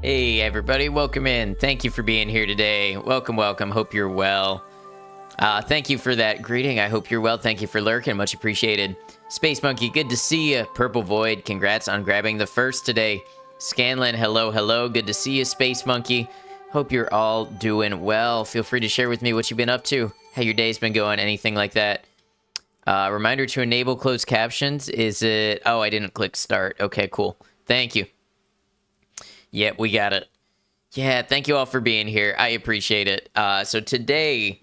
Hey everybody, welcome in. Thank you for being here today. Welcome. Hope you're well. Thank you for that greeting. I hope you're well. Thank you for lurking. Much appreciated. Space Monkey, good to see you. Purple Void, congrats on grabbing the first today. Scanlan, hello. Good to see you, Space Monkey. Hope you're all doing well. Feel free to share with me what you've been up to, how your day's been going, anything like that. Reminder to enable closed captions. Is it... Oh, I didn't click start. Okay, cool. Thank you. Yep, we got it. Yeah, thank you all for being here. I appreciate it. So today,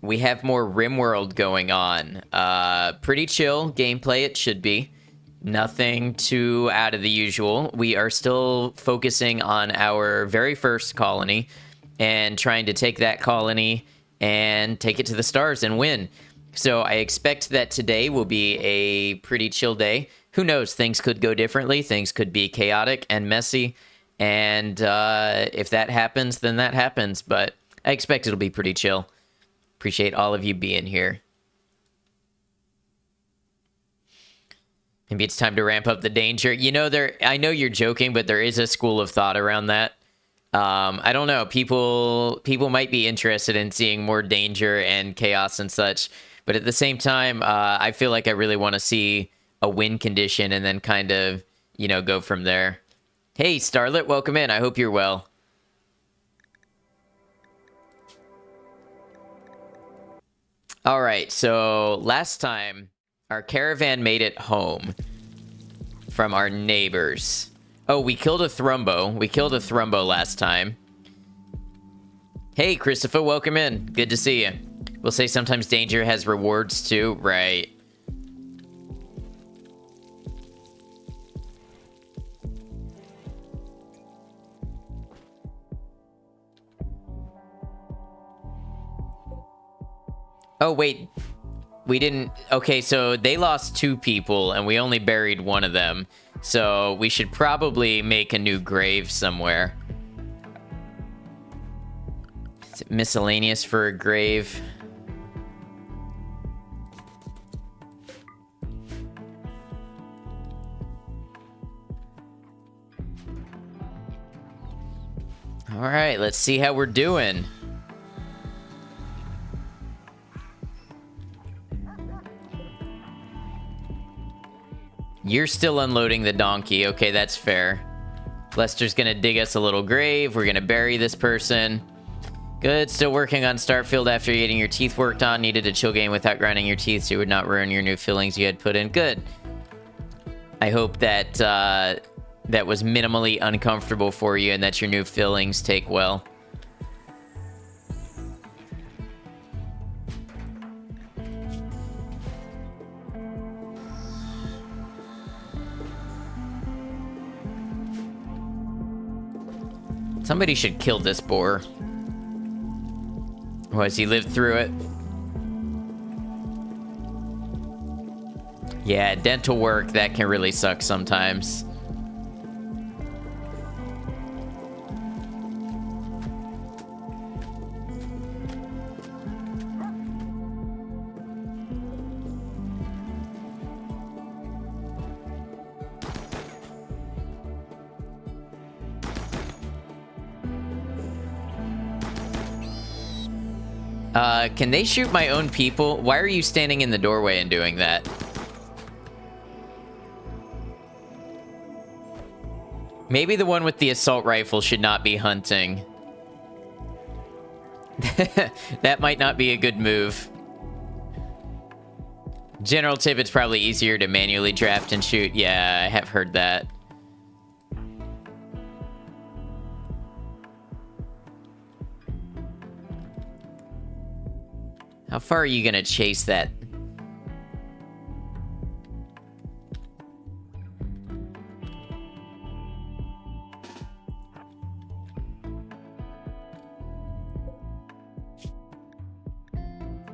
we have more RimWorld going on. Pretty chill gameplay, it should be. Nothing too out of the usual. We are still focusing on our very first colony and trying to take that colony and take it to the stars and win. So I expect that today will be a pretty chill day. Who knows? Things could go differently. Things could be chaotic and messy. And if that happens, then that happens. But I expect it'll be pretty chill. Appreciate all of you being here. Maybe it's time to ramp up the danger. You know, I know you're joking, but there is a school of thought around that. I don't know. People might be interested in seeing more danger and chaos and such. But at the same time, I feel like I really want to see a win condition and then kind of, go from there. Hey, Starlet, welcome in. I hope you're well. All right, so last time, our caravan made it home from our neighbors. Oh, we killed a Thrumbo. We killed a Thrumbo last time. Hey, Christopher, welcome in. Good to see you. We'll say sometimes danger has rewards too. Right. Oh, wait. We didn't... Okay, so they lost 2 people, and we only buried one of them. So we should probably make a new grave somewhere. Is it miscellaneous for a grave? All right, let's see how we're doing. You're still unloading the donkey. Okay, that's fair. Lester's gonna dig us a little grave. We're gonna bury this person. Good. Still working on Starfield after getting your teeth worked on. Needed a chill game without grinding your teeth so you would not ruin your new fillings you had put in. Good. I hope that that was minimally uncomfortable for you and that your new fillings take well. Somebody should kill this boar. Or has he lived through it? Yeah, dental work, that can really suck sometimes. Can they shoot my own people? Why are you standing in the doorway and doing that? Maybe the one with the assault rifle should not be hunting. That might not be a good move. General tip, it's probably easier to manually draft and shoot. Yeah, I have heard that. How far are you gonna chase that?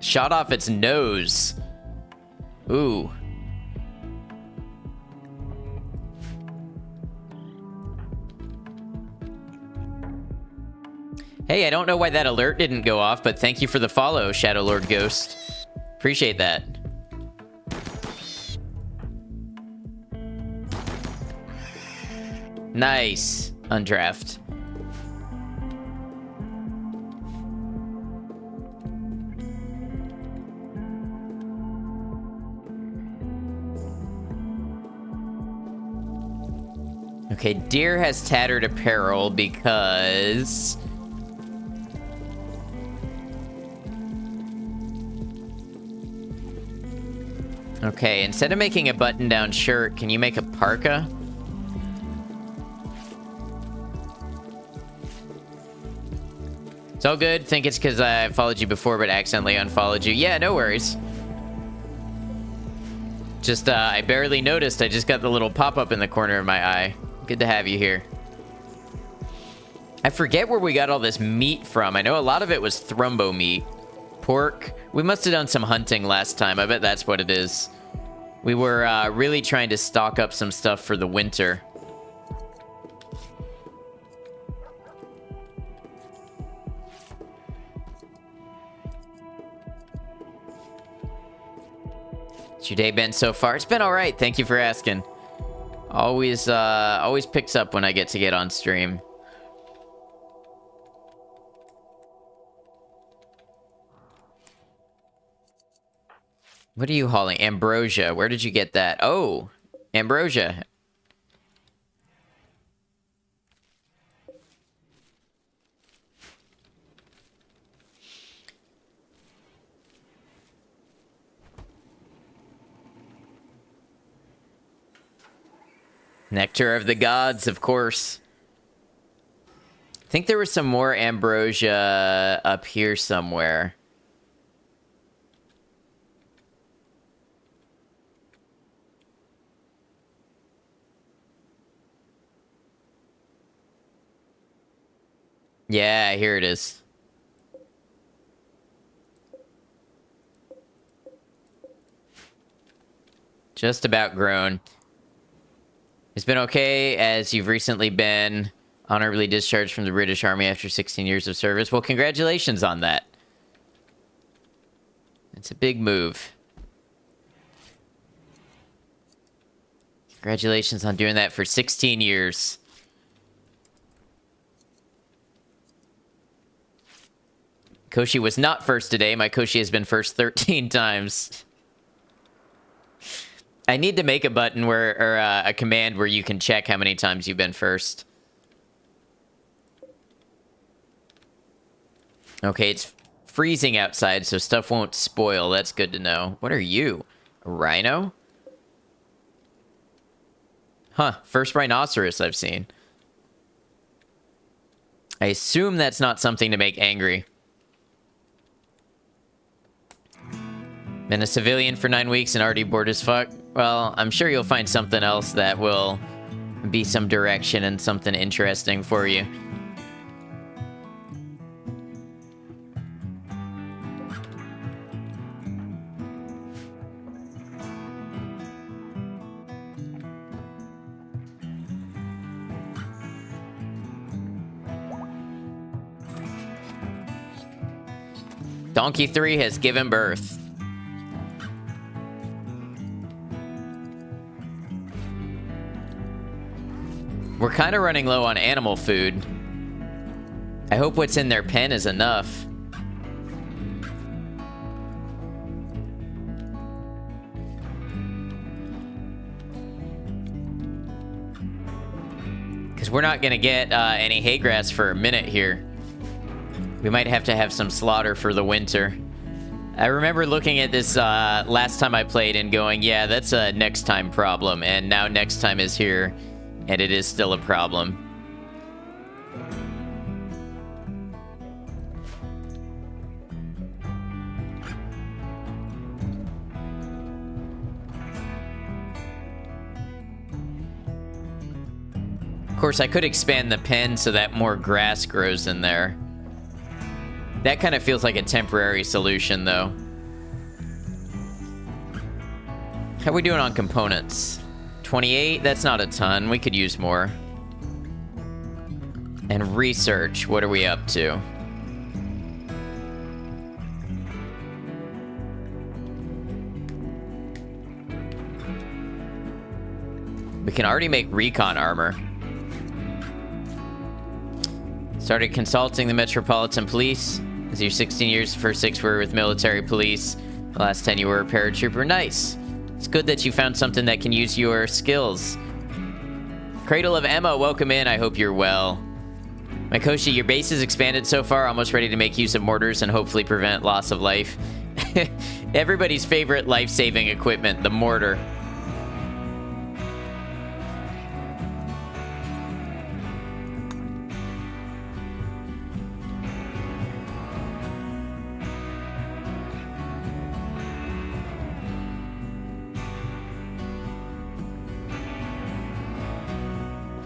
Shot off its nose. Ooh. Hey, I don't know why that alert didn't go off, but thank you for the follow, Shadow Lord Ghost. Appreciate that. Nice. Undraft. Okay, Deer has tattered apparel because... Okay, instead of making a button-down shirt, can you make a parka? It's all good. Think it's because I followed you before but accidentally unfollowed you. Yeah, no worries. Just, I barely noticed. I just got the little pop-up in the corner of my eye. Good to have you here. I forget where we got all this meat from. I know a lot of it was thrumbo meat. Pork. We must have done some hunting last time. I bet that's what it is. We were really trying to stock up some stuff for the winter. How's your day been so far? It's been all right. Thank you for asking. Always picks up when I get on stream. What are you hauling? Ambrosia. Where did you get that? Oh, ambrosia. Nectar of the gods, of course. I think there was some more ambrosia up here somewhere. Yeah, here it is. Just about grown. It's been okay, as you've recently been honorably discharged from the British Army after 16 years of service. Well, congratulations on that. It's a big move. Congratulations on doing that for 16 years. Koshi was not first today. My Koshi has been first 13 times. I need to make a button where, or a command where you can check how many times you've been first. Okay, it's freezing outside, so stuff won't spoil. That's good to know. What are you? A rhino? Huh, first rhinoceros I've seen. I assume that's not something to make angry. Been a civilian for 9 weeks and already bored as fuck. Well, I'm sure you'll find something else that will be some direction and something interesting for you. Donkey 3 has given birth. We're kind of running low on animal food. I hope what's in their pen is enough. Because we're not going to get any hay grass for a minute here. We might have to have some slaughter for the winter. I remember looking at this last time I played and going, yeah, that's a next time problem. And now next time is here. And it is still a problem. Of course, I could expand the pen so that more grass grows in there. That kind of feels like a temporary solution, though. How are we doing on components? 28? That's not a ton. We could use more. And research. What are we up to? We can already make recon armor. Started consulting the Metropolitan Police. As your 16 years, the first 6 were with military police. The last 10 you were a paratrooper. Nice. It's good that you found something that can use your skills. Cradle of Emma, welcome in. I hope you're well. Mikoshi, your base has expanded so far, almost ready to make use of mortars and hopefully prevent loss of life. Everybody's favorite life-saving equipment, the mortar.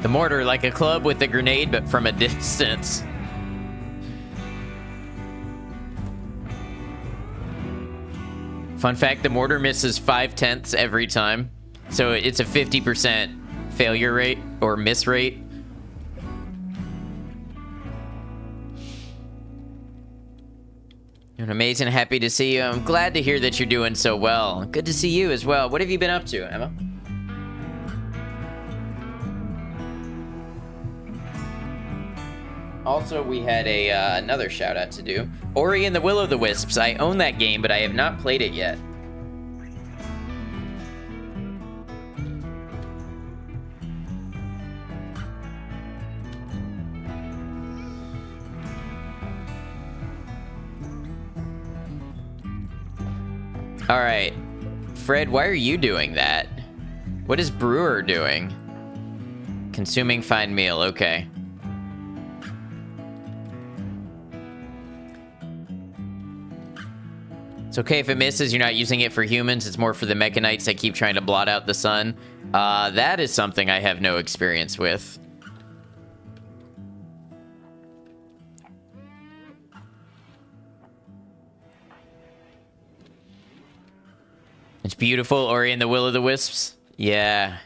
The mortar, like a club with a grenade, but from a distance. Fun fact, the mortar misses 5/10 every time. So it's a 50% failure rate, or miss rate. You're amazing, happy to see you. I'm glad to hear that you're doing so well. Good to see you as well. What have you been up to, Emma? Also, we had another shout out to do. Ori and the Will of the Wisps. I own that game, but I have not played it yet. All right, Fred, why are you doing that? What is Brewer doing? Consuming fine meal, okay. It's okay if it misses, you're not using it for humans, it's more for the Mechanites that keep trying to blot out the sun. That is something I have no experience with. It's beautiful, Ori and the Will of the Wisps. Yeah.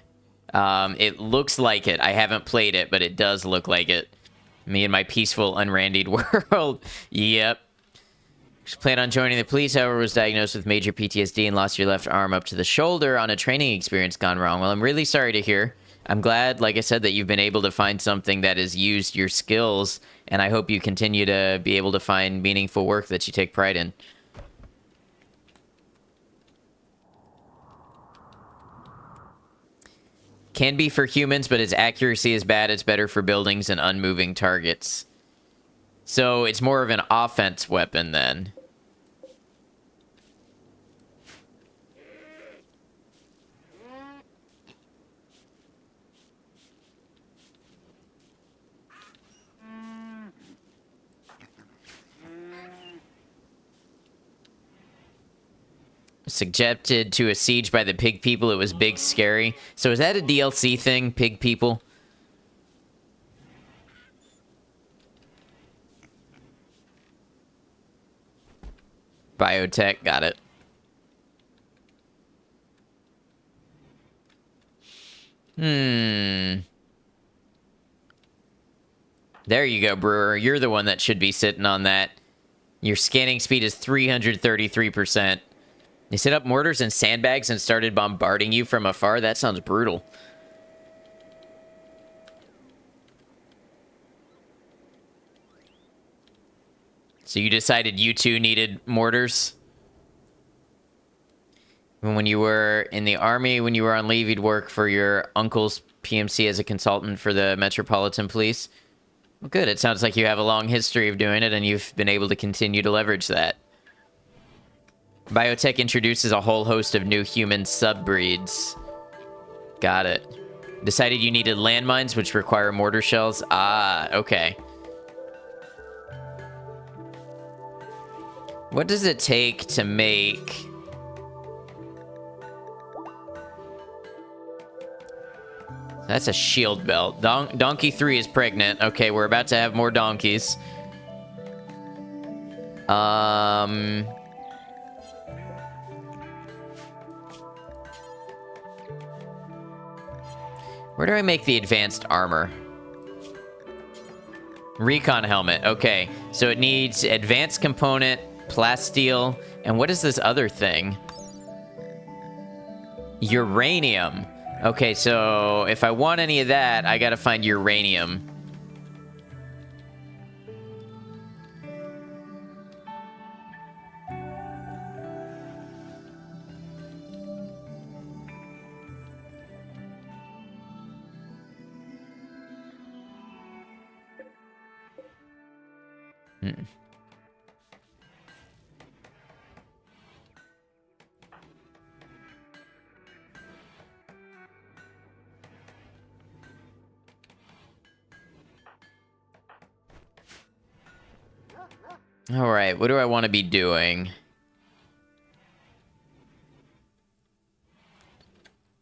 It looks like it. I haven't played it, but it does look like it. Me and my peaceful, unrandied world. Yep. She planned on joining the police, however, was diagnosed with major PTSD and lost your left arm up to the shoulder on a training experience gone wrong. Well, I'm really sorry to hear. I'm glad, like I said, that you've been able to find something that has used your skills, and I hope you continue to be able to find meaningful work that you take pride in. Can be for humans, but its accuracy is bad. It's better for buildings and unmoving targets. So it's more of an offense weapon then. Subjected to a siege by the pig people, it was big scary. So is that a DLC thing, pig people? Biotech, got it. There you go, Brewer. You're the one that should be sitting on that. Your scanning speed is 333%. They set up mortars and sandbags and started bombarding you from afar? That sounds brutal. So you decided you two needed mortars? When you were in the army, when you were on leave, you'd work for your uncle's PMC as a consultant for the Metropolitan Police? Well, good. It sounds like you have a long history of doing it, and you've been able to continue to leverage that. Biotech introduces a whole host of new human subbreeds. Got it. Decided you needed landmines, which require mortar shells. Ah, okay. What does it take to make... That's a shield belt. Donkey 3 is pregnant. Okay, we're about to have more donkeys. Where do I make the advanced armor? Recon helmet. Okay, so it needs advanced component, plasteel, and what is this other thing? Uranium. Okay, so if I want any of that, I gotta find uranium. Hmm. All right, what do I want to be doing?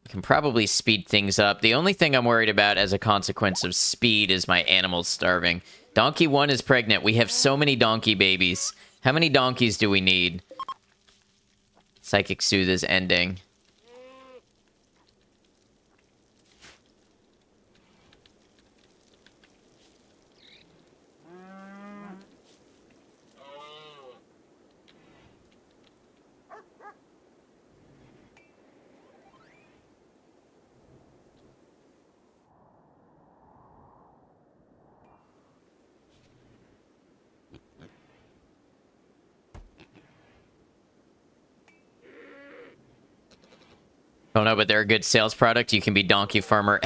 We can probably speed things up. The only thing I'm worried about as a consequence of speed is my animals starving. Donkey 1 is pregnant. We have so many donkey babies. How many donkeys do we need? Psychic Soothe is ending. Oh no, but they're a good sales product. You can be donkey farmer.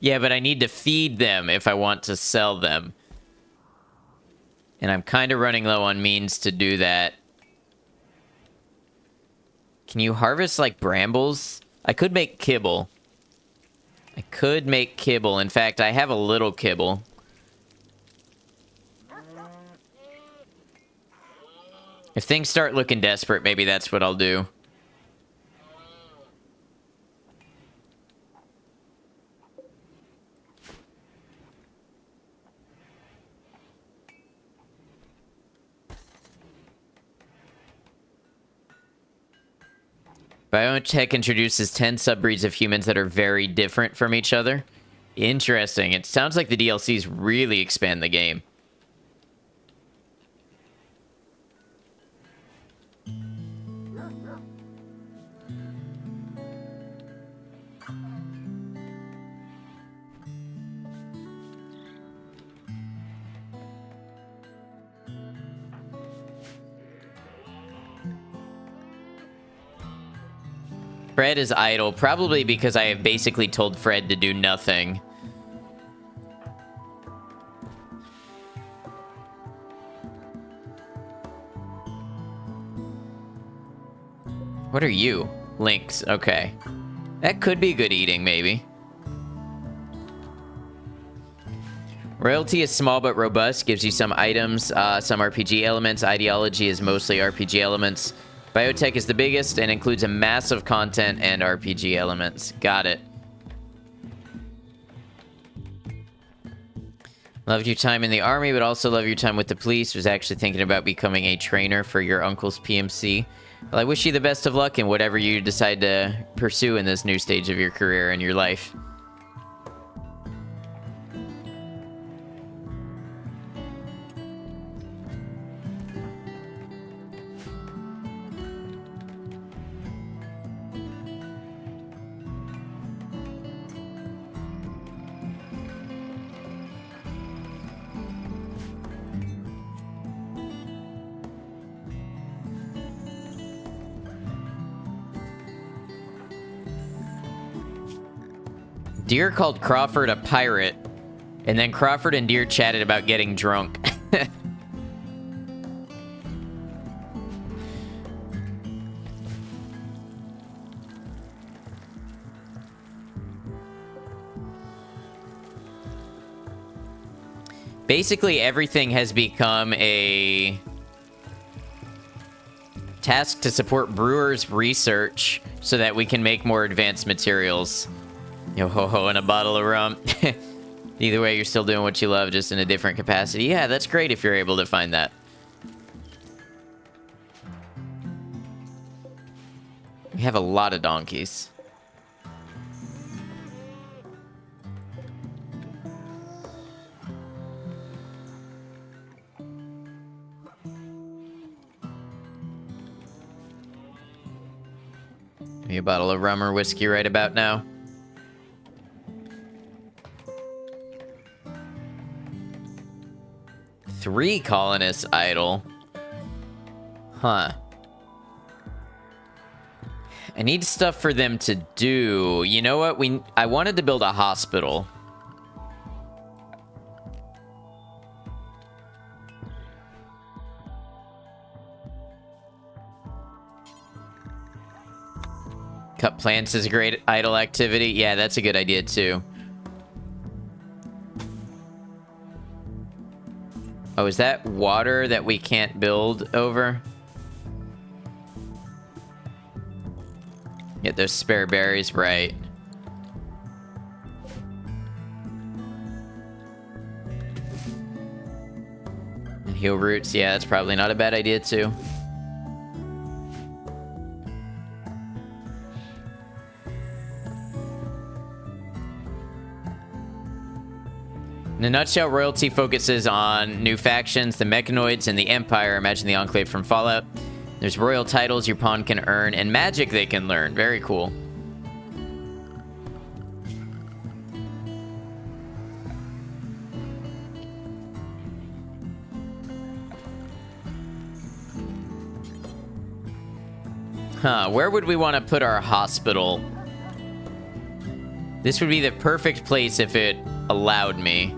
Yeah, but I need to feed them if I want to sell them. And I'm kind of running low on means to do that. Can you harvest, like, brambles? I could make kibble. I could make kibble. In fact, I have a little kibble. If things start looking desperate, maybe that's what I'll do. BioNTech introduces 10 subbreeds of humans that are very different from each other. Interesting. It sounds like the DLCs really expand the game. Fred is idle, probably because I have basically told Fred to do nothing. What are you? Lynx, okay. That could be good eating, maybe. Royalty is small but robust, gives you some items, some RPG elements. Ideology is mostly RPG elements. Biotech is the biggest and includes a massive content and RPG elements. Got it. Loved your time in the army, but also love your time with the police. Was actually thinking about becoming a trainer for your uncle's PMC. Well, I wish you the best of luck in whatever you decide to pursue in this new stage of your career and your life. Deer called Crawford a pirate, and then Crawford and Deer chatted about getting drunk. Basically, everything has become a task to support brewers' research so that we can make more advanced materials. Yo ho ho and a bottle of rum. Either way, you're still doing what you love, just in a different capacity. Yeah, that's great if you're able to find that. We have a lot of donkeys. Give me a bottle of rum or whiskey right about now. Three colonists idle. Huh. I need stuff for them to do. You know what? I wanted to build a hospital. Cut plants is a great idle activity. Yeah, that's a good idea too. Oh, is that water that we can't build over? Get those spare berries, right. And heal roots, yeah, that's probably not a bad idea too. In a nutshell, Royalty focuses on new factions, the Mechanoids, and the Empire. Imagine the Enclave from Fallout. There's royal titles your pawn can earn, and magic they can learn. Very cool. Huh, where would we want to put our hospital? This would be the perfect place if it allowed me.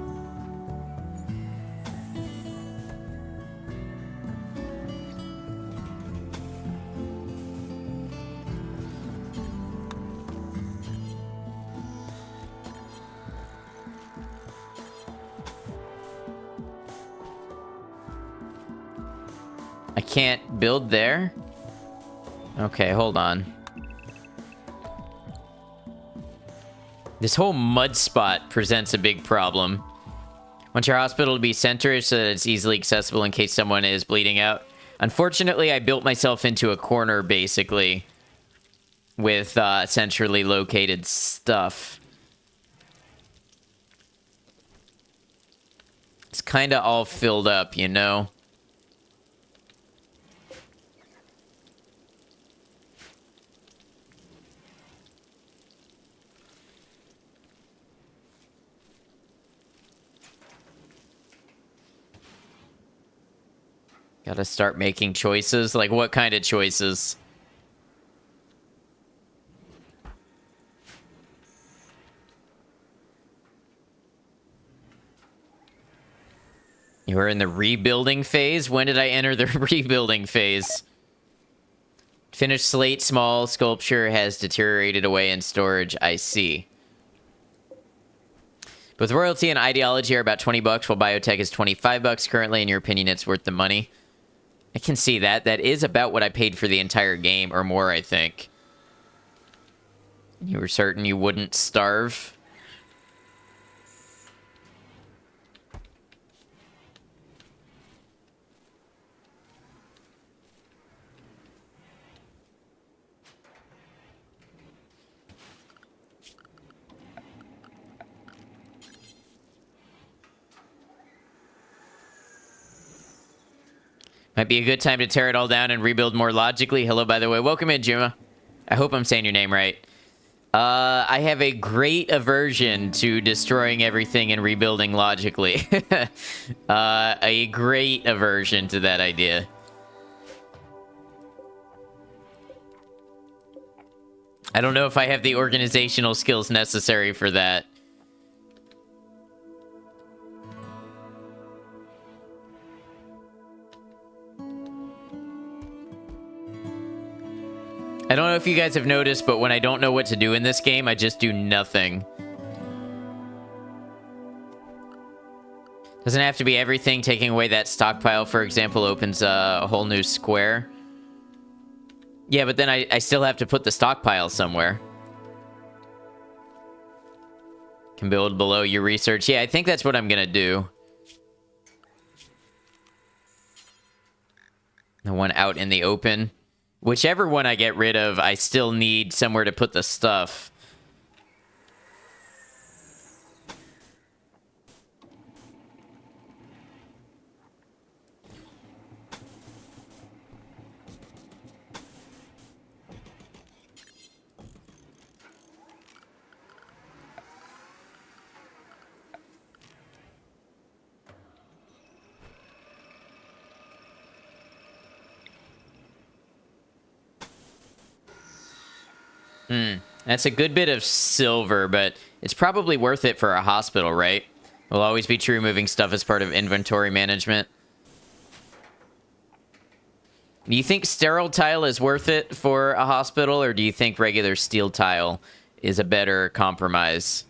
I can't build there? Okay, hold on. This whole mud spot presents a big problem. Want your hospital to be centered so that it's easily accessible in case someone is bleeding out. Unfortunately, I built myself into a corner, basically, with centrally located stuff. It's kind of all filled up, you know? Gotta start making choices. Like, what kind of choices? You were in the rebuilding phase? When did I enter the rebuilding phase? Finished slate, small sculpture has deteriorated away in storage. I see. Both Royalty and Ideology are about 20 bucks, while Biotech is 25 bucks currently. In your opinion, it's worth the money? I can see that. That is about what I paid for the entire game, or more, I think. You were certain you wouldn't starve? Might be a good time to tear it all down and rebuild more logically. Hello, by the way. Welcome in, Juma. I hope I'm saying your name right. I have a great aversion to destroying everything and rebuilding logically. A great aversion to that idea. I don't know if I have the organizational skills necessary for that. I don't know if you guys have noticed, but when I don't know what to do in this game, I just do nothing. Doesn't have to be everything. Taking away that stockpile, for example, opens a whole new square. Yeah, but then I still have to put the stockpile somewhere. Can build below your research. Yeah, I think that's what I'm gonna do. The one out in the open. Whichever one I get rid of, I still need somewhere to put the stuff. That's a good bit of silver, but it's probably worth it for a hospital, right? Will always be true, moving stuff as part of inventory management. Do you think sterile tile is worth it for a hospital, or do you think regular steel tile is a better compromise?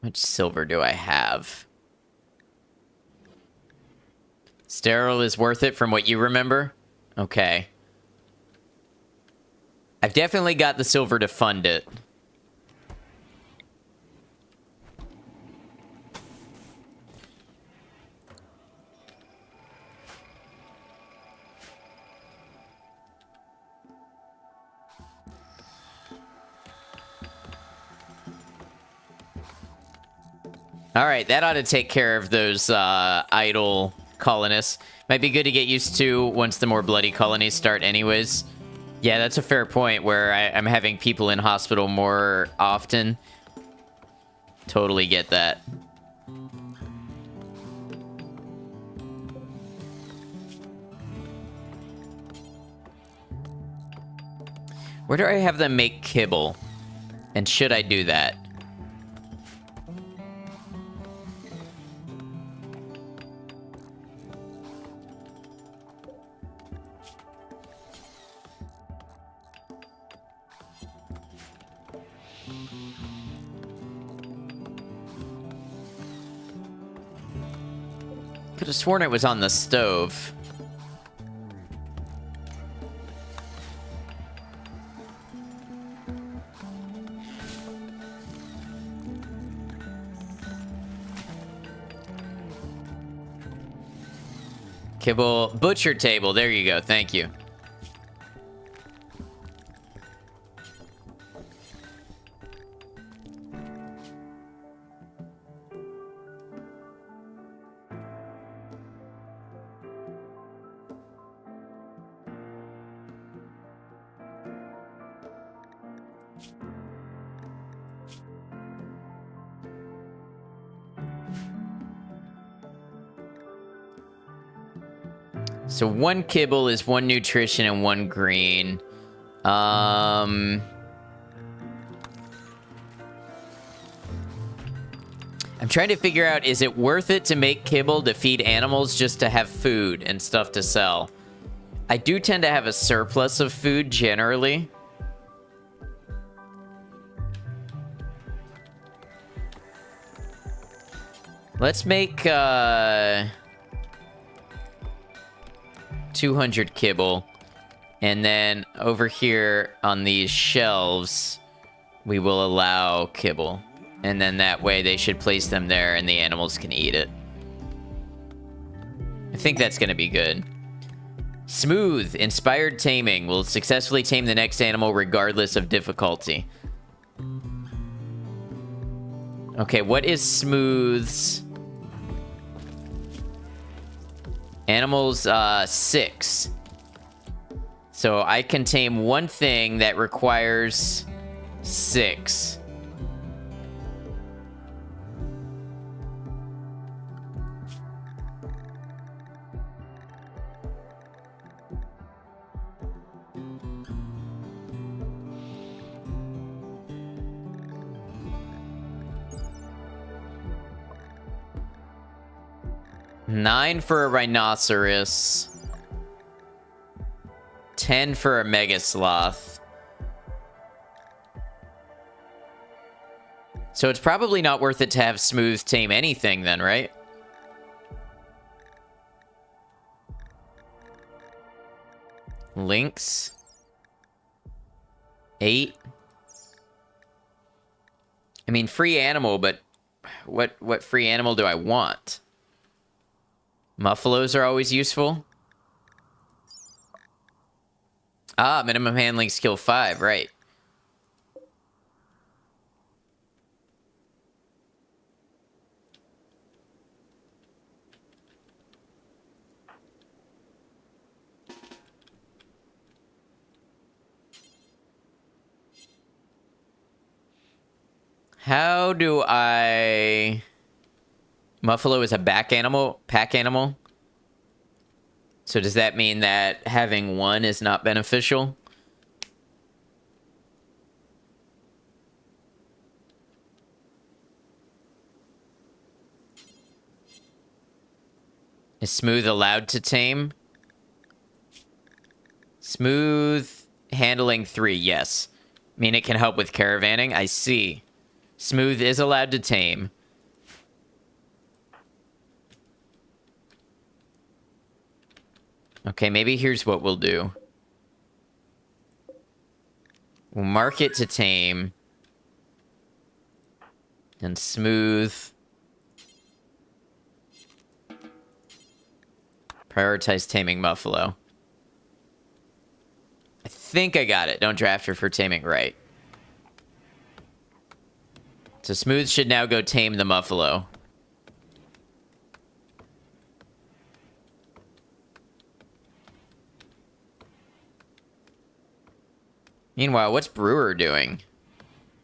How much silver do I have? Sterile is worth it from what you remember? Okay. I've definitely got the silver to fund it. All right, that ought to take care of those idle colonists. Might be good to get used to once the more bloody colonies start anyways. Yeah, that's a fair point where I'm having people in hospital more often. Totally get that. Where do I have them make kibble? And should I do that? Could have sworn it was on the stove. Kibble butcher table. There you go. Thank you. So 1 kibble is 1 nutrition and 1 green. I'm trying to figure out, is it worth it to make kibble to feed animals just to have food and stuff to sell? I do tend to have a surplus of food generally. Let's make 200 kibble. And then over here on these shelves, we will allow kibble. And then that way they should place them there and the animals can eat it. I think that's going to be good. Smooth. Inspired taming. Will successfully tame the next animal regardless of difficulty. Okay, what is Smooth's? Animals, 6. So I can tame 1 thing that requires 6. $9 for a rhinoceros. 10 for a mega sloth. So it's probably not worth it to have Smooth tame anything then, right? Lynx. 8. I mean, free animal, but what free animal do I want? Muffalos are always useful. Ah, minimum handling skill 5, right. How do I... Muffalo is a pack animal. So does that mean that having one is not beneficial? Is Smooth allowed to tame? Smooth handling 3, yes. I mean, it can help with caravanning. I see. Smooth is allowed to tame. Okay, maybe here's what we'll do. We'll mark it to tame. And Smooth. Prioritize taming Muffalo. I think I got it. Don't draft her for taming, right. So Smooth should now go tame the Muffalo. Meanwhile, what's Brewer doing?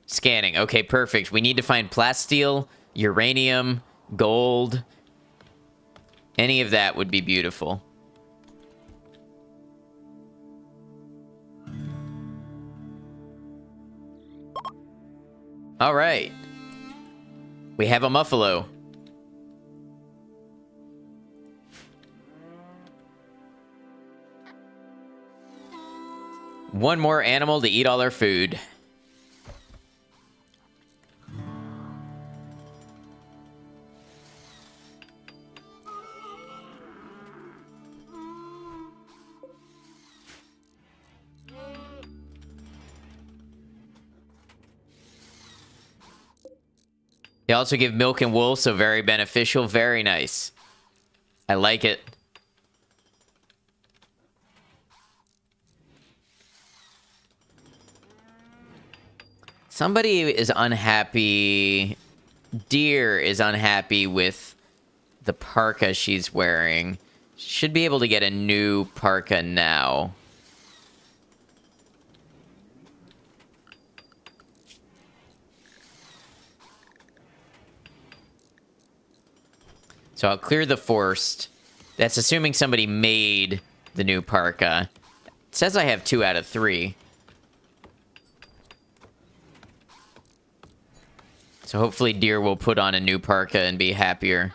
Scanning. Okay, perfect. We need to find plasteel, uranium, gold. Any of that would be beautiful. All right. We have a Muffalo. One more animal to eat all our food. They also give milk and wool, so very beneficial. Very nice. I like it. Somebody is unhappy. Deer is unhappy with the parka she's wearing. Should be able to get a new parka now. So I'll clear the forest. That's assuming somebody made the new parka. It says I have 2 out of 3. So hopefully Deer will put on a new parka and be happier.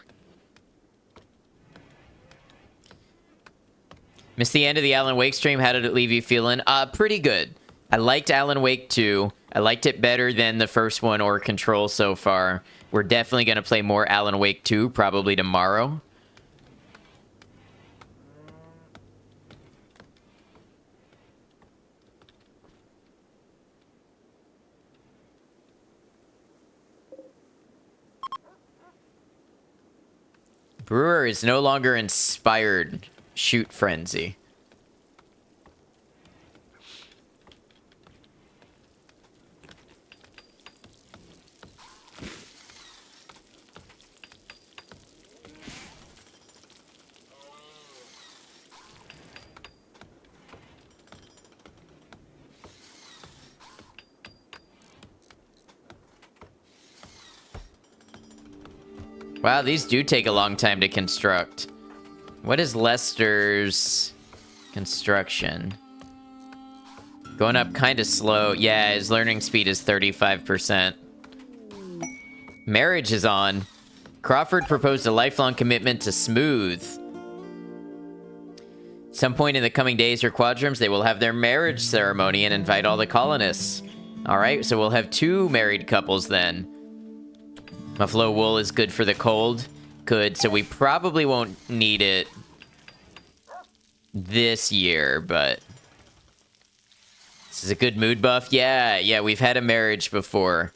Missed the end of the Alan Wake stream. How did it leave you feeling? Pretty good. I liked Alan Wake 2. I liked it better than the first one or Control so far. We're definitely going to play more Alan Wake 2 probably tomorrow. Brewer is no longer inspired. Shoot Frenzy. Wow, these do take a long time to construct. What is Lester's construction? Going up kind of slow. Yeah, his learning speed is 35%. Marriage is on. Crawford proposed a lifelong commitment to Smooth. Some point in the coming days or quadrums, they will have their marriage ceremony and invite all the colonists. All right, so we'll have 2 married couples then. Muffalo wool is good for the cold. Good, so we probably won't need it this year, but... This is a good mood buff. Yeah, we've had a marriage before.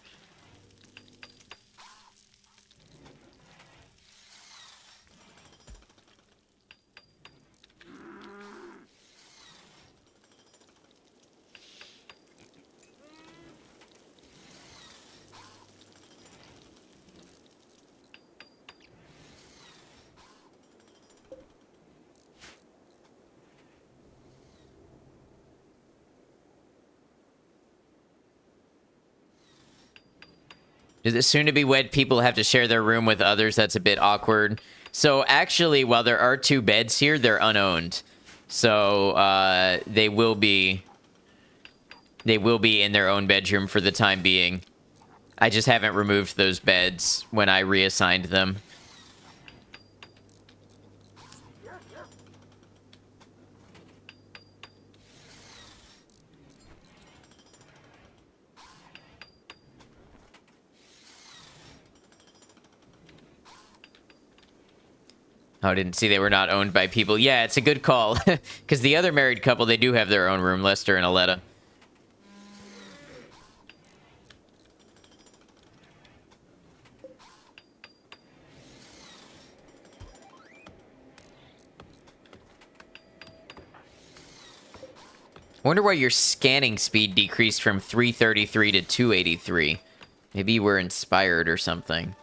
Do the soon-to-be wed people have to share their room with others? That's a bit awkward. So actually, while there are 2 beds here, they're unowned. So they will be in their own bedroom for the time being. I just haven't removed those beds when I reassigned them. Oh, I didn't see they were not owned by people. Yeah, it's a good call. Because the other married couple, they do have their own room, Lester and Aletta. I wonder why your scanning speed decreased from 333 to 283. Maybe you were inspired or something.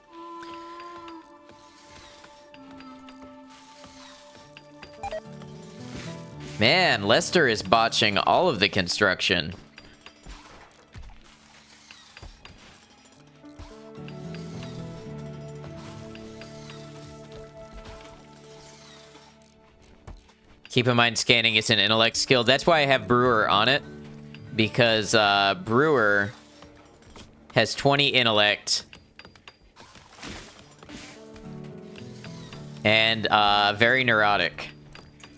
Man, Lester is botching all of the construction. Keep in mind, scanning is an intellect skill. That's why I have Brewer on it. Because Brewer has 20 intellect. And very neurotic.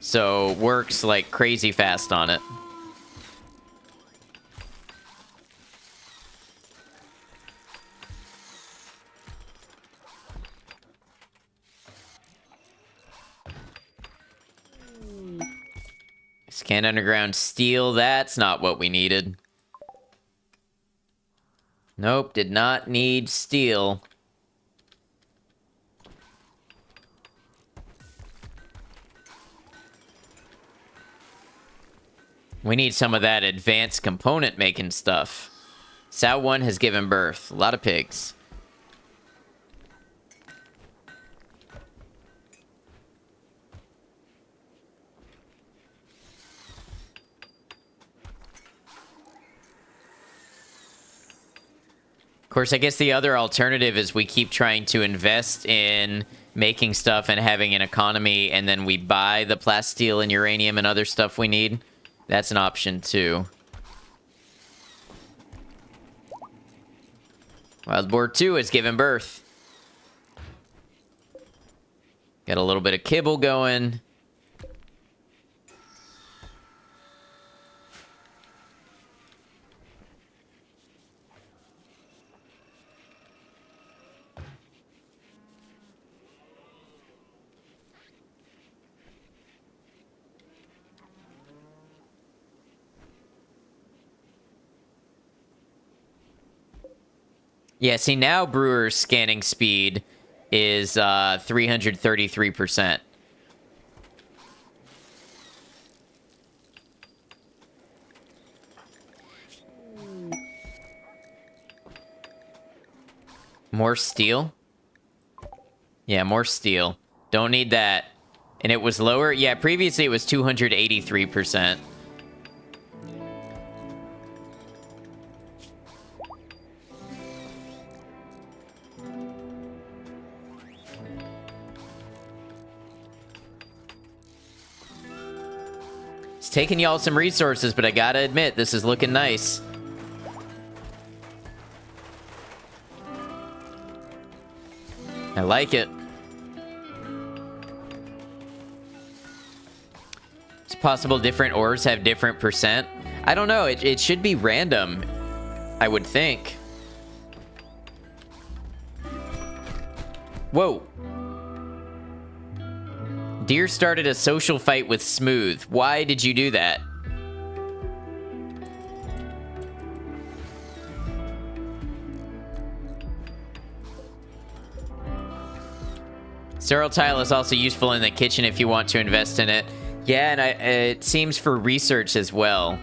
So works like crazy fast on it. Scan underground steel. That's not what we needed. Nope, did not need steel. We need some of that advanced component making stuff. Sow 1 has given birth. A lot of pigs. Of course, I guess the other alternative is we keep trying to invest in making stuff and having an economy, and then we buy the plasteel and uranium and other stuff we need. That's an option, too. Wild Boar 2 has given birth. Got a little bit of kibble going. Yeah, see, now Brewer's scanning speed is 333%. More steel? Yeah, more steel. Don't need that. And it was lower? Yeah, previously it was 283%. It's taking y'all some resources, but I gotta admit, this is looking nice. I like it. It's possible different ores have different percent. I don't know. It should be random, I would think. Whoa. Deer started a social fight with Smooth. Why did you do that? Sterile tile is also useful in the kitchen if you want to invest in it. Yeah, and it seems for research as well.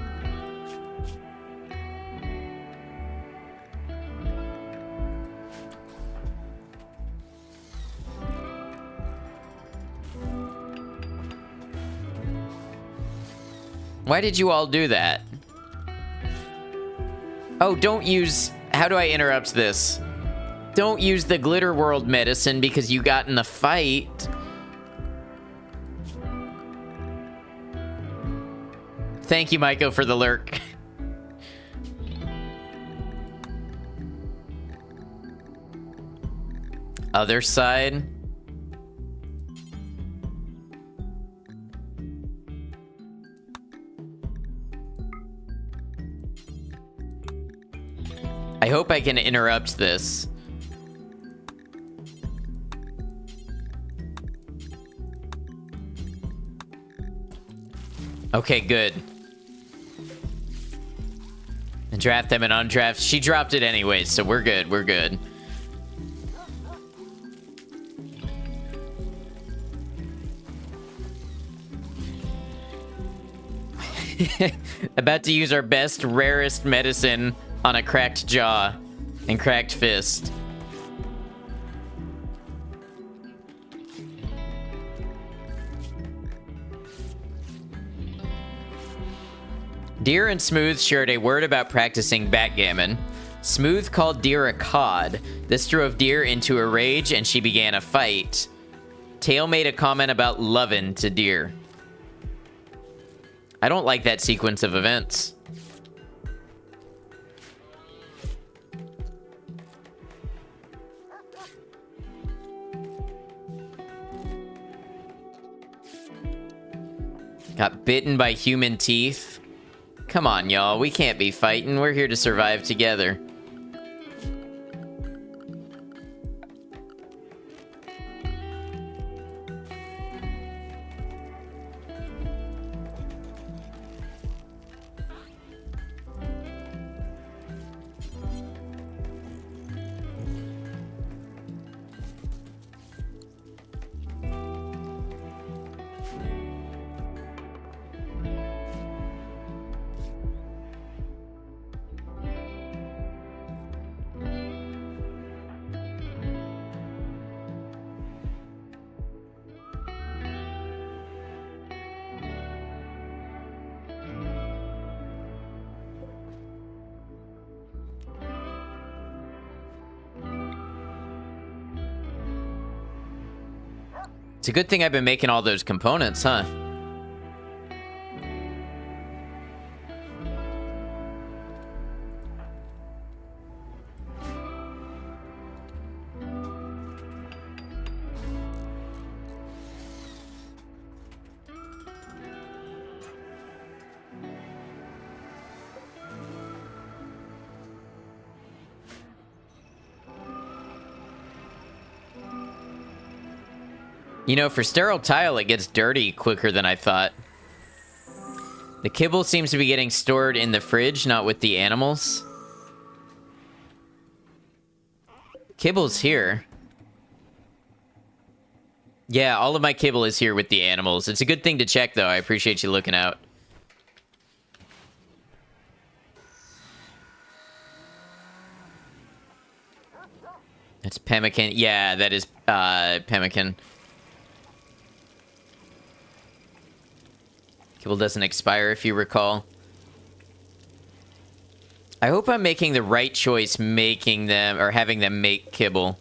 Why did you all do that? Oh, don't use... How do I interrupt this? Don't use the Glitter World medicine because you got in a fight. Thank you, Maiko, for the lurk. Other side. I hope I can interrupt this. Okay, good. And draft them and undraft. She dropped it anyway, so we're good. We're good. About to use our best, rarest medicine on a cracked jaw and cracked fist. Deer and Smooth shared a word about practicing backgammon. Smooth called Deer a cod. This drove Deer into a rage and she began a fight. Tail made a comment about lovin' to Deer. I don't like that sequence of events. Got bitten by human teeth. Come on, y'all. We can't be fighting. We're here to survive together. It's a good thing I've been making all those components, huh? You know, for sterile tile, it gets dirty quicker than I thought. The kibble seems to be getting stored in the fridge, not with the animals. Kibble's here. Yeah, all of my kibble is here with the animals. It's a good thing to check, though. I appreciate you looking out. That's pemmican. Yeah, that is pemmican. Kibble doesn't expire, if you recall. I hope I'm making the right choice making them, or having them make kibble.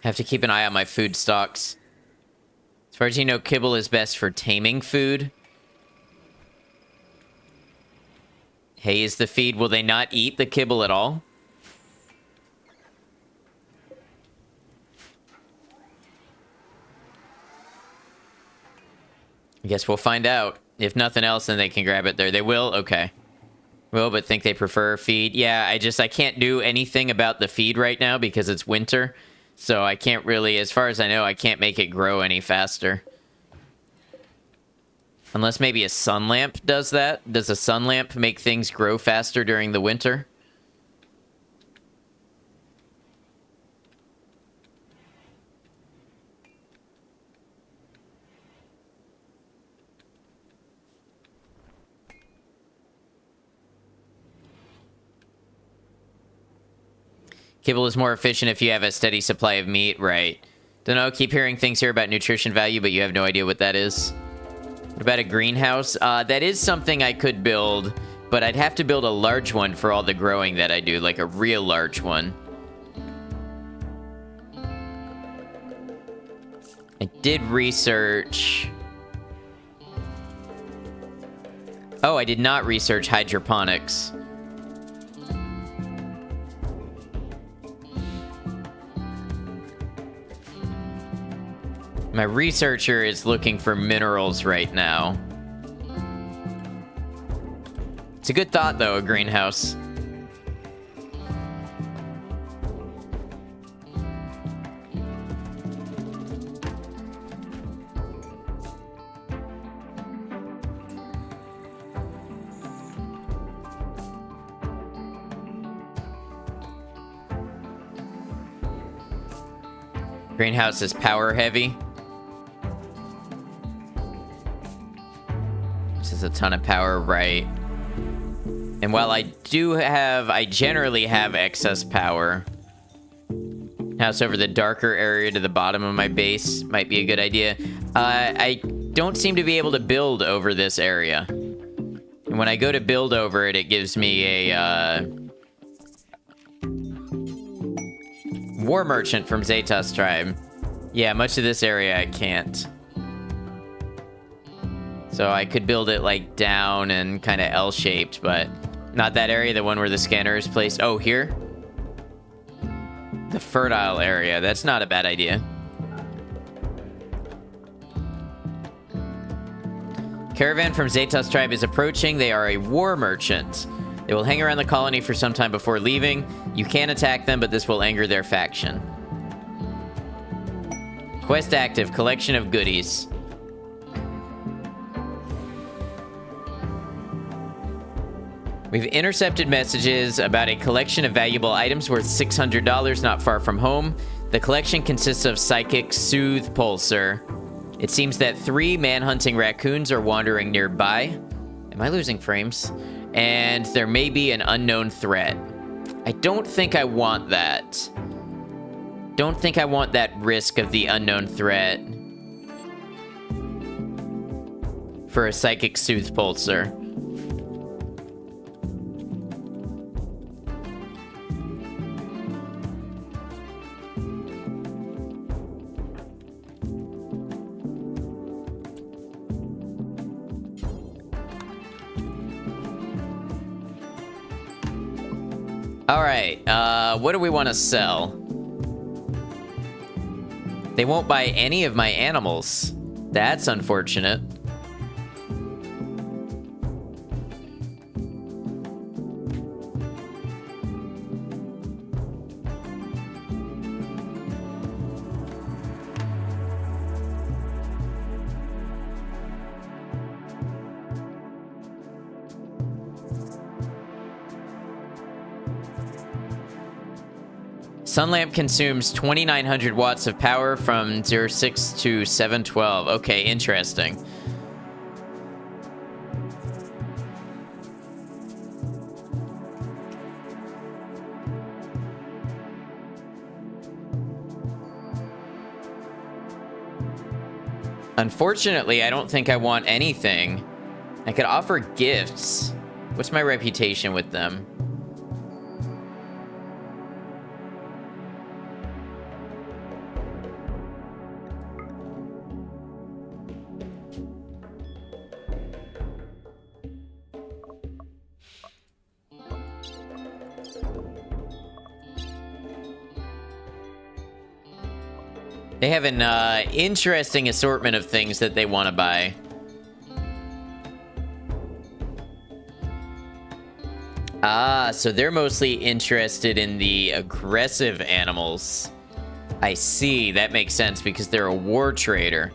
Have to keep an eye on my food stocks. As far as you know, kibble is best for taming food. Hay is the feed. Will they not eat the kibble at all? I guess we'll find out. If nothing else, then they can grab it there. They will? Okay. Will, but think they prefer feed. Yeah, I can't do anything about the feed right now because it's winter. So I can't really, as far as I know, I can't make it grow any faster. Unless maybe a sun lamp does that. Does a sun lamp make things grow faster during the winter? Kibble is more efficient if you have a steady supply of meat, right? Don't know, keep hearing things here about nutrition value, but you have no idea what that is. What about a greenhouse? That is something I could build, but I'd have to build a large one for all the growing that I do, like a real large one. I did research... Oh, I did not research hydroponics. My researcher is looking for minerals right now. It's a good thought, though, a greenhouse. Greenhouse is power heavy. This is a ton of power, right? And while I generally have excess power, house over the darker area to the bottom of my base might be a good idea. I don't seem to be able to build over this area. And when I go to build over it, it gives me a, War Merchant from Zetos tribe. Yeah, much of this area I can't. So I could build it like down and kind of L-shaped, but not that area, the one where the scanner is placed. Oh, here? The fertile area. That's not a bad idea. Caravan from Zetos tribe is approaching. They are a war merchant. They will hang around the colony for some time before leaving. You can attack them, but this will anger their faction. Quest active. Collection of goodies. We've intercepted messages about a collection of valuable items worth $600 not far from home. The collection consists of Psychic Soothe Pulsar. It seems that 3 man-hunting raccoons are wandering nearby. Am I losing frames? And there may be an unknown threat. I don't think I want that. Don't think I want that risk of the unknown threat for a Psychic Soothe Pulsar. All right, what do we want to sell? They won't buy any of my animals. That's unfortunate. Sunlamp consumes 2,900 watts of power from 06 to 712. Okay, interesting. Unfortunately, I don't think I want anything. I could offer gifts. What's my reputation with them? They have an interesting assortment of things that they want to buy. Ah, so they're mostly interested in the aggressive animals. I see. That makes sense because they're a war trader.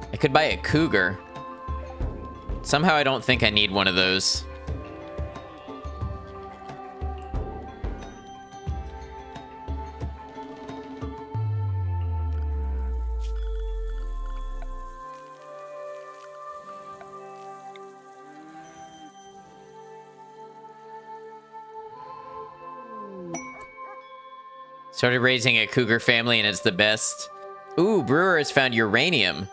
I could buy a cougar. Somehow I don't think I need one of those. Started raising a cougar family and it's the best. Ooh, Brewer has found uranium.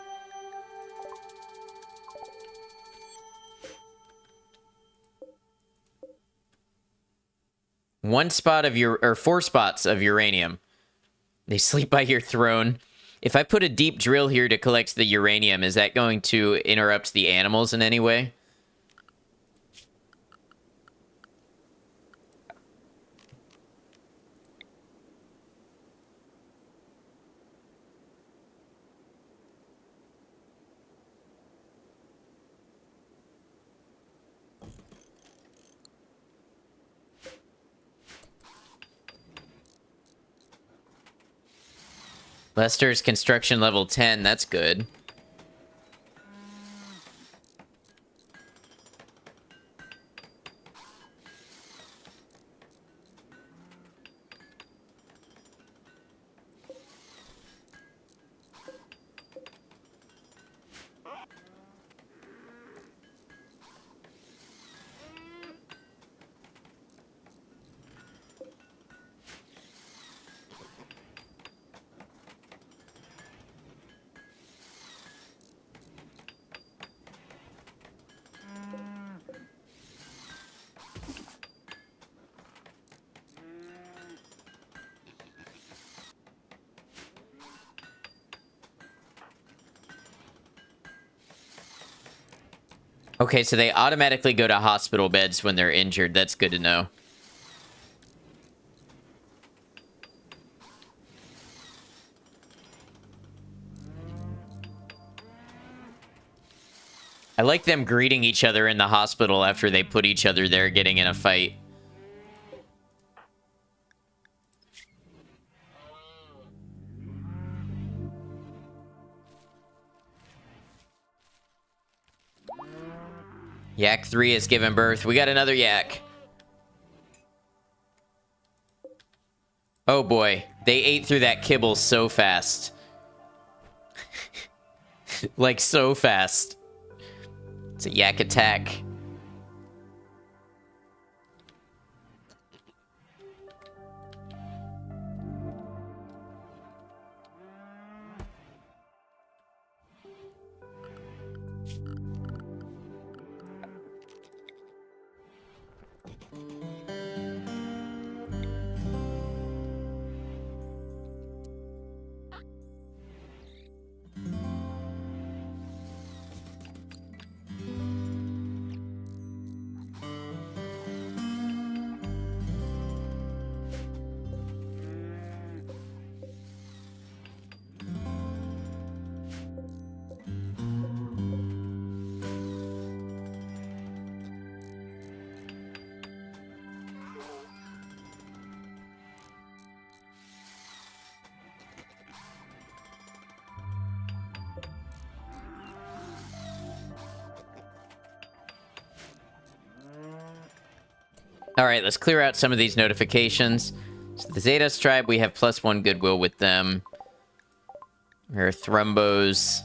One spot of your, or 4 spots of uranium. They sleep by your throne. If I put a deep drill here to collect the uranium, is that going to interrupt the animals in any way? Lester's construction level 10. That's good. Okay, so they automatically go to hospital beds when they're injured. That's good to know. I like them greeting each other in the hospital after they put each other there getting in a fight. Yak 3 has given birth. We got another yak. Oh boy, they ate through that kibble so fast. Like, so fast. It's a yak attack. All right, let's clear out some of these notifications. So the Zetas tribe, we have +1 goodwill with them. There are Thrumbos.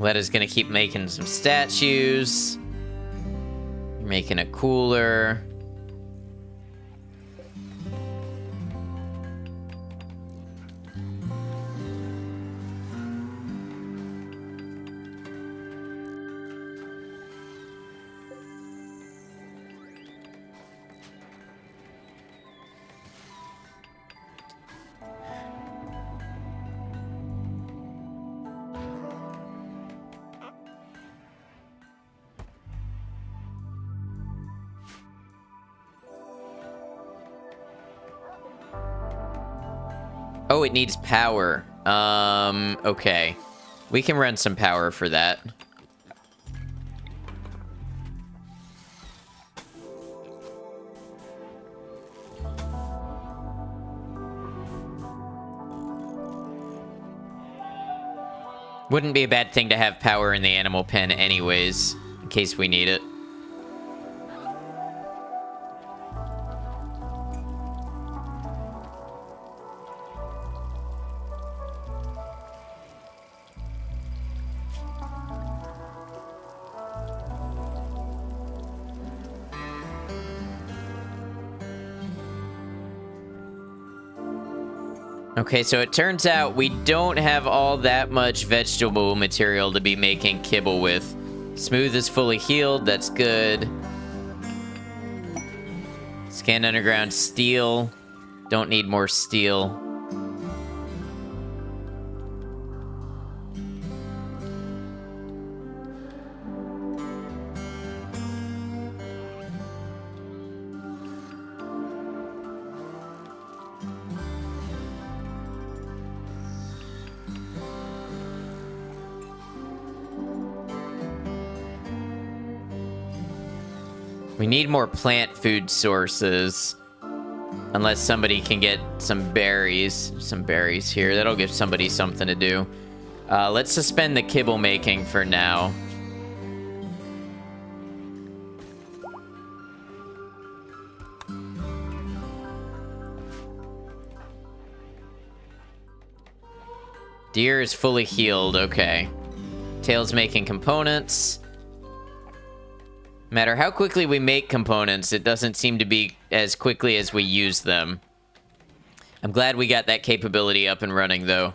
Letta's gonna keep making some statues. Making a cooler. Oh, it needs power. Okay. We can run some power for that. Wouldn't be a bad thing to have power in the animal pen anyways, in case we need it. Okay, so it turns out we don't have all that much vegetable material to be making kibble with. Smooth is fully healed, that's good. Scan underground steel. Don't need more steel. We need more plant food sources. Unless somebody can get some berries. Some berries here. That'll give somebody something to do. Let's suspend the kibble making for now. Deer is fully healed. Okay. Tail's making components. No matter how quickly we make components, it doesn't seem to be as quickly as we use them. I'm glad we got that capability up and running, though.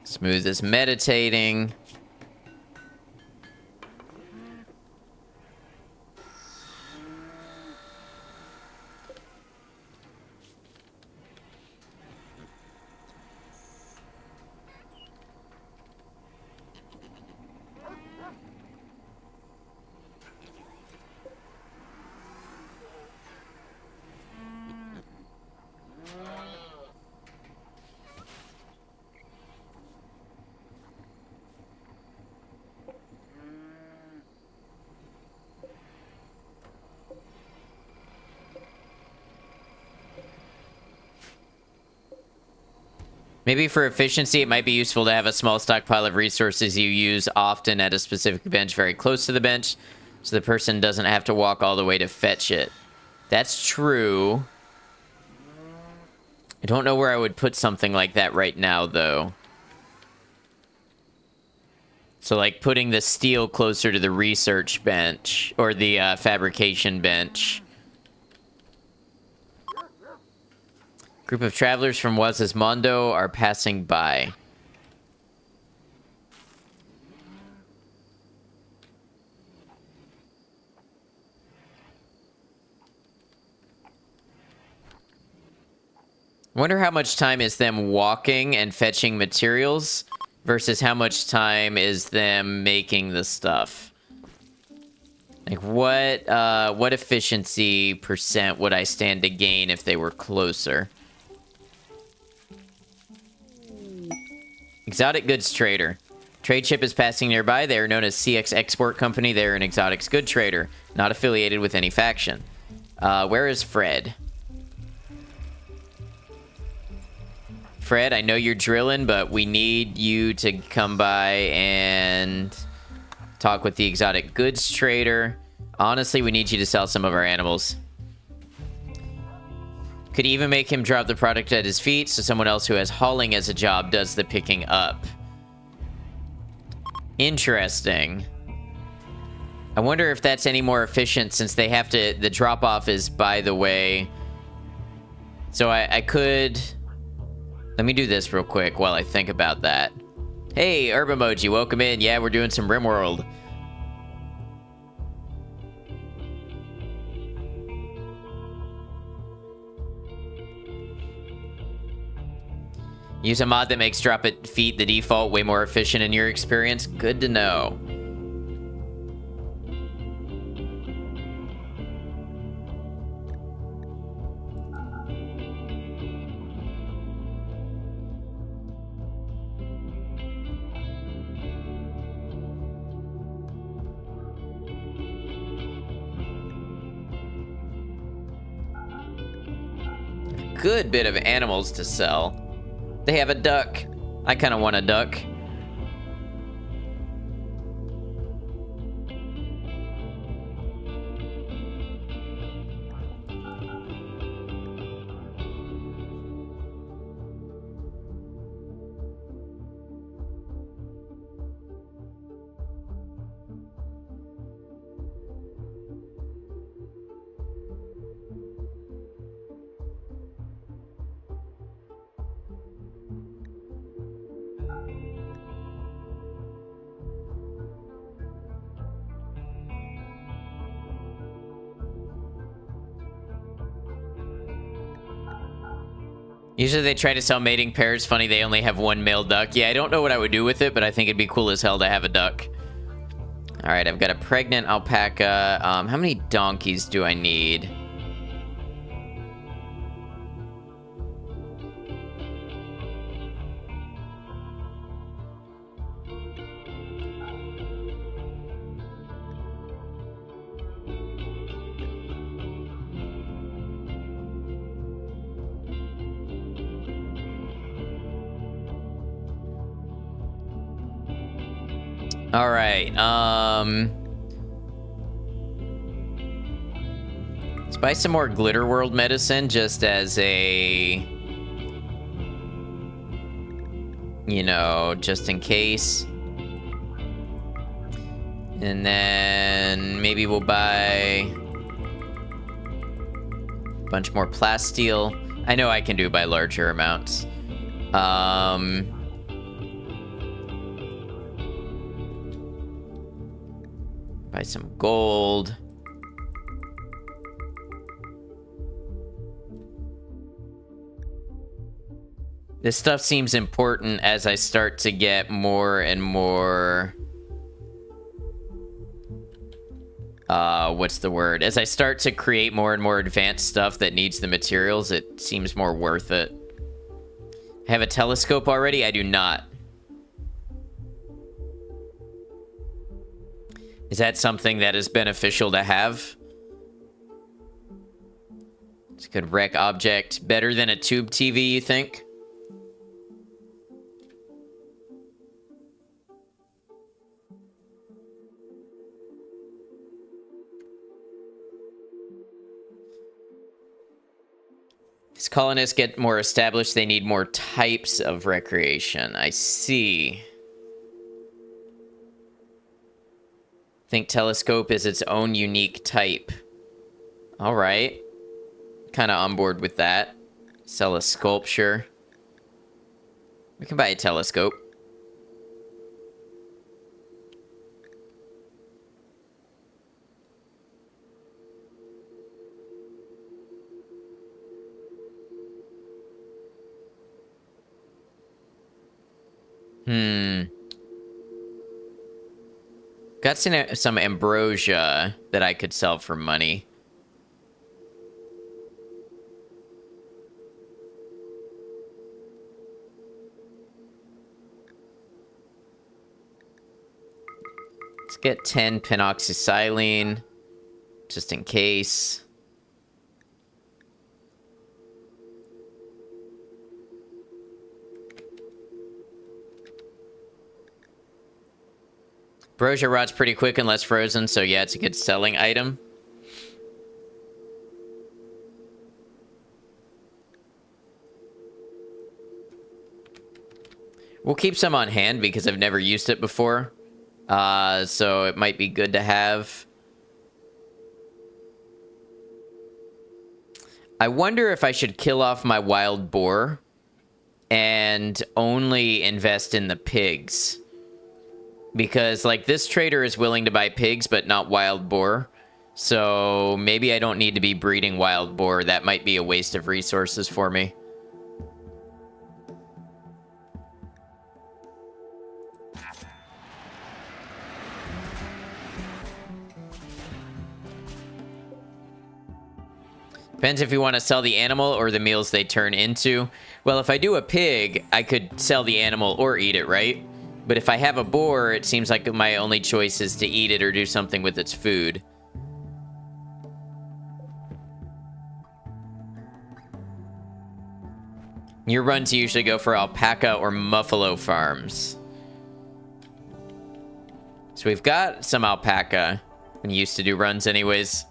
Smooth is meditating. Maybe for efficiency, it might be useful to have a small stockpile of resources you use often at a specific bench very close to the bench, so the person doesn't have to walk all the way to fetch it. That's true. I don't know where I would put something like that right now, though. So, like, putting the steel closer to the research bench, or the fabrication bench. Group of travelers from Waz's Mondo are passing by. I wonder how much time is them walking and fetching materials versus how much time is them making the stuff. Like, what efficiency percent would I stand to gain if they were closer? Exotic goods trader. Trade ship is passing nearby. They are known as CX Export Company. They are an exotics good trader, not affiliated with any faction. Where is Fred? Fred, I know you're drilling, but we need you to come by and talk with the exotic goods trader. Honestly, we need you to sell some of our animals. Could even make him drop the product at his feet so someone else who has hauling as a job does the picking up. Interesting. I wonder if that's any more efficient since they have to... The drop-off is by the way. So I could... Let me do this real quick while I think about that. Hey, Herb Emoji, welcome in. Yeah, we're doing some RimWorld. Use a mod that makes drop at feet the default way more efficient in your experience. Good to know. good bit of animals to sell. They have a duck. I kind of want a duck. Usually they try to sell mating pairs. Funny, they only have one male duck. Yeah, I don't know what I would do with it, but I think it'd be cool as hell to have a duck. All right, I've got a pregnant alpaca. How many donkeys do I need? All right, let's buy some more Glitter World medicine just as a, you know, just in case. And then maybe we'll buy a bunch more plasteel. I know I can do by larger amounts. Buy some gold. This stuff seems important as I start to get more and more... what's the word? As I start to create more and more advanced stuff that needs the materials, it seems more worth it. I have a telescope already? I do not. Is that something that is beneficial to have? It's a good rec object. Better than a tube TV, you think? As colonists get more established, they need more types of recreation. I see. Think telescope is its own unique type. All right. Kind of on board with that. Sell a sculpture. We can buy a telescope. Got some ambrosia that I could sell for money. Let's get 10 penoxysilene, just in case. Ambrosia rots pretty quick unless frozen, so yeah, it's a good selling item. We'll keep some on hand because I've never used it before. So it might be good to have. I wonder if I should kill off my wild boar and only invest in the pigs. Because, like, this trader is willing to buy pigs, but not wild boar. So maybe I don't need to be breeding wild boar. That might be a waste of resources for me. Depends if you want to sell the animal or the meals they turn into. Well, if I do a pig, I could sell the animal or eat it, right? But if I have a boar, it seems like my only choice is to eat it or do something with its food. Your runs usually go for alpaca or muffalo farms. So we've got some alpaca. And used to do runs anyways.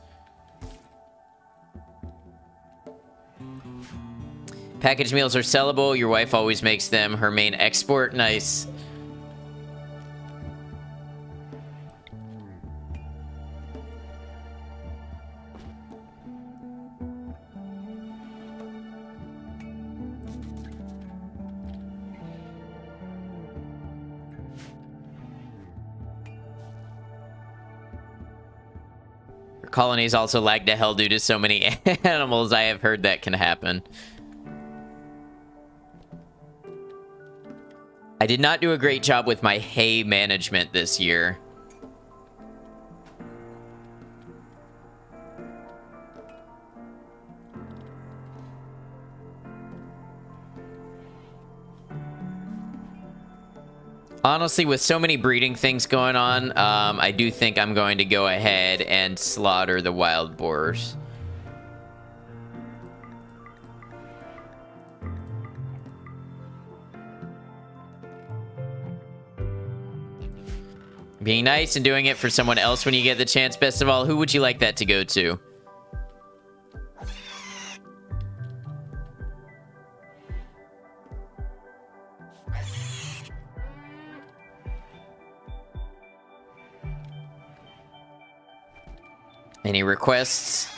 Packaged meals are sellable. Your wife always makes them her main export. Nice. Colonies also lag to hell due to so many animals. I have heard that can happen. I did not do a great job with my hay management this year. Honestly, with so many breeding things going on, I do think I'm going to go ahead and slaughter the wild boars. Being nice and doing it for someone else when you get the chance. Best of all, who would you like that to go to? Any requests?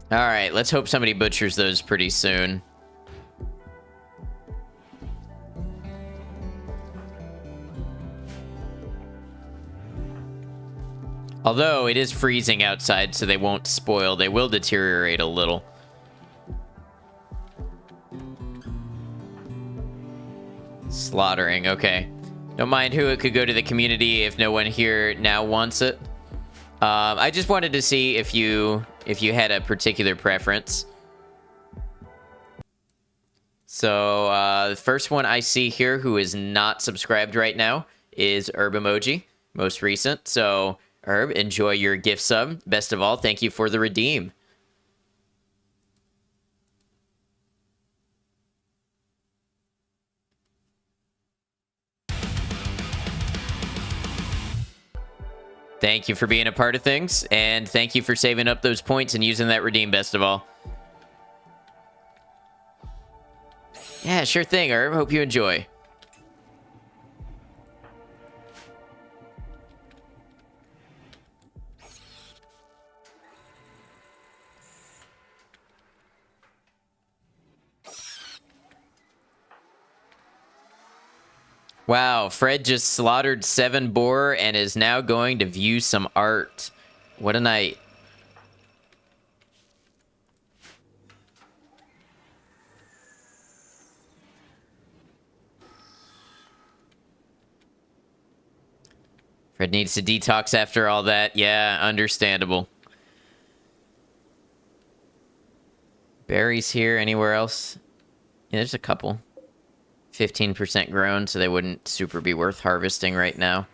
All right, let's hope somebody butchers those pretty soon. Although it is freezing outside, so they won't spoil. They will deteriorate a little. Slaughtering, okay. Don't mind who. It could go to the community if no one here now wants it. I just wanted to see if you had a particular preference. So the first one I see here who is not subscribed right now is Herb Emoji, most recent. So Herb, enjoy your gift sub. Best of all, thank you for the redeem. Thank you for being a part of things, and thank you for saving up those points and using that redeem, best of all. Yeah, sure thing, Herb. Hope you enjoy. Wow, Fred just slaughtered 7 boar and is now going to view some art. What a night. Fred needs to detox after all that. Yeah, understandable. Berries here, anywhere else? Yeah, there's a couple. 15% grown, so they wouldn't super be worth harvesting right now.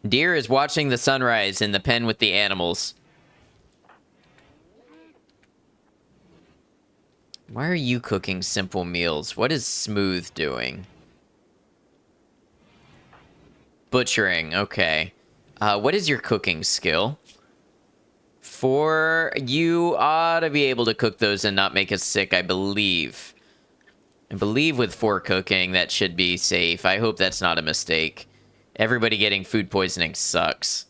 Deer is watching the sunrise in the pen with the animals. Why are you cooking simple meals? What is Smooth doing? Butchering, okay. What is your cooking skill? 4, you ought to be able to cook those and not make us sick, I believe. I believe with 4 cooking, that should be safe. I hope that's not a mistake. Everybody getting food poisoning sucks.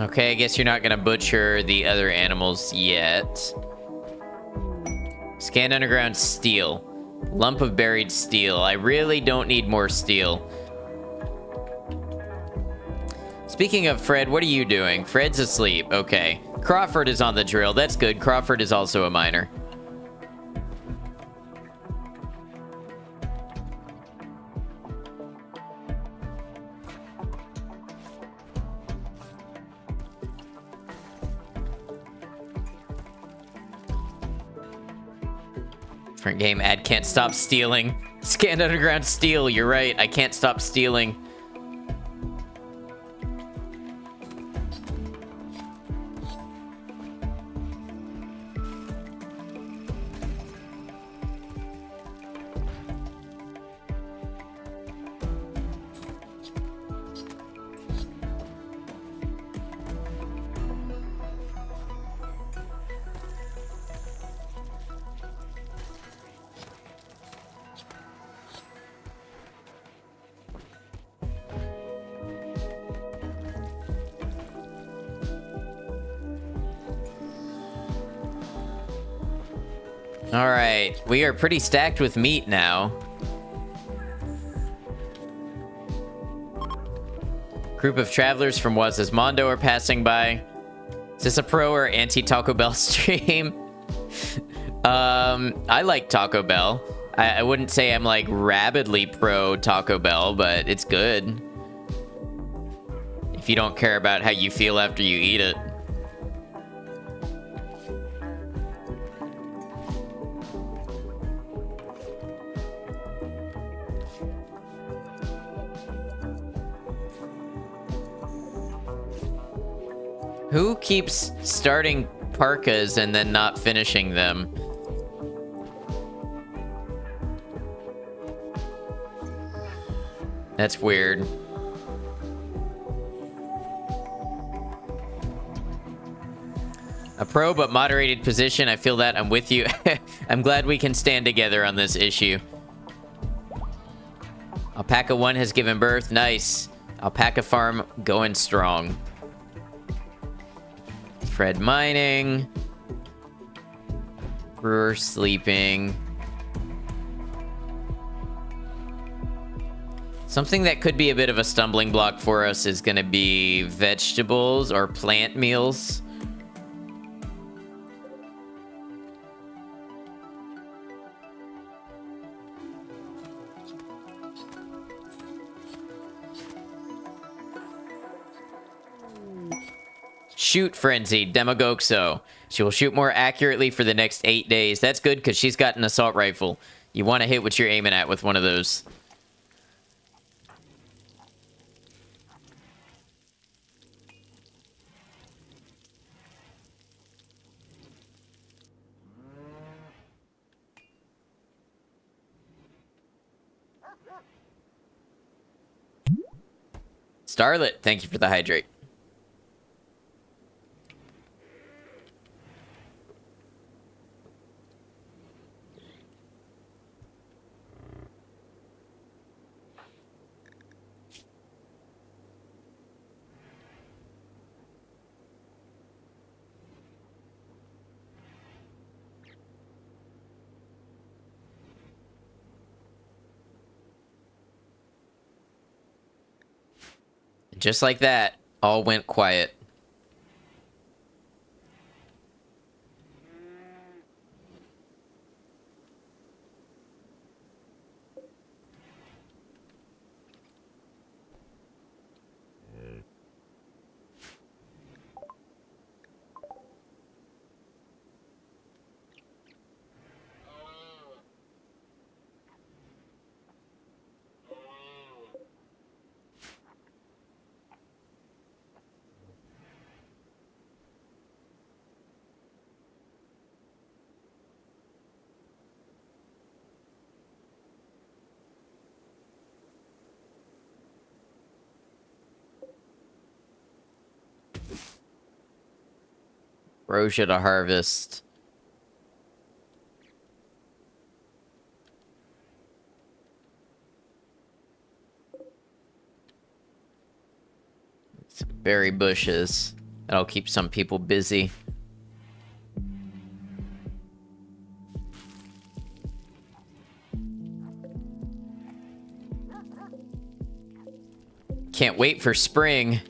Okay, I guess you're not gonna butcher the other animals yet. Scan underground steel. Lump of buried steel. I really don't need more steel. Speaking of Fred, what are you doing? Fred's asleep. Okay. Crawford is on the drill. That's good. Crawford is also a miner. Different game. Ad can't stop stealing. Scanned underground steel. You're right. I can't stop stealing. All right, we are pretty stacked with meat now. Group of travelers from Mondo are passing by. Is this a pro or anti-Taco Bell stream? I like Taco Bell. I wouldn't say I'm like rabidly pro Taco Bell, but it's good. If you don't care about how you feel after you eat it. Who keeps starting parkas and then not finishing them? That's weird. A pro but moderated position. I feel that. I'm with you. I'm glad we can stand together on this issue. Alpaca 1 has given birth. Nice. Alpaca farm going strong. Fred mining. Brewer sleeping. Something that could be a bit of a stumbling block for us is going to be vegetables or plant meals. Shoot Frenzy, Demagoxo. She will shoot more accurately for the next 8 days. That's good because she's got an assault rifle. You want to hit what you're aiming at with one of those. Starlet, thank you for the hydrate. Just like that, all went quiet. Rosia to harvest. Some berry bushes. That'll keep some people busy. Can't wait for spring.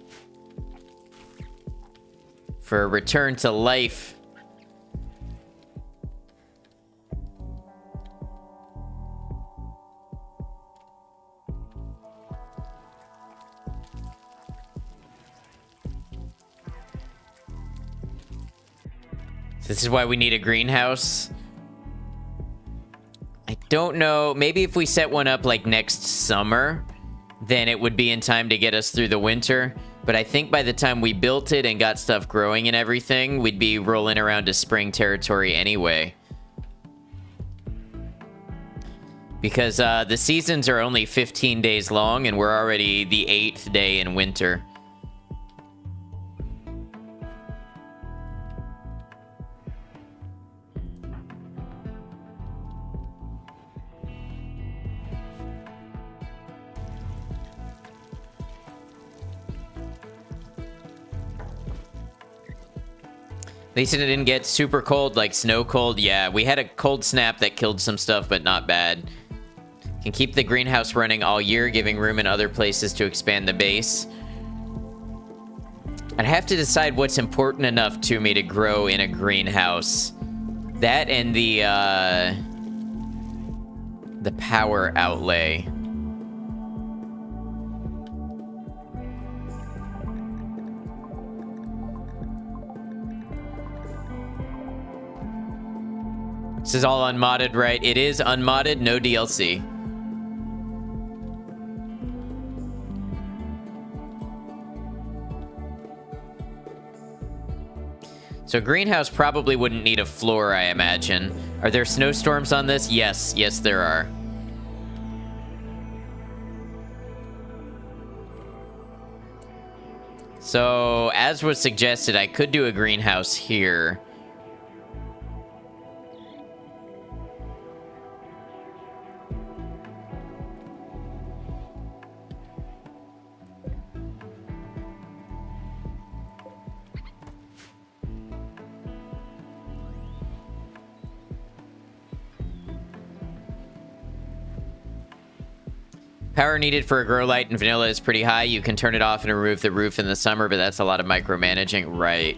For a return to life. This is why we need a greenhouse. I don't know. Maybe if we set one up like next summer, then it would be in time to get us through the winter. But I think by the time we built it and got stuff growing and everything, we'd be rolling around to spring territory anyway. Because the seasons are only 15 days long, and we're already the 8th day in winter. At least it didn't get super cold, like snow cold. Yeah, we had a cold snap that killed some stuff, but not bad. Can keep the greenhouse running all year, giving room in other places to expand the base. I'd have to decide what's important enough to me to grow in a greenhouse. That and the power outlay. This is all unmodded, right? It is unmodded, no DLC. So greenhouse probably wouldn't need a floor, I imagine. Are there snowstorms on this? Yes, yes there are. So, as was suggested, I could do a greenhouse here. Power needed for a grow light in vanilla is pretty high. You can turn it off and remove the roof in the summer, but that's a lot of micromanaging. Right.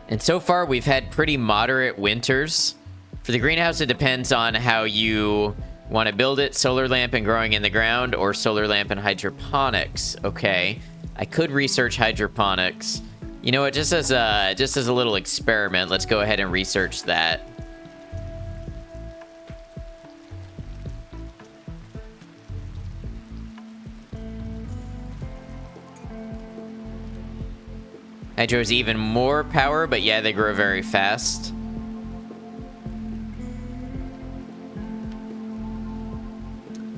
And so far, we've had pretty moderate winters. For the greenhouse, it depends on how you want to build it. Solar lamp and growing in the ground, or solar lamp and hydroponics. Okay. I could research hydroponics. You know what? Just as a little experiment, let's go ahead and research that. Hydro's even more power, but yeah, they grow very fast.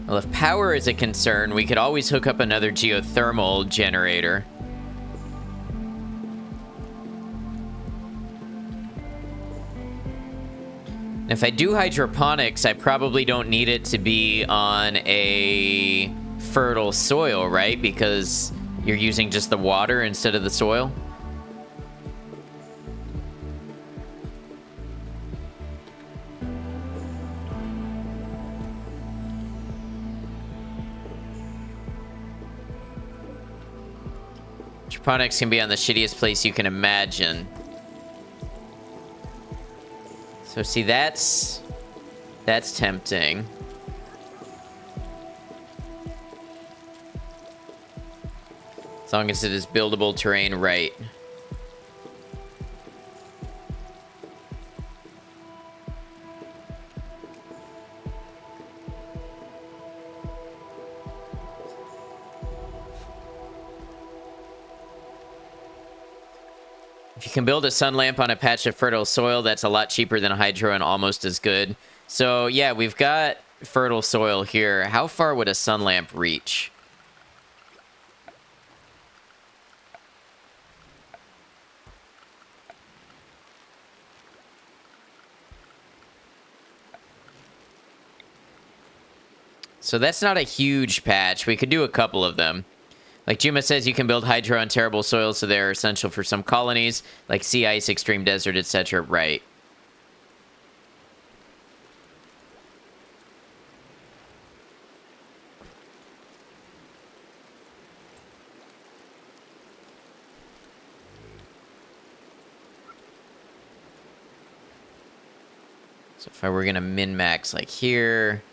Well, if power is a concern, we could always hook up another geothermal generator. If I do hydroponics, I probably don't need it to be on a fertile soil, right? Because you're using just the water instead of the soil. Hydroponics can be on the shittiest place you can imagine. So see, that's tempting. As long as it is buildable terrain, right. If you can build a sun lamp on a patch of fertile soil, that's a lot cheaper than a hydro and almost as good. So yeah, we've got fertile soil here. How far would a sun lamp reach? So that's not a huge patch. We could do a couple of them. Like Juma says, you can build hydro on terrible soil, so they're essential for some colonies, like sea ice, extreme desert, etc. Right. So if I were going to min-max like here,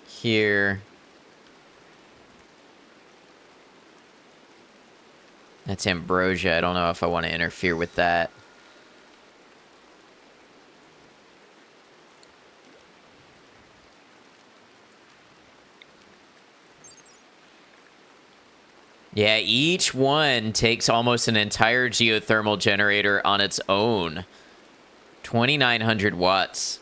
here. That's ambrosia. I don't know if I want to interfere with that. Yeah, each one takes almost an entire geothermal generator on its own. 2,900 watts.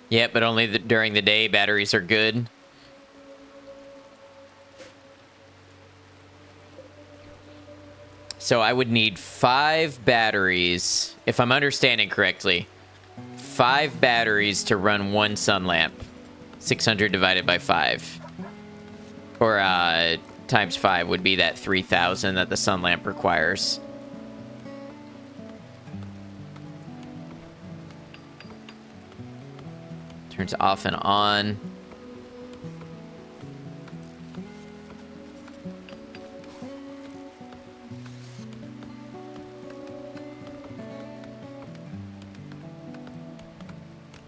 Yeah, but only during the day batteries are good. So I would need 5 batteries, if I'm understanding correctly. 5 batteries to run 1 sun lamp. 600 divided by 5. Or times 5 would be that 3,000 that the sun lamp requires. Turns off and on.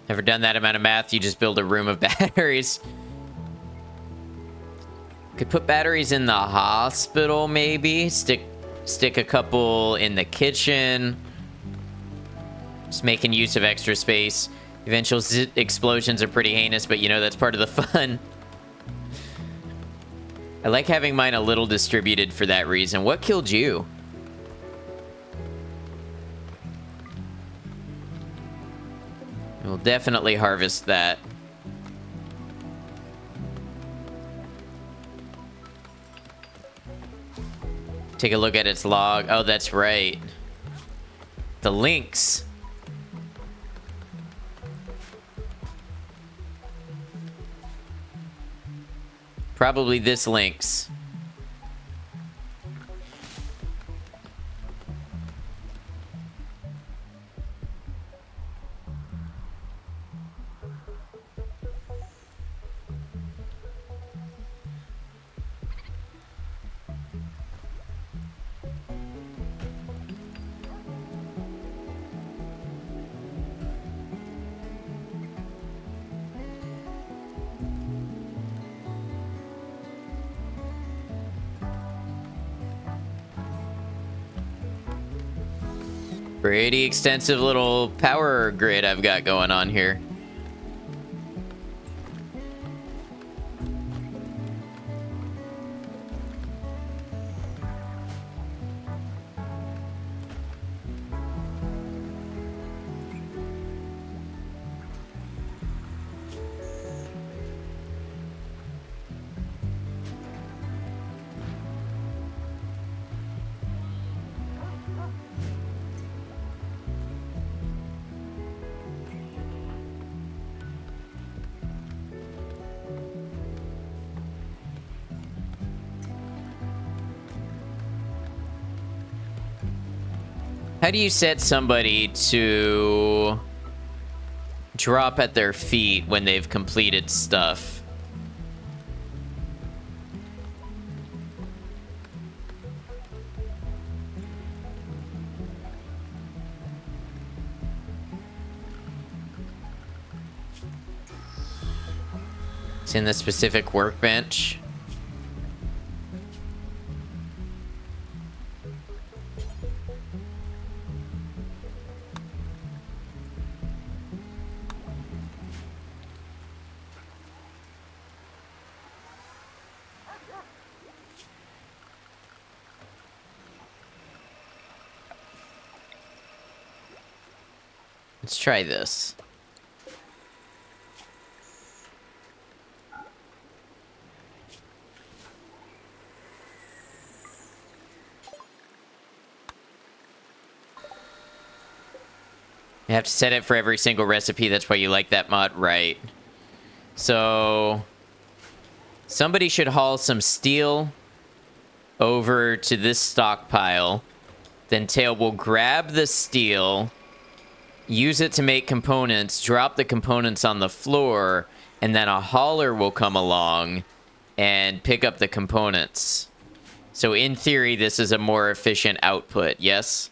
Never done that amount of math. You just build a room of batteries. Could put batteries in the hospital, maybe. Stick a couple in the kitchen. Just making use of extra space. Eventual explosions are pretty heinous, but you know, that's part of the fun. I like having mine a little distributed for that reason. What killed you? We'll definitely harvest that. Take a look at its log. Oh, that's right. The lynx. Probably this lynx. Pretty extensive little power grid I've got going on here. How do you set somebody to drop at their feet when they've completed stuff? It's in the specific workbench. Let's try this. You have to set it for every single recipe. That's why you like that mod, right? So somebody should haul some steel over to this stockpile. Then Tail will grab the steel, use it to make components, drop the components on the floor, and then a hauler will come along and pick up the components. So in theory, this is a more efficient output, yes?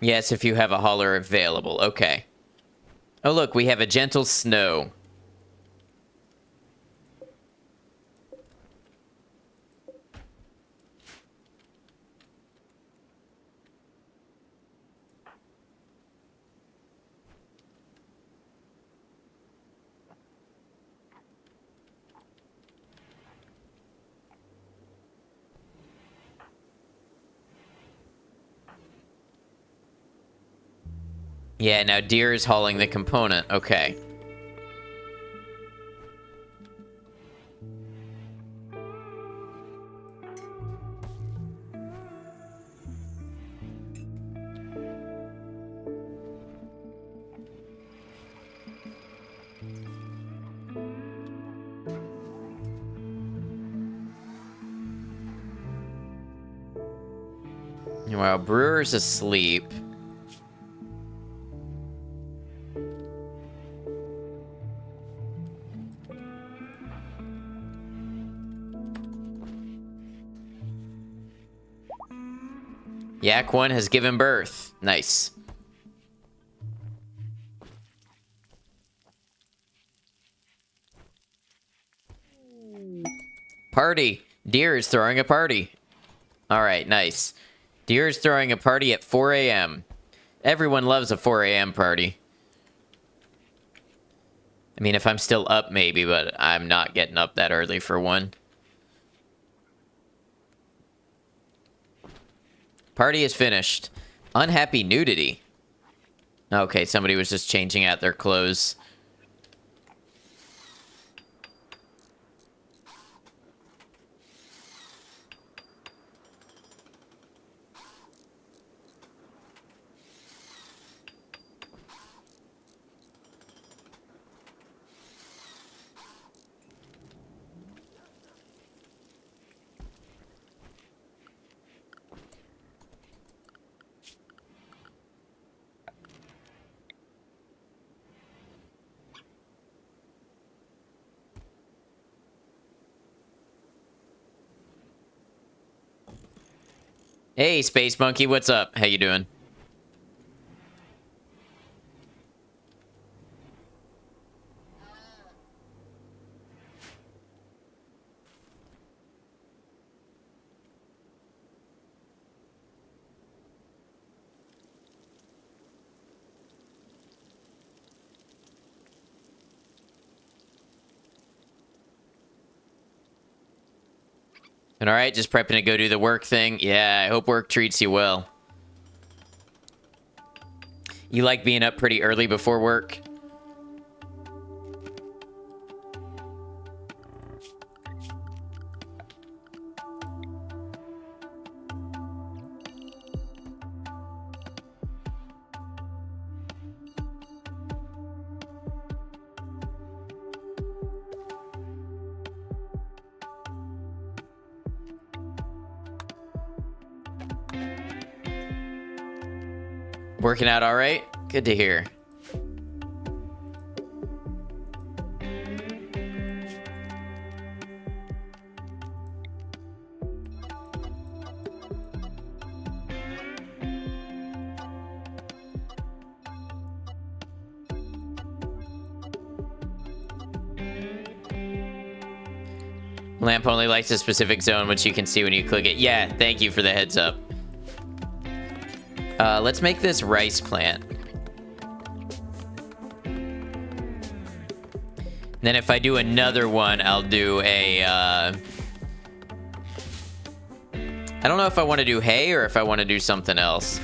Yes, if you have a hauler available. Okay. Oh, look, we have a gentle snow. Yeah, now Deer is hauling the component. Okay. While Brewer's asleep. Yak 1 has given birth. Nice. Party. Deer is throwing a party. Alright, nice. Deer is throwing a party at 4 a.m. Everyone loves a 4 a.m. party. I mean, if I'm still up, maybe, but I'm not getting up that early for one. Party is finished. Unhappy nudity. Okay, somebody was just changing out their clothes. Hey, Space Monkey, what's up? How you doing? And all right, just prepping to go do the work thing. Yeah, I hope work treats you well. You like being up pretty early before work? Working out all right? Good to hear. Lamp only likes a specific zone, which you can see when you click it. Yeah, thank you for the heads up. Let's make this rice plant. Then if I do another one, I'll do a I don't know if I want to do hay or if I want to do something else.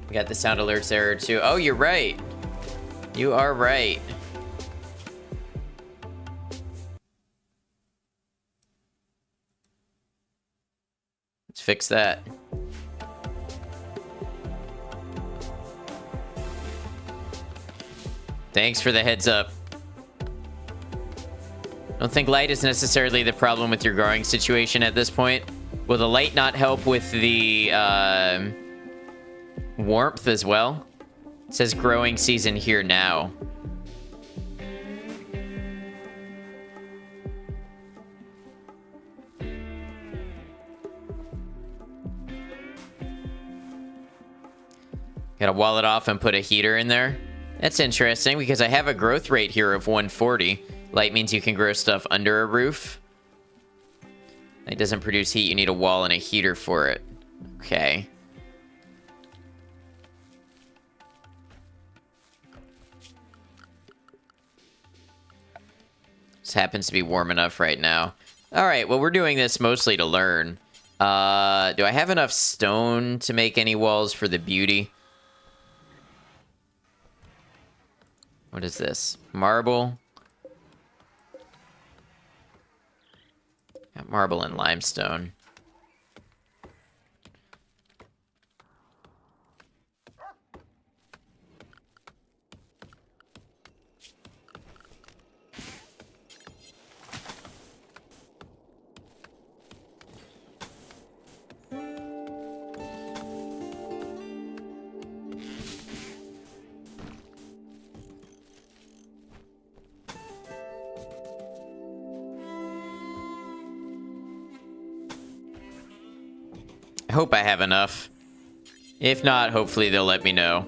We got the sound alerts error too. Oh, you're right. You are right. Let's fix that. Thanks for the heads up. I don't think light is necessarily the problem with your growing situation at this point. Will the light not help with the warmth as well? It says growing season here now. Gotta wall it off and put a heater in there. That's interesting because I have a growth rate here of 140. Light means you can grow stuff under a roof. It doesn't produce heat. You need a wall and a heater for it. Okay. This happens to be warm enough right now. All right, well, we're doing this mostly to learn. Do I have enough stone to make any walls for the beauty? What is this? Marble? Got marble and limestone. I hope I have enough. If not, hopefully they'll let me know.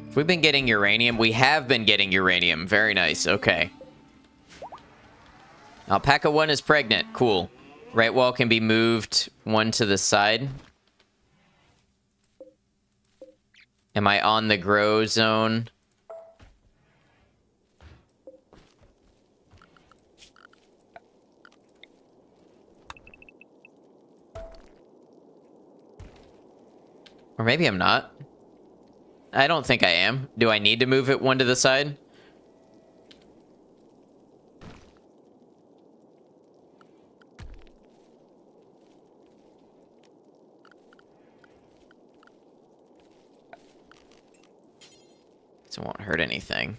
If we've been getting uranium, we have been getting uranium. Very nice. Okay. Alpaca 1 is pregnant. Cool. Right wall can be moved one to the side. Am I on the grow zone? Or maybe I'm not. I don't think I am. Do I need to move it one to the side? It won't hurt anything.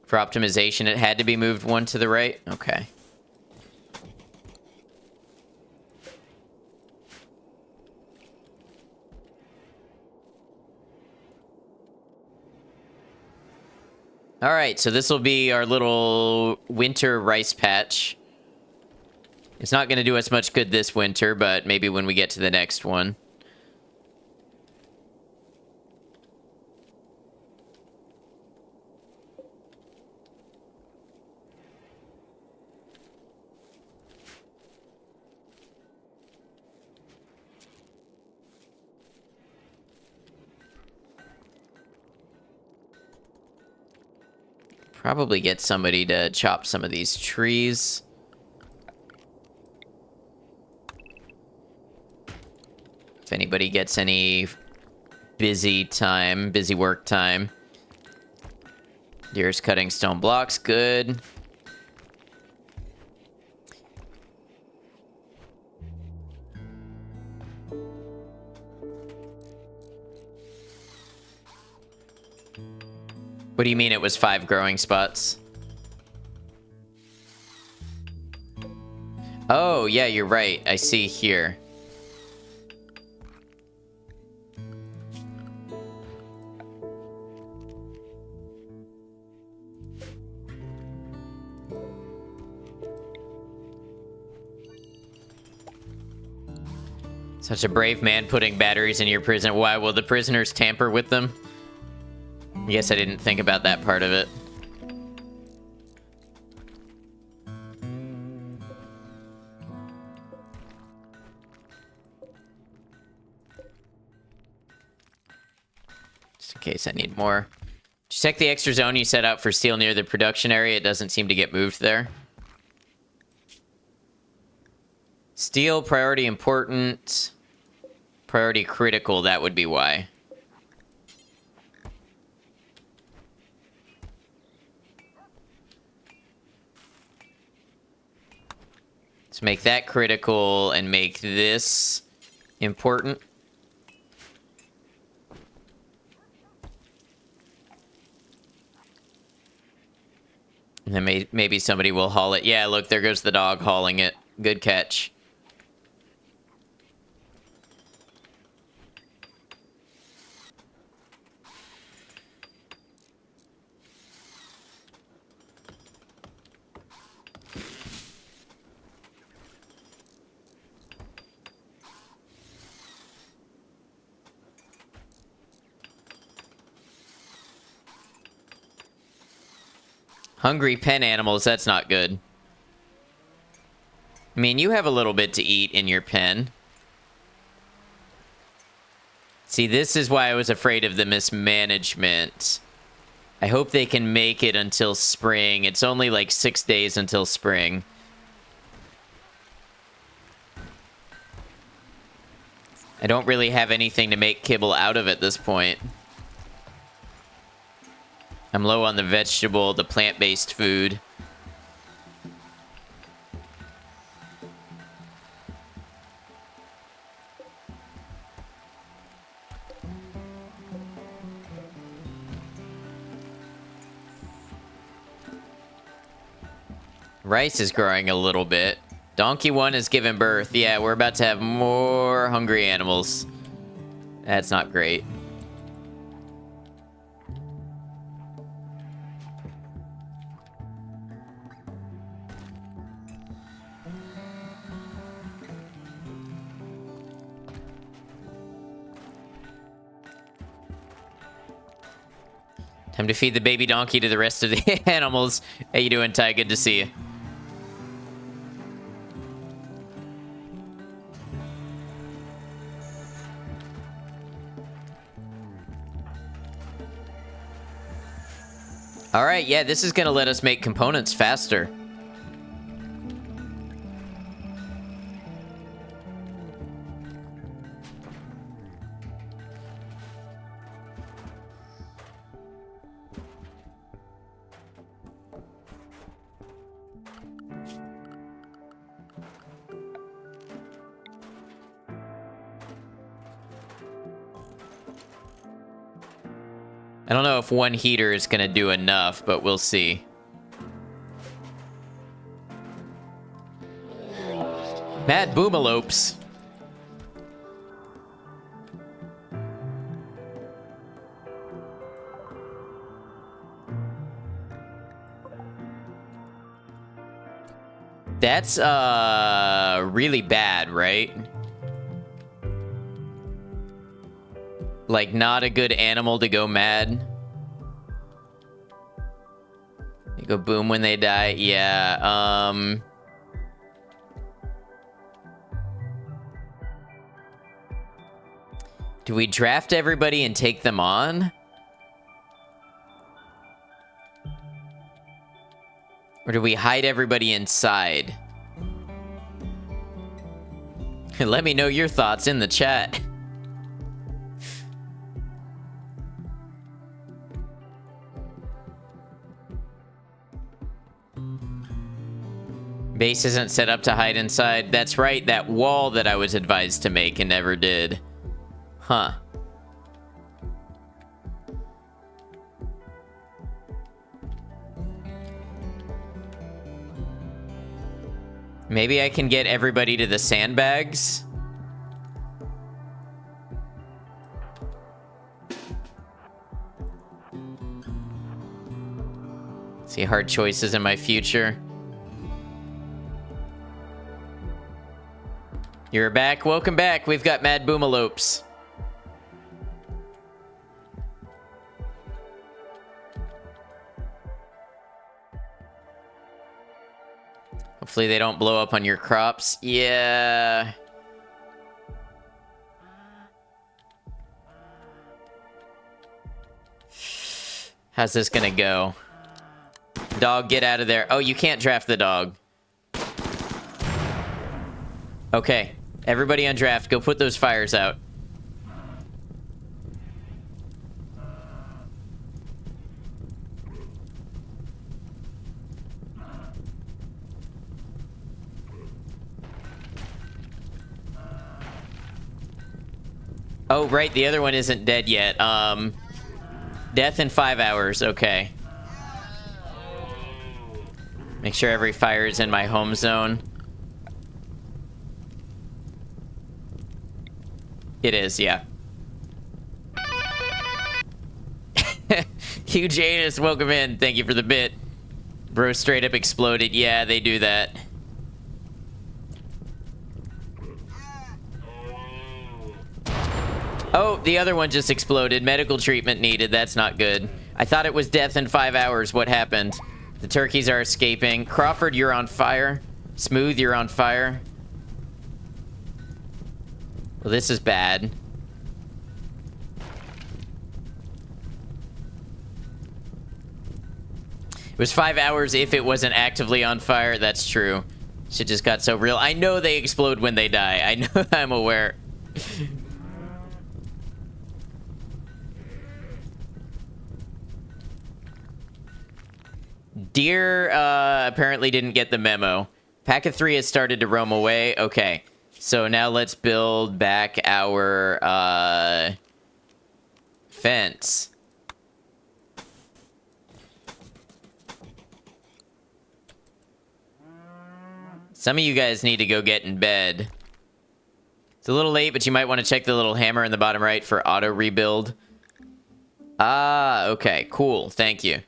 For optimization, it had to be moved one to the right? Okay. All right, so this will be our little winter rice patch. It's not going to do us much good this winter, but maybe when we get to the next one. Probably get somebody to chop some of these trees. If anybody gets any busy work time. Deer's cutting stone blocks, good. What do you mean it was 5 growing spots? Oh, yeah, you're right. I see here. Such a brave man putting batteries in your prison. Why will the prisoners tamper with them? Yes, I didn't think about that part of it. Just in case I need more. Check the extra zone you set out for steel near the production area. It doesn't seem to get moved there. Steel, priority important. Priority critical, that would be why. Let's make that critical and make this important. And then maybe somebody will haul it. Yeah, look, there goes the dog hauling it. Good catch. Hungry pen animals, that's not good. I mean, you have a little bit to eat in your pen. See, this is why I was afraid of the mismanagement. I hope they can make it until spring. It's only like 6 days until spring. I don't really have anything to make kibble out of at this point. I'm low on the vegetable, the plant-based food. Rice is growing a little bit. Donkey 1 is giving birth. Yeah, we're about to have more hungry animals. That's not great. Time to feed the baby donkey to the rest of the animals. How you doing, Ty? Good to see you. All right, yeah, this is going to let us make components faster. I don't know if one heater is going to do enough, but we'll see. Mad Boomalopes. That's, really bad, right? Like, not a good animal to go mad. They go boom when they die. Yeah, do we draft everybody and take them on? Or do we hide everybody inside? Let me know your thoughts in the chat. Base isn't set up to hide inside. That's right, that wall that I was advised to make and never did. Huh. Maybe I can get everybody to the sandbags? See hard choices in my future. You're back. Welcome back. We've got Mad Boomalopes. Hopefully they don't blow up on your crops. Yeah. How's this gonna go? Dog, get out of there. Oh, you can't draft the dog. Okay. Everybody on draft, go put those fires out. Oh, right, the other one isn't dead yet. Death in 5 hours, okay. Make sure every fire is in my home zone. It is, yeah. Hugh Janus, welcome in. Thank you for the bit. Bro straight up exploded. Yeah, they do that. Oh, the other one just exploded. Medical treatment needed. That's not good. I thought it was death in 5 hours. What happened? The turkeys are escaping. Crawford, you're on fire. Smooth, you're on fire. Well, this is bad. It was 5 hours if it wasn't actively on fire. That's true. Shit just got so real. I know they explode when they die. I know. I'm aware. Deer apparently didn't get the memo. Pack of 3 has started to roam away. Okay. So now let's build back our fence. Some of you guys need to go get in bed. It's a little late, but you might want to check the little hammer in the bottom right for auto rebuild. Ah, okay, cool. Thank you.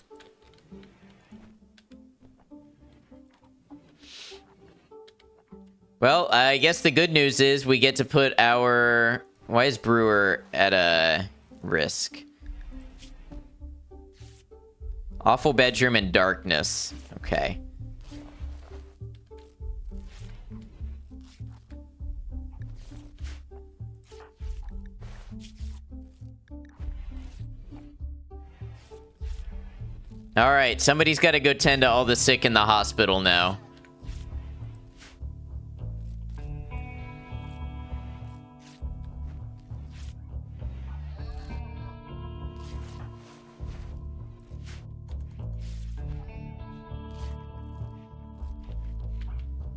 Well, I guess the good news is we get to put our... Why is Brewer at a risk? Awful bedroom and darkness. Okay. All right, somebody's got to go tend to all the sick in the hospital now.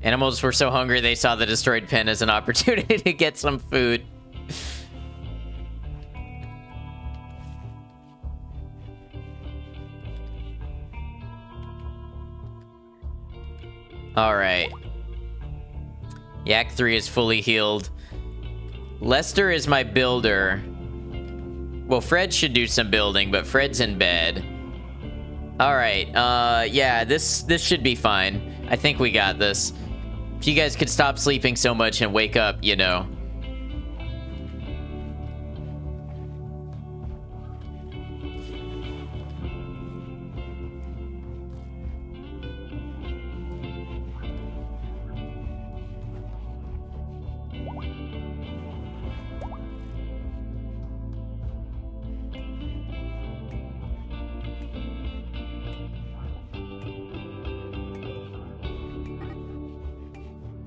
Animals were so hungry they saw the destroyed pen as an opportunity to get some food. Alright. Yak 3 is fully healed. Lester is my builder. Well, Fred should do some building, but Fred's in bed. Alright, yeah, this should be fine. I think we got this. If you guys could stop sleeping so much and wake up, you know.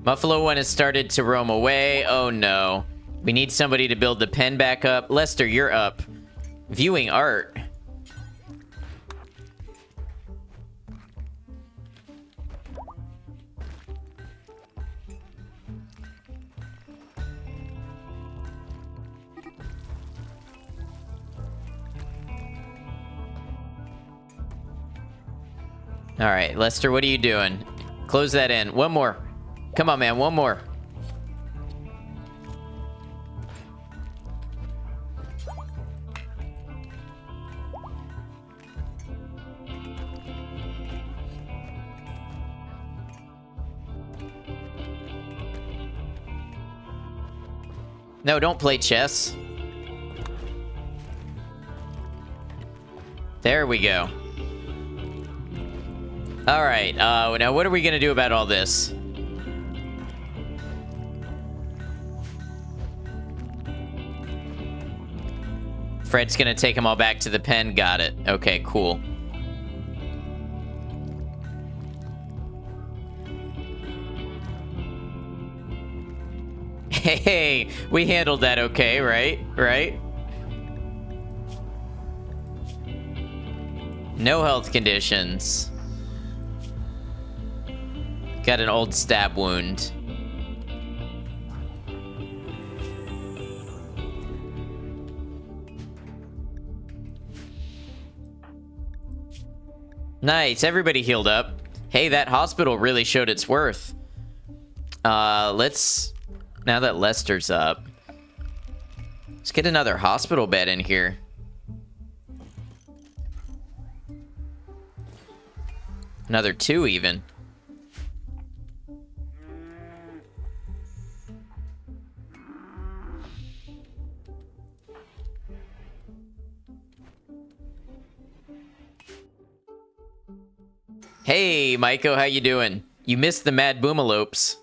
Muffalo 1 has started to roam away. Oh no. We need somebody to build the pen back up. Lester, you're up. Viewing art. All right, Lester, what are you doing? Close that in. One more. Come on, man. One more. No, don't play chess. There we go. All right, now what are we gonna do about all this? Fred's gonna take them all back to the pen. Got it. Okay, cool. Hey, we handled that okay, right? Right? No health conditions. Got an old stab wound. Nice, everybody healed up. Hey, that hospital really showed its worth. Let's... Now that Lester's up, let's get another hospital bed in here. Another 2 even. Hey, Maiko, how you doing? You missed the Mad Boomalopes.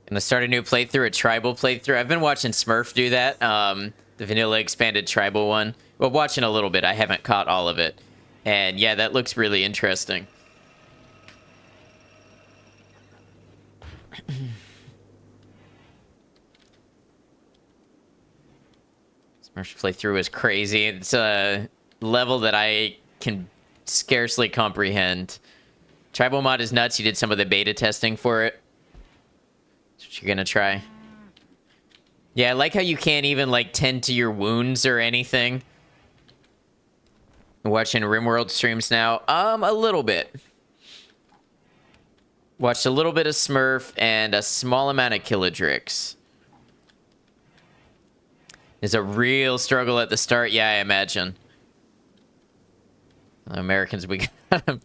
Gonna start a new playthrough, a tribal playthrough. I've been watching Smurf do that. The vanilla expanded tribal one. Well, watching a little bit. I haven't caught all of it. And yeah, that looks really interesting. Smurf's playthrough is crazy. It's a level that I can scarcely comprehend. Tribal mod is nuts. You did some of the beta testing for it. That's what you're gonna try. Yeah, I like how you can't even, like, tend to your wounds or anything. Watching RimWorld streams now. A little bit. Watched a little bit of Smurf and a small amount of Killadrix. There's a real struggle at the start. Yeah, I imagine. Americans, we got them.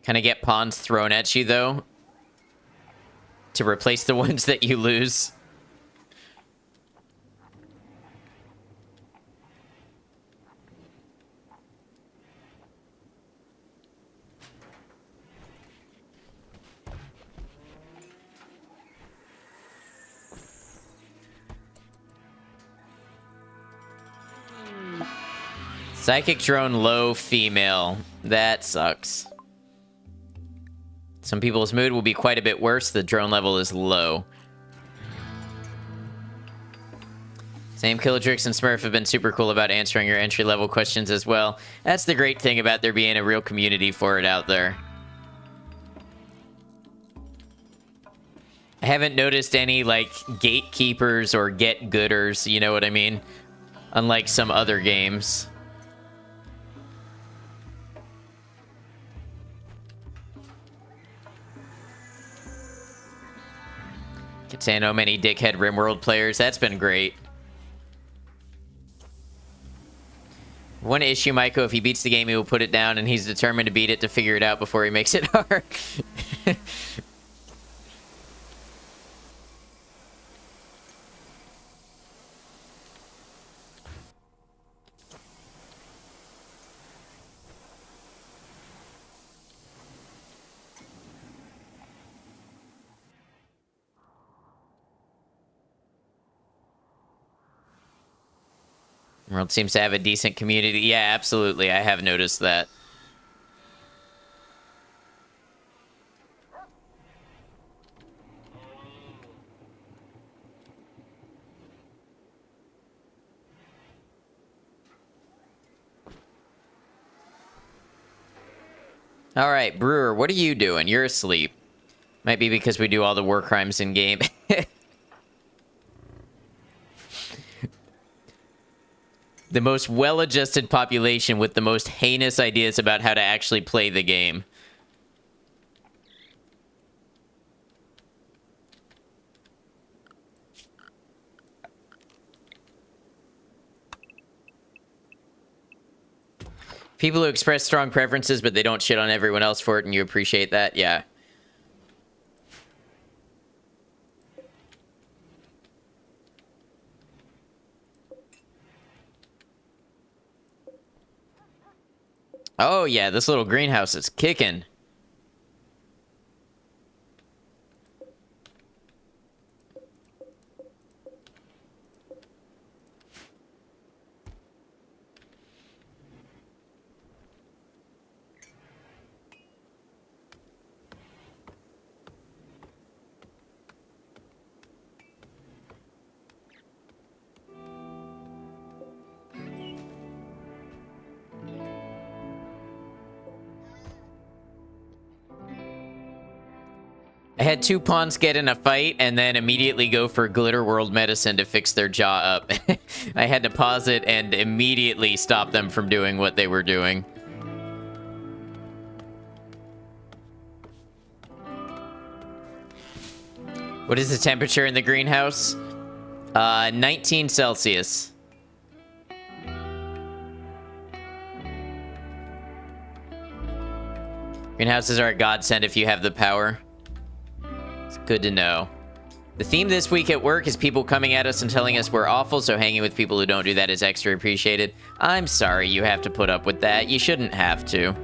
Kind of get pawns thrown at you, though, to replace the ones that you lose. Psychic drone low female. That sucks. Some people's mood will be quite a bit worse. The drone level is low. Same, Killadrix and Smurf have been super cool about answering your entry-level questions as well. That's the great thing about there being a real community for it out there. I haven't noticed any, like, gatekeepers or get-gooders, you know what I mean? Unlike some other games. Keep saying, oh, many dickhead RimWorld players. That's been great. One issue, Maiko, if he beats the game, he will put it down, and he's determined to beat it to figure it out before he makes it hard. World seems to have a decent community. Yeah, absolutely. I have noticed that. All right, Brewer, what are you doing? You're asleep. Might be because we do all the war crimes in game. The most well-adjusted population with the most heinous ideas about how to actually play the game. People who express strong preferences, but they don't shit on everyone else for it, and you appreciate that? Yeah. Oh, yeah, this little greenhouse is kicking. I had 2 pawns get in a fight and then immediately go for Glitter World medicine to fix their jaw up. I had to pause it and immediately stop them from doing what they were doing. What is the temperature in the greenhouse? 19 Celsius. Greenhouses are a godsend if you have the power. It's good to know. The theme this week at work is people coming at us and telling us we're awful, so hanging with people who don't do that is extra appreciated. I'm sorry you have to put up with that. You shouldn't have to.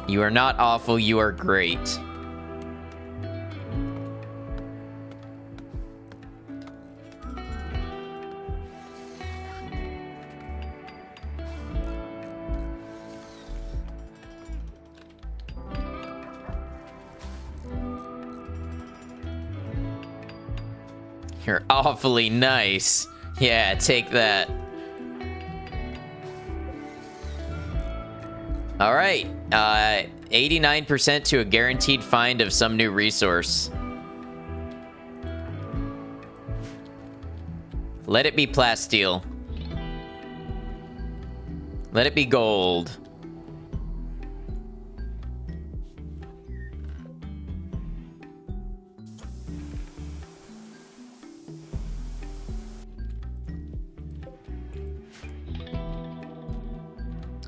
You are not awful, you are great. You're awfully nice. Yeah, take that. All right. 89% to a guaranteed find of some new resource. Let it be plasteel. Let it be gold.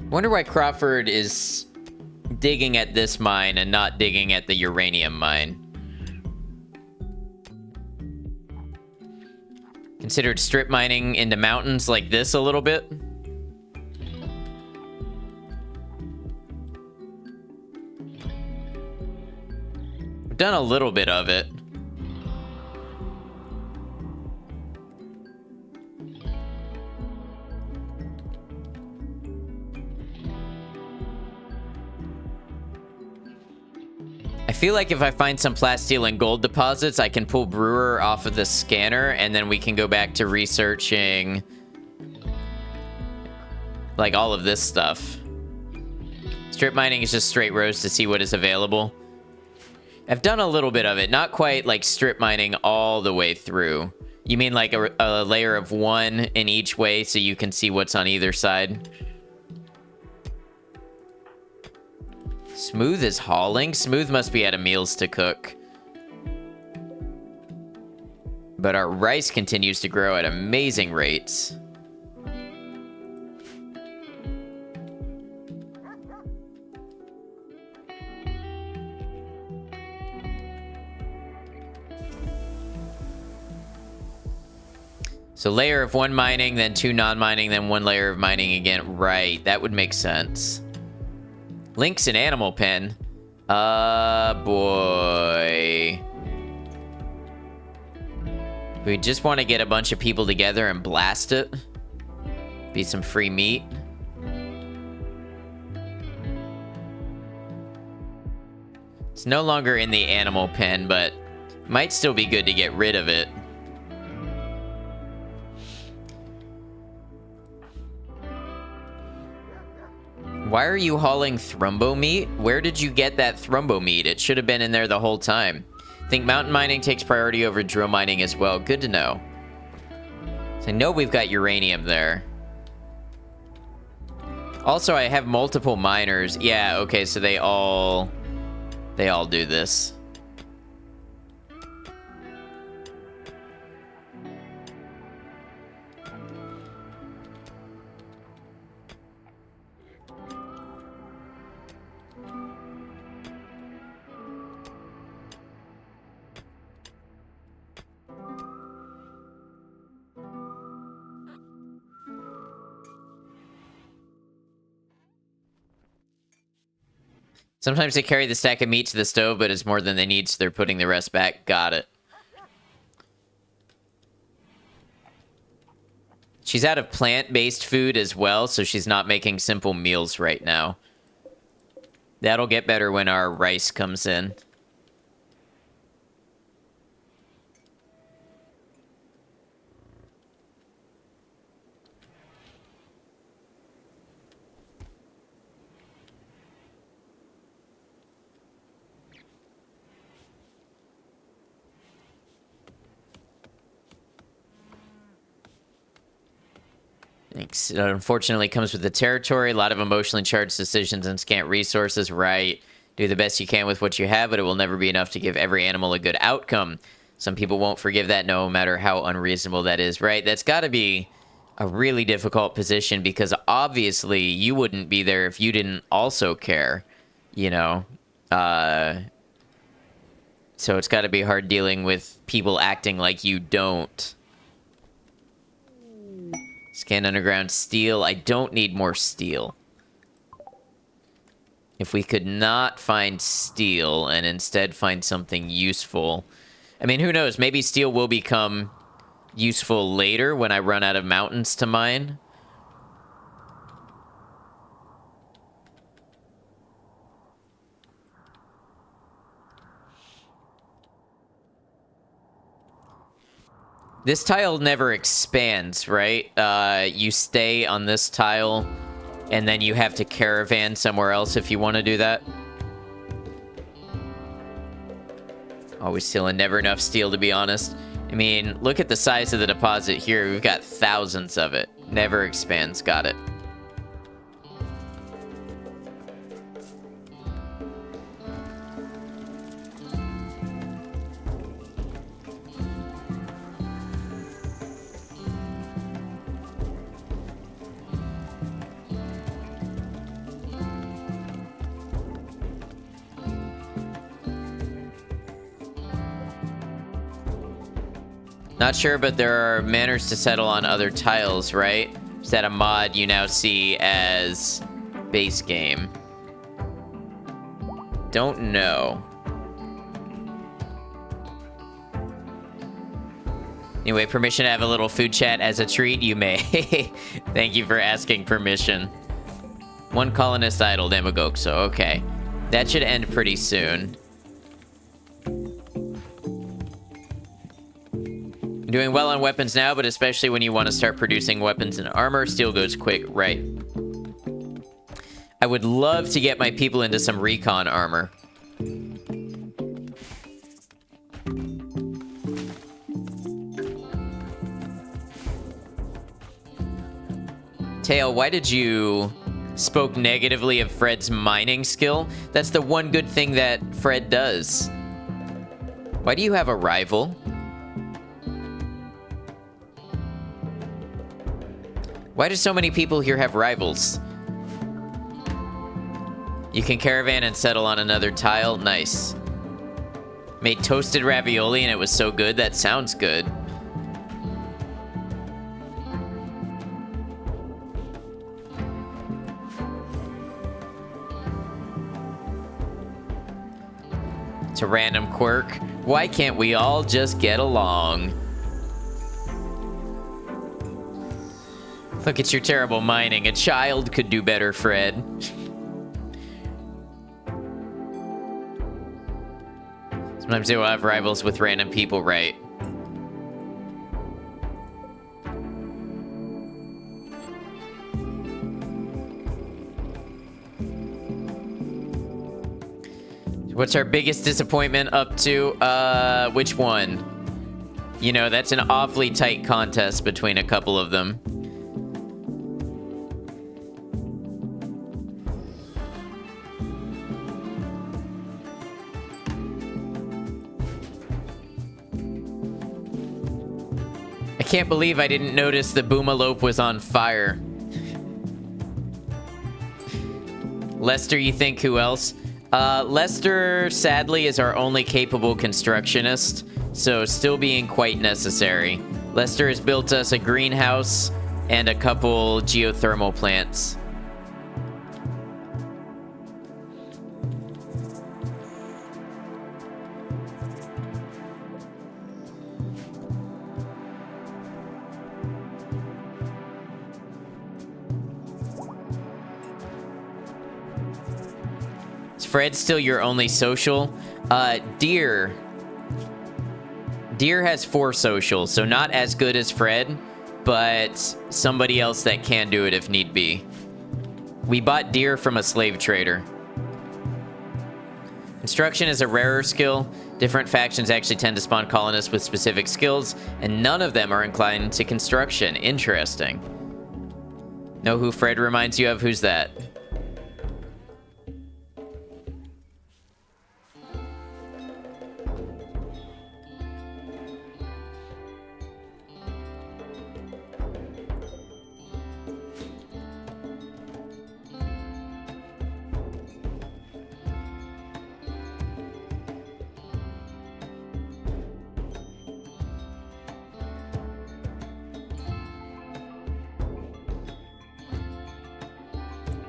Wonder why Crawford is digging at this mine and not digging at the uranium mine. Considered strip mining into mountains like this a little bit. I've done a little bit of it. I feel like if I find some plasteel and gold deposits, I can pull Brewer off of the scanner, and then we can go back to researching like all of this stuff. Strip mining is just straight rows to see what is available. I've done a little bit of it, not quite like strip mining all the way through. You mean like a layer of 1 in each way so you can see what's on either side? Smooth is hauling? Smooth must be out of meals to cook. But our rice continues to grow at amazing rates. So layer of 1 mining, then 2 non-mining, then 1 layer of mining again. Right, that would make sense. Link's an animal pen. Boy. We just want to get a bunch of people together and blast it. Be some free meat. It's no longer in the animal pen, but might still be good to get rid of it. Why are you hauling Thrumbo meat? Where did you get that Thrumbo meat? It should have been in there the whole time. Think mountain mining takes priority over drill mining as well. Good to know. So I know we've got uranium there. Also, I have multiple miners. Yeah, okay, so they all do this. Sometimes they carry the stack of meat to the stove, but it's more than they need, so they're putting the rest back. Got it. She's out of plant-based food as well, so she's not making simple meals right now. That'll get better when our rice comes in. It unfortunately comes with the territory. A lot of emotionally charged decisions and scant resources. Right. Do the best you can with what you have, but it will never be enough to give every animal a good outcome. Some people won't forgive that no matter how unreasonable that is. Right. That's got to be a really difficult position because obviously you wouldn't be there if you didn't also care, you know. So it's got to be hard dealing with people acting like you don't. Scan underground steel. I don't need more steel. If we could not find steel and instead find something useful. I mean, who knows? Maybe steel will become useful later when I run out of mountains to mine. This tile never expands, right? You stay on this tile, and then you have to caravan somewhere else if you want to do that. Always stealing, never enough steel, to be honest. I mean, look at the size of the deposit here. We've got thousands of it. Never expands. Got it. Not sure, but there are manners to settle on other tiles, right? Is that a mod you now see as base game? Don't know. Anyway, permission to have a little food chat as a treat? You may. Thank you for asking permission. One colonist idle, Demogokso. Okay. That should end pretty soon. Doing well on weapons now, but especially when you want to start producing weapons and armor, steel goes quick, right? I would love to get my people into some recon armor. Tail, why did you spoke negatively of Fred's mining skill? That's the one good thing that Fred does. Why do you have a rival? Why do so many people here have rivals? You can caravan and settle on another tile. Nice. Made toasted ravioli and it was so good. That sounds good. It's a random quirk. Why can't we all just get along? Look at your terrible mining. A child could do better, Fred. Sometimes they will have rivals with random people, right? What's our biggest disappointment up to? Which one? You know, that's an awfully tight contest between a couple of them. I can't believe I didn't notice the Boomalope was on fire. Lester, you think who else? Lester, sadly, is our only capable constructionist, so still being quite necessary. Lester has built us a greenhouse and a couple geothermal plants. Is Fred still your only social? Deer. Deer has 4 socials, so not as good as Fred, but somebody else that can do it if need be. We bought Deer from a slave trader. Construction is a rarer skill. Different factions actually tend to spawn colonists with specific skills, and none of them are inclined to construction. Interesting. Know who Fred reminds you of? Who's that?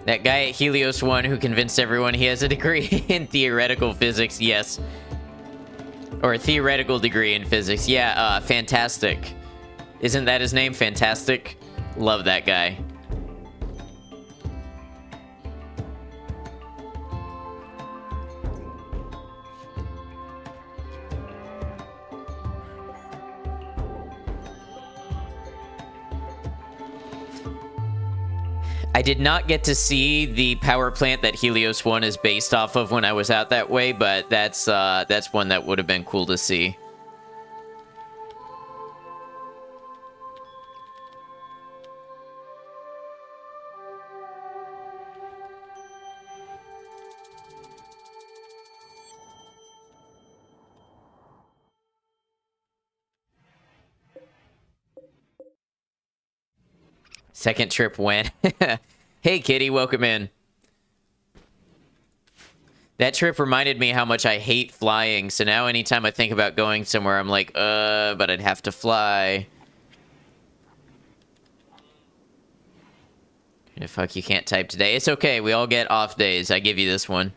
That guy at Helios 1 who convinced everyone he has a degree in theoretical physics, yes. Or a theoretical degree in physics. Yeah, Fantastic. Isn't that his name? Fantastic? Love that guy. I did not get to see the power plant that Helios 1 is based off of when I was out that way, but that's one that would have been cool to see. Second trip went. Hey, Kitty, welcome in. That trip reminded me how much I hate flying, so now anytime I think about going somewhere, I'm like, but I'd have to fly. Fuck, you can't type today. It's okay, we all get off days. I give you this one.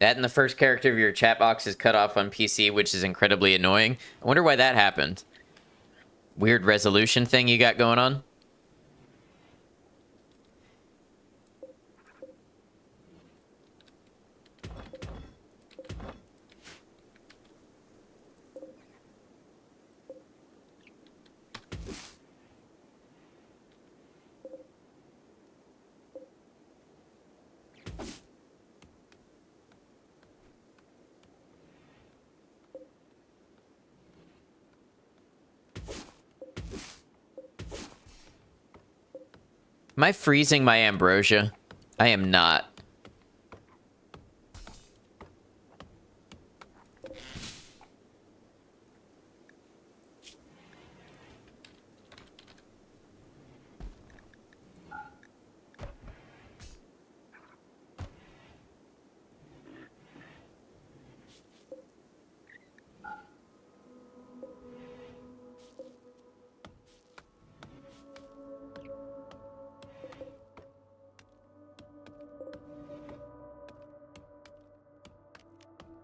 That and the first character of your chat box is cut off on PC, which is incredibly annoying. I wonder why that happened. Weird resolution thing you got going on? Am I freezing my ambrosia? I am not.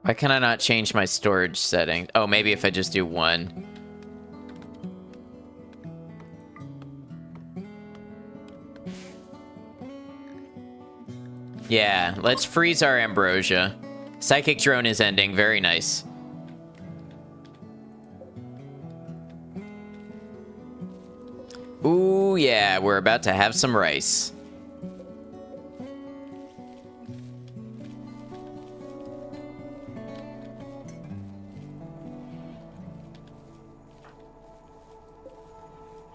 Why can I not change my storage setting? Oh, maybe if I just do 1. Yeah, let's freeze our ambrosia. Psychic drone is ending. Very nice. Ooh, yeah, we're about to have some rice.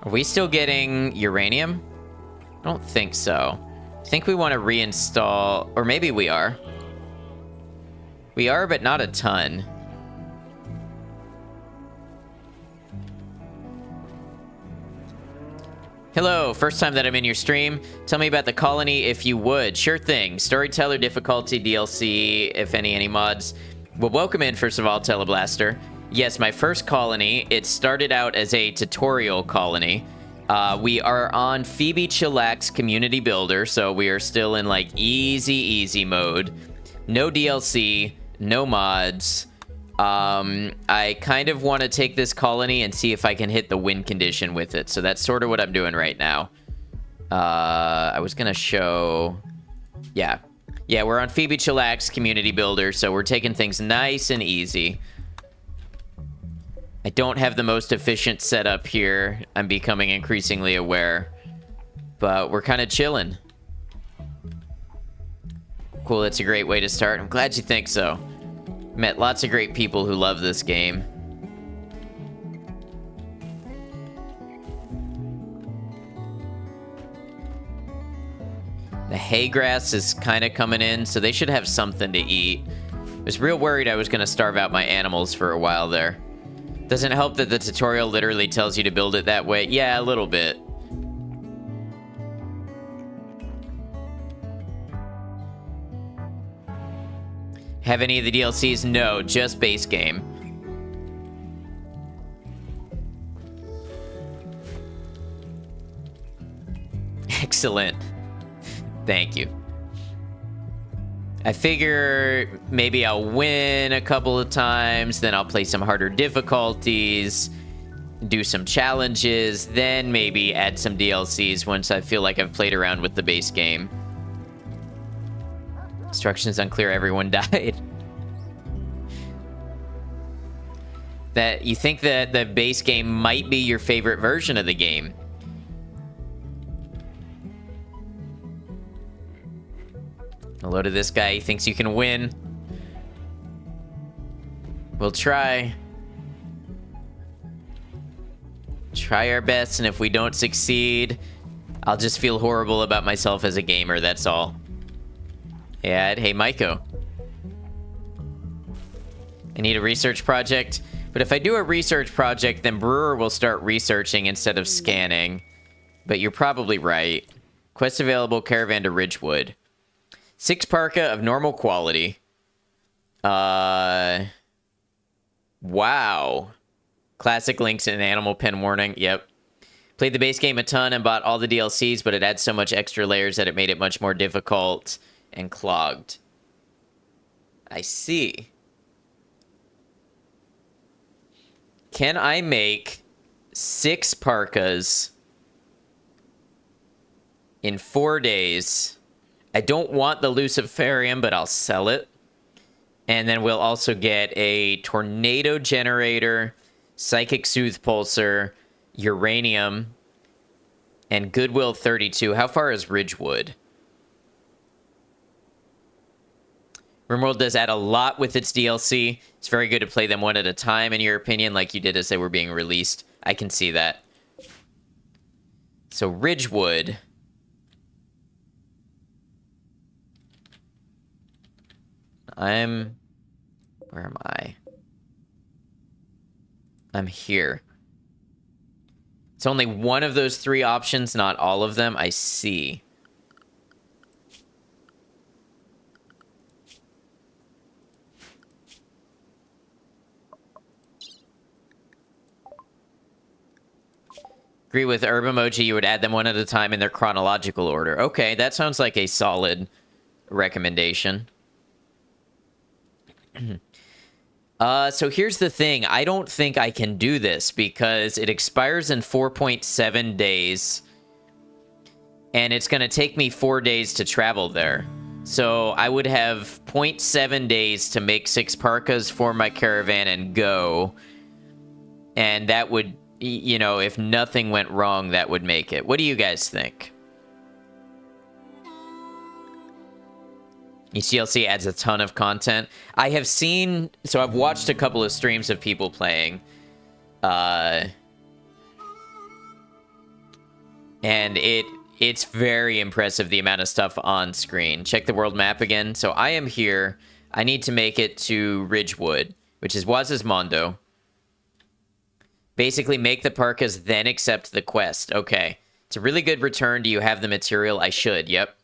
Are we still getting uranium? I don't think so. I think we want to reinstall, or maybe we are. We are, but not a ton. Hello, first time that I'm in your stream. Tell me about the colony if you would. Sure thing. Storyteller difficulty, DLC, if any mods. Well, welcome in, first of all, Teleblaster. Yes, my first colony, it started out as a tutorial colony. We are on Phoebe Chillax Community Builder, so we are still in, like, easy mode. No DLC, no mods. I kind of want to take this colony and see if I can hit the win condition with it. So that's sort of what I'm doing right now. I was going to show... Yeah. Yeah, we're on Phoebe Chillax Community Builder, so we're taking things nice and easy. I don't have the most efficient setup here. I'm becoming increasingly aware. But we're kind of chilling. Cool, that's a great way to start. I'm glad you think so. Met lots of great people who love this game. The hay grass is kind of coming in, so they should have something to eat. I was real worried I was going to starve out my animals for a while there. Doesn't help that the tutorial literally tells you to build it that way. Yeah, a little bit. Have any of the DLCs? No, just base game. Excellent. Thank you. I figure maybe I'll win a couple of times, then I'll play some harder difficulties, do some challenges, then maybe add some DLCs once I feel like I've played around with the base game. Instructions unclear, everyone died. That you think that the base game might be your favorite version of the game. Hello to this guy, he thinks you can win. We'll try. Try our best, and if we don't succeed, I'll just feel horrible about myself as a gamer, that's all. Yeah, hey, Maiko. I need a research project. But if I do a research project, then Brewer will start researching instead of scanning. But you're probably right. Quest available, caravan to Ridgewood. 6 parka of normal quality. Wow. Classic links and animal pen warning. Yep. Played the base game a ton and bought all the DLCs, but it adds so much extra layers that it made it much more difficult and clogged. I see. Can I make 6 parkas in 4 days? I don't want the Luciferium, but I'll sell it. And then we'll also get a Tornado Generator, Psychic Soothe Pulsar, Uranium, and Goodwill 32. How far is Ridgewood? RimWorld does add a lot with its DLC. It's very good to play them one at a time, in your opinion, like you did as they were being released. I can see that. So, Ridgewood. Where am I? I'm here. It's only one of those 3 options, not all of them. I see. Agree with Herb Emoji, you would add them one at a time in their chronological order. Okay, that sounds like a solid recommendation. So here's the thing. I don't think I can do this because it expires in 4.7 days. And it's going to take me 4 days to travel there. So I would have 0.7 days to make 6 parkas for my caravan and go. And that would, you know, if nothing went wrong, that would make it. What do you guys think? ECLC adds a ton of content. I have seen, so I've watched a couple of streams of people playing. And it's very impressive, the amount of stuff on screen. Check the world map again. So I am here. I need to make it to Ridgewood, which is Waz's Mondo. Basically, make the parkas, then accept the quest. Okay. It's a really good return. Do you have the material? I should. Yep.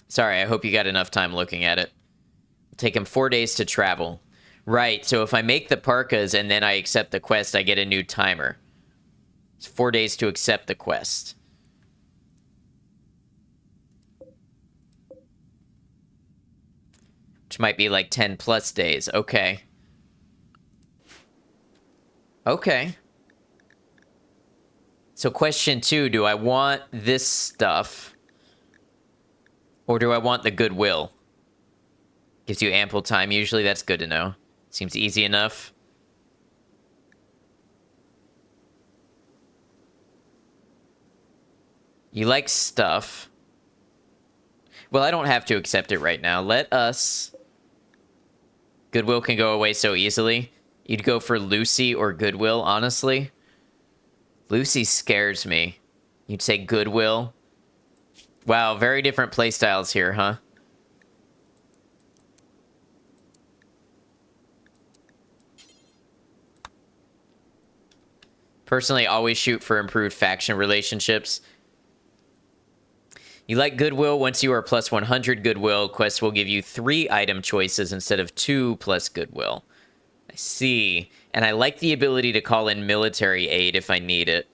Sorry, I hope you got enough time looking at it. It'll take him 4 days to travel. Right, so if I make the parkas and then I accept the quest, I get a new timer. It's 4 days to accept the quest. Which might be like 10 plus days. Okay. Okay. So question 2, do I want this stuff? Or do I want the goodwill? Gives you ample time usually. That's good to know. Seems easy enough. You like stuff. Well, I don't have to accept it right now. Let us... Goodwill can go away so easily. You'd go for Lucy or Goodwill, honestly. Lucy scares me. You'd say Goodwill. Wow, very different playstyles here, huh? Personally, always shoot for improved faction relationships. You like Goodwill. Once you are plus 100 Goodwill, quests will give you 3 item choices instead of 2 plus Goodwill. I see. And I like the ability to call in military aid if I need it.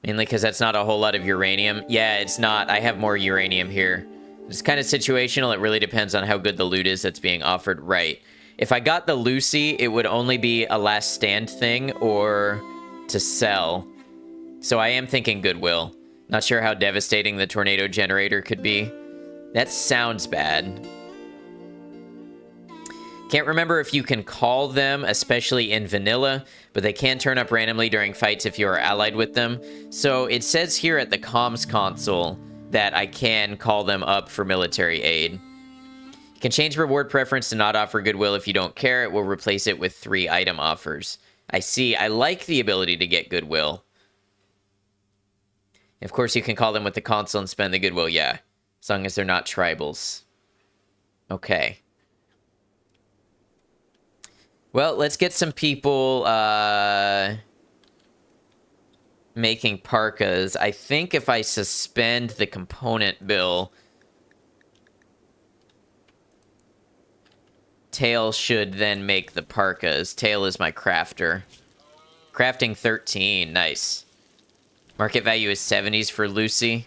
Mainly because that's not a whole lot of uranium. Yeah, it's not. I have more uranium here. It's kind of situational. It really depends on how good the loot is that's being offered. Right. If I got the Lucy, it would only be a last stand thing or to sell. So I am thinking Goodwill. Not sure how devastating the tornado generator could be. That sounds bad. Can't remember if you can call them, especially in vanilla, but they can turn up randomly during fights if you are allied with them. So it says here at the comms console that I can call them up for military aid. You can change reward preference to not offer Goodwill if you don't care. It will replace it with 3 item offers. I see. I like the ability to get Goodwill. Of course, you can call them with the console and spend the Goodwill, yeah. As long as they're not tribals. Okay. Well, let's get some people making parkas. I think if I suspend the component bill, Tail should then make the parkas. Tail is my crafter. Crafting 13, nice. Market value is 70s for Lucy.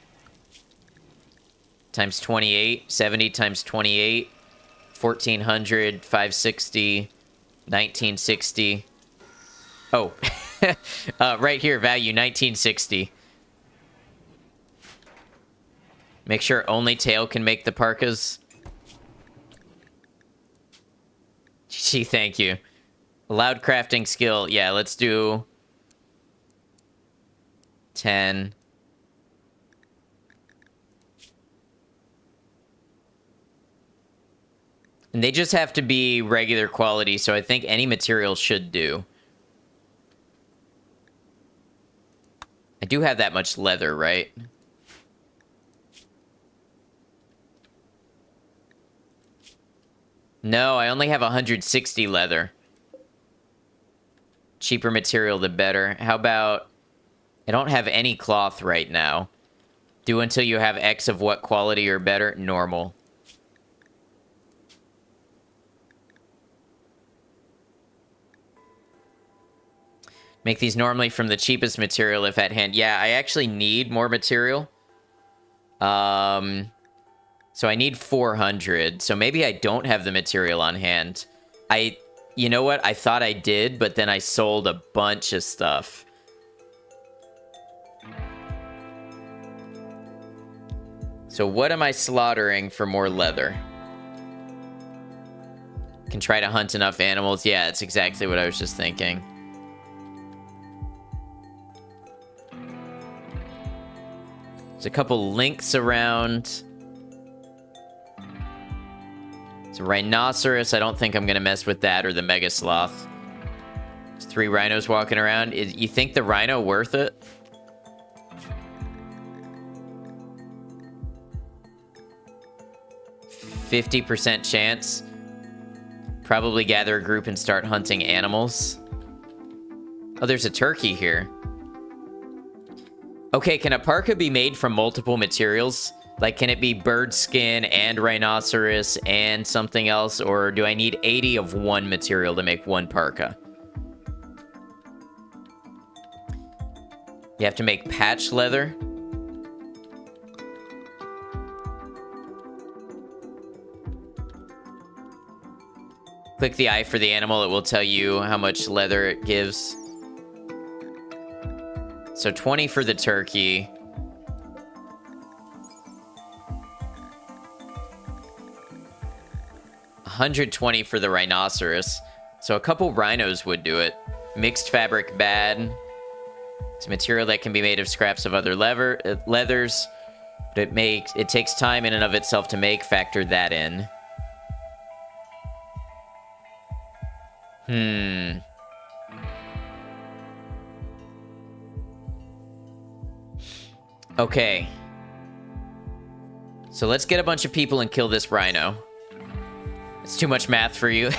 Times 28, 70 times 28, 1400, 560, 1960. Oh, right here, value 1960. Make sure only Tail can make the parkas. Gee, thank you. Allowed crafting skill. Yeah, let's do 10. And they just have to be regular quality, so I think any material should do. I do have that much leather, right? No, I only have 160 leather. Cheaper material, the better. How about... I don't have any cloth right now. Do until you have X of what quality or better? Normal. Make these normally from the cheapest material if at hand. Yeah, I actually need more material. So I need 400. So maybe I don't have the material on hand. You know what? I thought I did, but then I sold a bunch of stuff. So what am I slaughtering for more leather? Can try to hunt enough animals. Yeah, that's exactly what I was just thinking. There's a couple lynx around. It's a rhinoceros. I don't think I'm going to mess with that or the mega sloth. There's 3 rhinos walking around. You think the rhino worth it? %50 chance. Probably gather a group and start hunting animals. Oh, there's a turkey here. Okay, can a parka be made from multiple materials? Like, can it be bird skin and rhinoceros and something else? Or do I need 80 of one material to make one parka? You have to make patch leather. Click the eye for the animal. It will tell you how much leather it gives. So 20 for the turkey. $120 for the rhinoceros. So a couple rhinos would do it. Mixed fabric bad. It's a material that can be made of scraps of other leathers. But it takes time in and of itself to make. Factor that in. Okay. So let's get a bunch of people and kill this rhino. It's too much math for you.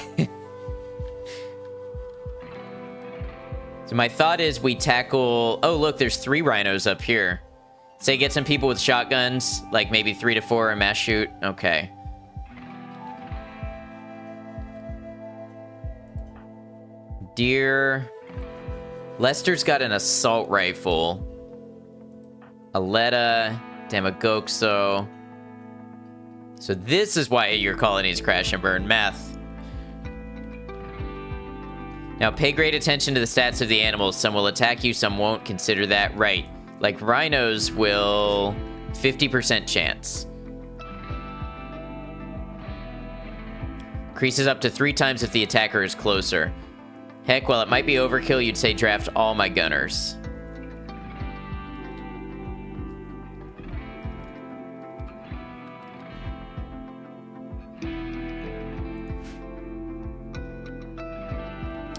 So my thought is we tackle... Oh, look, there's 3 rhinos up here. Say get some people with shotguns, like maybe 3 to 4 and mass shoot. Okay. Deer. Lester's got an assault rifle. Aletta. Demagoxo. So this is why your colonies crash and burn. Math. Now pay great attention to the stats of the animals. Some will attack you, some won't. Consider that right. Like rhinos will... 50% chance. Increases up to 3 times if the attacker is closer. Heck, while it might be overkill, you'd say draft all my gunners.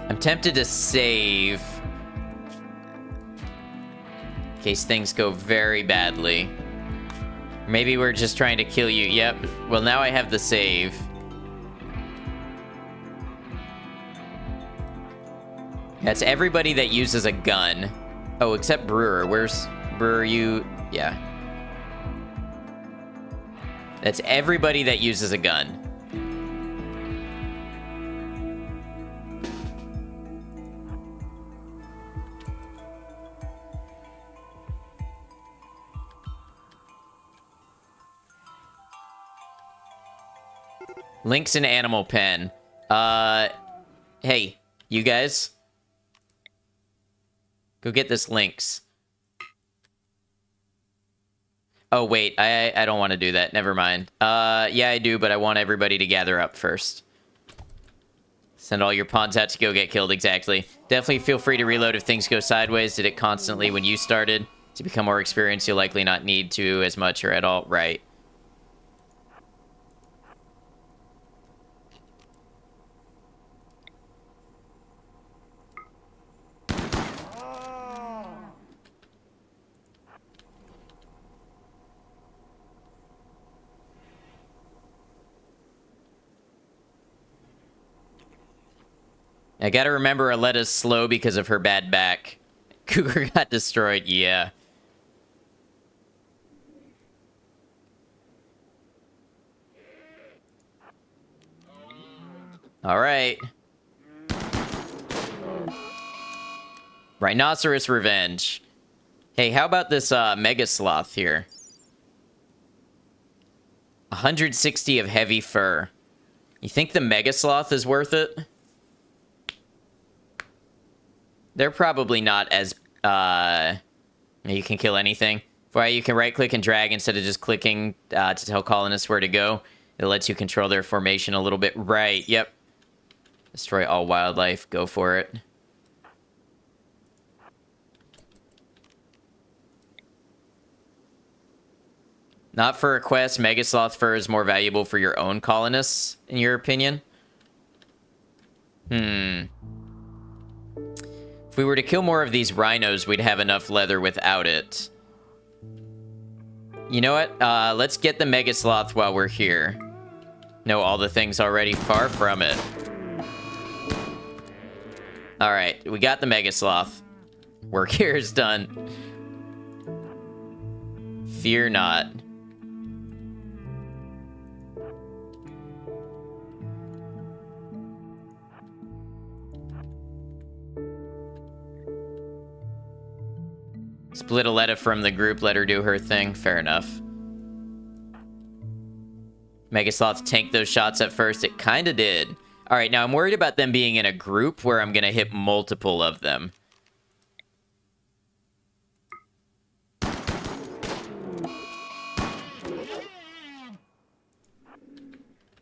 I'm tempted to save. In case things go very badly. Maybe we're just trying to kill you. Yep. Well, now I have the save. That's everybody that uses a gun. Oh, except Brewer. Where's Brewer? You... Yeah. That's everybody that uses a gun. Lynx and Animal Pen. Hey, you guys. Go get this lynx. Oh, wait. I don't want to do that. Never mind. Yeah, I do, but I want everybody to gather up first. Send all your pawns out to go get killed, exactly. Definitely feel free to reload if things go sideways. Did it constantly when you started? To become more experienced, you'll likely not need to as much or at all. Right. I gotta remember Aletta's slow because of her bad back. Cougar got destroyed, yeah. Alright. Rhinoceros Revenge. Hey, how about this Mega Sloth here? 160 of heavy fur. You think the Mega Sloth is worth it? They're probably not as... you can kill anything. Why you can right-click and drag instead of just clicking to tell colonists where to go. It lets you control their formation a little bit. Right, yep. Destroy all wildlife. Go for it. Not for a quest. Megasloth fur is more valuable for your own colonists, in your opinion? If we were to kill more of these rhinos, we'd have enough leather without it. You know what? Let's get the Megasloth while we're here. Know all the things already? Far from it. Alright, we got the Megasloth. Work here is done. Fear not. Split Aletta from the group, let her do her thing. Fair enough. Megasloth tanked those shots at first. It kind of did. All right, now I'm worried about them being in a group where I'm going to hit multiple of them.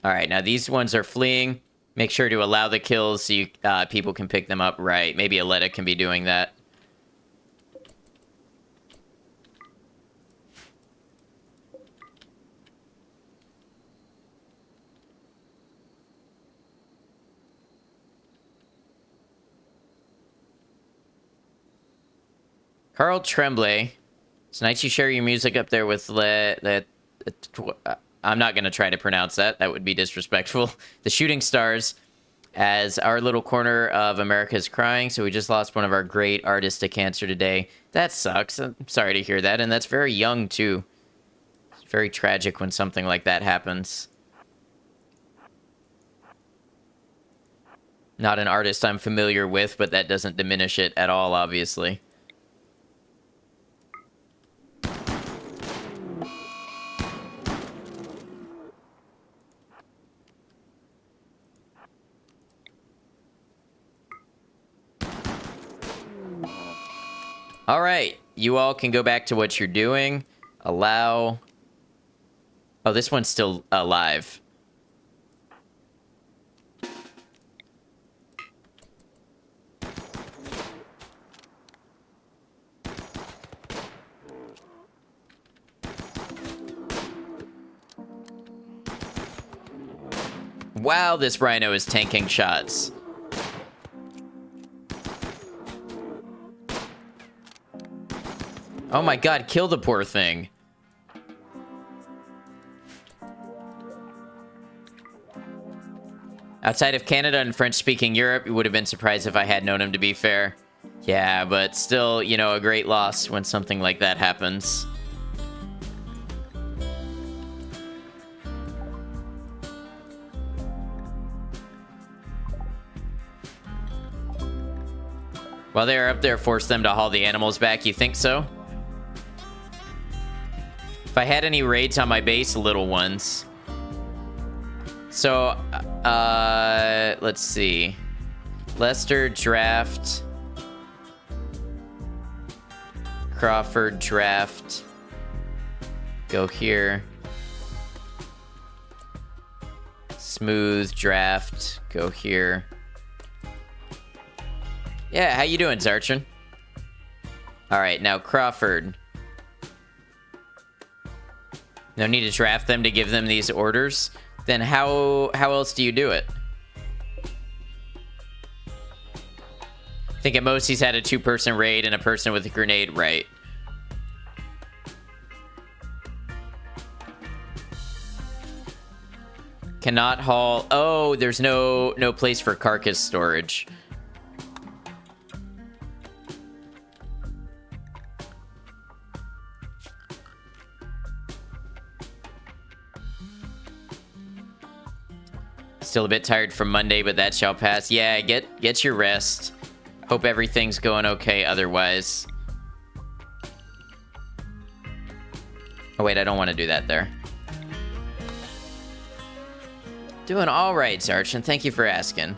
All right, now these ones are fleeing. Make sure to allow the kills so you, people can pick them up. Right, maybe Aletta can be doing that. Carl Tremblay. It's nice you share your music up there with I'm not going to try to pronounce that. That would be disrespectful. The Shooting Stars, as our little corner of America is crying. So we just lost one of our great artists to cancer today. That sucks. I'm sorry to hear that. And that's very young, too. It's very tragic when something like that happens. Not an artist I'm familiar with, but that doesn't diminish it at all, obviously. All right, you all can go back to what you're doing. Allow... Oh, this one's still alive. Wow, this rhino is tanking shots. Oh my god, kill the poor thing. Outside of Canada and French-speaking Europe, you would have been surprised if I had known him, to be fair. Yeah, but still, you know, a great loss when something like that happens. While they are up there, force them to haul the animals back. You think so? If I had any raids on my base, little ones. So, let's see. Lester, draft. Crawford, draft. Go here. Smooth, draft. Go here. Yeah, how you doing, Zarchin? Alright, now Crawford. No need to draft them to give them these orders. Then how else do you do it? I think at most he's had a 2-person raid and a person with a grenade, right? Cannot haul... Oh, there's no place for carcass storage. Still a bit tired from Monday, but that shall pass. Yeah, get your rest. Hope everything's going okay otherwise. Oh, wait, I don't want to do that there. Doing all right, Sergeant. Thank you for asking.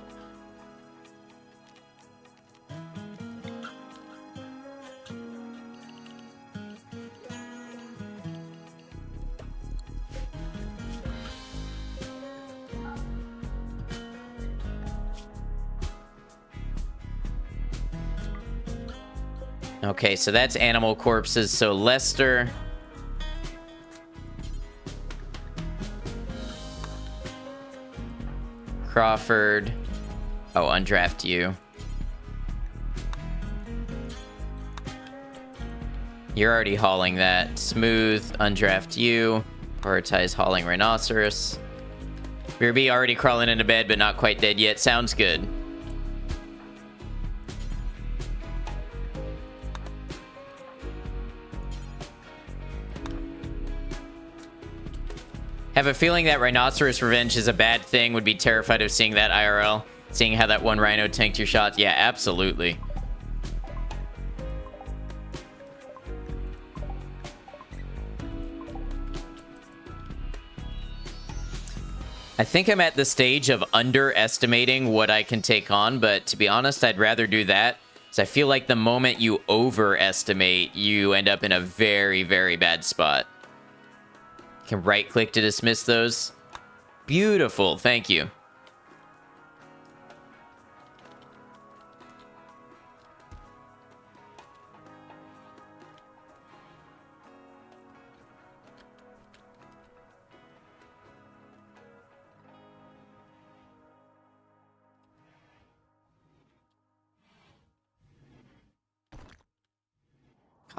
Okay, so that's animal corpses. So Lester. Crawford. Oh, undraft you. You're already hauling that. Smooth, undraft you. Prioritize hauling Rhinoceros. Ruby already crawling into bed, but not quite dead yet. Sounds good. Have a feeling that Rhinoceros Revenge is a bad thing. Would be terrified of seeing that IRL. Seeing how that one Rhino tanked your shots. Yeah, absolutely. I think I'm at the stage of underestimating what I can take on, but to be honest, I'd rather do that. So I feel like the moment you overestimate, you end up in a very, very bad spot. You can right-click to dismiss those. Beautiful, thank you.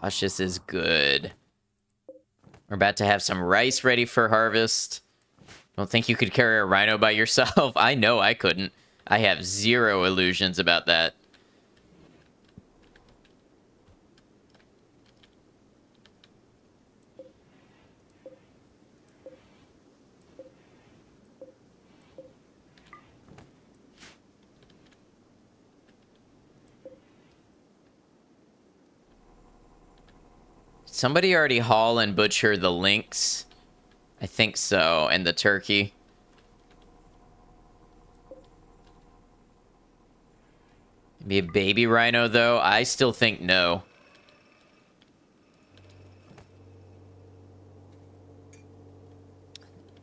Cautious is good. We're about to have some rice ready for harvest. Don't think you could carry a rhino by yourself. I know I couldn't. I have zero illusions about that. Somebody already haul and butcher the lynx? I think so, and the turkey. Maybe a baby rhino, though? I still think no.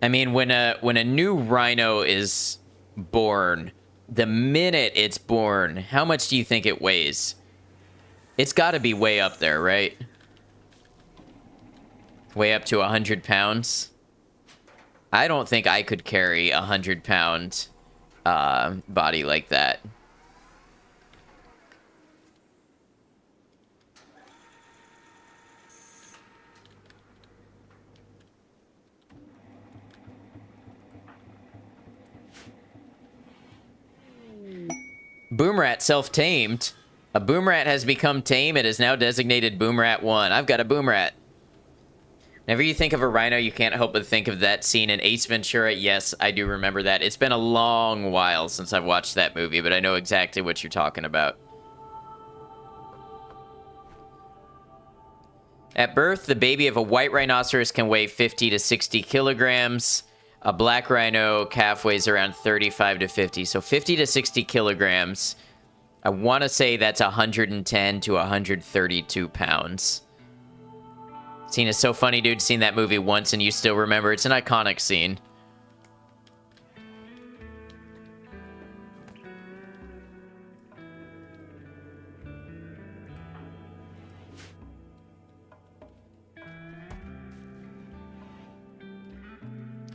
I mean, when a new rhino is born, the minute it's born, how much do you think it weighs? It's got to be way up there, right? Way up to 100 pounds. I don't think I could carry a 100-pound body like that. Boomrat self-tamed. A Boomrat has become tame. It is now designated Boomrat 1. I've got a Boomrat. Whenever you think of a rhino, you can't help but think of that scene in Ace Ventura. Yes, I do remember that. It's been a long while since I've watched that movie, but I know exactly what you're talking about. At birth, the baby of a white rhinoceros can weigh 50 to 60 kilograms. A black rhino calf weighs around 35 to 50. So 50 to 60 kilograms. I want to say that's 110 to 132 pounds. Scene is so funny, dude. Seen that movie once and you still remember. It's an iconic scene.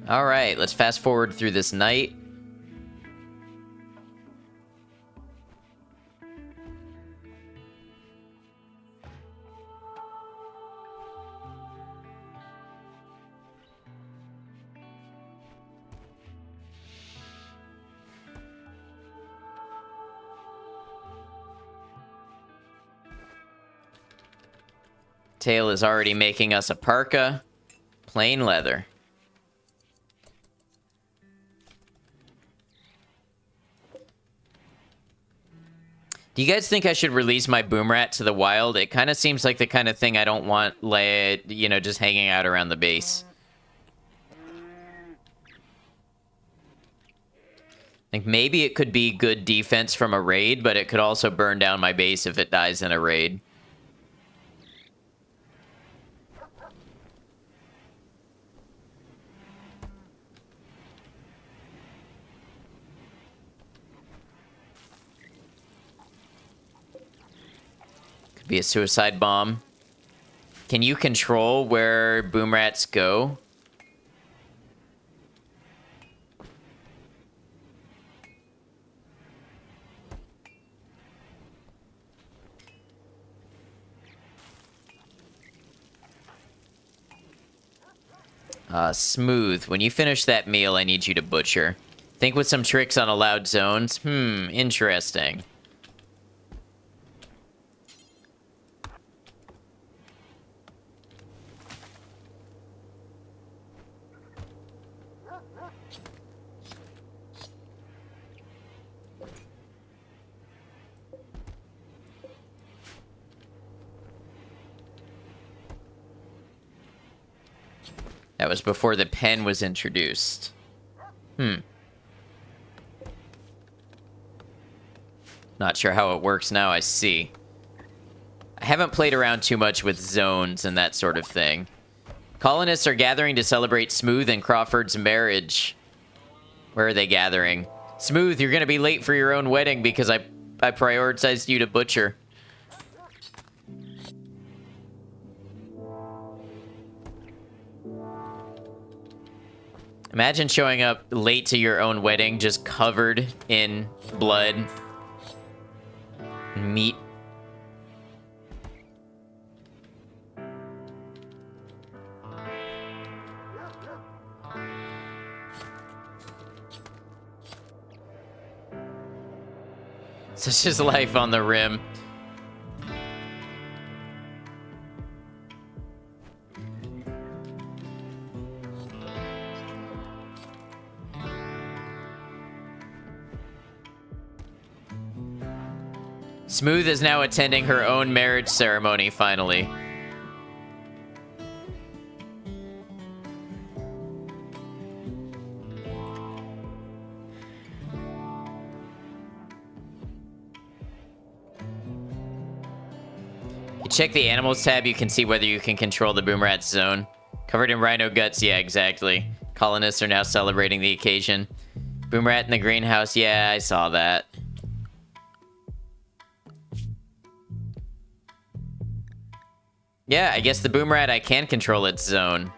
All right, let's fast forward through this night. Tail is already making us a parka. Plain leather. Do you guys think I should release my Boomrat to the wild? It kind of seems like the kind of thing I don't want, just hanging out around the base. Like, maybe it could be good defense from a raid, but it could also burn down my base if it dies in a raid. Be a suicide bomb. Can you control where boom rats go? Smooth. When you finish that meal, I need you to butcher. Think with some tricks on allowed zones. Interesting. That was before the pen was introduced. Not sure how it works now, I see. I haven't played around too much with zones and that sort of thing. Colonists are gathering to celebrate Smooth and Crawford's marriage. Where are they gathering? Smooth, you're gonna be late for your own wedding because I prioritized you to butcher. Imagine showing up late to your own wedding, just covered in blood, meat. Such is life on the rim. Smooth is now attending her own marriage ceremony, finally. You check the animals tab, you can see whether you can control the boom rat zone. Covered in rhino guts, yeah, exactly. Colonists are now celebrating the occasion. Boom rat in the greenhouse, yeah, I saw that. Yeah, I guess the boom rat, I can control its zone.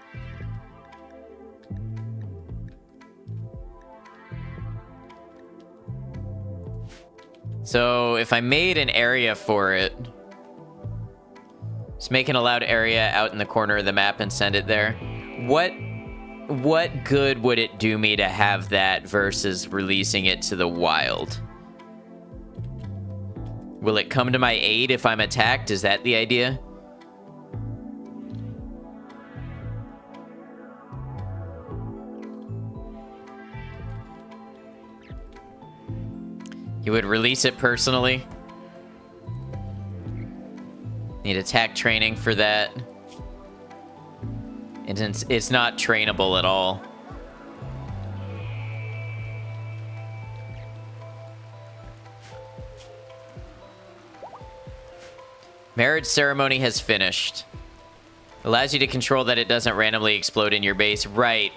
So if I made an area for it, just make an allowed area out in the corner of the map and send it there. What good would it do me to have that versus releasing it to the wild? Will it come to my aid if I'm attacked? Is that the idea? You would release it personally? Need attack training for that. It's not trainable at all. Marriage ceremony has finished. Allows you to control that it doesn't randomly explode in your base. Right.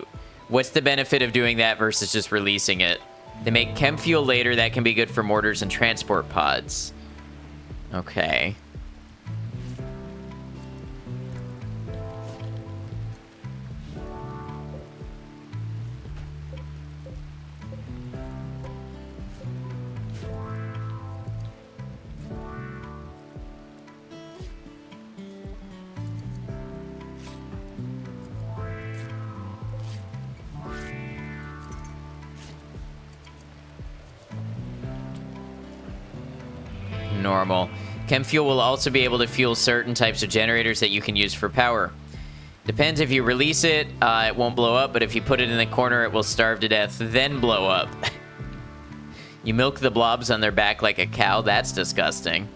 What's the benefit of doing that versus just releasing it? They make chem fuel later. That can be good for mortars and transport pods. Okay. Normal. Chem fuel will also be able to fuel certain types of generators that you can use for power. Depends if you release it, it won't blow up, but if you put it in the corner, it will starve to death, then blow up. You milk the blobs on their back like a cow? That's disgusting.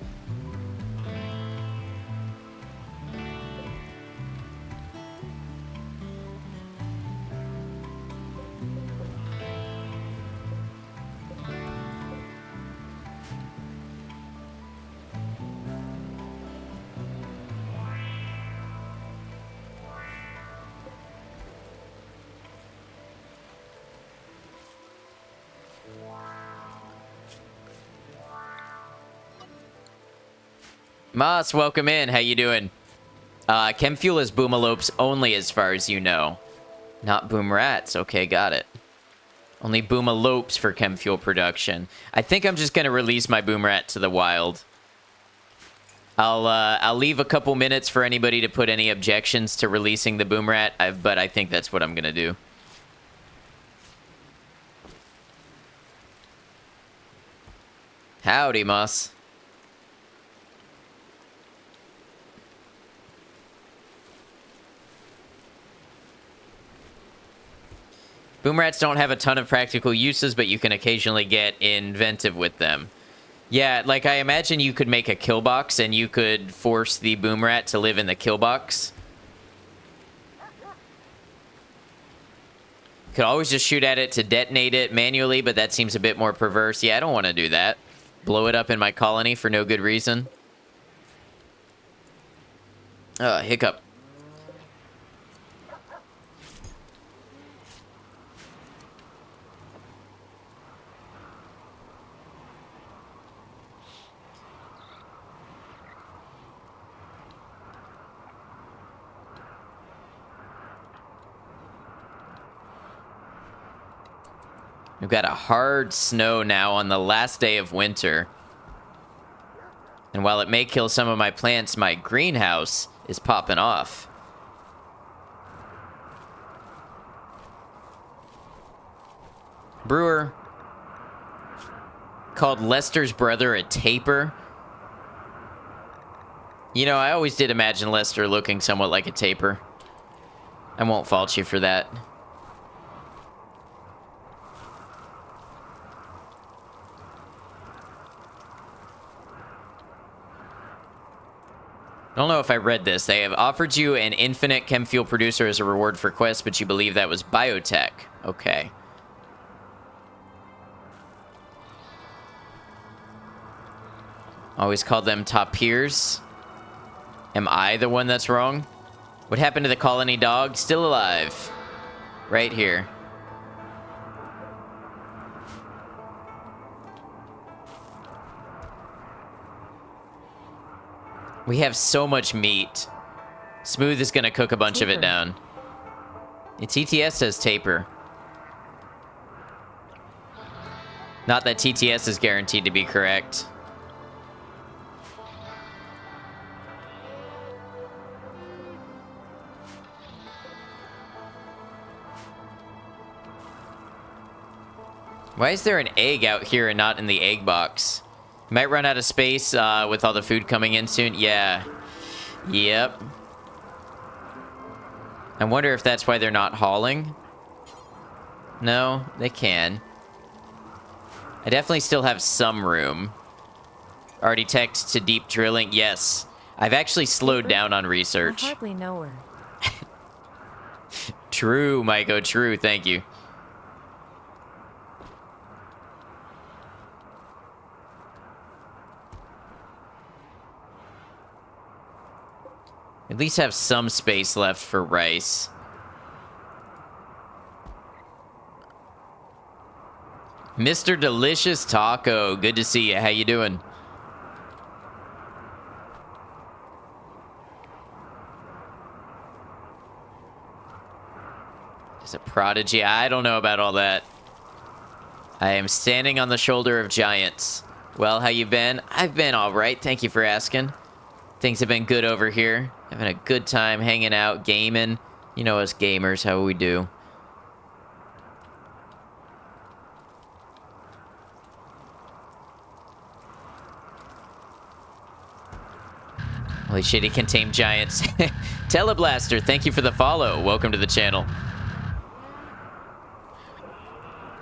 Moss, welcome in. How you doing? Chem fuel is boomalopes only as far as you know. Not boom rats. Okay, got it. Only boomalopes for chem fuel production. I think I'm just going to release my boom rat to the wild. I'll leave a couple minutes for anybody to put any objections to releasing the boom rat, but I think that's what I'm going to do. Howdy, Moss. Boom rats don't have a ton of practical uses, but you can occasionally get inventive with them. Yeah, like I imagine you could make a kill box and you could force the boom rat to live in the kill box. Could always just shoot at it to detonate it manually, but that seems a bit more perverse. Yeah, I don't want to do that. Blow it up in my colony for no good reason. Hiccup. We've got a hard snow now on the last day of winter. And while it may kill some of my plants, my greenhouse is popping off. Brewer called Lester's brother a taper. You know, I always did imagine Lester looking somewhat like a taper. I won't fault you for that. I don't know if I read this. They have offered you an infinite chem fuel producer as a reward for quest, but you believe that was biotech. Okay. Always called them top peers. Am I the one that's wrong? What happened to the colony dog? Still alive. Right here. We have so much meat. Smooth is gonna cook a bunch of it down. TTS says taper. Not that TTS is guaranteed to be correct. Why is there an egg out here and not in the egg box? Might run out of space with all the food coming in soon. Yeah. Yep. I wonder if that's why they're not hauling. No, they can. I definitely still have some room. Already teched to deep drilling. Yes. I've actually slowed down on research. I hardly know her. True, Maiko. True. Thank you. At least have some space left for rice. Mr. Delicious Taco, good to see you. How you doing? Is a prodigy? I don't know about all that. I am standing on the shoulder of giants. Well, how you been? I've been all right. Thank you for asking. Things have been good over here. Having a good time hanging out, gaming. You know us gamers, how we do. Holy shit, he can tame giants. Teleblaster, thank you for the follow. Welcome to the channel.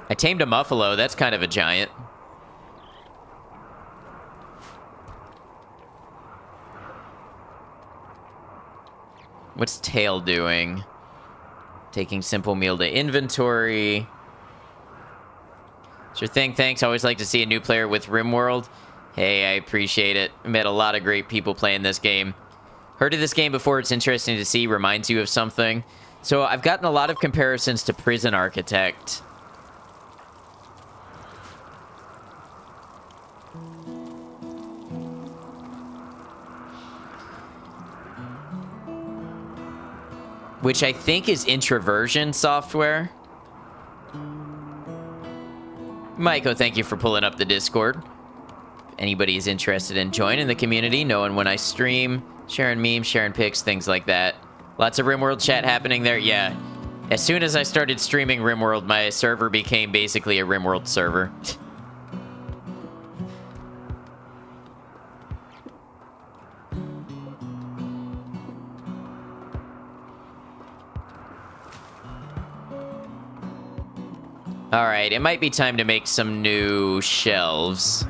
I tamed a muffalo. That's kind of a giant. What's Tail doing? Taking simple meal to inventory. Sure thing, thanks. Always like to see a new player with RimWorld. Hey, I appreciate it. Met a lot of great people playing this game. Heard of this game before. It's interesting to see. Reminds you of something. So I've gotten a lot of comparisons to Prison Architect. which I think is Introversion software. Maiko, thank you for pulling up the Discord. If anybody is interested in joining the community, knowing when I stream, sharing memes, sharing pics, things like that. Lots of RimWorld chat happening there. Yeah. As soon as I started streaming RimWorld, my server became basically a RimWorld server. All right, it might be time to make some new shelves.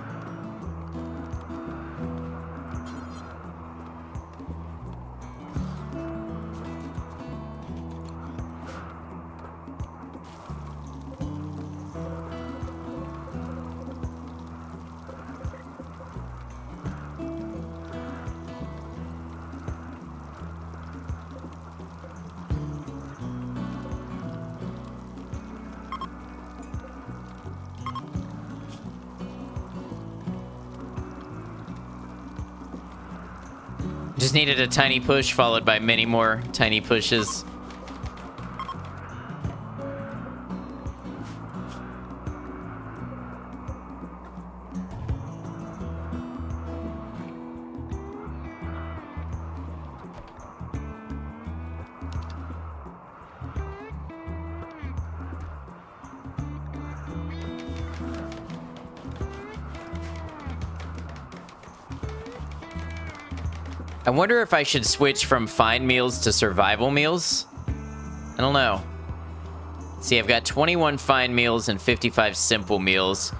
Just needed a tiny push followed by many more tiny pushes. I wonder if I should switch from fine meals to survival meals. I don't know. See, I've got 21 fine meals and 55 simple meals.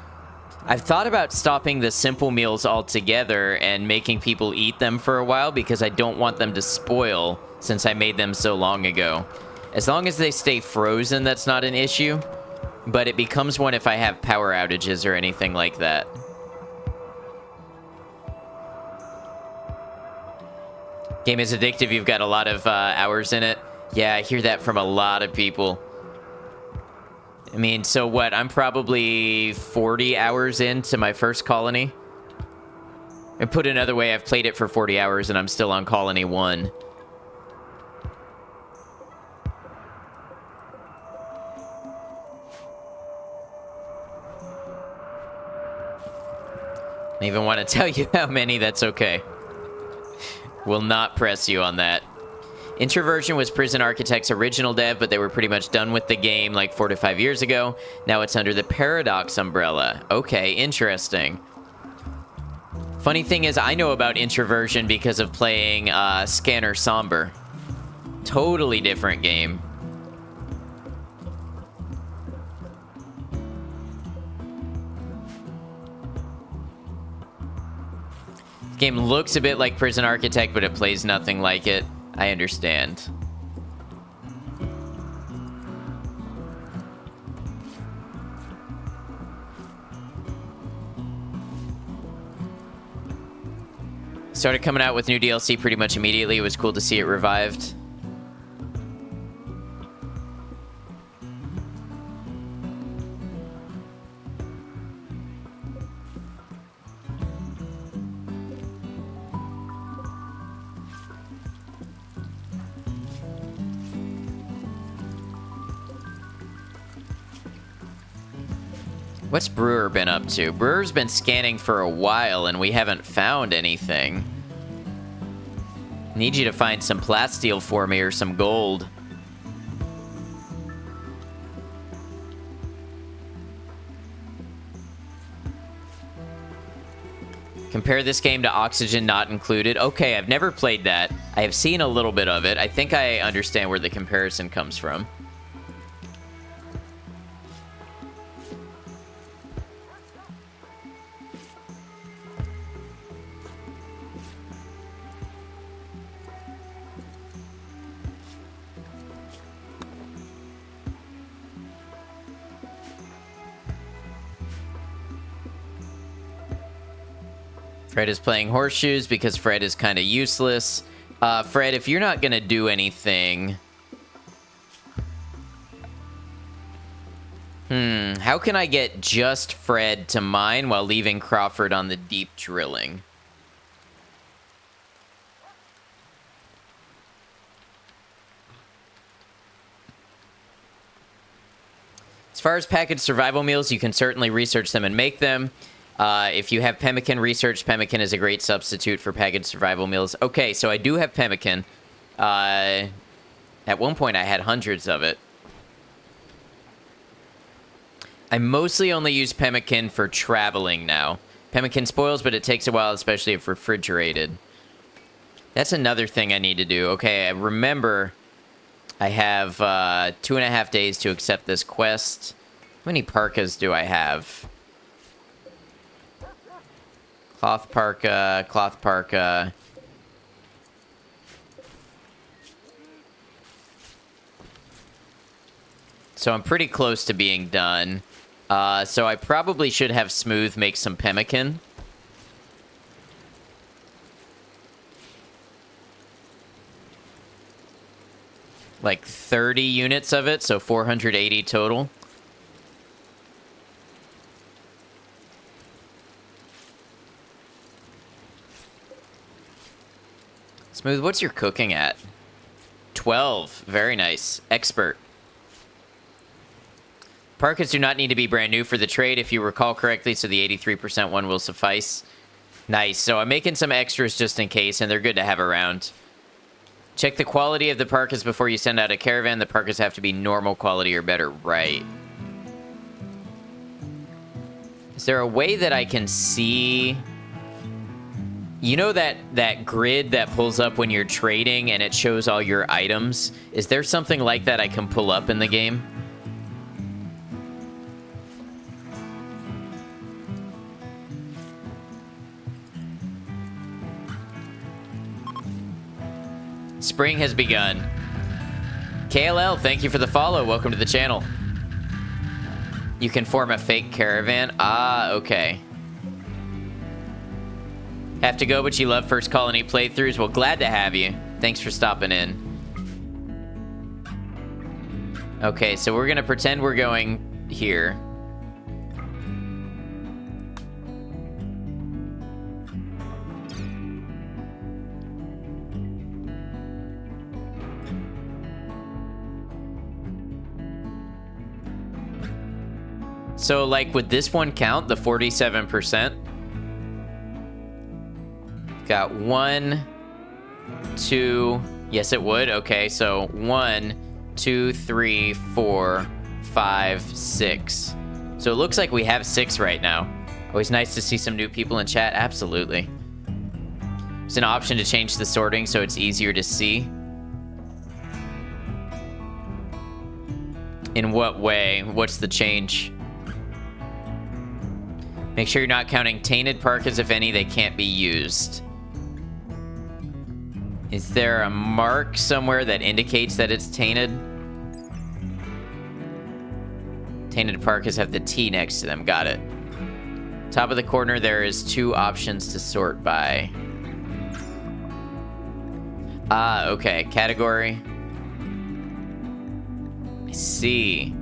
I've thought about stopping the simple meals altogether and making people eat them for a while because I don't want them to spoil since I made them so long ago. As long as they stay frozen, that's not an issue. But it becomes one if I have power outages or anything like that. Game is addictive. You've got a lot of hours in it. Yeah, I hear that from a lot of people. I mean, so what? I'm probably 40 hours into my first colony. And put another way, I've played it for 40 hours and I'm still on colony 1. I even want to tell you how many. That's okay. Will not press you on that. Introversion was Prison Architect's original dev, but they were pretty much done with the game like 4 to 5 years ago. Now it's under the Paradox umbrella. Okay, interesting. Funny thing is, I know about Introversion because of playing Scanner Somber. Totally different game. Game looks a bit like Prison Architect, but it plays nothing like it. I understand. Started coming out with new DLC pretty much immediately. It was cool to see it revived. What's Brewer been up to? Brewer's been scanning for a while and we haven't found anything. Need you to find some plasteel for me or some gold. Compare this game to Oxygen Not Included. Okay, I've never played that. I have seen a little bit of it. I think I understand where the comparison comes from. Fred is playing horseshoes because Fred is kind of useless. Fred, if you're not going to do anything... how can I get just Fred to mine while leaving Crawford on the deep drilling? As far as packaged survival meals, you can certainly research them and make them. If you have pemmican, research pemmican is a great substitute for packaged survival meals. Okay, so I do have pemmican. At one point, I had hundreds of it. I mostly only use pemmican for traveling now. Pemmican spoils, but it takes a while, especially if refrigerated. That's another thing I need to do. Okay, I remember I have 2.5 days to accept this quest. How many parkas do I have? Cloth parka, cloth parka. So I'm pretty close to being done. So I probably should have Smooth make some pemmican. Like 30 units of it, so 480 total. Smooth, what's your cooking at? 12. Very nice. Expert. Parkas do not need to be brand new for the trade, if you recall correctly, so the 83% one will suffice. Nice. So I'm making some extras just in case, and they're good to have around. Check the quality of the parkas before you send out a caravan. The parkas have to be normal quality or better. Right. Is there a way that I can see... You know that grid that pulls up when you're trading and it shows all your items? Is there something like that I can pull up in the game? Spring has begun. KLL, thank you for the follow. Welcome to the channel. You can form a fake caravan. Ah, okay. Have to go, but you love First Colony playthroughs. Well, glad to have you. Thanks for stopping in. Okay, so we're going to pretend we're going here. So, like, would this one count, the 47%? Got 1, 2... Yes, it would. Okay, so 1, 2, 3, 4, 5, 6. So it looks like we have 6 right now. Always nice to see some new people in chat. Absolutely. There's an option to change the sorting so it's easier to see. In what way? What's the change? Make sure you're not counting tainted parkas. If any, they can't be used. Is there a mark somewhere that indicates that it's tainted? Tainted parkas have the T next to them. Got it. Top of the corner, there is 2 options to sort by. Ah, okay. Category. I see.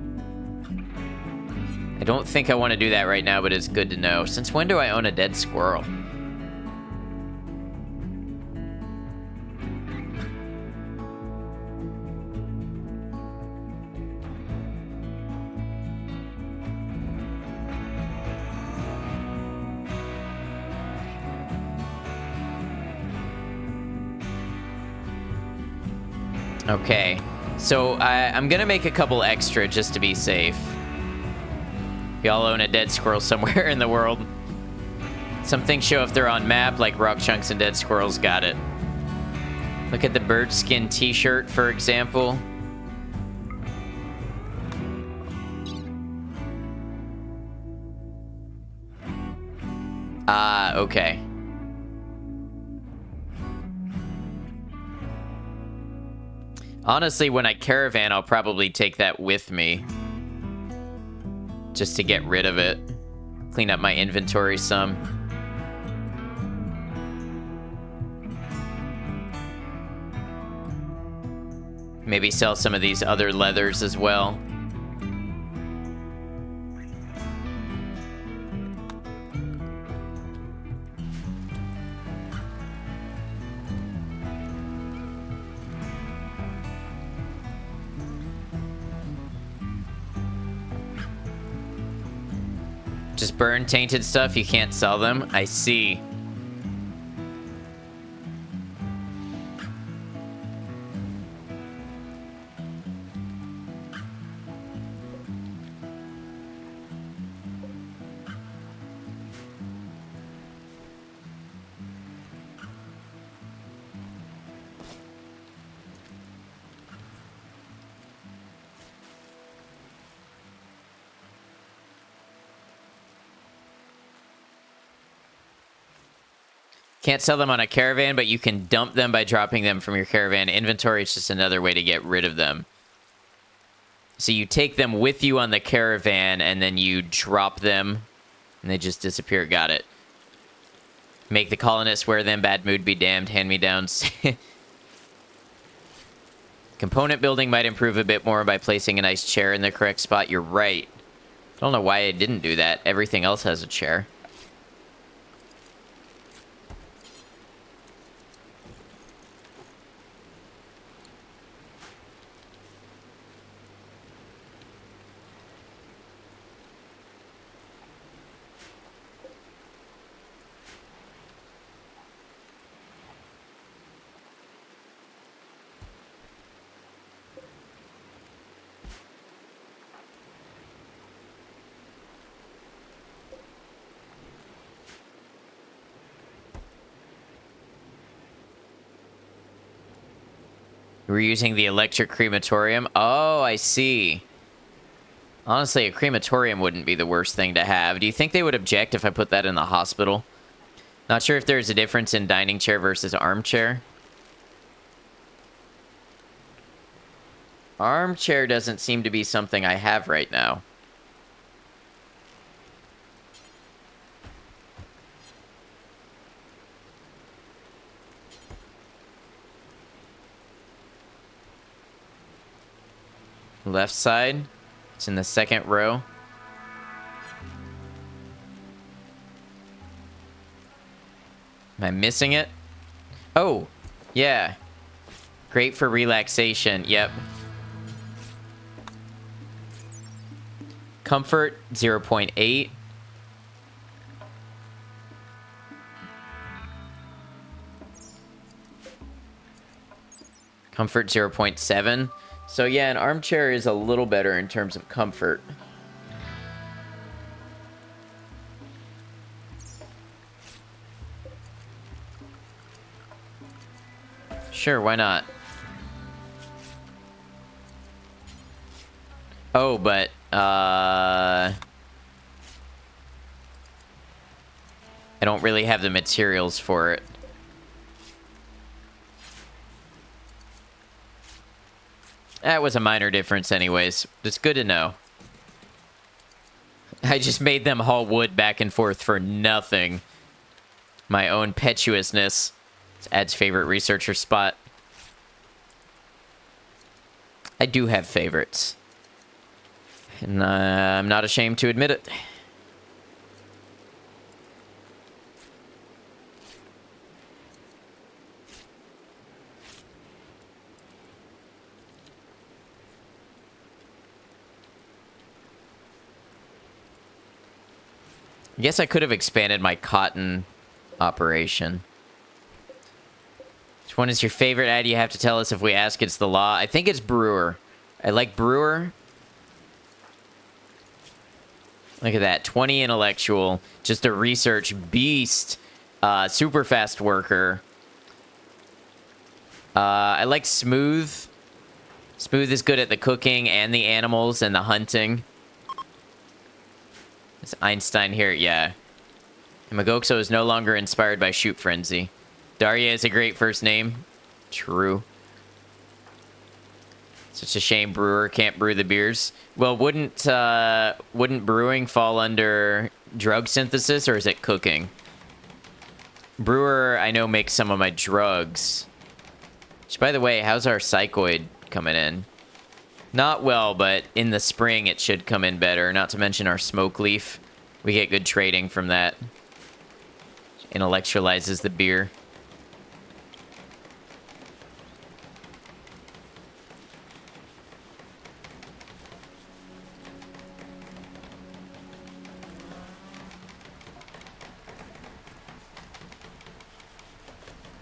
I don't think I want to do that right now, but it's good to know. Since when do I own a dead squirrel? Okay, so I'm gonna make a couple extra just to be safe. Y'all own a dead squirrel somewhere in the world. Some things show if they're on map, like rock chunks and dead squirrels. Got it. Look at the bird skin t-shirt, for example. Ah, okay. Honestly, when I caravan, I'll probably take that with me. Just to get rid of it. Clean up my inventory some. Maybe sell some of these other leathers as well. burn tainted stuff, you can't sell them. I see. Can't sell them on a caravan, but you can dump them by dropping them from your caravan inventory. It's just another way to get rid of them. So you take them with you on the caravan, and then you drop them, and they just disappear. Got it. Make the colonists wear them. Bad mood be damned. Hand-me-downs. Component building might improve a bit more by placing a nice chair in the correct spot. You're right. I don't know why I didn't do that. Everything else has a chair. We're using the electric crematorium. Oh, I see. Honestly, a crematorium wouldn't be the worst thing to have. Do you think they would object if I put that in the hospital? Not sure if there's a difference in dining chair versus armchair. Armchair doesn't seem to be something I have right now. Left side. It's in the second row. Am I missing it? Oh, yeah. Great for relaxation. Yep. Comfort, 0.8. Comfort, 0.7. So yeah, an armchair is a little better in terms of comfort. Sure, why not? Oh, but, I don't really have the materials for it. That was a minor difference anyways. It's good to know. I just made them haul wood back and forth for nothing. My own petuousness. It's Ad's favorite researcher spot. I do have favorites. And I'm not ashamed to admit it. I guess I could have expanded my cotton operation. Which one is your favorite ad? You have to tell us if we ask. It's the law. I think it's Brewer. I like Brewer. Look at that. 20 intellectual. Just a research beast. Super fast worker. I like Smooth. Smooth is good at the cooking and the animals and the hunting. Is Einstein here? Yeah. Magoxo is no longer inspired by Shoot Frenzy. Daria is a great first name. True. Such a shame Brewer can't brew the beers. Well, wouldn't brewing fall under drug synthesis, or is it cooking? Brewer, I know, makes some of my drugs. Which, by the way, how's our psychoid coming in? Not well, but in the spring it should come in better. Not to mention our smoke leaf. We get good trading from that. Intellectualizes the beer.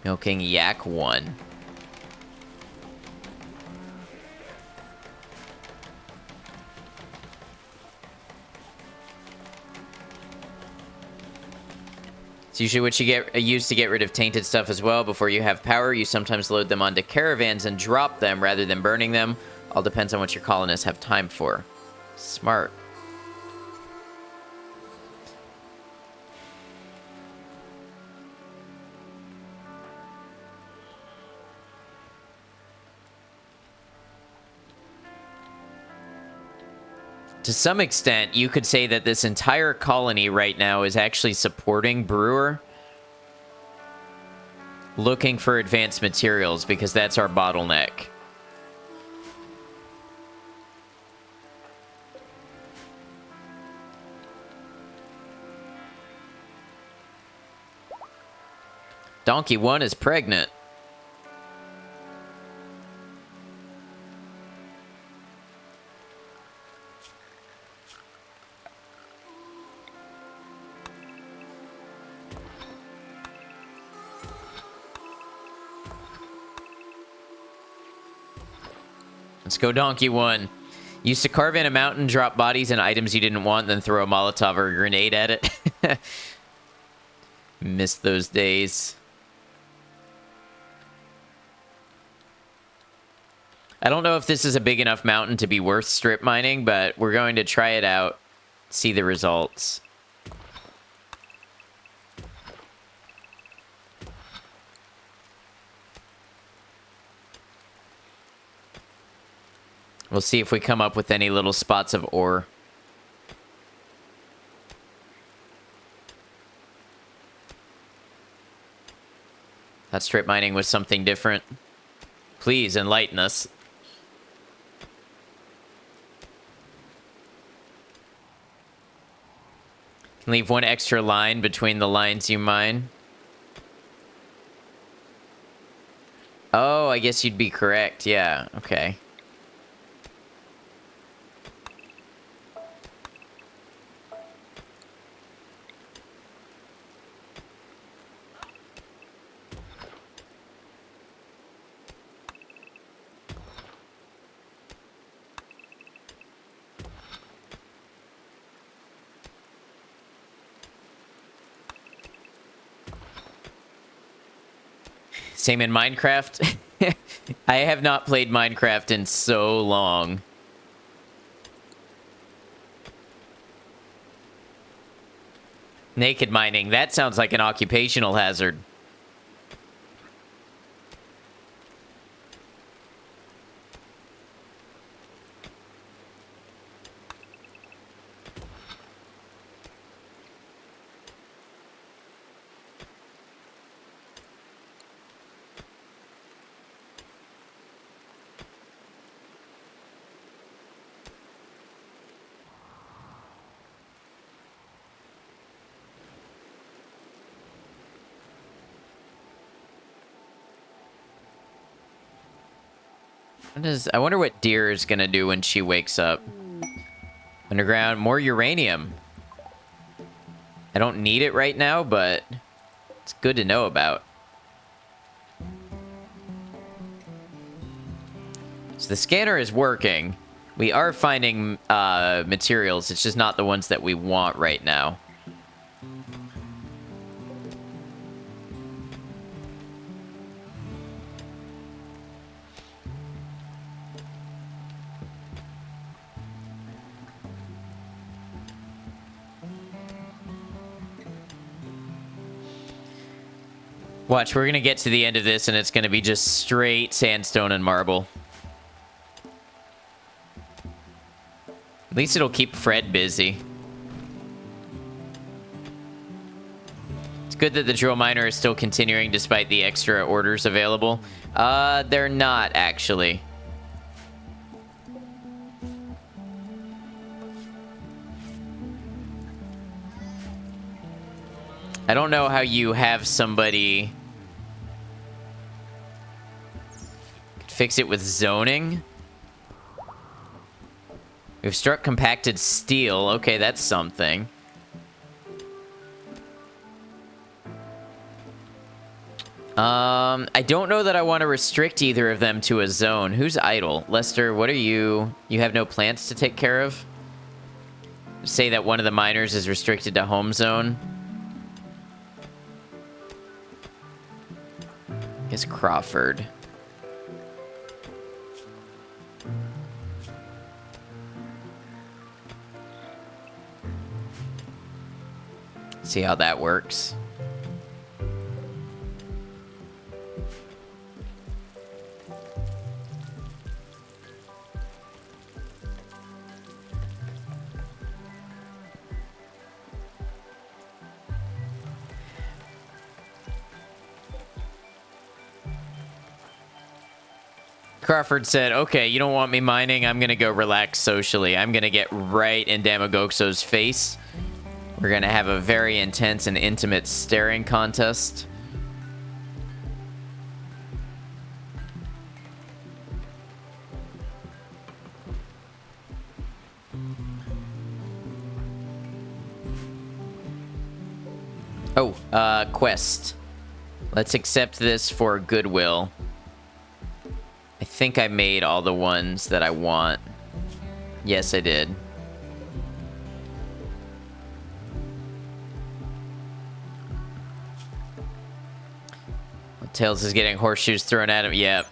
Milking Yak 1. It's usually what you get used to get rid of tainted stuff as well. Before you have power, you sometimes load them onto caravans and drop them rather than burning them. All depends on what your colonists have time for. Smart. To some extent, you could say that this entire colony right now is actually supporting Brewer, looking for advanced materials, because that's our bottleneck. Donkey 1 is pregnant. Let's go, Donkey 1. Used to carve in a mountain, drop bodies and items you didn't want, then throw a Molotov or a grenade at it. Missed those days. I don't know if this is a big enough mountain to be worth strip mining, but we're going to try it out, see the results. We'll see if we come up with any little spots of ore. That strip mining was something different. Please enlighten us. Leave one extra line between the lines you mine. Oh, I guess you'd be correct. Yeah, okay. Same in Minecraft. I have not played Minecraft in so long. Naked mining. That sounds like an occupational hazard. I wonder what Deer is gonna do when she wakes up. Underground, more uranium. I don't need it right now, but it's good to know about. So the scanner is working. We are finding materials. It's just not the ones that we want right now. Watch, we're going to get to the end of this, and it's going to be just straight sandstone and marble. At least it'll keep Fred busy. It's good that the drill miner is still continuing despite the extra orders available. They're not, actually. I don't know how you have somebody fix it with zoning. We've struck compacted steel. Okay, that's something. I don't know that I want to restrict either of them to a zone. Who's idle? Lester, what are you? You have no plants to take care of? Say that one of the miners is restricted to home zone. I guess Crawford. See how that works. Crawford said, okay, you don't want me mining. I'm going to go relax socially. I'm going to get right in Damagoxo's face. We're going to have a very intense and intimate staring contest. Oh, quest. Let's accept this for goodwill. I think I made all the ones that I want. Yes, I did. Tails is getting horseshoes thrown at him. Yep.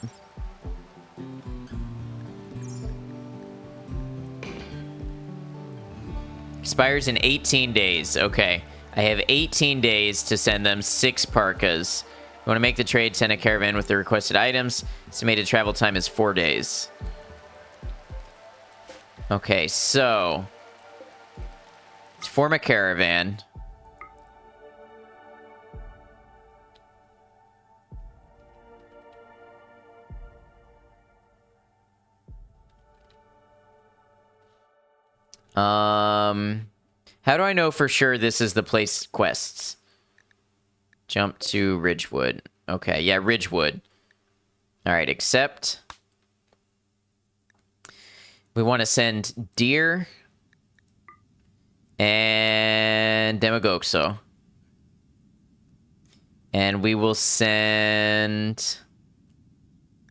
Expires in 18 days. Okay. I have 18 days to send them 6 parkas. You want to make the trade, send a caravan with the requested items. Estimated travel time is 4 days. Okay, so... let's form a caravan. How do I know for sure this is the place quests? Jump to Ridgewood. Okay, yeah, Ridgewood. All right, accept. We want to send Deer and Demagoxo. And we will send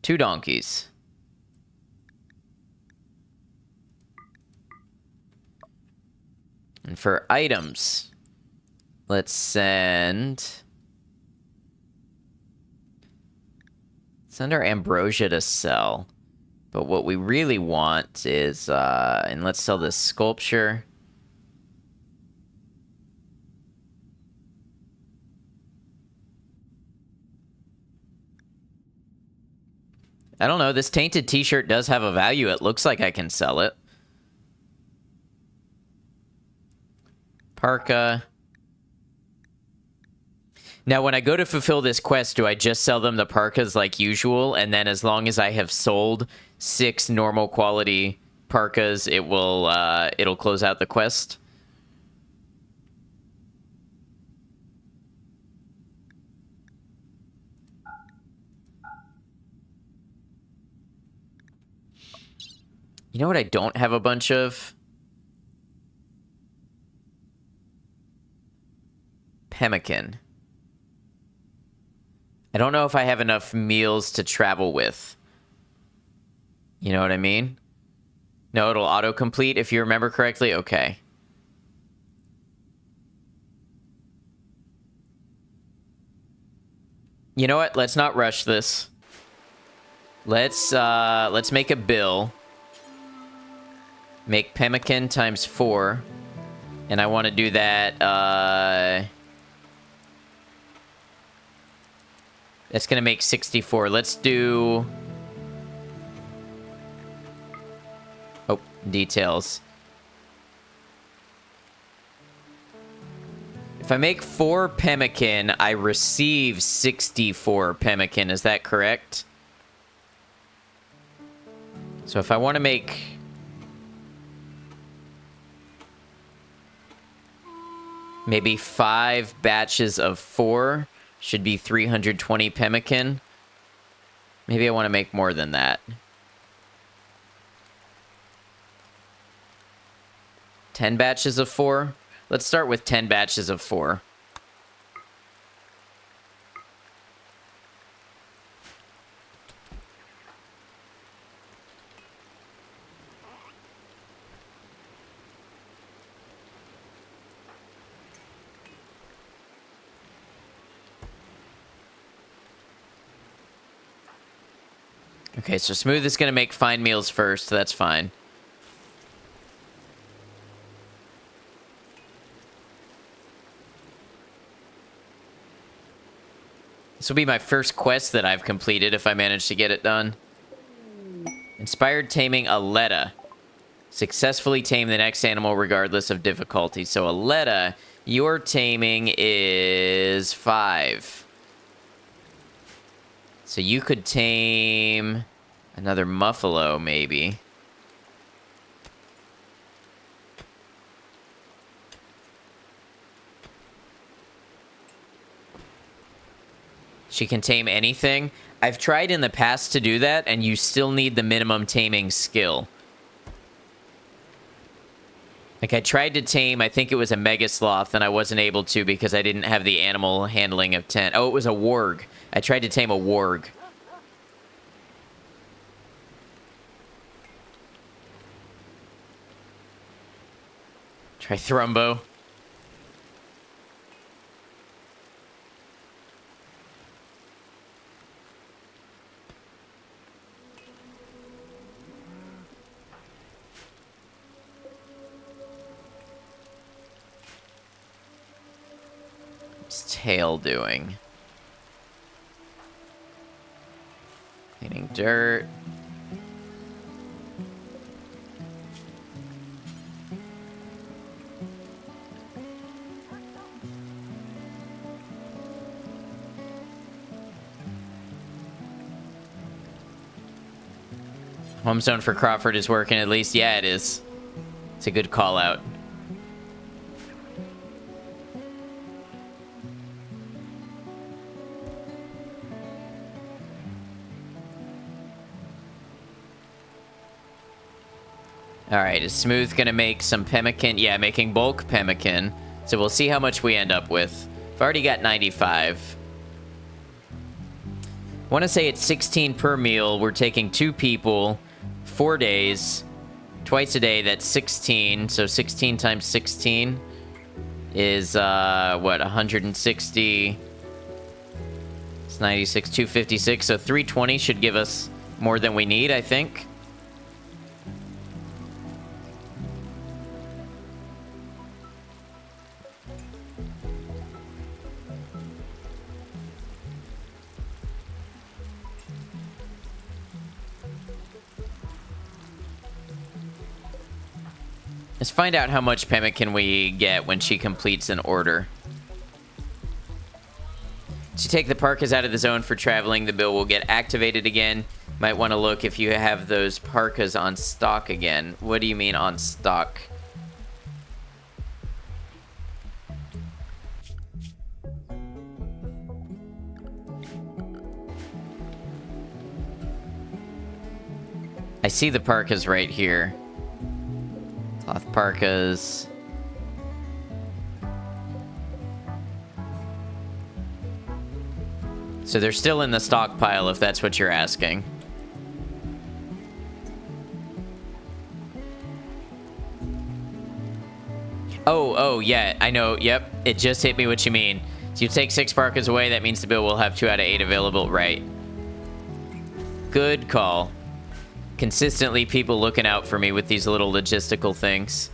2 donkeys. And for items, let's send our ambrosia to sell. But what we really want is, and let's sell this sculpture. I don't know, this tainted t-shirt does have a value. It looks like I can sell it. Parka. Now, when I go to fulfill this quest, do I just sell them the parkas like usual? And then as long as I have sold 6 normal quality parkas, it will, it'll close out the quest? You know what I don't have a bunch of? Pemmican. I don't know if I have enough meals to travel with. You know what I mean? No, it'll autocomplete if you remember correctly? Okay. You know what? Let's not rush this. Let's make a bill. Make pemmican times 4. And I want to do that, that's going to make 64. Let's do... oh, details. If I make 4 pemmican, I receive 64 pemmican. Is that correct? So if I want to make... maybe 5 batches of 4 should be 320 pemmican. Maybe I want to make more than that. 10 batches of 4? Let's start with 10 batches of 4. Okay, so Smooth is going to make fine meals first. So that's fine. This will be my first quest that I've completed if I manage to get it done. Inspired taming Aletta. Successfully tame the next animal regardless of difficulty. So Aletta, your taming is 5. So you could tame another Muffalo, maybe. She can tame anything. I've tried in the past to do that, and you still need the minimum taming skill. Like, I tried to tame, I think it was a Mega Sloth, and I wasn't able to because I didn't have the animal handling of 10. Oh, it was a Warg. I tried to tame a Warg. Try Thrumbo. What's Tail doing? Cleaning dirt. Home zone for Crawford is working at least. Yeah, it is. It's a good call out. All right, is Smooth going to make some pemmican? Yeah, making bulk pemmican. So we'll see how much we end up with. I've already got 95. I want to say it's 16 per meal. We're taking 2 people, 4 days, twice a day. That's 16. So 16 times 16 is, what, 160? It's 96, 256. So 320 should give us more than we need, I think. Let's find out how much pemmican we get when she completes an order. To take the parkas out of the zone for traveling, the bill will get activated again. Might want to look if you have those parkas on stock again. What do you mean on stock? I see the parkas right here. Cloth parkas. So they're still in the stockpile, if that's what you're asking. Oh, yeah, I know. Yep, it just hit me what you mean. So you take 6 parkas away, that means the bill will have 2 out of 8 available. Right. Good call. Consistently people looking out for me with these little logistical things.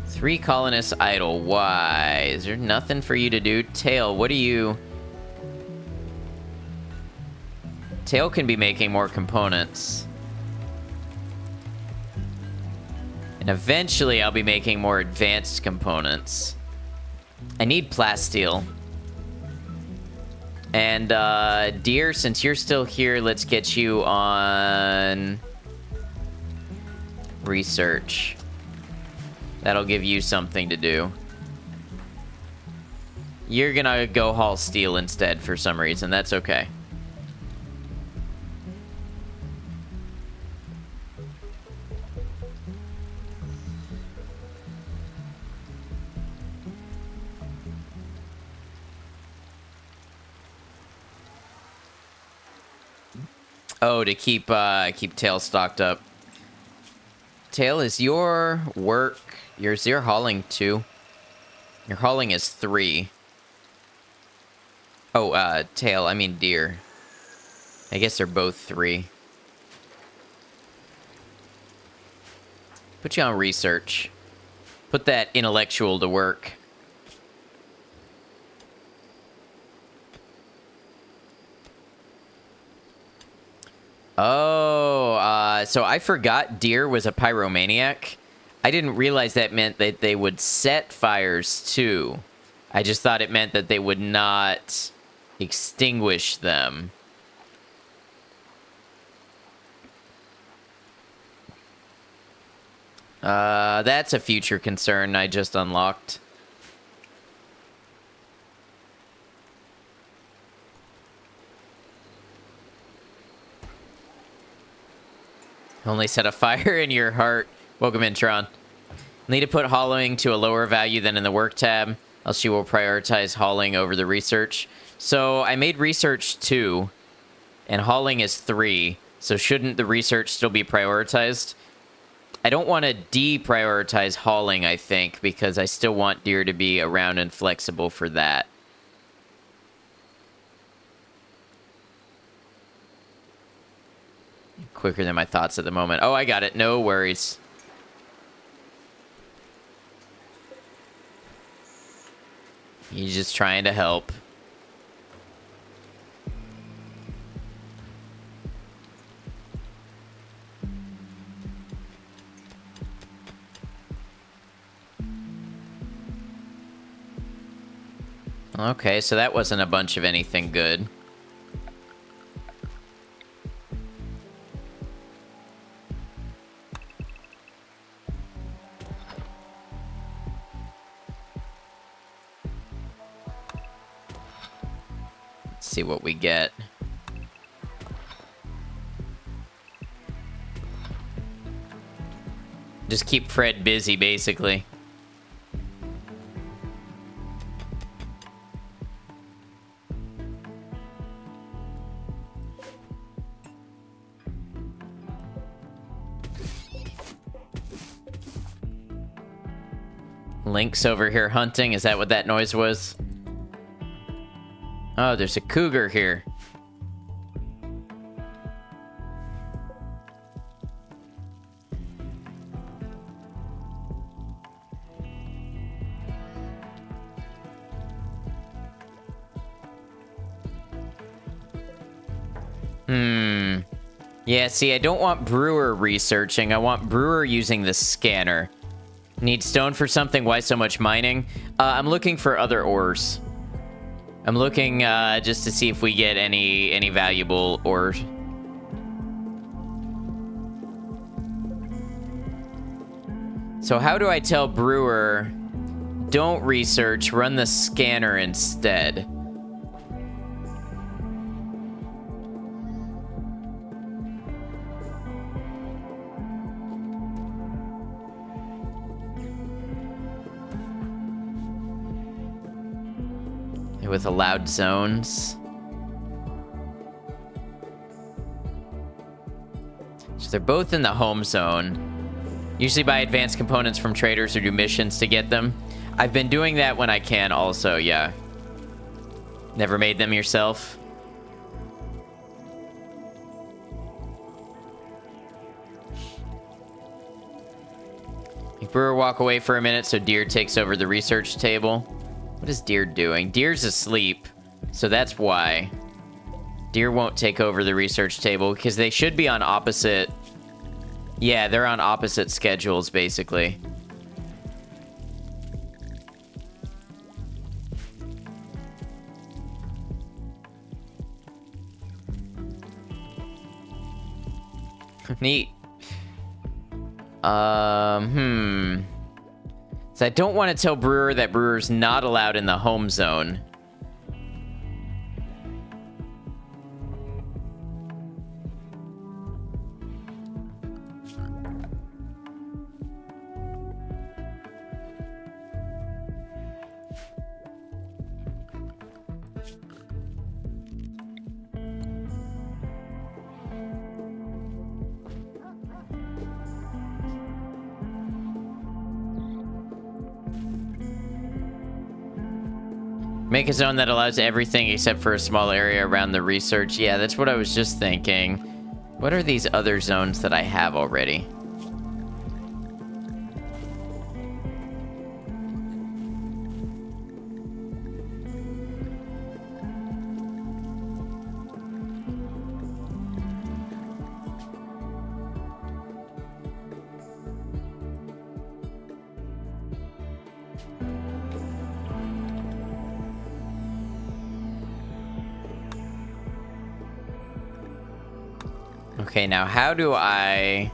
Three colonists idle. Why? Is there nothing for you to do? Tail, what are you... Tail can be making more components. And eventually I'll be making more advanced components. I need plasteel. And, Deer, since you're still here, let's get you on... research. That'll give you something to do. You're gonna go haul steel instead for some reason. That's okay. Oh, to keep Tail stocked up. Tail, is your work... Your hauling too? Your hauling is 3. Oh, tail, I mean deer. I guess they're both 3. Put you on research. Put that intellectual to work. Oh, so I forgot deer was a pyromaniac. I didn't realize that meant that they would set fires too. I just thought it meant that they would not extinguish them. That's a future concern I just unlocked. Only set a fire in your heart. Welcome in, Tron. Need to put hollowing to a lower value than in the work tab, else you will prioritize hauling over the research. So I made research 2, and hauling is 3, so shouldn't the research still be prioritized? I don't want to deprioritize hauling, I think, because I still want deer to be around and flexible for that. Quicker than my thoughts at the moment. Oh, I got it. No worries. He's just trying to help. Okay, so that wasn't a bunch of anything good. Let's see what we get. Just keep Fred busy, basically. Link's over here hunting. Is that what that noise was? Oh, there's a cougar here. Yeah, see, I don't want Brewer researching. I want Brewer using the scanner. Need stone for something? Why so much mining? I'm looking for other ores. I'm looking just to see if we get any valuable ores. So how do I tell Brewer, don't research, run the scanner instead? With allowed zones. So they're both in the home zone. Usually buy advanced components from traders or do missions to get them. I've been doing that when I can also, yeah. Never made them yourself? Make Brewer walk away for a minute so Deer takes over the research table. What is Deer doing? Deer's asleep, so that's why. Deer won't take over the research table, because they should be on opposite... Yeah, they're on opposite schedules, basically. Neat. So I don't want to tell Brewer that Brewer's not allowed in the home zone. Make a zone that allows everything except for a small area around the research. Yeah, that's what I was just thinking. What are these other zones that I have already? Okay, now how do I...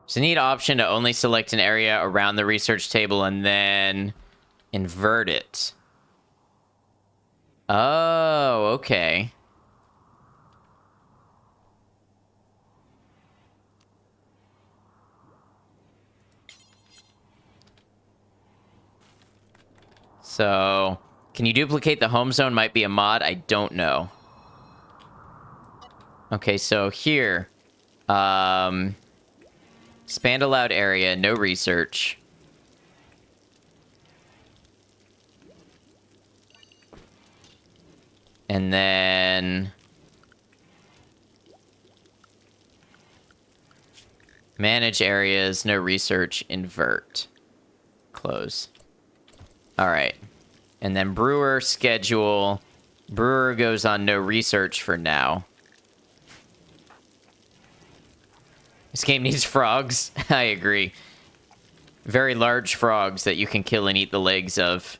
So need option to only select an area around the research table and then invert it. Oh, okay. So, can you duplicate the home zone? Might be a mod. I don't know. Okay, so here. Expand allowed area, no research. And then... manage areas, no research, invert. Close. Alright. And then brewer schedule. Brewer goes on no research for now. This game needs frogs. I agree. Very large frogs that you can kill and eat the legs of.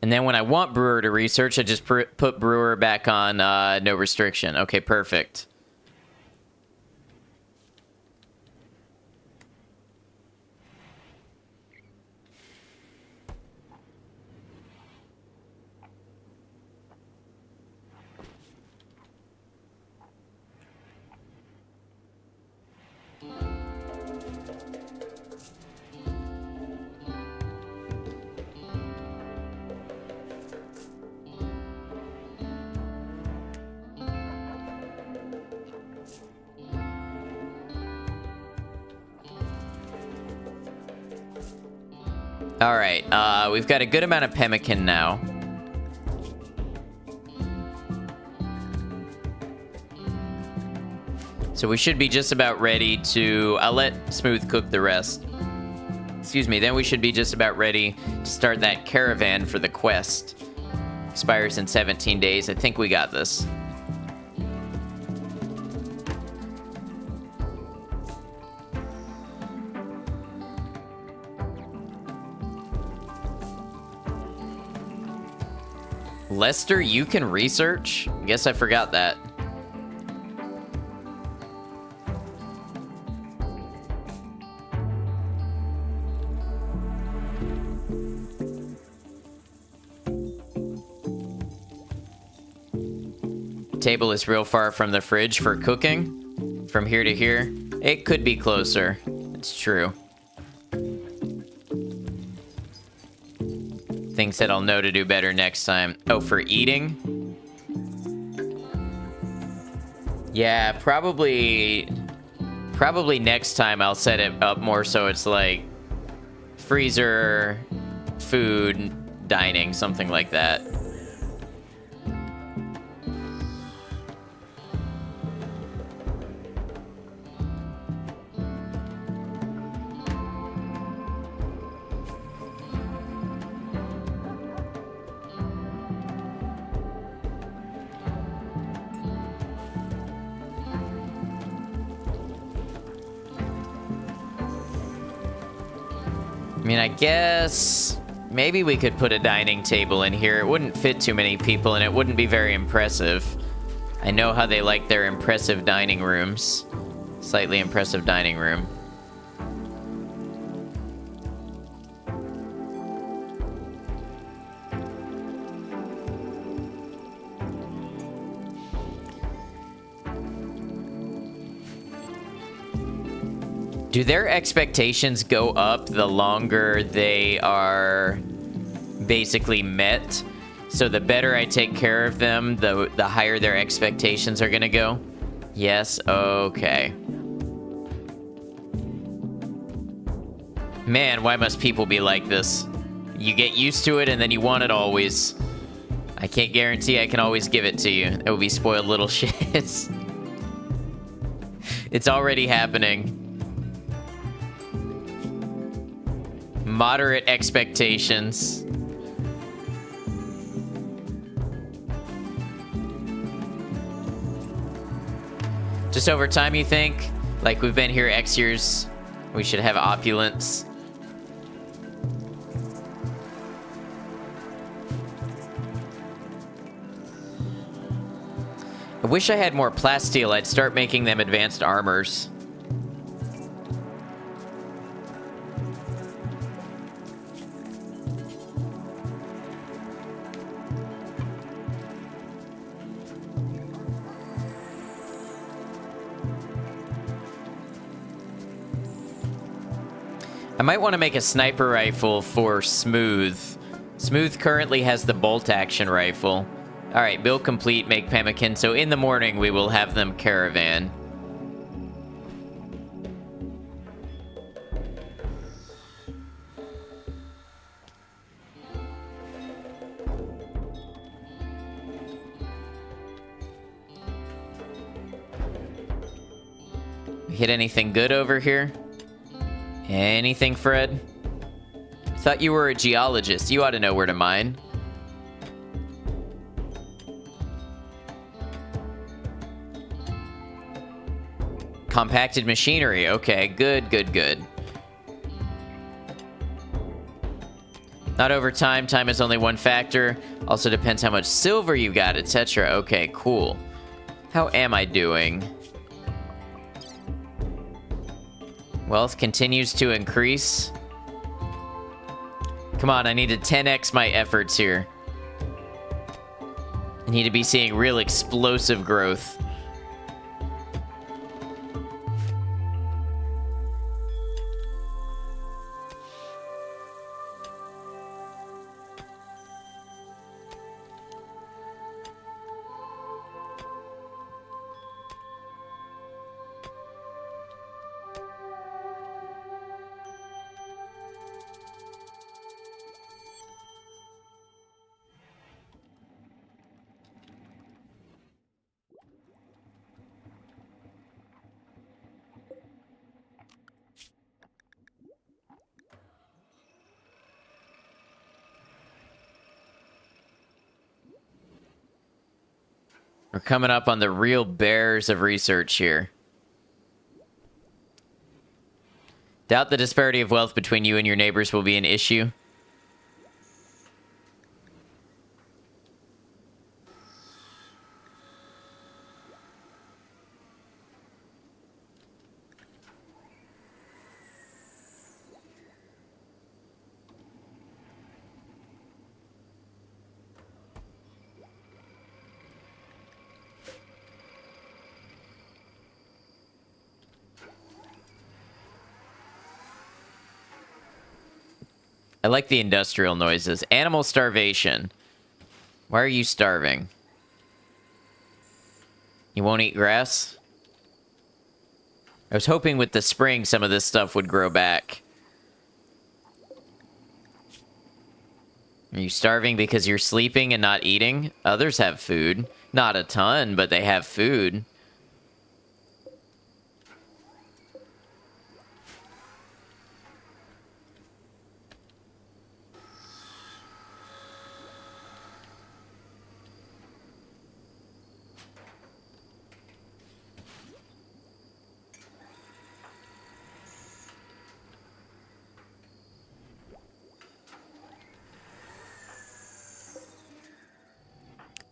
And then when I want Brewer to research, I just put Brewer back on no restriction. Okay, perfect. All right, we've got a good amount of pemmican now. So we should be just about ready to... I'll let Smooth cook the rest. Excuse me, then we should be just about ready to start that caravan for the quest. Expires in 17 days. I think we got this. Lester, you can research? I guess I forgot that. Table is real far from the fridge for cooking. From here to here, it could be closer. It's true. Things that I'll know to do better next time. Oh, for eating? Yeah, probably next time I'll set it up more so it's like freezer, food, dining, something like that. I mean, I guess maybe we could put a dining table in here. It wouldn't fit too many people, and it wouldn't be very impressive. I know how they like their impressive dining rooms. Slightly impressive dining room. Do their expectations go up the longer they are basically met? So the better I take care of them, the higher their expectations are gonna go? Yes, okay. Man, why must people be like this? You get used to it and then you want it always. I can't guarantee I can always give it to you. It will be spoiled little shits. It's already happening. Moderate expectations. Just over time, you think? Like, we've been here X years, we should have opulence. I wish I had more plasteel. I'd start making them advanced armors. I might want to make a sniper rifle for Smooth. Smooth currently has the bolt action rifle. All right, build complete, make pemmican. So in the morning, we will have them caravan. Hit anything good over here? Anything, Fred? I thought you were a geologist. You ought to know where to mine. Compacted machinery. Okay, good, good, good. Not over time. Time is only one factor. Also depends how much silver you got, etc. Okay, cool. How am I doing? Wealth continues to increase. Come on, I need to 10x my efforts here. I need to be seeing real explosive growth. We're coming up on the real bears of research here. Doubt the disparity of wealth between you and your neighbors will be an issue. I like the industrial noises. Animal starvation. Why are you starving? You won't eat grass? I was hoping with the spring some of this stuff would grow back. Are you starving because you're sleeping and not eating? Others have food. Not a ton, but they have food.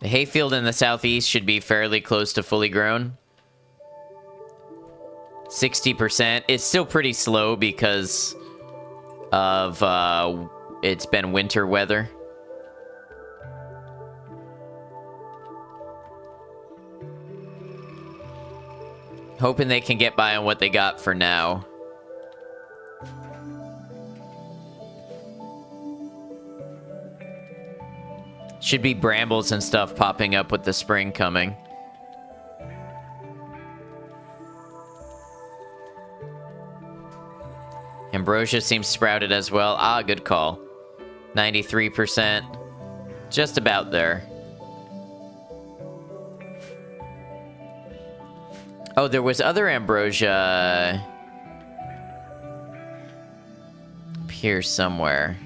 The hayfield in the southeast should be fairly close to fully grown. 60%. It's still pretty slow because of it's been winter weather. Hoping they can get by on what they got for now. Should be brambles and stuff popping up with the spring coming. Ambrosia seems sprouted as well. Ah, good call. 93%. Just about there. Oh, there was other ambrosia up here somewhere.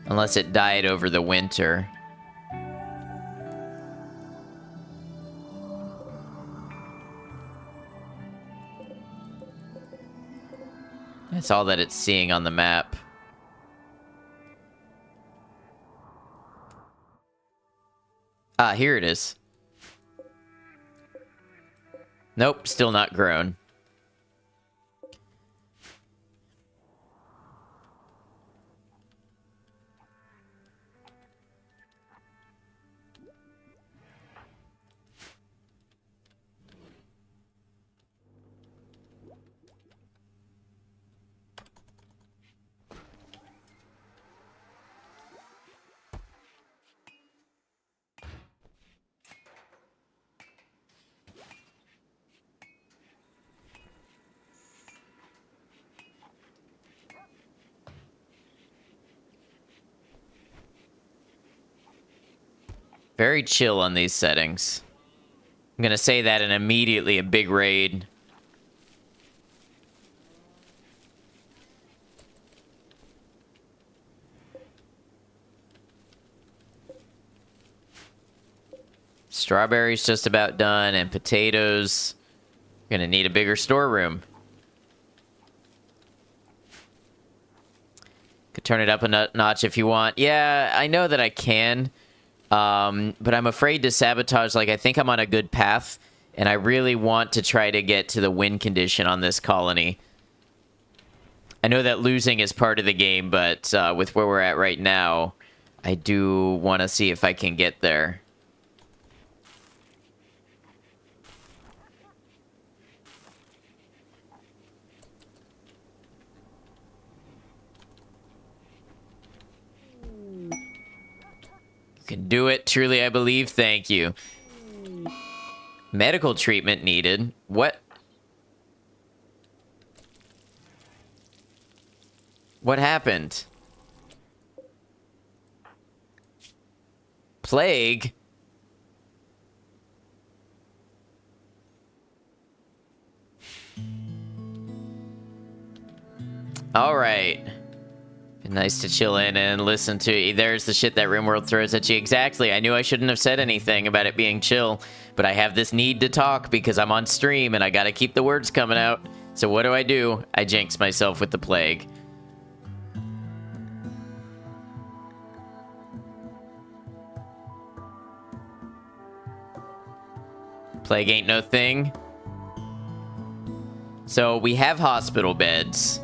Unless it died over the winter. That's all that it's seeing on the map. Ah, here it is. Nope, still not grown. Very chill on these settings. I'm gonna say that and immediately a big raid. Strawberries just about done, and potatoes. Gonna need a bigger storeroom. Could turn it up a notch if you want. Yeah, I know that I can. But I'm afraid to sabotage. Like, I think I'm on a good path, and I really want to try to get to the win condition on this colony. I know that losing is part of the game, but with where we're at right now, I do want to see if I can get there. Can do it. Truly, I believe. Thank you. Medical treatment needed. What? What happened? Plague? All right. Nice to chill in and listen to. There's the shit that RimWorld throws at you. Exactly. I knew I shouldn't have said anything about it being chill, but I have this need to talk because I'm on stream and I gotta keep the words coming out. So what do? I jinx myself with the plague. Plague ain't no thing. So we have hospital beds.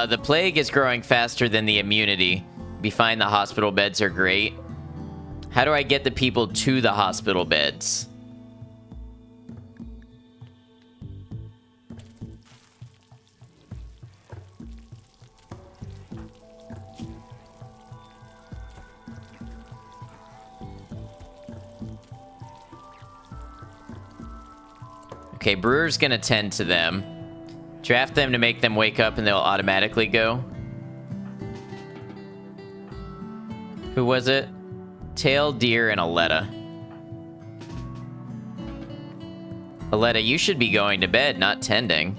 The plague is growing faster than the immunity. Be fine, the hospital beds are great. How do I get the people to the hospital beds? Okay, Brewer's gonna tend to them. Draft them to make them wake up and they'll automatically go. Who was it? Tail, Deer, and Aletta. Aletta, you should be going to bed, not tending.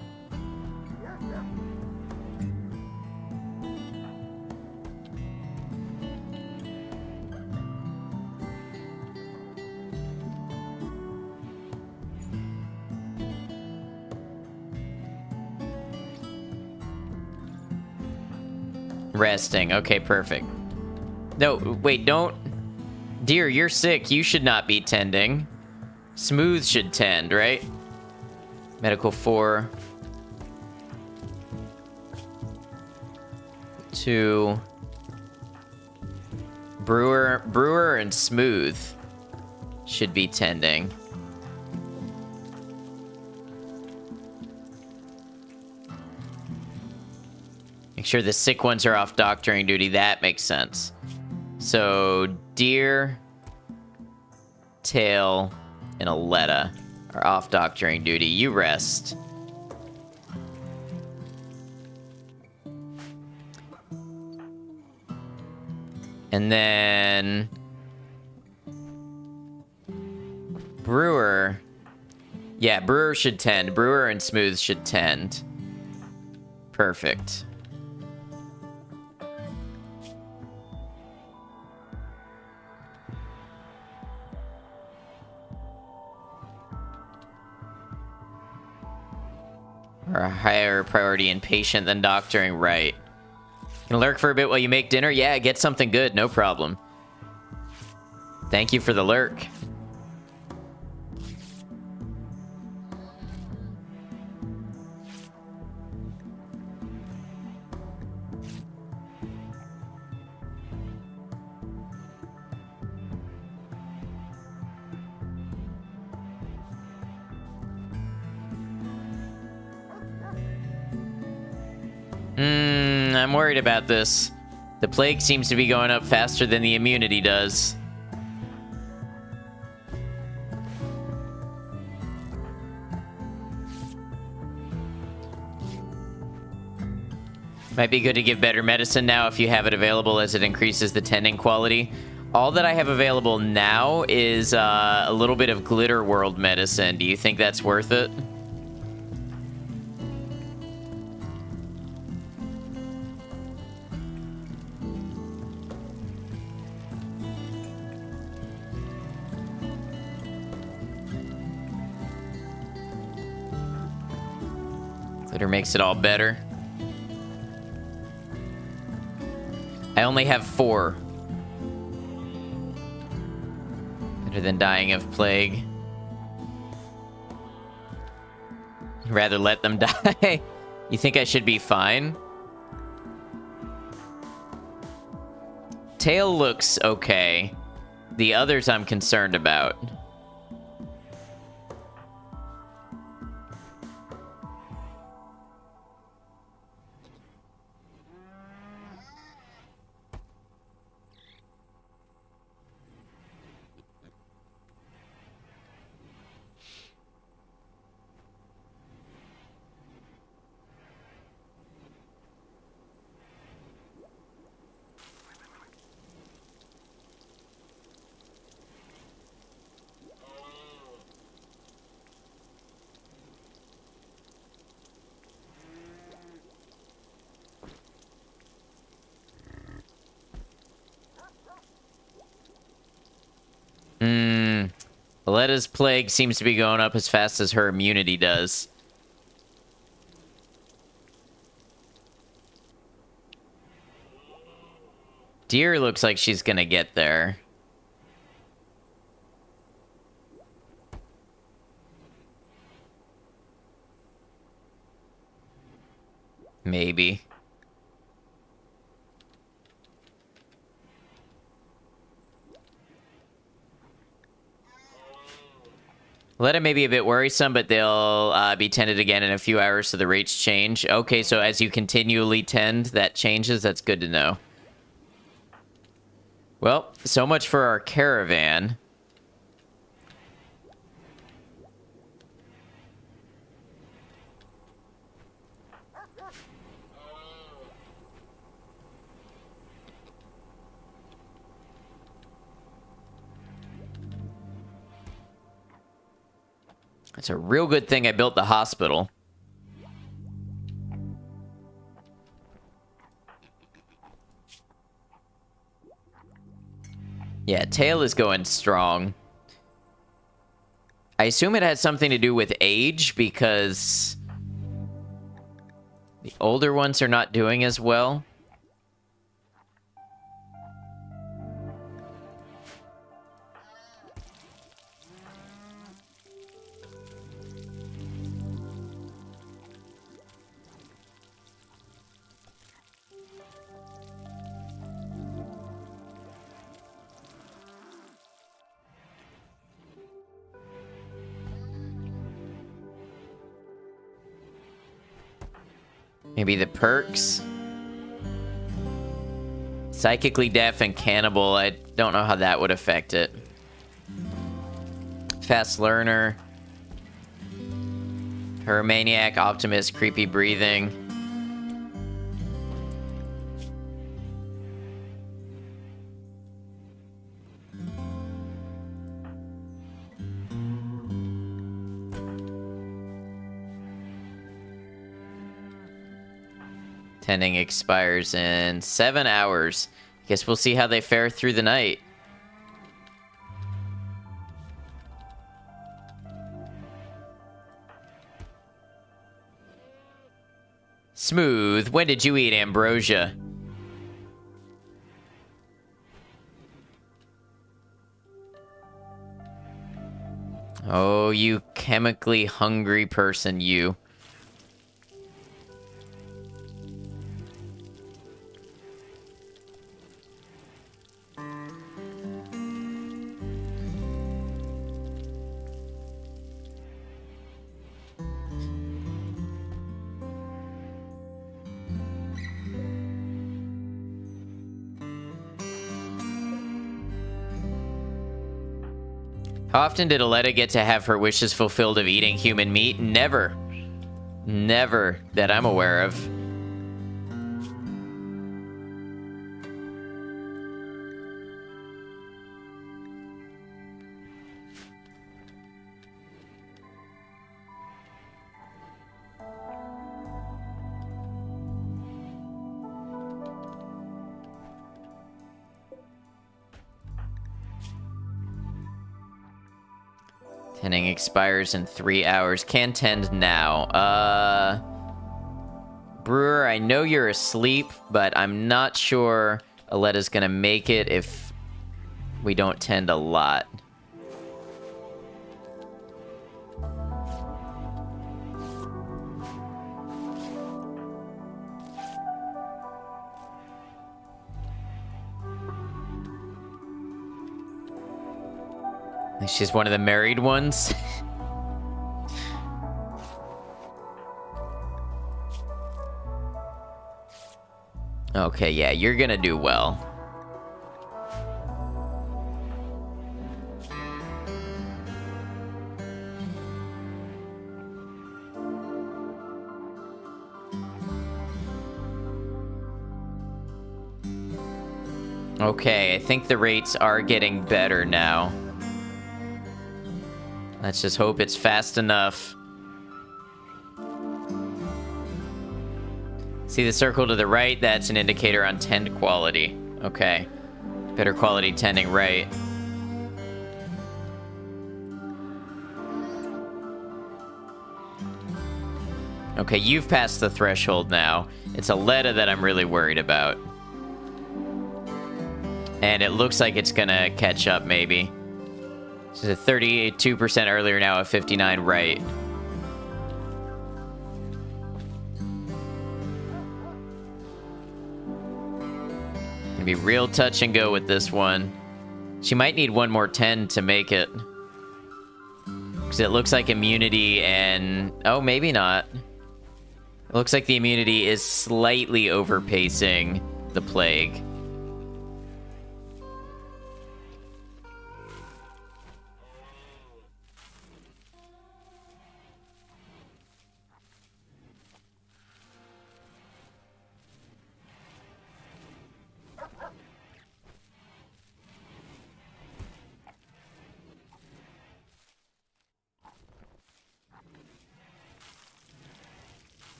Resting. Okay, perfect. No, wait, don't... Dear, you're sick. You should not be tending. Smooth should tend, right? Medical 4. 2. Brewer and Smooth should be tending. Make sure the sick ones are off doctoring duty. That makes sense. So, Deer, Tail, and Aletta are off doctoring duty. You rest. And then... Brewer... Yeah, Brewer should tend. Brewer and Smooth should tend. Perfect. Or a higher priority in patient than doctoring, right. Can lurk for a bit while you make dinner? Yeah, get something good, no problem. Thank you for the lurk. I'm worried about this. The plague seems to be going up faster than the immunity does. Might be good to give better medicine now if you have it available, as it increases the tending quality. All that I have available now is a little bit of Glitter World medicine. Do you think that's worth it? Glitter makes it all better. I only have 4. Better than dying of plague. Rather let them die. You think I should be fine? Tail looks okay. The others I'm concerned about. Aletta's plague seems to be going up as fast as her immunity does. Deer looks like she's gonna get there. Maybe. Aletta may be a bit worrisome, but they'll be tended again in a few hours, so the rates change. Okay, so as you continually tend, that changes. That's good to know. Well, so much for our caravan. It's a real good thing I built the hospital. Yeah, Tail is going strong. I assume it has something to do with age, because the older ones are not doing as well. Maybe the perks? Psychically deaf and cannibal. I don't know how that would affect it. Fast learner. Pyromaniac, optimist, creepy breathing. Tending expires in 7 hours. Guess we'll see how they fare through the night. Smooth. When did you eat ambrosia? Oh, you chemically hungry person, you. How often did Aletta get to have her wishes fulfilled of eating human meat? Never. Never that I'm aware of. Tending expires in 3 hours. Can tend now. Brewer, I know you're asleep, but I'm not sure Aletta's gonna make it if we don't tend a lot. She's one of the married ones. Okay, yeah, you're gonna do well. Okay, I think the rates are getting better now. Let's just hope it's fast enough. See the circle to the right? That's an indicator on tend quality. Okay. Better quality tending right. Okay, you've passed the threshold now. It's Aletta that I'm really worried about. And it looks like it's gonna catch up, maybe. She's at 32% earlier now, at 59 right. Gonna be real touch and go with this one. She might need one more 10 to make it. Because it looks like immunity and... Oh, maybe not. It looks like the immunity is slightly overpacing the plague.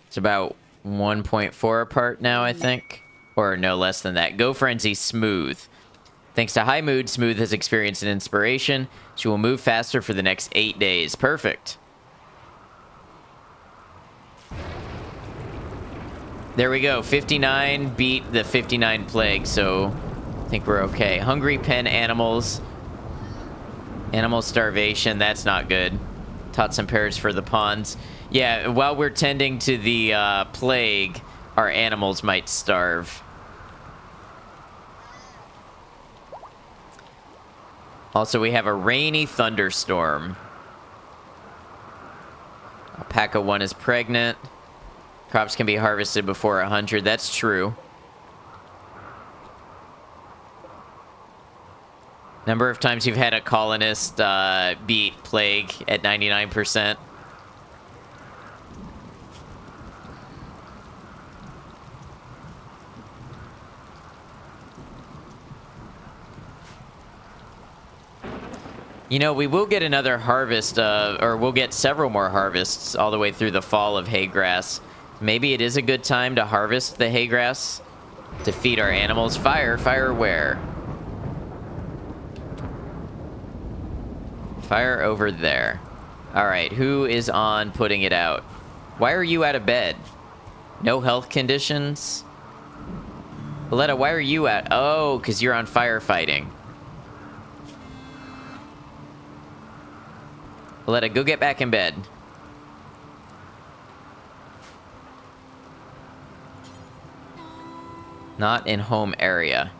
It's about 1.4 apart now, I think. Or no less than that. Go Frenzy Smooth. Thanks to High Mood, Smooth has experienced an inspiration. She will move faster for the next 8 days. Perfect. There we go. 59 beat the 59 plague, so I think we're okay. Hungry pen animals. Animal starvation. That's not good. Taught some pairs for the pawns. Yeah, while we're tending to the plague, our animals might starve. Also, we have a rainy thunderstorm. Alpaca 1 is pregnant. Crops can be harvested before 100. That's true. Number of times you've had a colonist beat plague at 99%. You know, we will get another harvest, or we'll get several more harvests all the way through the fall of hay grass. Maybe it is a good time to harvest the hay grass to feed our animals. Fire, fire where? Fire over there. All right, who is on putting it out? Why are you out of bed? No health conditions? Aletta, why are you out? Oh, because you're on firefighting. Aletta, go get back in bed. Not in home area.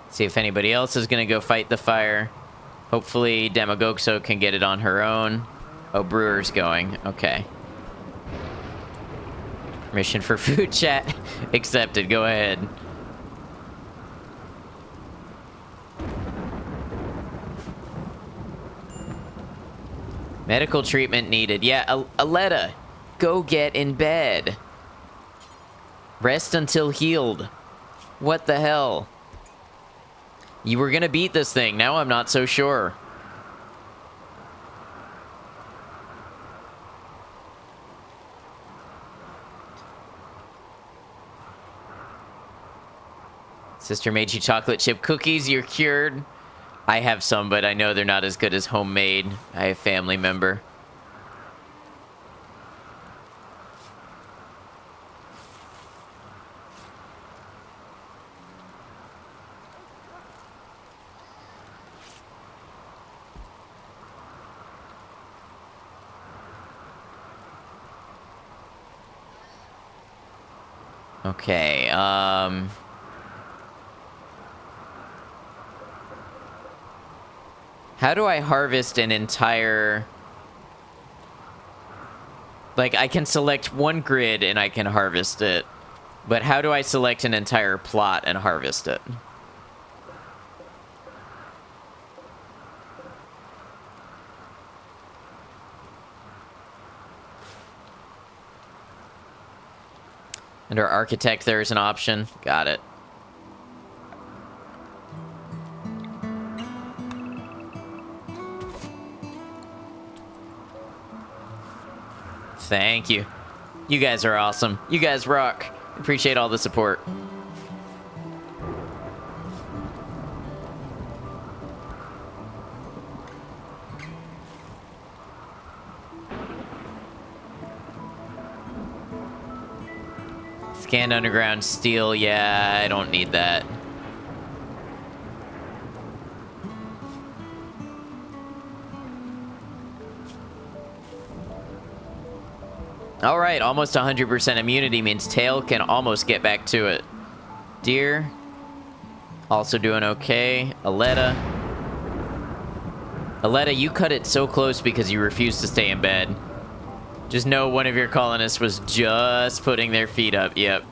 See if anybody else is going to go fight the fire. Hopefully Demagoxo can get it on her own. Oh, Brewer's going. Okay. Permission for food chat accepted. Go ahead. Medical treatment needed. Yeah, Aletta, go get in bed. Rest until healed. What the hell? You were gonna beat this thing. Now I'm not so sure. Sister made you chocolate chip cookies. You're cured. I have some, but I know they're not as good as homemade. I have a family member. Okay, how do I harvest an entire... Like, I can select one grid and I can harvest it. But how do I select an entire plot and harvest it? Under architect, there's an option. Got it. Thank you. You guys are awesome. You guys rock. Appreciate all the support. Scanned underground steel. Yeah, I don't need that. All right, almost 100% immunity means Tail can almost get back to it. Deer, also doing okay. Aletta. Aletta, you cut it so close because you refused to stay in bed. Just know one of your colonists was just putting their feet up. Yep.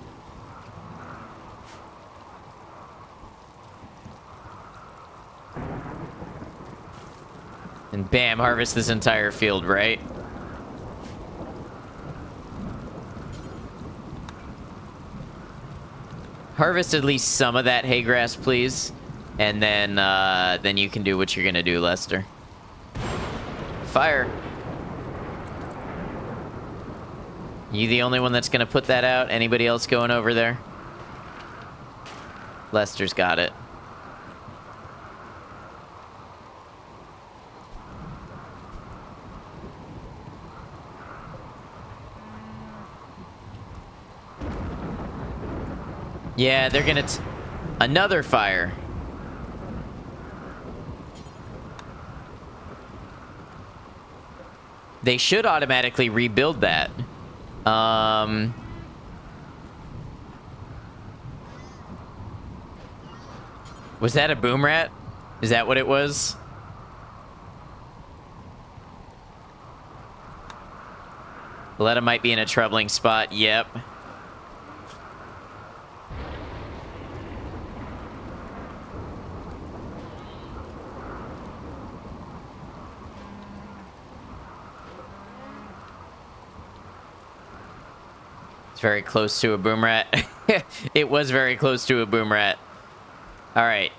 And bam, harvest this entire field, right? Harvest at least some of that hay grass, please. And then you can do what you're gonna do, Lester. Fire. You the only one that's gonna put that out? Anybody else going over there? Lester's got it. Yeah, they're gonna... another fire. They should automatically rebuild that. Was that a boom rat? Is that what it was? Letta might be in a troubling spot. Yep. It's very close to a boom rat. It was very close to a boom rat. All right.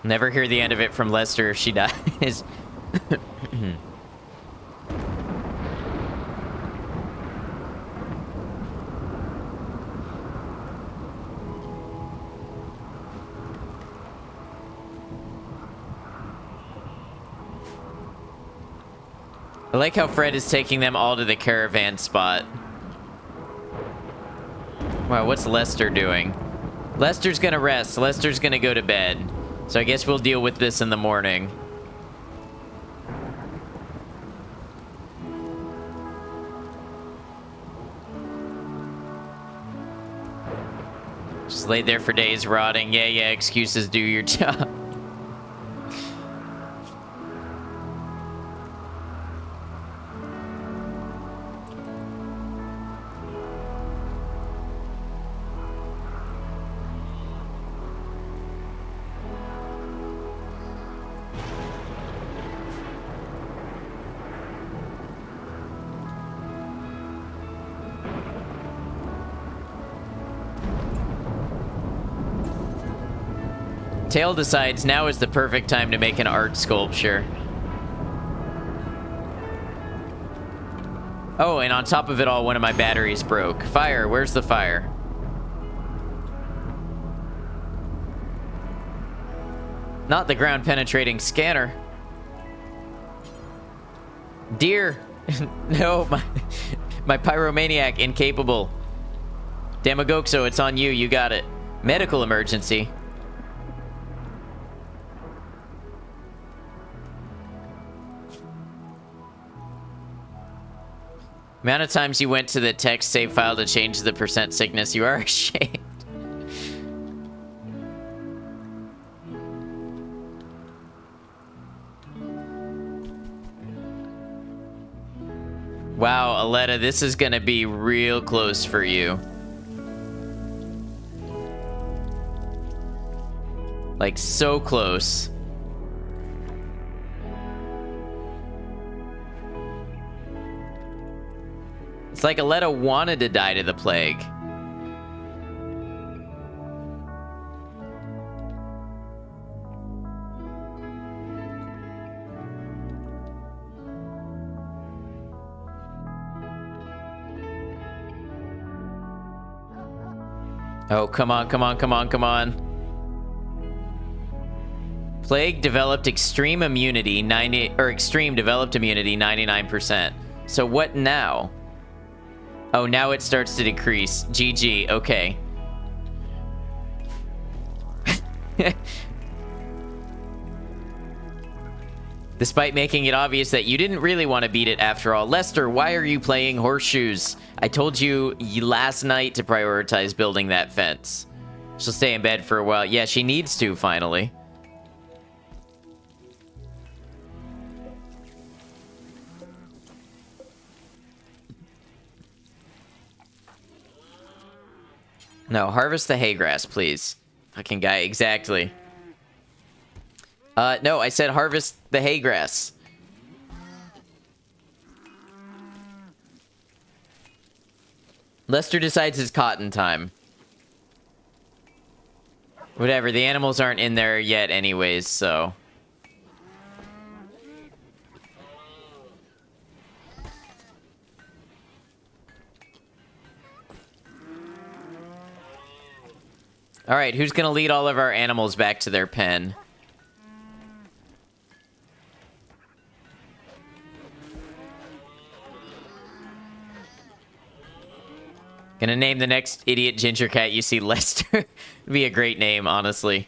Never hear the end of it from Lester if she dies. I like how Fred is taking them all to the caravan spot. Wow, what's Lester doing? Lester's gonna rest. Lester's gonna go to bed. So I guess we'll deal with this in the morning. Just laid there for days rotting. Yeah, excuses do your job. Tail decides now is the perfect time to make an art sculpture. Oh, and on top of it all, one of my batteries broke. Fire, where's the fire? Not the ground-penetrating scanner. Deer! No, my pyromaniac, incapable. Demagoxo, it's on you, you got it. Medical emergency. Amount of times you went to the text save file to change the percent sickness, you are ashamed. Wow, Aletta, this is gonna be real close for you. Like, so close. It's like Aletta wanted to die to the plague. Oh, come on, come on, come on, come on. Plague developed extreme immunity, extreme developed immunity, 99%. So what now? Oh, now it starts to decrease. GG, okay. Despite making it obvious that you didn't really want to beat it after all. Lester, why are you playing horseshoes? I told you last night to prioritize building that fence. She'll stay in bed for a while. Yeah, she needs to, finally. No, harvest the hay grass, please. Fucking guy, exactly. No, I said harvest the hay grass. Lester decides it's cotton time. Whatever, the animals aren't in there yet anyways, so... Alright, who's gonna lead all of our animals back to their pen? Gonna name the next idiot ginger cat you see Lester. Would be a great name, honestly.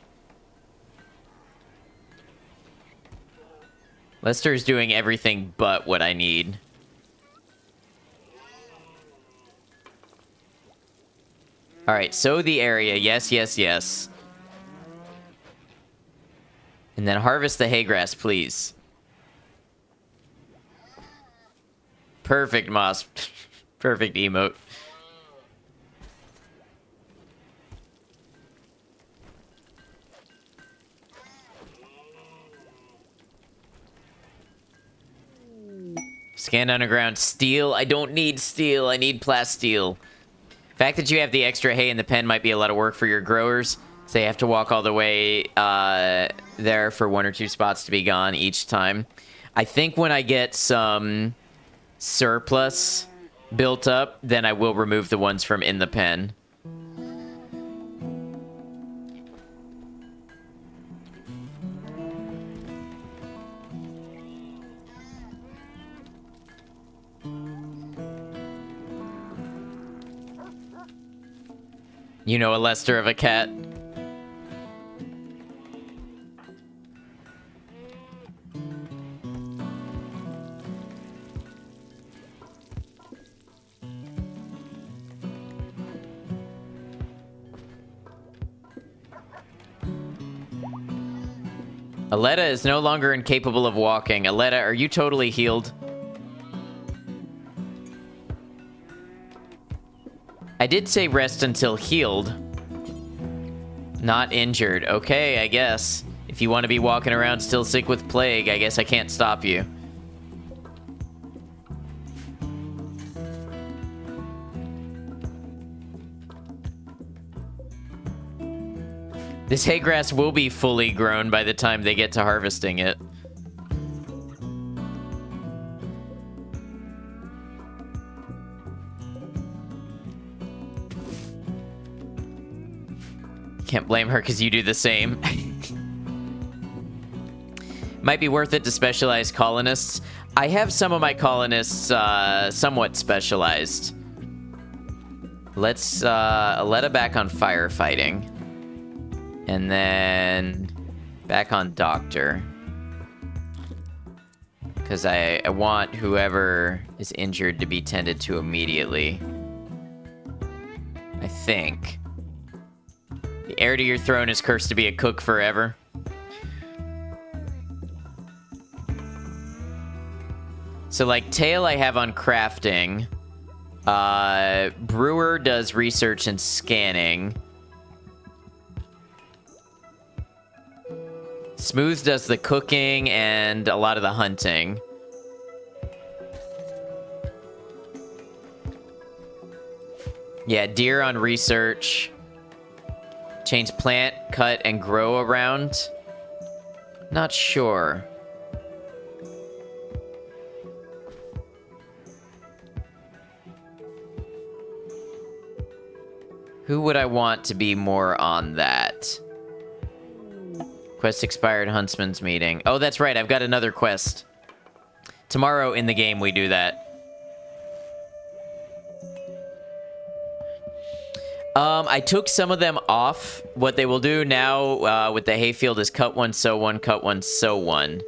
Lester's doing everything but what I need. Alright, sow the area. Yes, yes, yes. And then harvest the hay grass, please. Perfect, Moss. Perfect emote. Scan underground. Steel. I don't need steel. I need plasteel. Fact that you have the extra hay in the pen might be a lot of work for your growers. So they have to walk all the way there for 1 or 2 spots to be gone each time. I think when I get some surplus built up, then I will remove the ones from in the pen. You know a Lester of a cat. Aletta is no longer incapable of walking. Aletta, are you totally healed? I did say rest until healed. Not injured. Okay, I guess. If you want to be walking around still sick with plague, I guess I can't stop you. This hay grass will be fully grown by the time they get to harvesting it. Can't blame her because you do the same. Might be worth it to specialize colonists. I have some of my colonists somewhat specialized. Let's Aletta back on firefighting. And then back on doctor. Because I want whoever is injured to be tended to immediately. I think. The heir to your throne is cursed to be a cook forever. So, like, Tail I have on crafting. Brewer does research and scanning. Smooth does the cooking and a lot of the hunting. Yeah, Deer on research. Change plant, cut, and grow around. Not sure. Who would I want to be more on that? Quest expired, Huntsman's meeting. Oh, that's right. I've got another quest. Tomorrow in the game we do that. I took some of them off. What they will do now with the hayfield is cut one, sow one, cut one, sow one.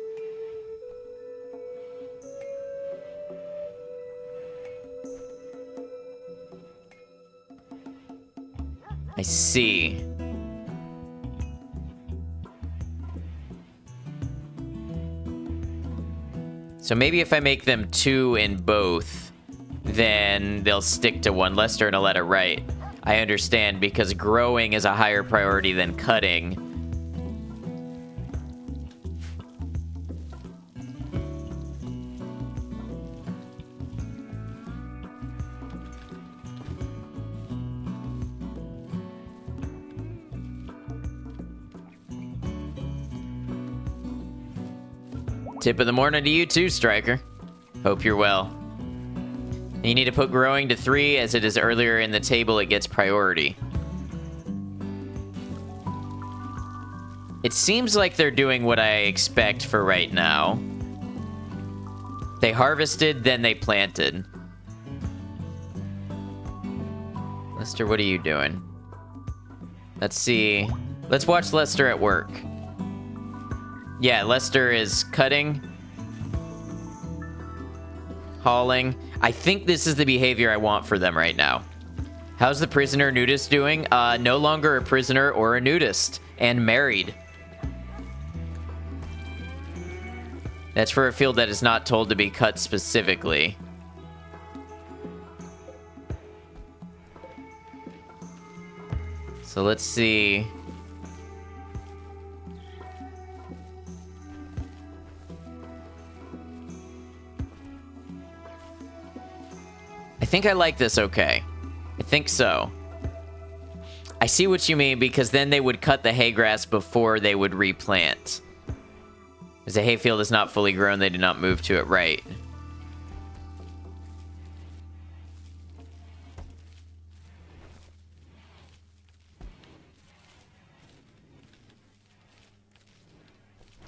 I see. So maybe if I make them 2 in both, then they'll stick to one. Lester and Aletta, right. I understand, because growing is a higher priority than cutting. Tip of the morning to you too, Striker. Hope you're well. You need to put growing to 3, as it is earlier in the table, it gets priority. It seems like they're doing what I expect for right now. They harvested, then they planted. Lester, what are you doing? Let's see. Let's watch Lester at work. Yeah, Lester is cutting, hauling. I think this is the behavior I want for them right now. How's the prisoner nudist doing? No longer a prisoner or a nudist, and married. That's for a field that is not told to be cut specifically. So let's see. I think I like this okay. I think so. I see what you mean, because then they would cut the hay grass before they would replant. As the hayfield is not fully grown, they do not move to it right.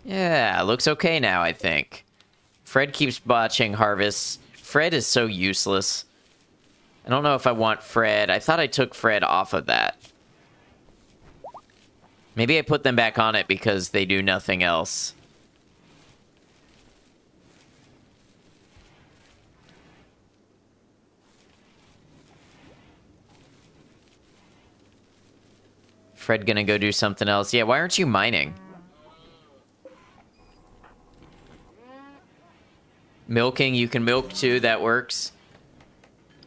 Yeah, looks okay now, I think. Fred keeps botching harvests. Fred is so useless. I don't know if I want Fred. I thought I took Fred off of that. Maybe I put them back on it because they do nothing else. Fred gonna go do something else. Yeah, why aren't you mining? Milking, you can milk too, that works.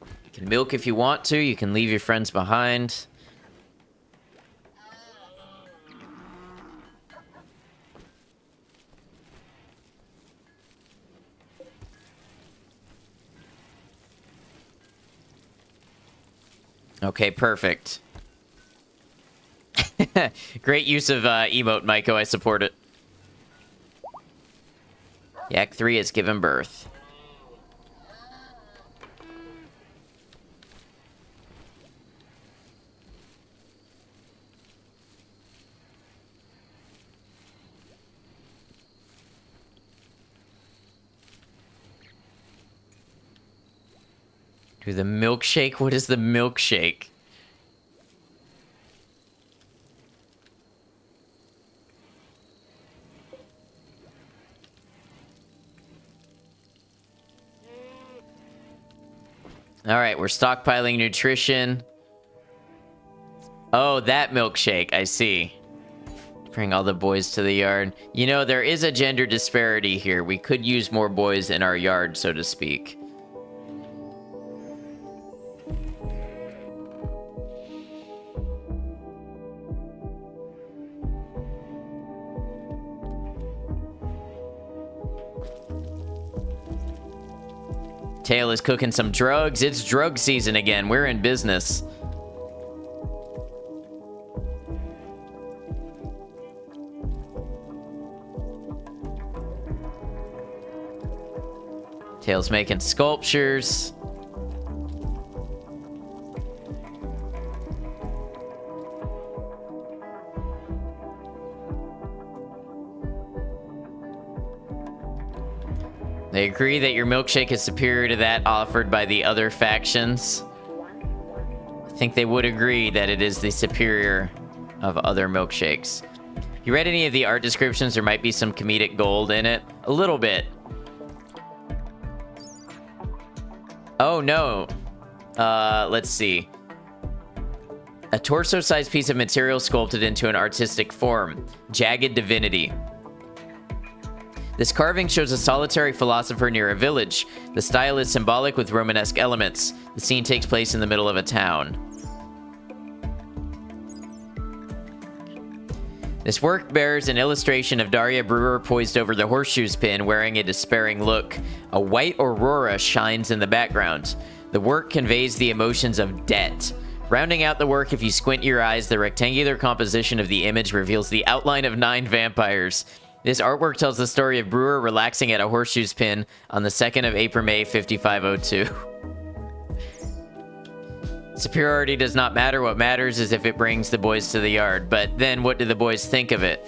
You can milk if you want to, you can leave your friends behind. Okay, perfect. Great use of emote, Maiko, I support it. Yak 3 has given birth. Do the milkshake? What is the milkshake? All right, we're stockpiling nutrition. Oh, that milkshake, I see. Bring all the boys to the yard. You know, there is a gender disparity here. We could use more boys in our yard, so to speak. Tail is cooking some drugs. It's drug season again. We're in business. Tail's making sculptures. They agree that your milkshake is superior to that offered by the other factions. I think they would agree that it is the superior of other milkshakes. You read any of the art descriptions? There might be some comedic gold in it. A little bit. Oh, no. Let's see. A torso-sized piece of material sculpted into an artistic form. Jagged divinity. This carving shows a solitary philosopher near a village. The style is symbolic with Romanesque elements. The scene takes place in the middle of a town. This work bears an illustration of Daria Brewer poised over the horseshoes pin, wearing a despairing look. A white aurora shines in the background. The work conveys the emotions of debt. Rounding out the work, if you squint your eyes, the rectangular composition of the image reveals the outline of 9 vampires. This artwork tells the story of Brewer relaxing at a horseshoes pin on the 2nd of April, May 5502. Superiority does not matter. What matters is if it brings the boys to the yard. But then what do the boys think of it?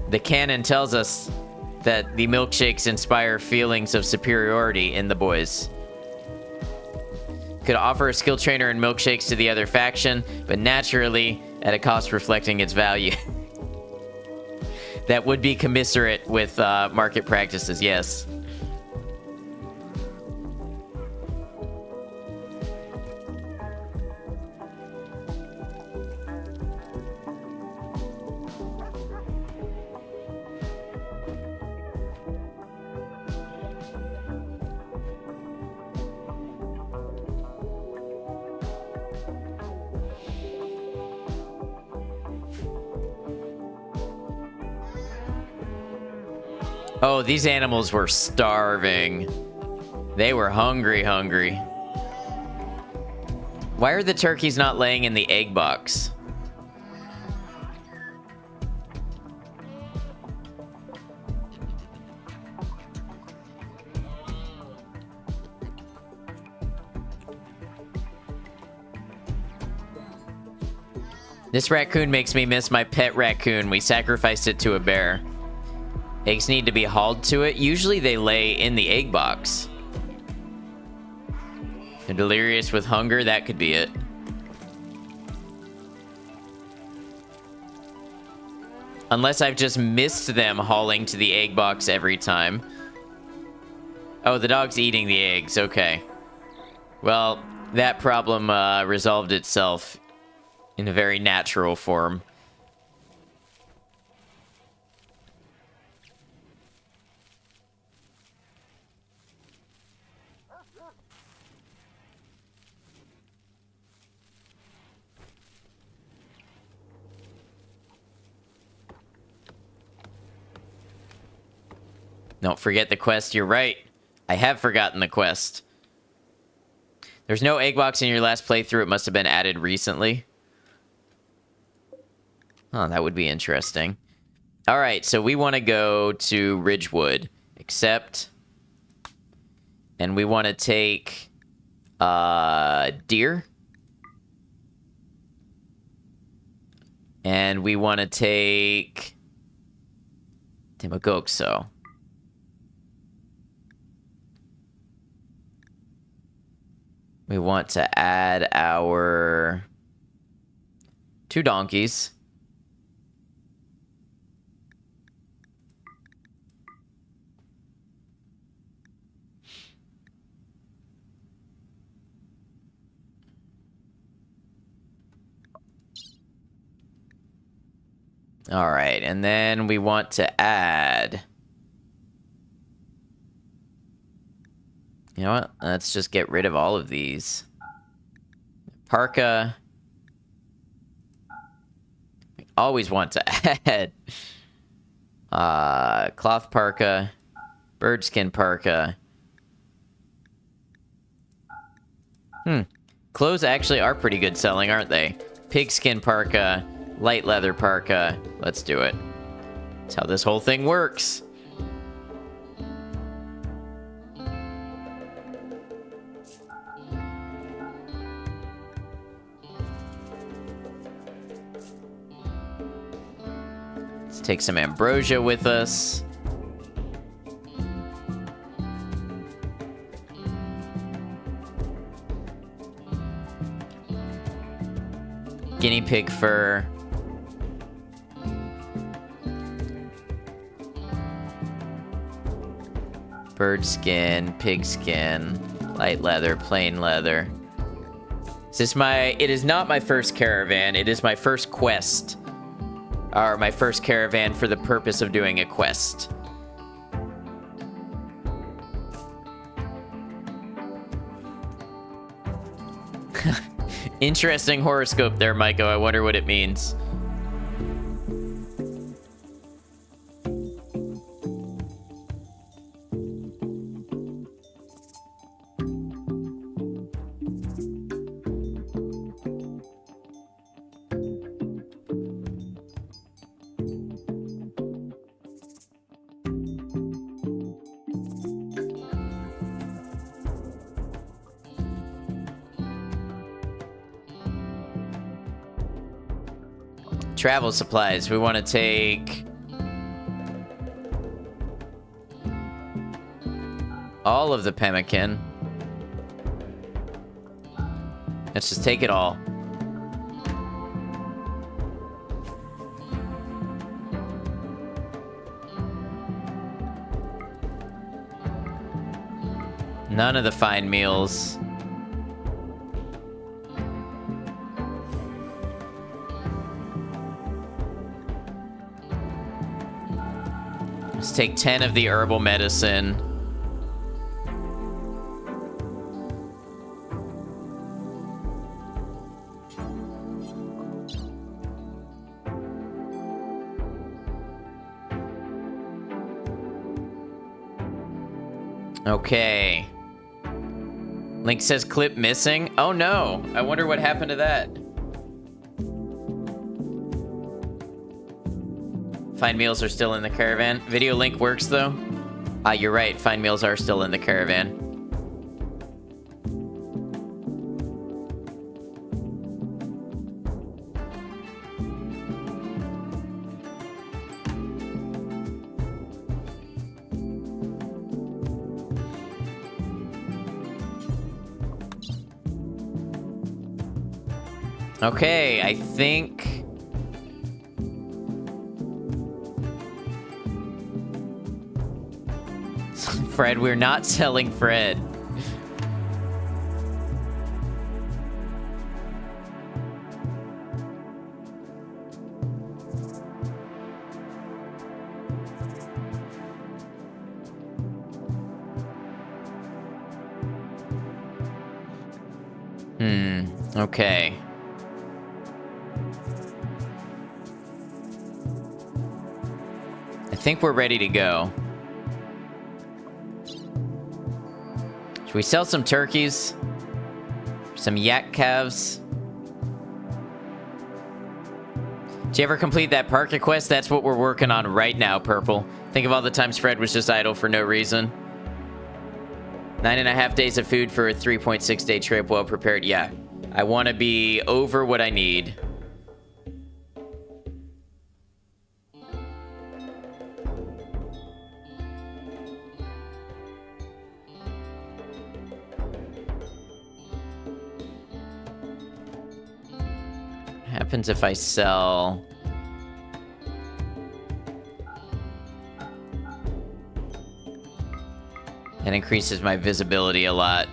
The canon tells us that the milkshakes inspire feelings of superiority in the boys. Could offer a skill trainer and milkshakes to the other faction, but naturally at a cost reflecting its value. That would be commiserate with market practices, yes. Oh, these animals were starving. They were hungry. Why are the turkeys not laying in the egg box? This raccoon makes me miss my pet raccoon. We sacrificed it to a bear. Eggs need to be hauled to it. Usually they lay in the egg box. They're delirious with hunger. That could be it. Unless I've just missed them hauling to the egg box every time. Oh, the dog's eating the eggs. Okay. Well, that problem resolved itself in a very natural form. Don't forget the quest. You're right. I have forgotten the quest. There's no egg box in your last playthrough. It must have been added recently. Oh, that would be interesting. All right, so we want to go to Ridgewood. Accept. And we want to take deer. And we want to take Demogogso. We want to add our 2 donkeys. All right, and then we want to add... You know what? Let's just get rid of all of these. Parka. We always want to add cloth parka, birdskin parka. Clothes actually are pretty good selling, aren't they? Pigskin parka, light leather parka. Let's do it. That's how this whole thing works. Take some ambrosia with us. Guinea pig fur. Bird skin, pig skin, light leather, plain leather. It is not my first caravan. It is my first quest. Or my first caravan for the purpose of doing a quest. Interesting horoscope there, Maiko. I wonder what it means. Travel supplies. We want to take all of the pemmican. Let's just take it all. None of the fine meals. Let's take 10 of the herbal medicine. Okay. Link says clip missing. Oh no, I wonder what happened to that. Fine meals are still in the caravan. Video link works though. Ah, you're right, fine meals are still in the caravan. Okay, I think... Fred, we're not selling Fred. Okay. I think we're ready to go. Should we sell some turkeys? Some yak calves? Did you ever complete that parka quest? That's what we're working on right now, Purple. Think of all the times Fred was just idle for no reason. 9.5 days of food for a 3.6 day trip, well prepared. Yeah, I want to be over what I need. Happens if I sell... That increases my visibility a lot.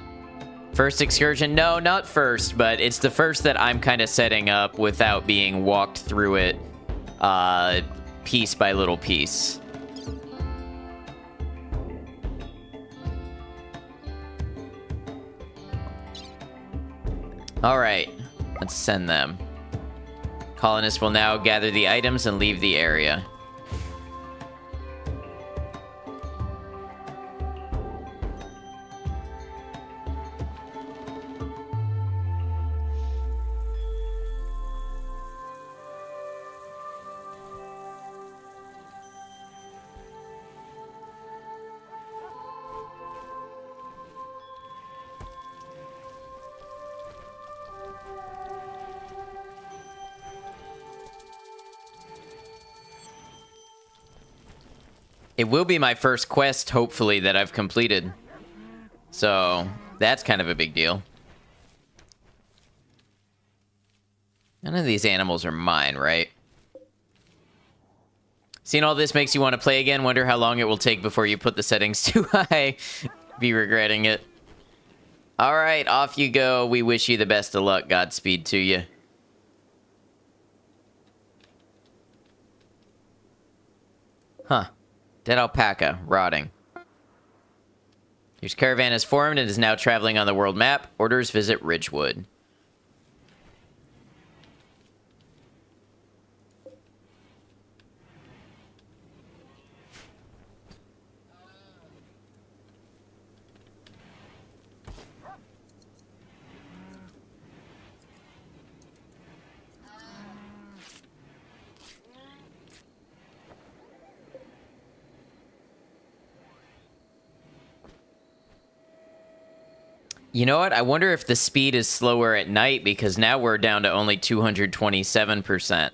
First excursion? No, not first, but it's the first that I'm kind of setting up without being walked through it piece by little piece. All right, let's send them. Colonists will now gather the items and leave the area. It will be my first quest, hopefully, that I've completed. So, that's kind of a big deal. None of these animals are mine, right? Seeing all this makes you want to play again. Wonder how long it will take before you put the settings too high. Be regretting it. All right, off you go. We wish you the best of luck. Godspeed to you. Huh. Dead alpaca, rotting. Your caravan is formed and is now traveling on the world map. Orders visit Ridgewood. You know what? I wonder if the speed is slower at night because now we're down to only 227%.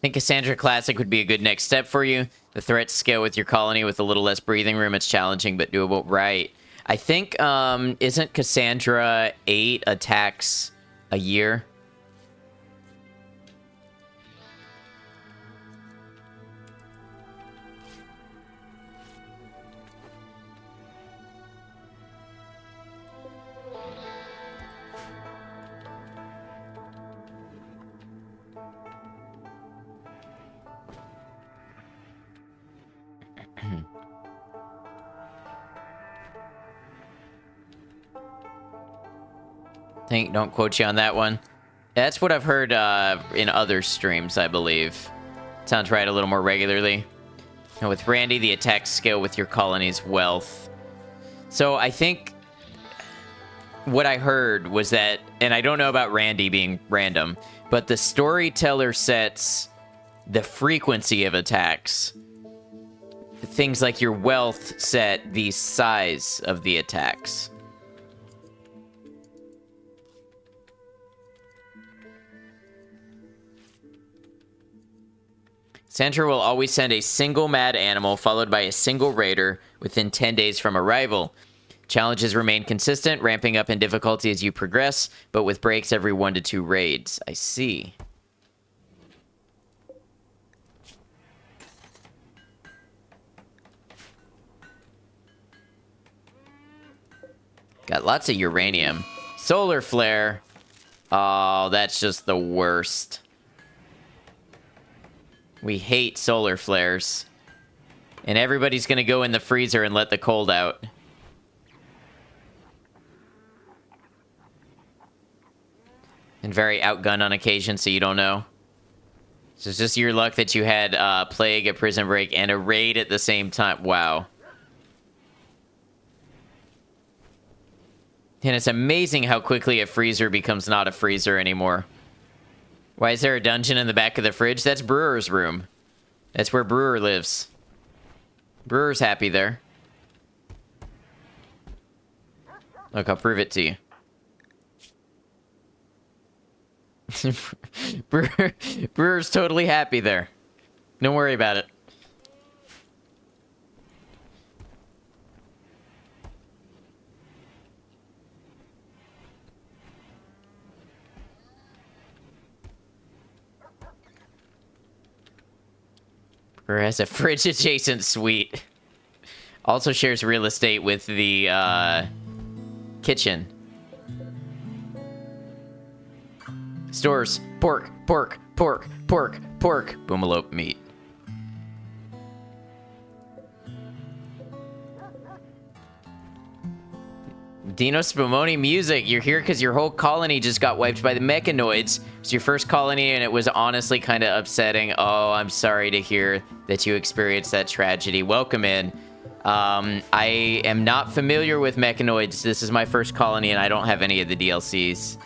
think Cassandra Classic would be a good next step for you. The threats scale with your colony with a little less breathing room. It's challenging but doable. Right. I think, isn't Cassandra 8 attacks a year? Don't quote you on that one. That's what I've heard in other streams, I believe. Sounds right a little more regularly. And with Randy, the attack scale with your colony's wealth. So I think what I heard was that, and I don't know about Randy being random, but the storyteller sets the frequency of attacks. Things like your wealth set the size of the attacks. Sandra will always send a single mad animal followed by a single raider within 10 days from arrival. Challenges remain consistent, ramping up in difficulty as you progress, but with breaks every 1 to 2 raids. I see. Got lots of uranium. Solar flare. Oh, that's just the worst. We hate solar flares. And everybody's gonna go in the freezer and let the cold out. And very outgunned on occasion, so you don't know. So it's just your luck that you had Plague, a Prison Break, and a raid at the same time. Wow. And it's amazing how quickly a freezer becomes not a freezer anymore. Why is there a dungeon in the back of the fridge? That's Brewer's room. That's where Brewer lives. Brewer's happy there. Look, I'll prove it to you. Brewer's totally happy there. Don't worry about it. Brewer has a fridge-adjacent suite. Also shares real estate with the kitchen. Stores. Pork, pork, pork, pork, pork. Boomalope meat. Dino Spumoni music. You're here because your whole colony just got wiped by the mechanoids. It's your first colony, and it was honestly kind of upsetting. Oh, I'm sorry to hear that you experienced that tragedy. Welcome in. I am not familiar with mechanoids. This is my first colony, and I don't have any of the DLCs.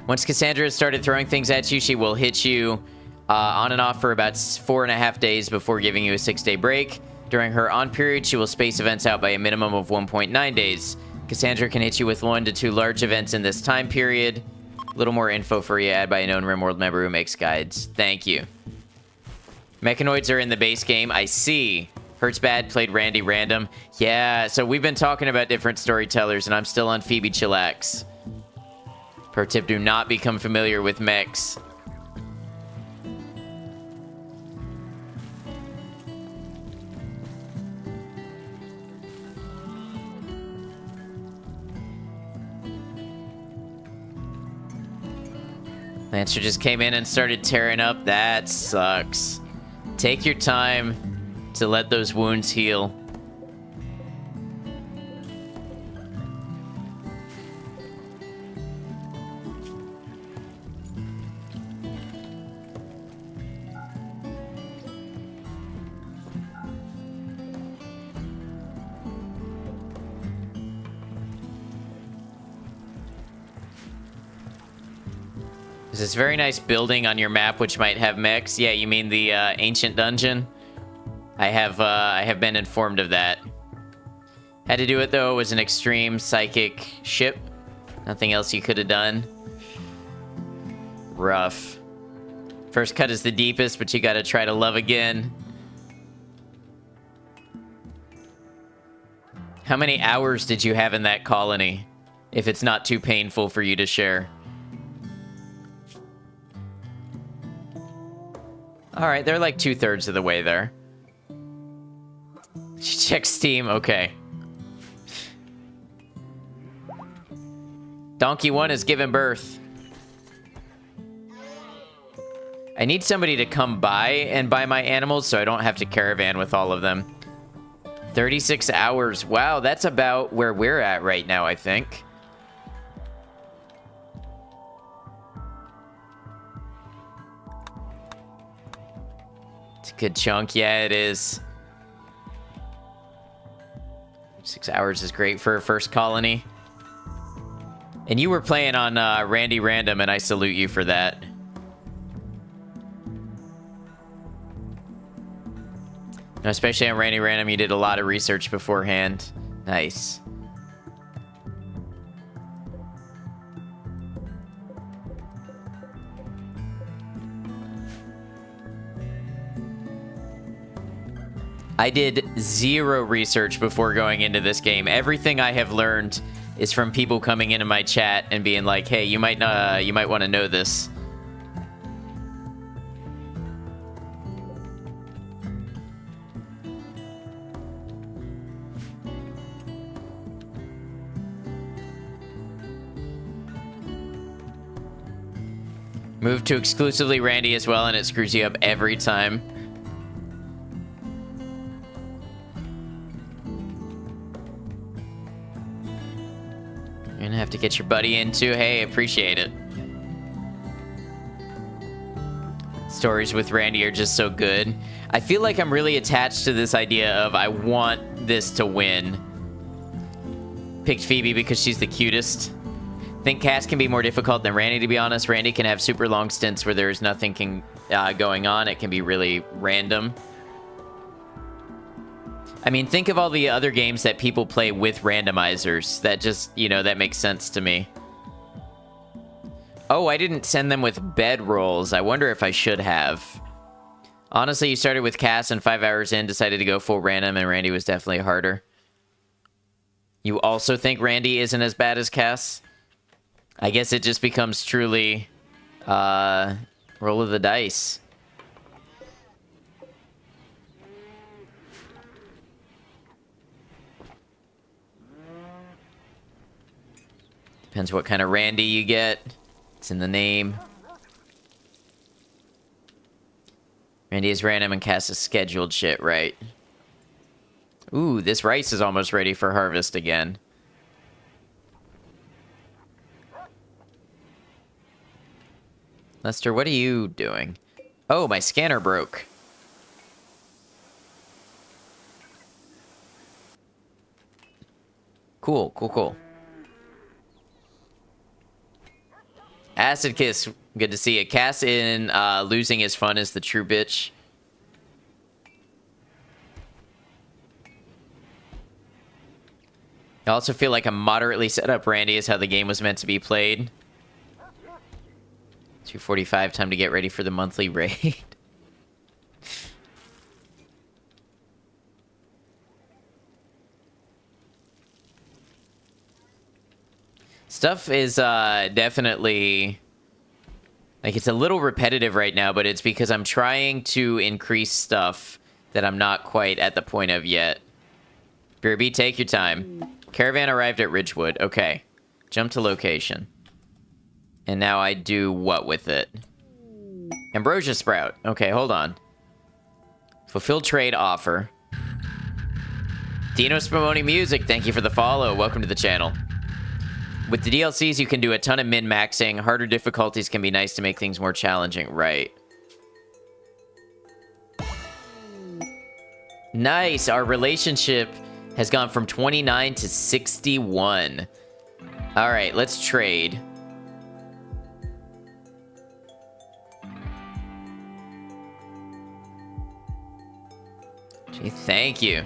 Once Cassandra has started throwing things at you, she will hit you on and off for about 4.5 days before giving you a 6-day break. During her on period, she will space events out by a minimum of 1.9 days. Cassandra can hit you with 1 to 2 large events in this time period. A little more info for you, add by a known RimWorld member who makes guides. Thank you. Mechanoids are in the base game. I see. Hurts Bad played Randy Random. Yeah, so we've been talking about different storytellers, and I'm still on Phoebe Chillax. Pro tip, do not become familiar with mechs. Lancer just came in and started tearing up. That sucks. Take your time to let those wounds heal. There's this very nice building on your map which might have mechs. Yeah, you mean the ancient dungeon? I have been informed of that. Had to do it though. It was an extreme psychic ship. Nothing else you could have done. Rough. First cut is the deepest, but you gotta try to love again. How many hours did you have in that colony? If it's not too painful for you to share. Alright, they're like 2/3 of the way there. Check Steam, okay. Donkey 1 has given birth. I need somebody to come by and buy my animals so I don't have to caravan with all of them. 36 hours. Wow, that's about where we're at right now, I think. It's a good chunk. Yeah, it is. 6 hours is great for a first colony. And you were playing on Randy Random, and I salute you for that. Especially on Randy Random, you did a lot of research beforehand. Nice. I did zero research before going into this game. Everything I have learned is from people coming into my chat and being like, "Hey, you might want to know this." Move to exclusively Randy as well, and it screws you up every time. You're gonna have to get your buddy in too. Hey, appreciate it. Stories with Randy are just so good. I feel like I'm really attached to this idea of I want this to win. Picked Phoebe because she's the cutest. Think Cass can be more difficult than Randy, to be honest. Randy can have super long stints where there's nothing going on. It can be really random. I mean, think of all the other games that people play with randomizers. That just, you know, that makes sense to me. Oh, I didn't send them with bed rolls. I wonder if I should have. Honestly, you started with Cass and 5 hours in, decided to go full random, and Randy was definitely harder. You also think Randy isn't as bad as Cass? I guess it just becomes truly roll of the dice. Depends what kind of Randy you get. It's in the name. Randy is random and Cass is scheduled shit, right? Ooh, this rice is almost ready for harvest again. Lester, what are you doing? Oh, my scanner broke. Cool, cool, cool. Acid Kiss, good to see you. Cass in losing his fun is the true bitch. I also feel like a moderately set up Randy is how the game was meant to be played. 2:45, time to get ready for the monthly raid. Stuff is definitely... like, it's a little repetitive right now, but it's because I'm trying to increase stuff that I'm not quite at the point of yet. BRB, take your time. Caravan arrived at Ridgewood. Okay. Jump to location. And now I do what with it? Ambrosia Sprout. Okay, hold on. Fulfill trade offer. Dino Spumoni Music, thank you for the follow. Welcome to the channel. With the DLCs, you can do a ton of min-maxing. Harder difficulties can be nice to make things more challenging. Right. Nice. Our relationship has gone from 29 to 61. All right, let's trade. Gee, thank you.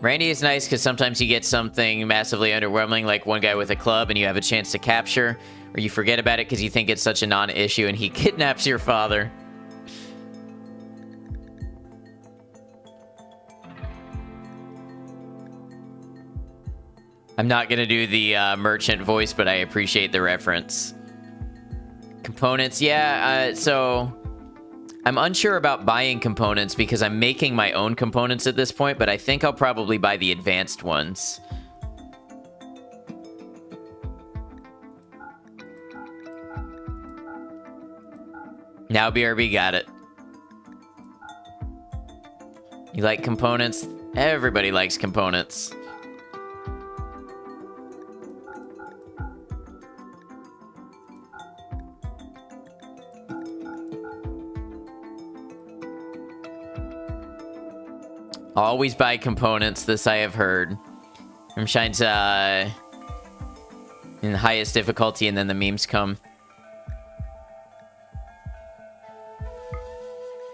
Randy is nice because sometimes you get something massively underwhelming, like one guy with a club, and you have a chance to capture, or you forget about it because you think it's such a non-issue, and he kidnaps your father. I'm not going to do the merchant voice, but I appreciate the reference. Components, yeah, so I'm unsure about buying components because I'm making my own components at this point, but I think I'll probably buy the advanced ones. Now BRB got it. You like components? Everybody likes components. Always buy components, this I have heard. Shine's in the highest difficulty, and then the memes come.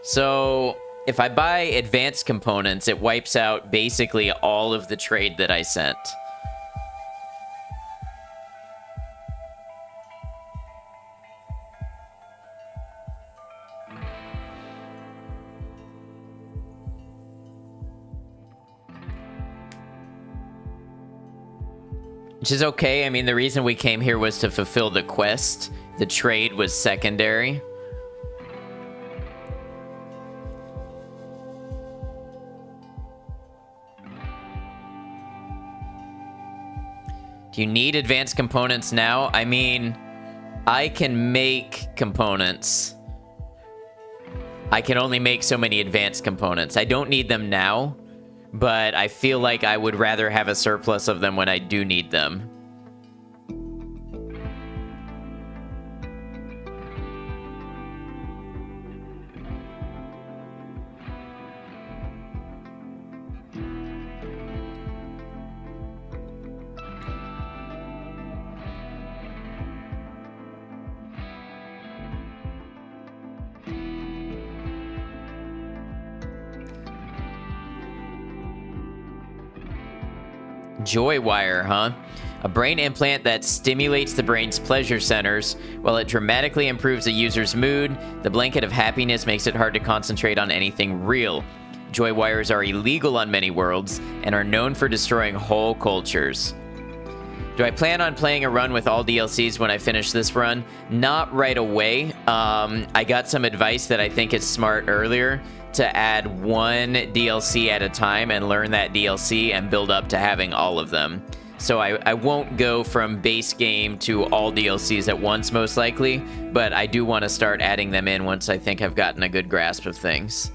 So, if I buy advanced components, it wipes out basically all of the trade that I sent. Which is okay. I mean, the reason we came here was to fulfill the quest. The trade was secondary. Do you need advanced components now? I mean, I can make components. I can only make so many advanced components. I don't need them now, but I feel like I would rather have a surplus of them when I do need them. Joy wire, huh? A brain implant that stimulates the brain's pleasure centers. While it dramatically improves a user's mood, the blanket of happiness makes it hard to concentrate on anything real. Joy wires are illegal on many worlds and are known for destroying whole cultures. Do I plan on playing a run with all DLCs when I finish this run? Not right away. I got some advice that I think is smart earlier, to add one DLC at a time and learn that DLC and build up to having all of them. So I won't go from base game to all DLCs at once, most likely, but I do want to start adding them in once I think I've gotten a good grasp of things.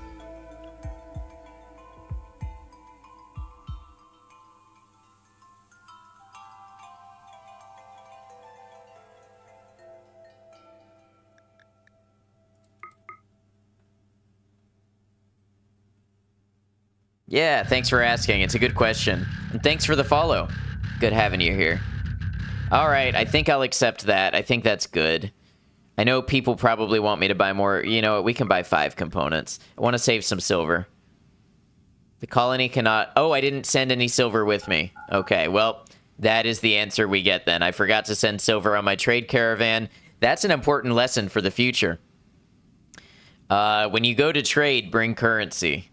Yeah, thanks for asking. It's a good question. And thanks for the follow. Good having you here. All right, I think I'll accept that. I think that's good. I know people probably want me to buy more. You know what? We can buy 5 components. I want to save some silver. The colony cannot... Oh, I didn't send any silver with me. Okay, well, that is the answer we get then. I forgot to send silver on my trade caravan. That's an important lesson for the future. When you go to trade, bring currency.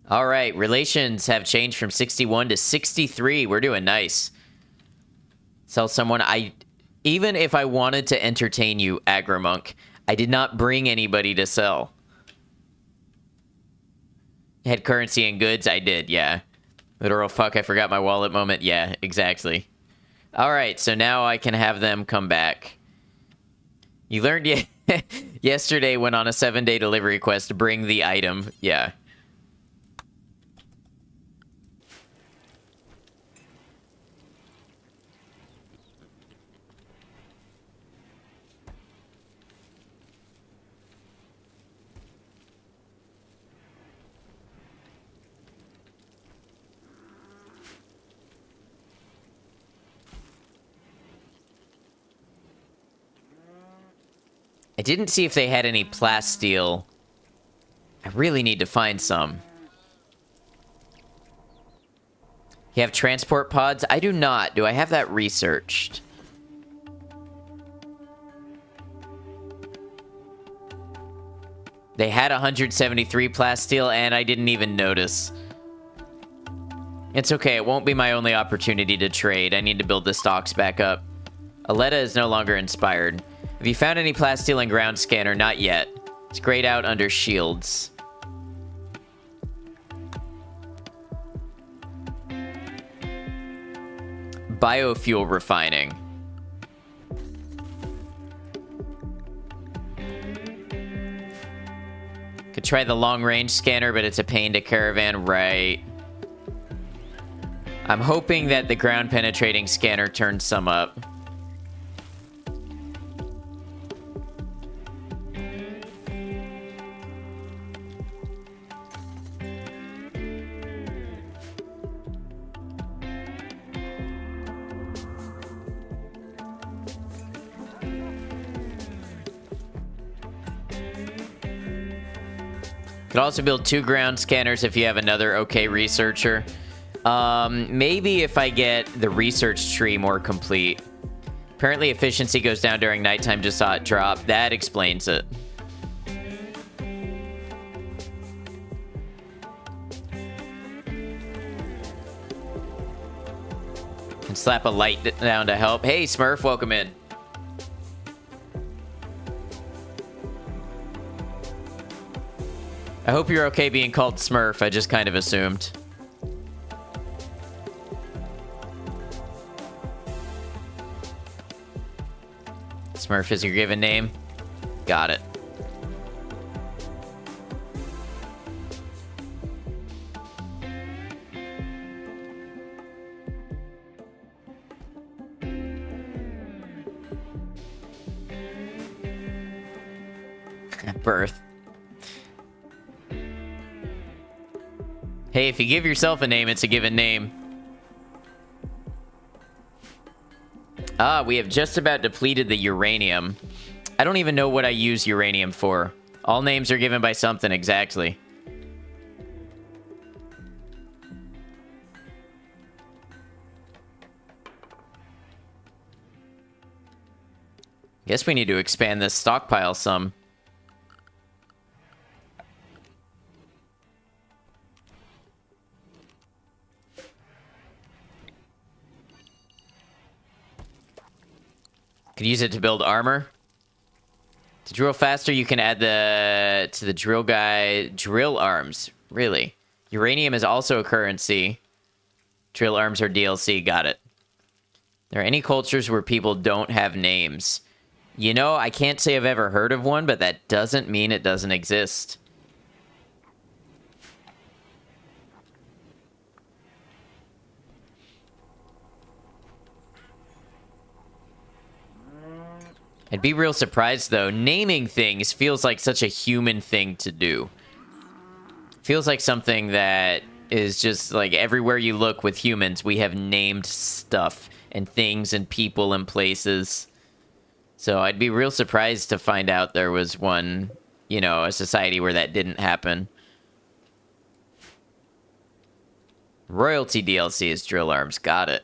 All right, relations have changed from 61 to 63. We're doing nice. Sell someone. Even if I wanted to entertain you, Agromonk, I did not bring anybody to sell. Had currency and goods? I did, yeah. Literal fuck, I forgot my wallet moment. Yeah, exactly. All right, so now I can have them come back. You learned yesterday when on a 7-day delivery quest, bring the item. Yeah. I didn't see if they had any plasteel really need to find some. You have transport pods? I do not. Do I have that researched? They had 173 plasteel, and I didn't even notice. It's okay. It won't be my only opportunity to trade. I need to build the stocks back up. Aletta is no longer inspired. Have you found any plasteel and ground scanner? Not yet. It's grayed out under shields. Biofuel refining. Could try the long-range scanner, but it's a pain to caravan, right? I'm hoping that the ground-penetrating scanner turns some up. Could also build 2 ground scanners if you have another okay researcher. Maybe if I get the research tree more complete. Apparently efficiency goes down during nighttime, just saw it drop. That explains it. Can slap a light down to help. Hey, Smurf, welcome in. I hope you're okay being called Smurf. I just kind of assumed. Smurf is your given name? Got it. Birth. Hey, if you give yourself a name, it's a given name. Ah, we have just about depleted the uranium. I don't even know what I use uranium for. All names are given by something, exactly. Guess we need to expand this stockpile some. Could use it to build armor. To drill faster, you can add to the drill guy drill arms. Really? Uranium is also a currency. Drill arms are DLC. Got it. There are any cultures where people don't have names? You know, I can't say I've ever heard of one, but that doesn't mean it doesn't exist. I'd be real surprised, though. Naming things feels like such a human thing to do. Feels like something that is just like everywhere you look with humans, we have named stuff and things and people and places. So I'd be real surprised to find out there was one, you know, a society where that didn't happen. Royalty DLC is drill arms. Got it.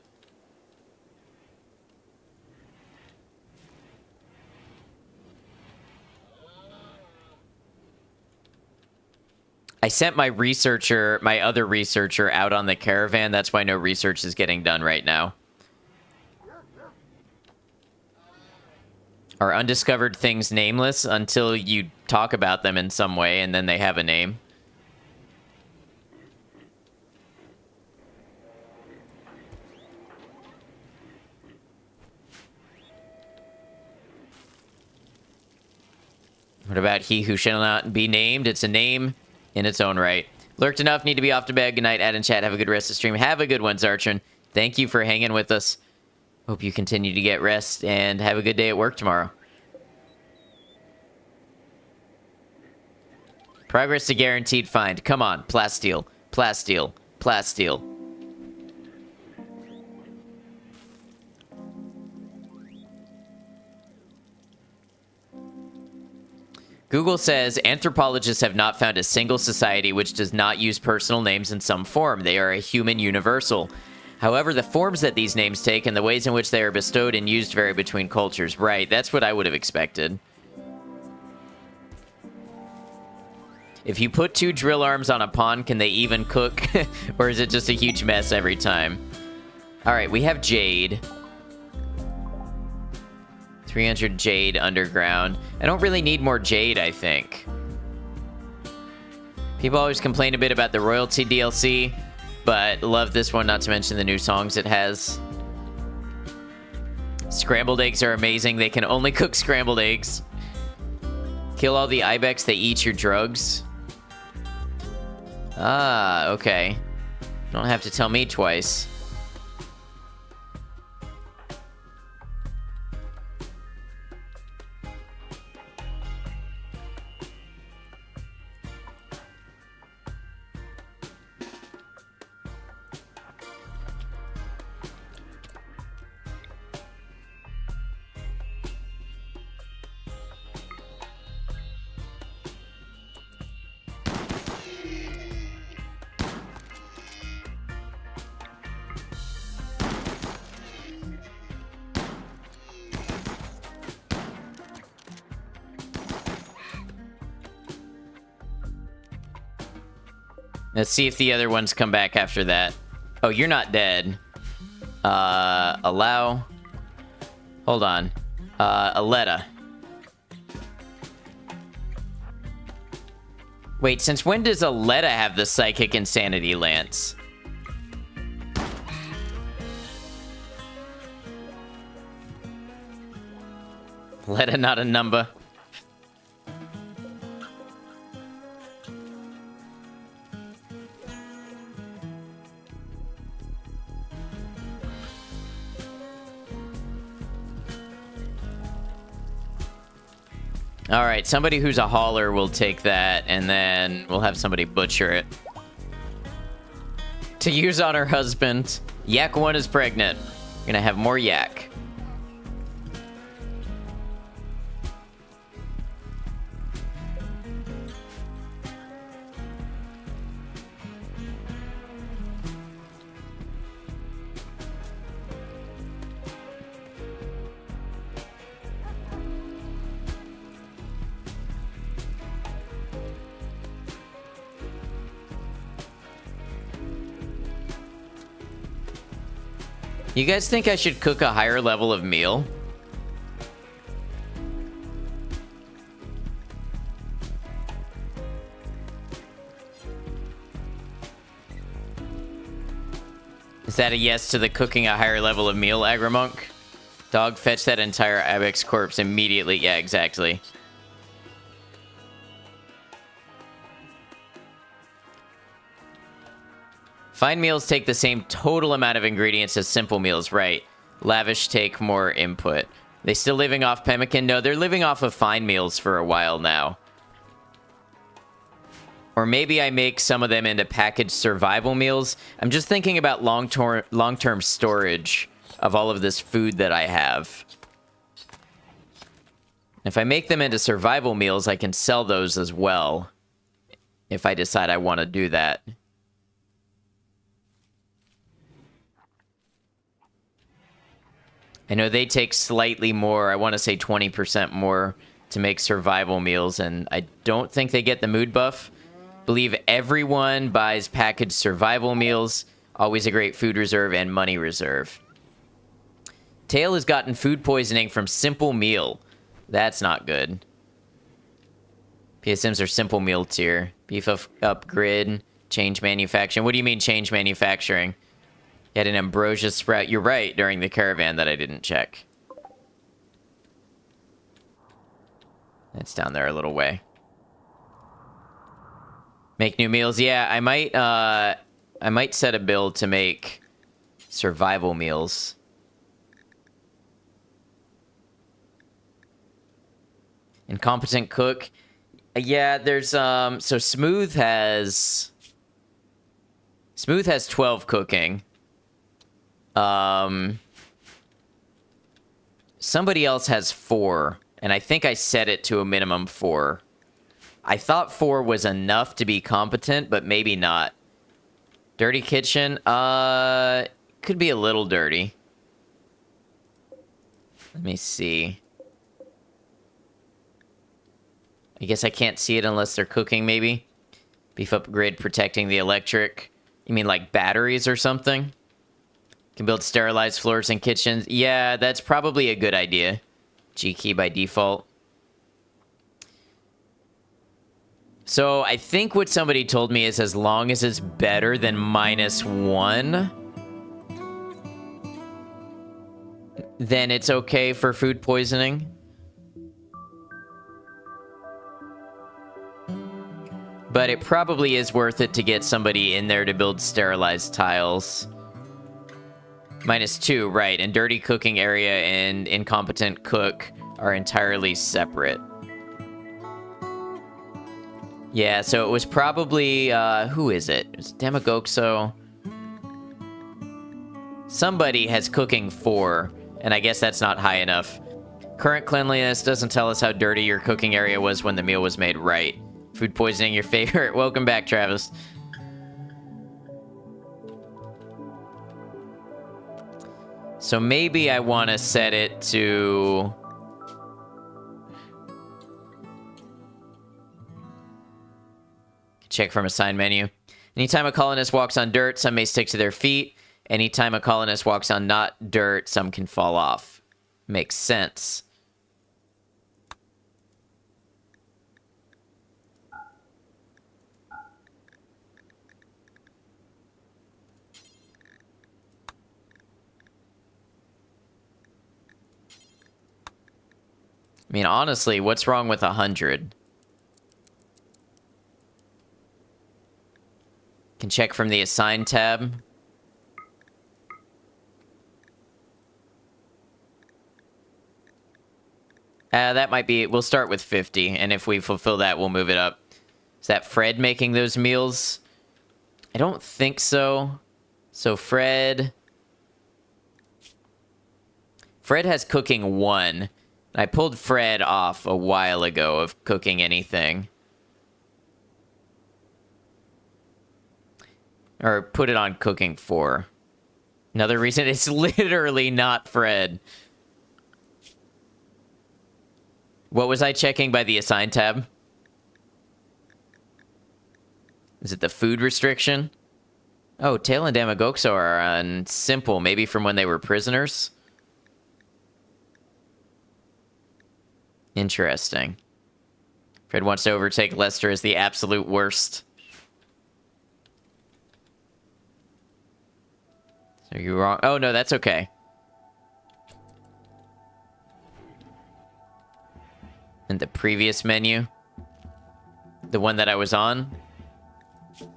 I sent my researcher, my other researcher, out on the caravan. That's why no research is getting done right now. Are undiscovered things nameless until you talk about them in some way, and then they have a name? What about he who shall not be named? It's a name in its own right. Lurked enough, need to be off to bed. Good night, Ad and chat. Have a good rest of the stream. Have a good one, Zartron. Thank you for hanging with us. Hope you continue to get rest, and have a good day at work tomorrow. Progress to guaranteed find. Come on, plasteel, plasteel, plasteel. Google says anthropologists have not found a single society which does not use personal names in some form. They are a human universal. However, the forms that these names take and the ways in which they are bestowed and used vary between cultures. Right, that's what I would have expected. If you put 2 drill arms on a pond, can they even cook? Or is it just a huge mess every time? All right, we have Jade. 300 Jade underground. I don't really need more Jade, I think. People always complain a bit about the royalty DLC, but love this one, not to mention the new songs it has. Scrambled eggs are amazing. They can only cook scrambled eggs. Kill all the ibex, they eat your drugs. Ah, okay. Don't have to tell me twice. Let's see if the other ones come back after that. Oh, you're not dead. Allow. Hold on. Aletta. Wait, since when does Aletta have the Psychic Insanity Lance? Aletta, not a number. All right, somebody who's a hauler will take that, and then we'll have somebody butcher it. To use on her husband. Yak 1 is pregnant. We're gonna have more yak. You guys think I should cook a higher level of meal? Is that a yes to the cooking a higher level of meal, Agromonk? Dog, fetch that entire Ibex corpse immediately. Yeah, exactly. Fine meals take the same total amount of ingredients as simple meals, right? Lavish take more input. They still living off pemmican? No, they're living off of fine meals for a while now. Or maybe I make some of them into packaged survival meals. I'm just thinking about long-term storage of all of this food that I have. If I make them into survival meals, I can sell those as well. If I decide I want to do that. I know they take slightly more, I want to say 20% more to make survival meals, and I don't think they get the mood buff. Believe everyone buys packaged survival meals. Always a great food reserve and money reserve. Tail has gotten food poisoning from simple meal. That's not good. PSMs are simple meal tier. Beef up grid, change manufacturing. What do you mean change manufacturing? You had an ambrosia sprout. You're right, during the caravan that I didn't check. It's down there a little way. Make new meals. Yeah, I might set a build to make survival meals. Incompetent cook. Yeah, there's so Smooth has 12 cooking. Somebody else has 4, and I think I set it to a minimum 4. I thought 4 was enough to be competent, but maybe not. Dirty kitchen? Could be a little dirty. Let me see. I guess I can't see it unless they're cooking, maybe. Beef up grid protecting the electric. You mean like batteries or something? Can build sterilized floors in kitchens. Yeah, that's probably a good idea. G key by default. So I think what somebody told me is as long as it's better than -1, then it's okay for food poisoning. But it probably is worth it to get somebody in there to build sterilized tiles. -2, right. And dirty cooking area and incompetent cook are entirely separate. Yeah, so it was probably, who is it? It's Demagoxo. Somebody has cooking 4, and I guess that's not high enough. Current cleanliness doesn't tell us how dirty your cooking area was when the meal was made, right. Food poisoning your favorite. Welcome back, Travis. So maybe I want to set it to... Check from assign menu. Anytime a colonist walks on dirt, some may stick to their feet. Anytime a colonist walks on not dirt, some can fall off. Makes sense. I mean, honestly, what's wrong with 100? Can check from the assign tab. That might be... We'll start with 50, and if we fulfill that, we'll move it up. Is that Fred making those meals? I don't think so. So Fred... Fred has cooking 1. I pulled Fred off a while ago of cooking anything. Or put it on cooking 4. Another reason it's literally not Fred. What was I checking by the assign tab? Is it the food restriction? Oh, Tail and Demagoxo are on simple, maybe from when they were prisoners? Interesting. Fred wants to overtake Lester as the absolute worst. Are you wrong? Oh, no, that's okay. And the previous menu? The one that I was on? So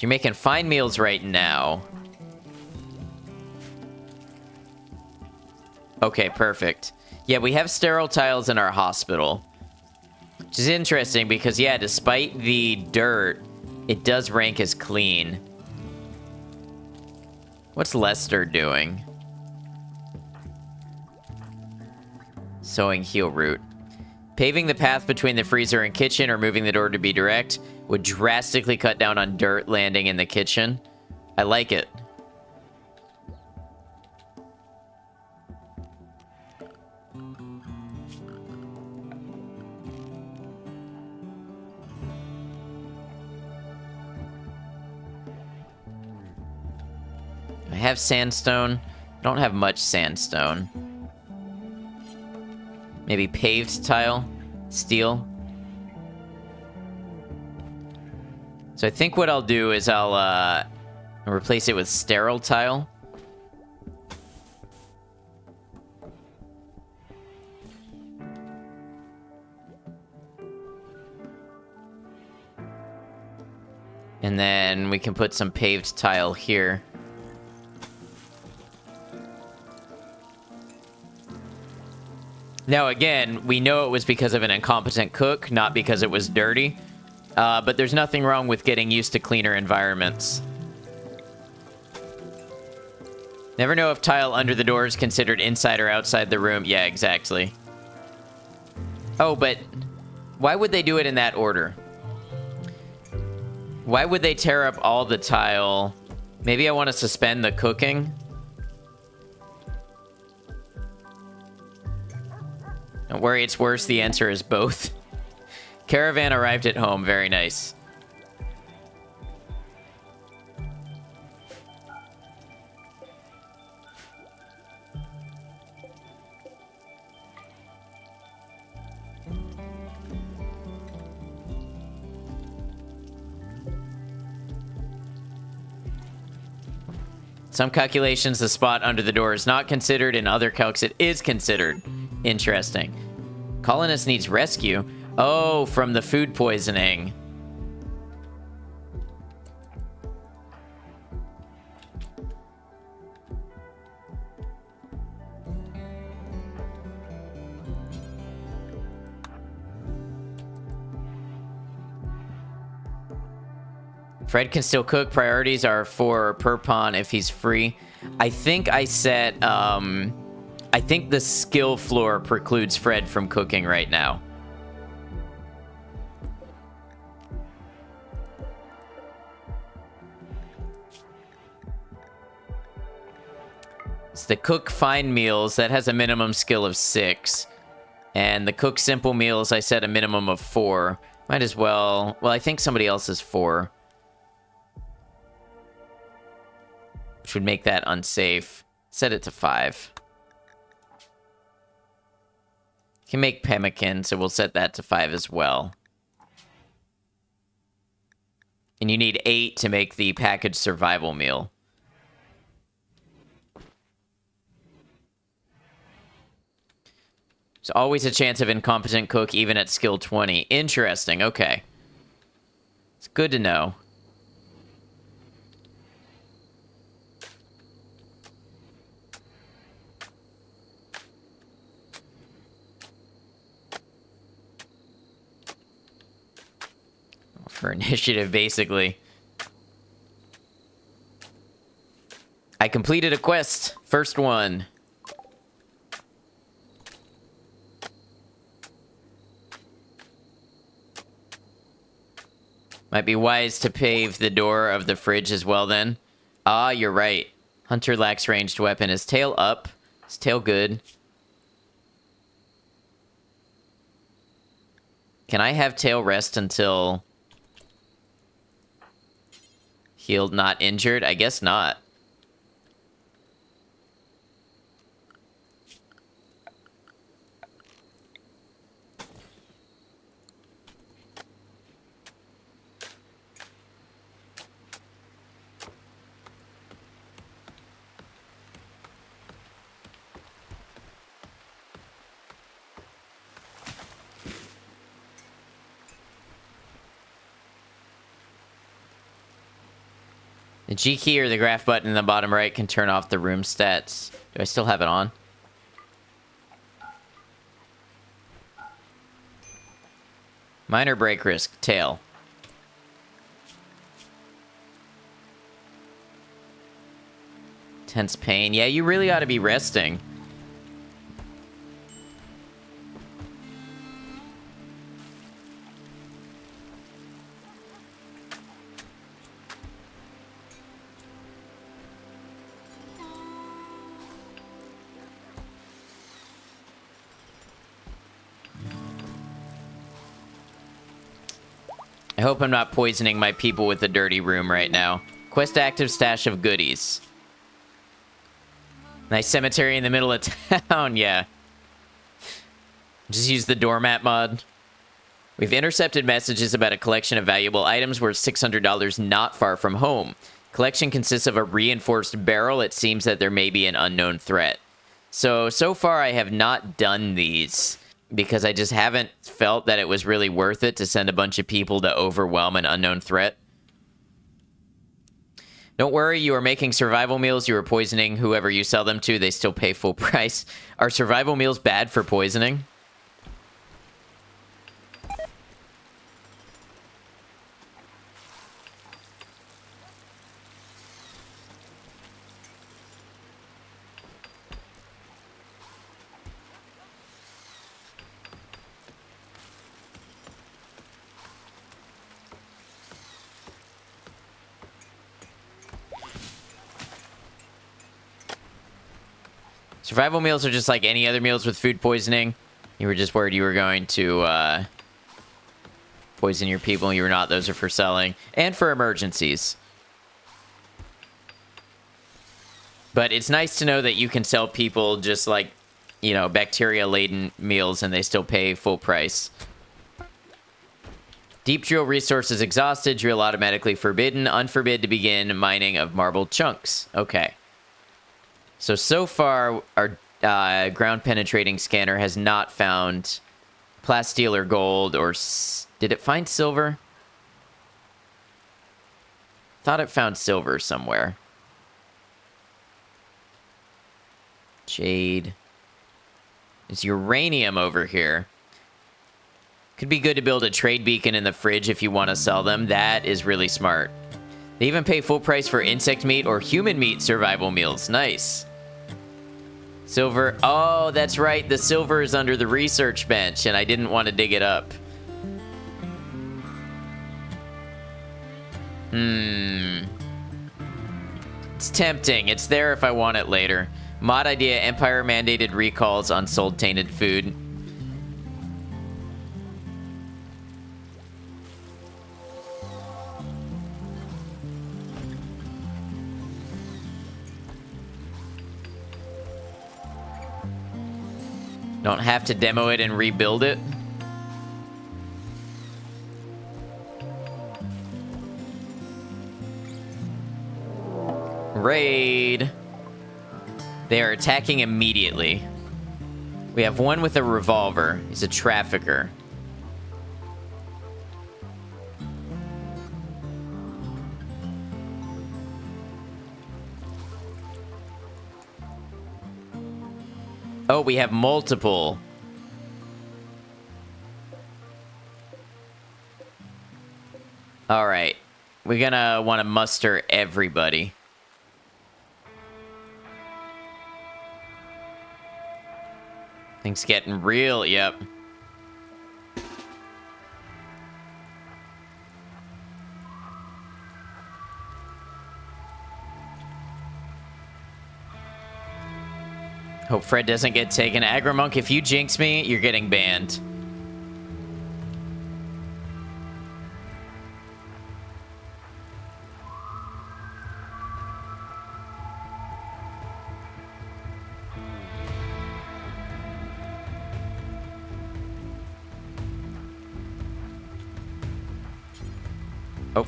you're making fine meals right now. Okay, perfect. Yeah, we have sterile tiles in our hospital. Which is interesting because, yeah, despite the dirt, it does rank as clean. What's Lester doing? Sowing heal root. Paving the path between the freezer and kitchen or moving the door to be direct would drastically cut down on dirt landing in the kitchen. I like it. I have sandstone. I don't have much sandstone. Maybe paved tile? Steel? So I think what I'll do is I'll replace it with sterile tile. And then we can put some paved tile here. Now, again, we know it was because of an incompetent cook, not because it was dirty. But there's nothing wrong with getting used to cleaner environments. Never know if tile under the door is considered inside or outside the room. Yeah, exactly. Oh, but why would they do it in that order? Why would they tear up all the tile? Maybe I want to suspend the cooking. Don't worry, it's worse. The answer is both. Caravan arrived at home. Very nice. Some calculations, the spot under the door is not considered. In other calcs, it is considered. Interesting. Colonist needs rescue. Oh, from the food poisoning. Fred can still cook. Priorities are for Perpon if he's free. I think I set, I think the skill floor precludes Fred from cooking right now. It's the cook fine meals. That has a minimum skill of 6. And the cook simple meals, I set a minimum of 4. Might as well... Well, I think somebody else is 4. Which would make that unsafe. Set it to 5. Can make pemmican, so we'll set that to 5 as well. And you need 8 to make the packaged survival meal. There's always a chance of incompetent cook, even at skill 20. Interesting, okay. It's good to know. For initiative, basically. I completed a quest. First one. Might be wise to pave the door of the fridge as well, then. Ah, you're right. Hunter lacks ranged weapon. His tail up. His tail good. Can I have tail rest until... Healed, not injured? I guess not. The G key or the graph button in the bottom right can turn off the room stats. Do I still have it on? Minor break risk. Tail. Tense pain. Yeah, you really ought to be resting. I hope I'm not poisoning my people with the dirty room right now. Quest active, stash of goodies. Nice cemetery in the middle of town, yeah. Just use the doormat mod. We've intercepted messages about a collection of valuable items worth $600 not far from home. Collection consists of a reinforced barrel. It seems that there may be an unknown threat. So far I have not done these, because I just haven't felt that it was really worth it to send a bunch of people to overwhelm an unknown threat. Don't worry, you are making survival meals. You are poisoning whoever you sell them to. They still pay full price. Are survival meals bad for poisoning? Survival meals are just like any other meals with food poisoning. You were just worried you were going to poison your people. You were not. Those are for selling and for emergencies. But it's nice to know that you can sell people just like, you know, bacteria-laden meals and they still pay full price. Deep drill resources exhausted. Drill automatically forbidden. Unforbid to begin mining of marble chunks. Okay. So far, our ground penetrating scanner has not found plasteel or gold or... Did it find silver? Thought it found silver somewhere. Jade. There's uranium over here. Could be good to build a trade beacon in the fridge if you want to sell them. That is really smart. They even pay full price for insect meat or human meat survival meals. Nice. Silver. Oh, that's right. The silver is under the research bench, and I didn't want to dig it up. It's tempting. It's there if I want it later. Mod idea, Empire mandated recalls on sold tainted food. Don't have to demo it and rebuild it. Raid. They are attacking immediately. We have one with a revolver. He's a trafficker. Oh, we have multiple. All right. We're gonna want to muster everybody. Things getting real, yep. Hope Fred doesn't get taken. Agromonk, if you jinx me, you're getting banned. Oh.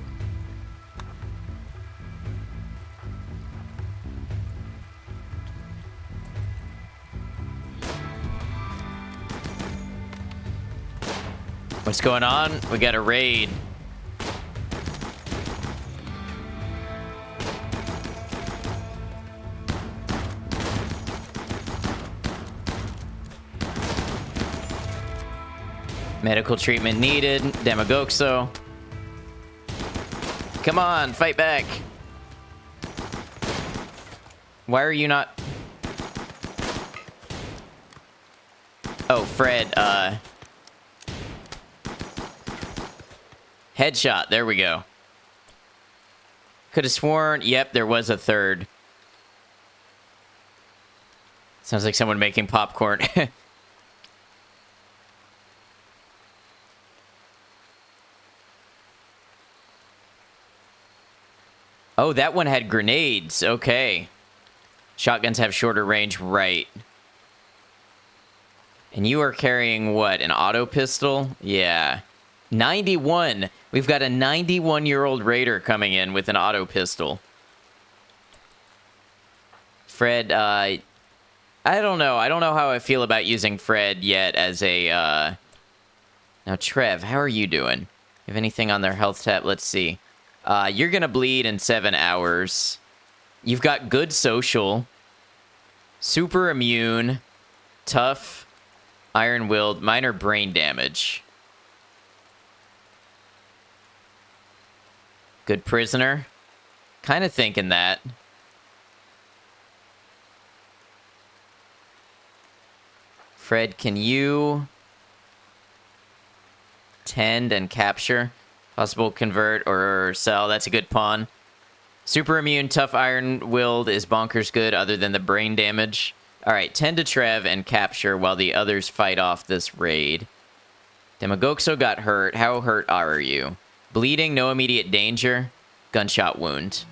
What's going on? We got a raid. Medical treatment needed. Demagoxo. Come on, fight back. Why are you not... Oh, Fred, Headshot, there we go. Could have sworn... Yep, there was a third. Sounds like someone making popcorn. Oh, that one had grenades. Okay. Shotguns have shorter range, right. And you are carrying what? An auto pistol? Yeah. 91. We've got a 91-year-old raider coming in with an auto pistol. Fred, I don't know. I don't know how I feel about using Fred yet as a, Now, Trev, how are you doing? You have anything on their health tab? Let's see. You're gonna bleed in 7 hours. You've got good social. Super immune. Tough. Iron-willed. Minor brain damage. Good prisoner. Kind of thinking that. Fred, can you... tend and capture? Possible convert or sell. That's a good pawn. Super immune, tough, iron-willed is bonkers good other than the brain damage. All right, tend to Trev and capture while the others fight off this raid. Demagoxo got hurt. How hurt are you? Bleeding, no immediate danger. Gunshot wound.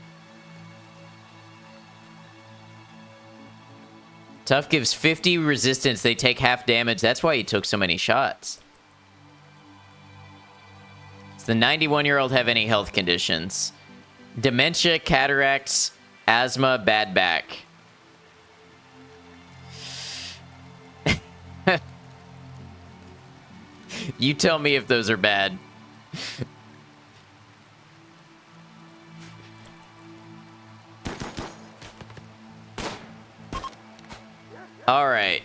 Tough gives 50 resistance. They take half damage. That's why he took so many shots. Does the 91-year-old have any health conditions? Dementia, cataracts, asthma, bad back. You tell me if those are bad. All right.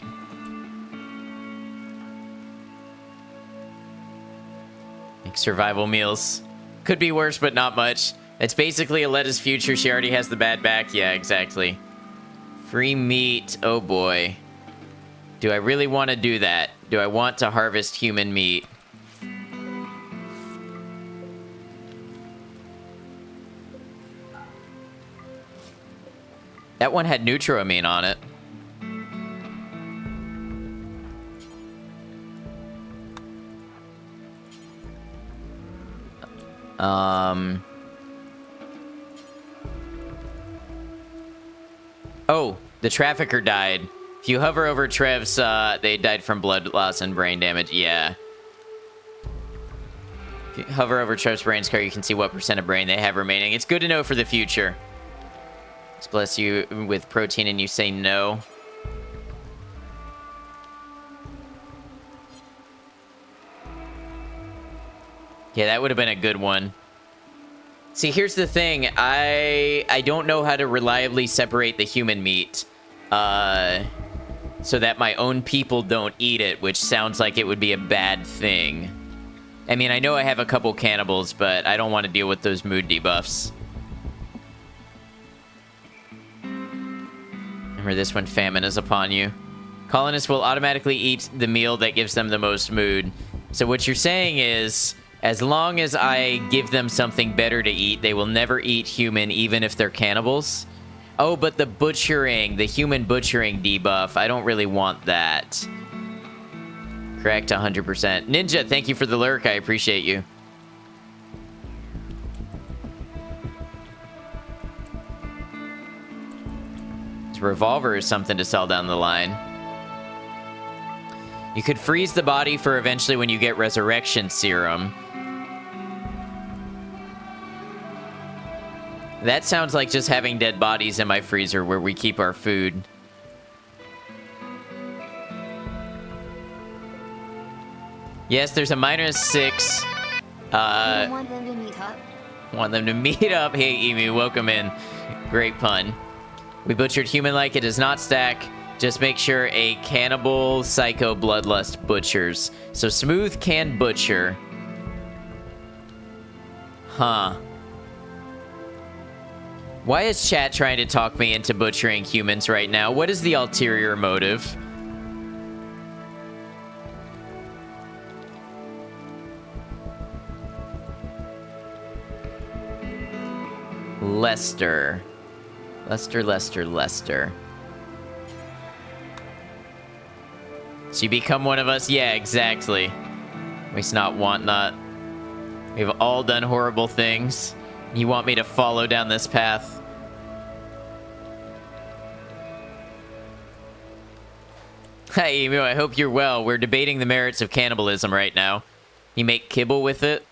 Make survival meals. Could be worse, but not much. It's basically a lettuce future. She already has the bad back. Yeah, exactly. Free meat. Oh, boy. Do I really want to do that? Do I want to harvest human meat? That one had Neutroamine on it. Oh, the trafficker died. If you hover over Trev's, they died from blood loss and brain damage. Yeah. If you hover over Trev's brain scar, you can see what % of brain they have remaining. It's good to know for the future. Let's bless you with protein and you say no. Yeah, that would have been a good one. See, here's the thing. I don't know how to reliably separate the human meat. So that my own people don't eat it, which sounds like it would be a bad thing. I mean, I know I have a couple cannibals, but I don't want to deal with those mood debuffs. Remember this when famine is upon you. Colonists will automatically eat the meal that gives them the most mood. So what you're saying is, as long as I give them something better to eat, they will never eat human, even if they're cannibals. Oh, but the butchering, the human butchering debuff, I don't really want that. Correct, 100%. Ninja, thank you for the lurk. I appreciate you. This revolver is something to sell down the line. You could freeze the body for eventually when you get resurrection serum. That sounds like just having dead bodies in my freezer where we keep our food. Yes, there's a -6. Want them to meet up? Want them to meet up. Hey, Emu, welcome in. Great pun. We butchered human-like. It does not stack. Just make sure a cannibal psycho bloodlust butchers. So Smooth can butcher. Huh. Why is chat trying to talk me into butchering humans right now? What is the ulterior motive? Lester. Lester. So you become one of us? Yeah, exactly. Waste not, want not. We've all done horrible things. You want me to follow down this path? Hi, Emu. I hope you're well. We're debating the merits of cannibalism right now. You make kibble with it?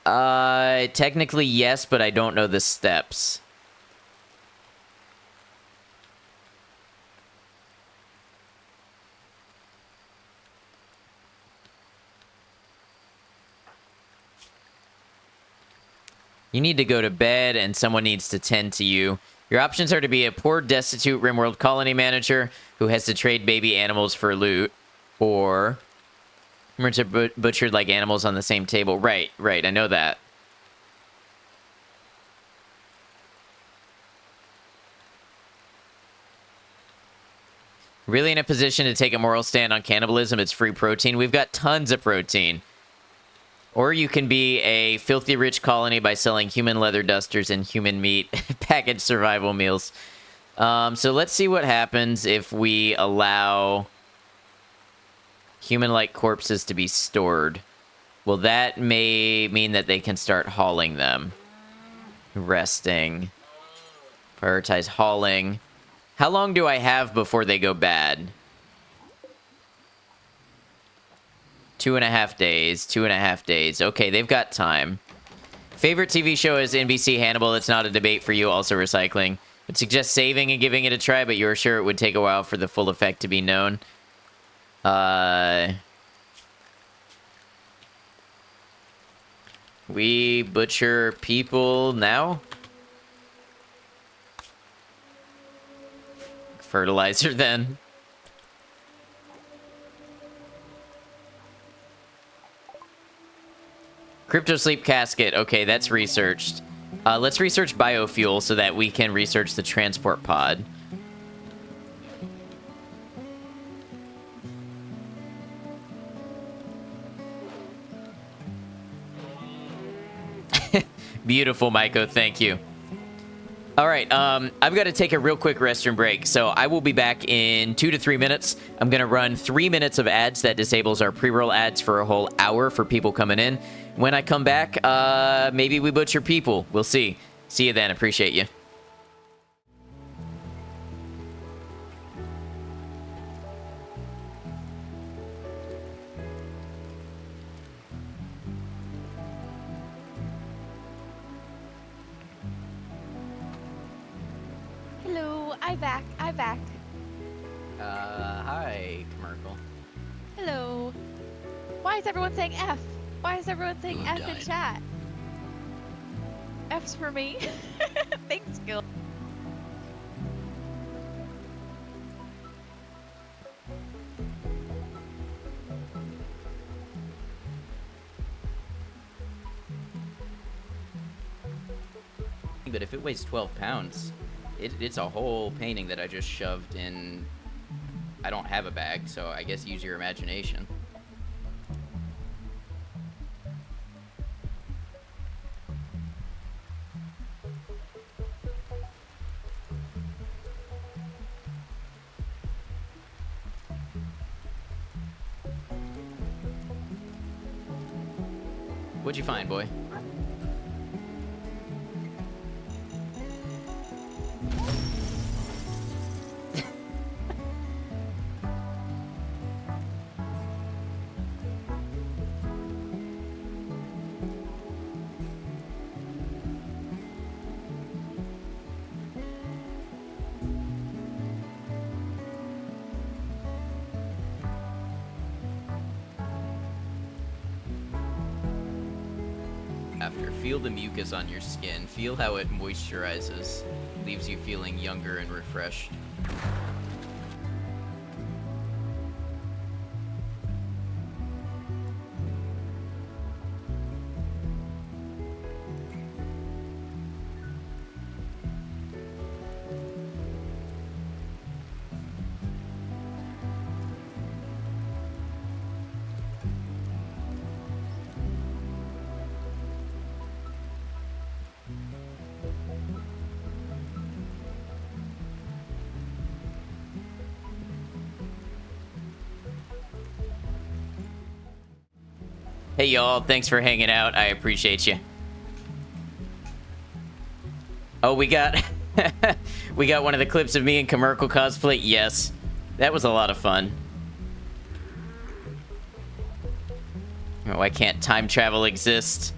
Technically yes, but I don't know the steps. You need to go to bed, and someone needs to tend to you. Your options are to be a poor, destitute RimWorld colony manager who has to trade baby animals for loot, or humans are butchered like animals on the same table. Right, I know that. Really in a position to take a moral stand on cannibalism, it's free protein. We've got tons of protein. Or you can be a filthy rich colony by selling human leather dusters and human meat packaged survival meals. So let's see what happens if we allow human-like corpses to be stored. Well, that may mean that they can start hauling them. Resting. Prioritize hauling. How long do I have before they go bad? 2.5 days. 2.5 days. Okay, they've got time. Favorite TV show is NBC Hannibal. It's not a debate for you. Also recycling. Would suggest saving and giving it a try, but you're sure it would take a while for the full effect to be known. We butcher people now? Fertilizer then. Crypto sleep casket. Okay, that's researched. Let's research biofuel so that we can research the transport pod. Beautiful, Maiko. Thank you. All right, I've got to take a real quick restroom break, so I will be back in 2 to 3 minutes. I'm going to run 3 minutes of ads. That disables our pre-roll ads for a whole hour for people coming in. When I come back, maybe we butcher people. We'll see. See you then. Appreciate you. I'm back. Hi, Merkel. Hello. Why is everyone saying F? Why is everyone saying Who F died? in chat? F's for me. Thanks, Gil. But if it weighs 12 pounds, it's a whole painting that I just shoved in. I don't have a bag, so I guess use your imagination. What'd you find, boy? After, feel the mucus on your skin. Feel how it moisturizes. Leaves you feeling younger and refreshed. Hey y'all, thanks for hanging out. I appreciate you. Oh, we got we got one of the clips of me in Commercial cosplay. Yes. That was a lot of fun. Oh, why can't time travel exist?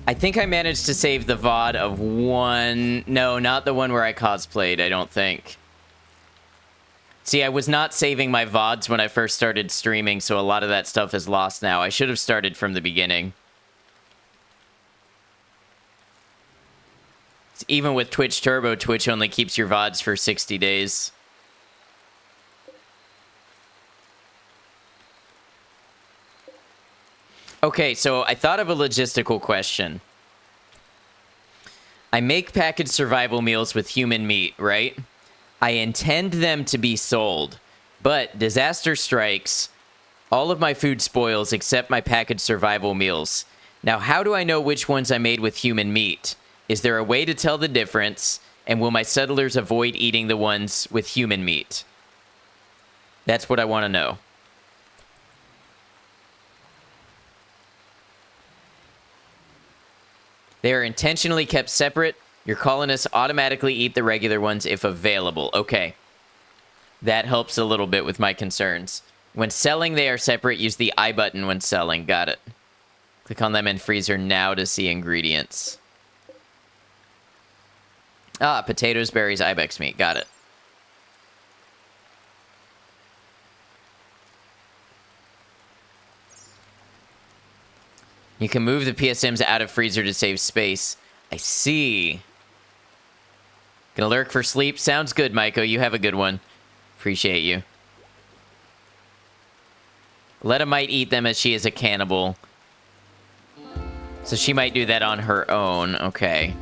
I think I managed to save the VOD of one... No, not the one where I cosplayed, I don't think. See, I was not saving my VODs when I first started streaming, so a lot of that stuff is lost now. I should have started from the beginning. Even with Twitch Turbo, Twitch only keeps your VODs for 60 days. Okay, so I thought of a logistical question. I make packaged survival meals with human meat, right? I intend them to be sold, but disaster strikes, all of my food spoils except my packaged survival meals. Now, how do I know which ones I made with human meat? Is there a way to tell the difference? And will my settlers avoid eating the ones with human meat? That's what I want to know. They are intentionally kept separate. Your colonists automatically eat the regular ones if available. Okay. That helps a little bit with my concerns. When selling, they are separate. Use the I button when selling. Got it. Click on them in freezer now to see ingredients. Ah, potatoes, berries, ibex meat. Got it. You can move the PSMs out of freezer to save space. I see. Gonna lurk for sleep. Sounds good, Maiko. You have a good one. Appreciate you. Letta might eat them as she is a cannibal. So she might do that on her own. Okay.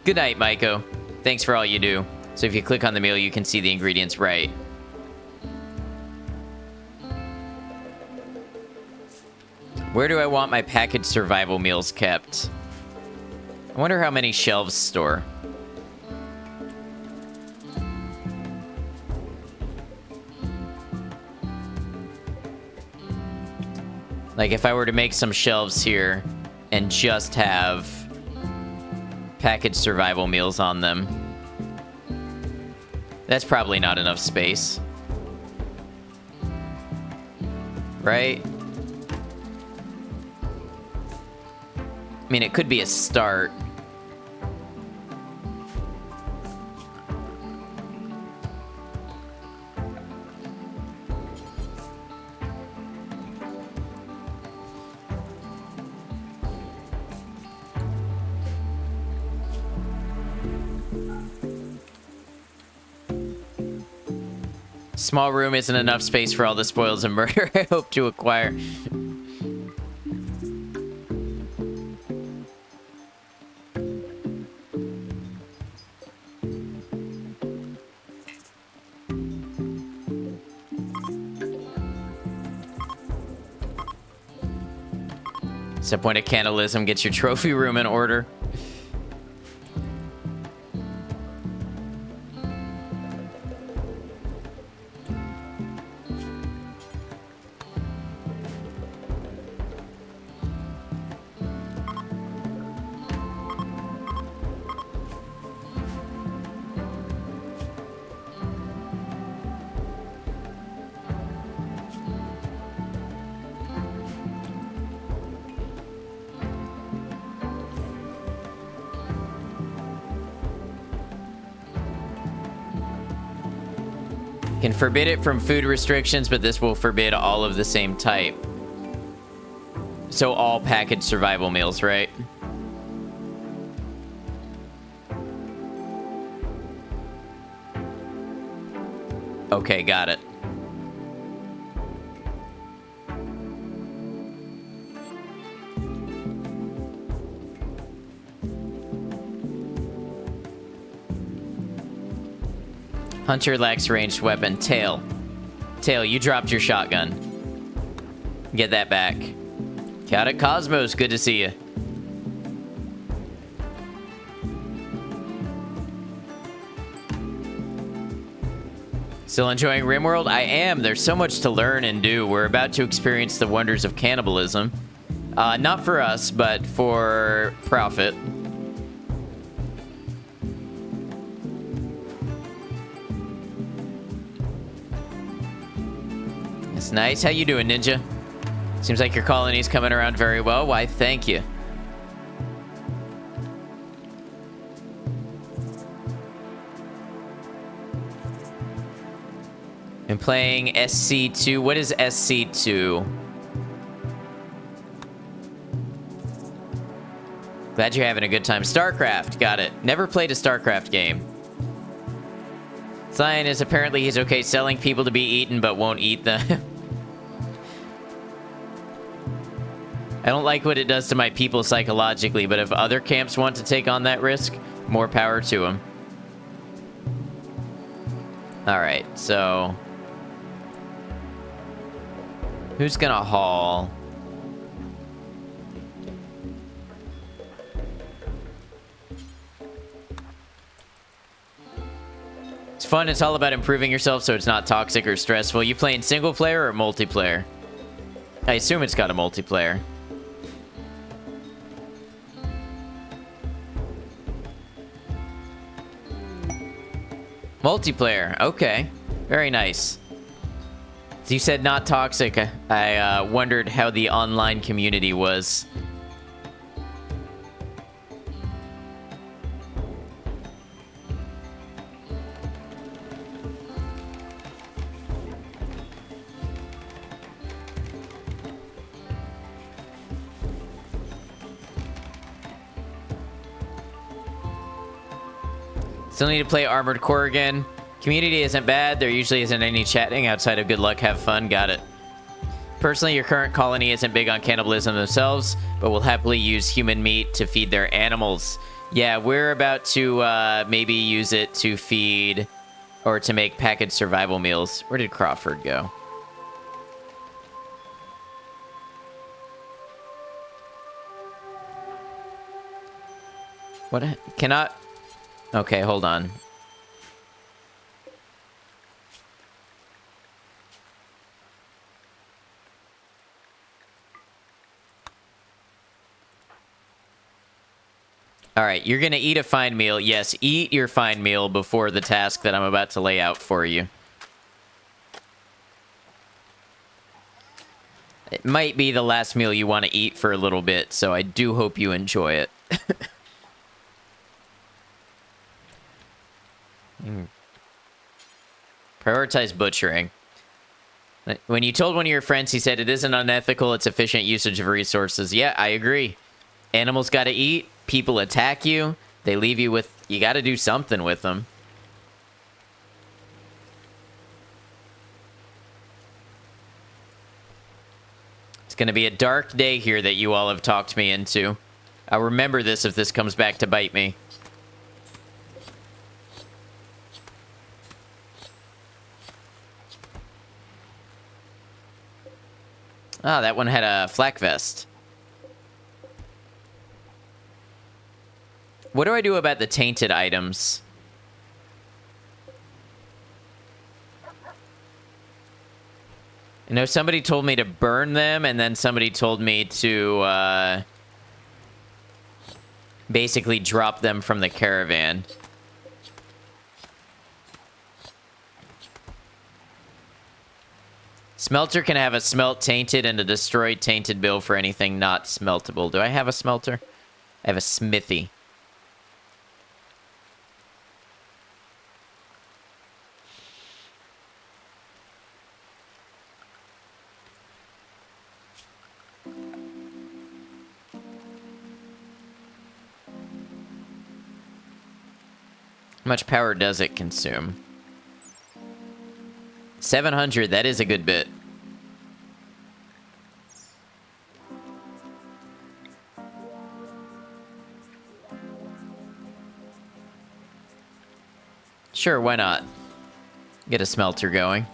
Good night, Maiko. Thanks for all you do. So if you click on the meal, you can see the ingredients right. Where do I want my packaged survival meals kept? I wonder how many shelves store. Like, if I were to make some shelves here and just have packaged survival meals on them, that's probably not enough space. Right? I mean, it could be a start. Small room isn't enough space for all the spoils of murder I hope to acquire. It's a point of cannibalism. Get your trophy room in order. Can forbid it from food restrictions, but this will forbid all of the same type. So all packaged survival meals, right? Okay, got it. Hunter lacks ranged weapon. Tail. Tail, you dropped your shotgun. Get that back. Chaotic Cosmos, good to see you. Still enjoying RimWorld? I am. There's so much to learn and do. We're about to experience the wonders of cannibalism. Not for us, but for profit. It's nice. How you doing, Ninja? Seems like your colony's coming around very well. Why, thank you. I'm playing SC2. What is SC2? Glad you're having a good time. StarCraft. Got it. Never played a StarCraft game. Cyan is apparently he's okay selling people to be eaten, but won't eat them. I don't like what it does to my people psychologically, but if other camps want to take on that risk, more power to them. Alright, so... who's gonna haul? It's fun. It's all about improving yourself so it's not toxic or stressful. You playing single player or multiplayer? I assume it's got a multiplayer. Multiplayer. Okay. Very nice. So you said not toxic. I wondered how the online community was. Still need to play Armored Core again. Community isn't bad. There usually isn't any chatting outside of good luck, have fun. Got it. Personally, your current colony isn't big on cannibalism themselves, but will happily use human meat to feed their animals. Yeah, we're about to maybe use it to feed or to make packaged survival meals. Where did Crawford go? What? Cannot... Okay, hold on. All right, you're going to eat a fine meal. Yes, eat your fine meal before the task that I'm about to lay out for you. It might be the last meal you want to eat for a little bit, so I do hope you enjoy it. Prioritize butchering. When you told one of your friends, he said it isn't unethical, it's efficient usage of resources. Yeah, I agree. Animals got to eat. People attack you. They leave you with... You got to do something with them. It's going to be a dark day here that you all have talked me into. I'll remember this if this comes back to bite me. Ah, that one had a flak vest. What do I do about the tainted items? You know, somebody told me to burn them, and then somebody told me to basically drop them from the caravan. Smelter can have a smelt tainted and a destroyed tainted bill for anything not smeltable. Do I have a smelter? I have a smithy. How much power does it consume? 700, that is a good bit. Sure, why not? Get a smelter going.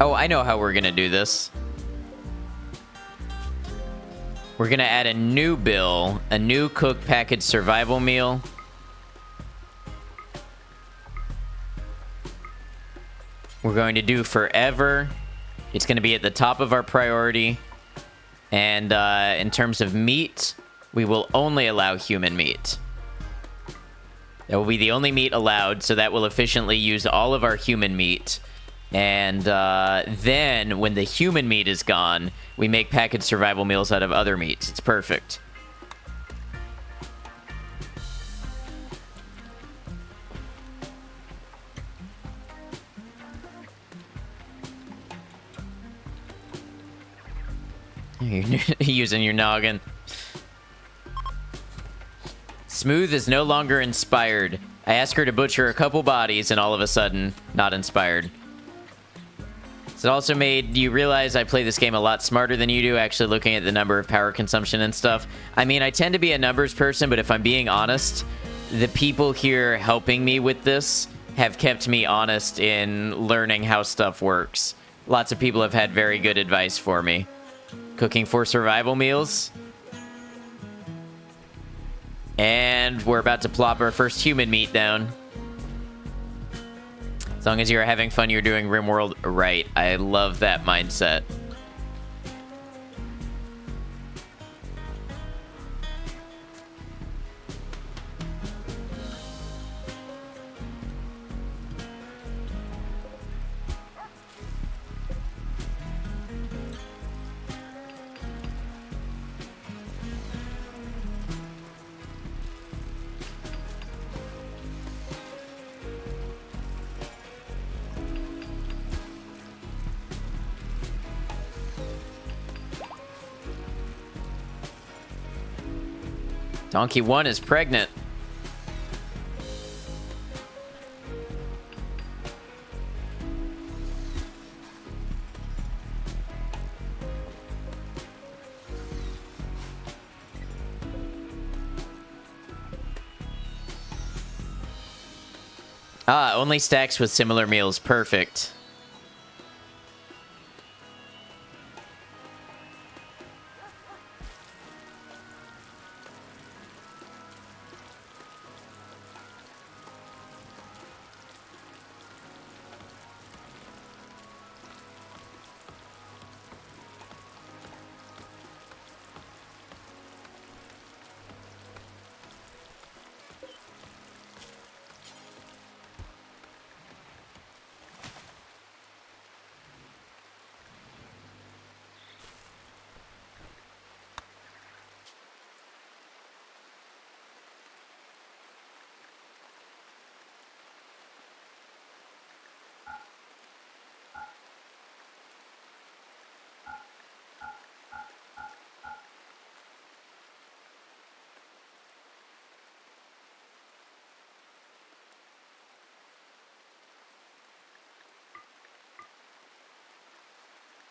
Oh, I know how we're gonna do this. We're gonna add a new bill, a new cooked packaged survival meal. We're going to do forever. It's gonna be at the top of our priority. And in terms of meat, we will only allow human meat. That will be the only meat allowed, so that will efficiently use all of our human meat. And then, when the human meat is gone, we make packaged survival meals out of other meats. It's perfect. You're using your noggin. Smooth is no longer inspired. I asked her to butcher a couple bodies, and all of a sudden, not inspired. So it also made you realize I play this game a lot smarter than you do, actually looking at the number of power consumption and stuff. I mean, I tend to be a numbers person, but if I'm being honest, the people here helping me with this have kept me honest in learning how stuff works. Lots of people have had very good advice for me. Cooking for survival meals. And we're about to plop our first human meat down. As long as you're having fun, you're doing RimWorld right. I love that mindset. Donkey 1 is pregnant. Ah, only stacks with similar meals. Perfect.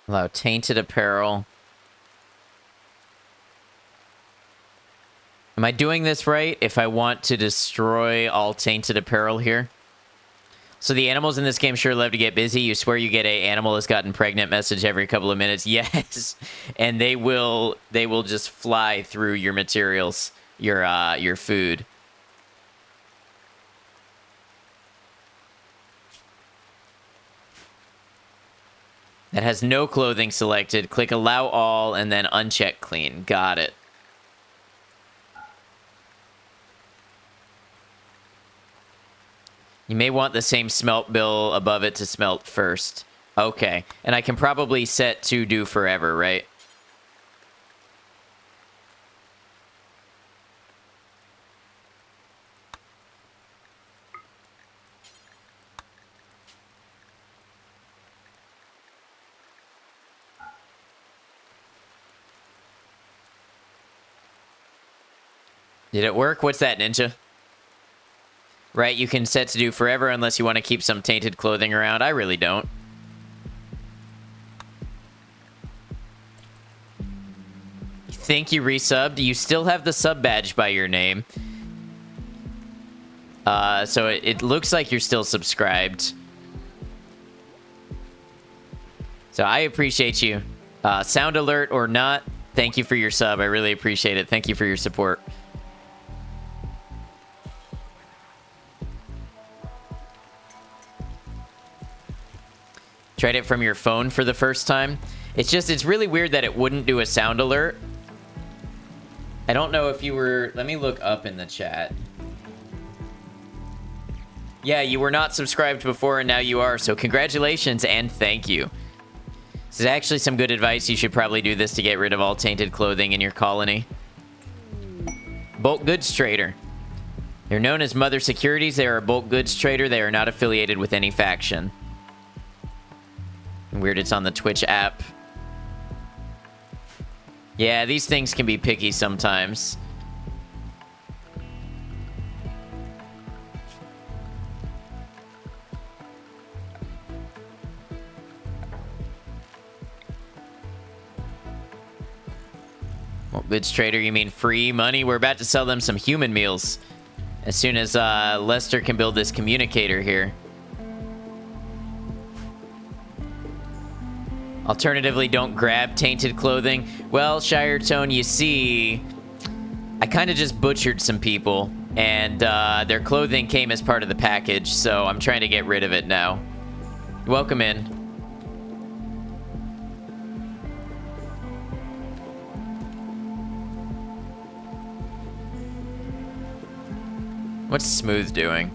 Allow tainted apparel. Am I doing this right if I want to destroy all tainted apparel here? So the animals in this game sure love to get busy. You swear you get a animal has gotten pregnant message every couple of minutes. Yes. And they will just fly through your materials, your food. That has no clothing selected. Click allow all and then uncheck clean. Got it. You may want the same smelt bill above it to smelt first. Okay. And I can probably set to do forever, right? Did it work? What's that, Ninja? Right, you can set to do forever unless you want to keep some tainted clothing around. I really don't. You think you resubbed? You still have the sub badge by your name. So it looks like you're still subscribed. So I appreciate you. Sound alert or not, thank you for your sub. I really appreciate it. Thank you for your support. Tried it from your phone for the first time. It's really weird that it wouldn't do a sound alert. I don't know if you were... Let me look up in the chat. Yeah, you were not subscribed before and now you are, so congratulations and thank you. This is actually some good advice. You should probably do this to get rid of all tainted clothing in your colony. Bulk goods trader. They're known as Mother Securities. They are a bulk goods trader. They are not affiliated with any faction. Weird it's on the Twitch app. Yeah, these things can be picky sometimes. Well, goods trader, you mean free money? We're about to sell them some human meals. As soon as Lester can build this communicator here. Alternatively, don't grab tainted clothing. Well, Shire Tone, you see, I kind of just butchered some people, and their clothing came as part of the package, so I'm trying to get rid of it now. Welcome in. What's Smooth doing?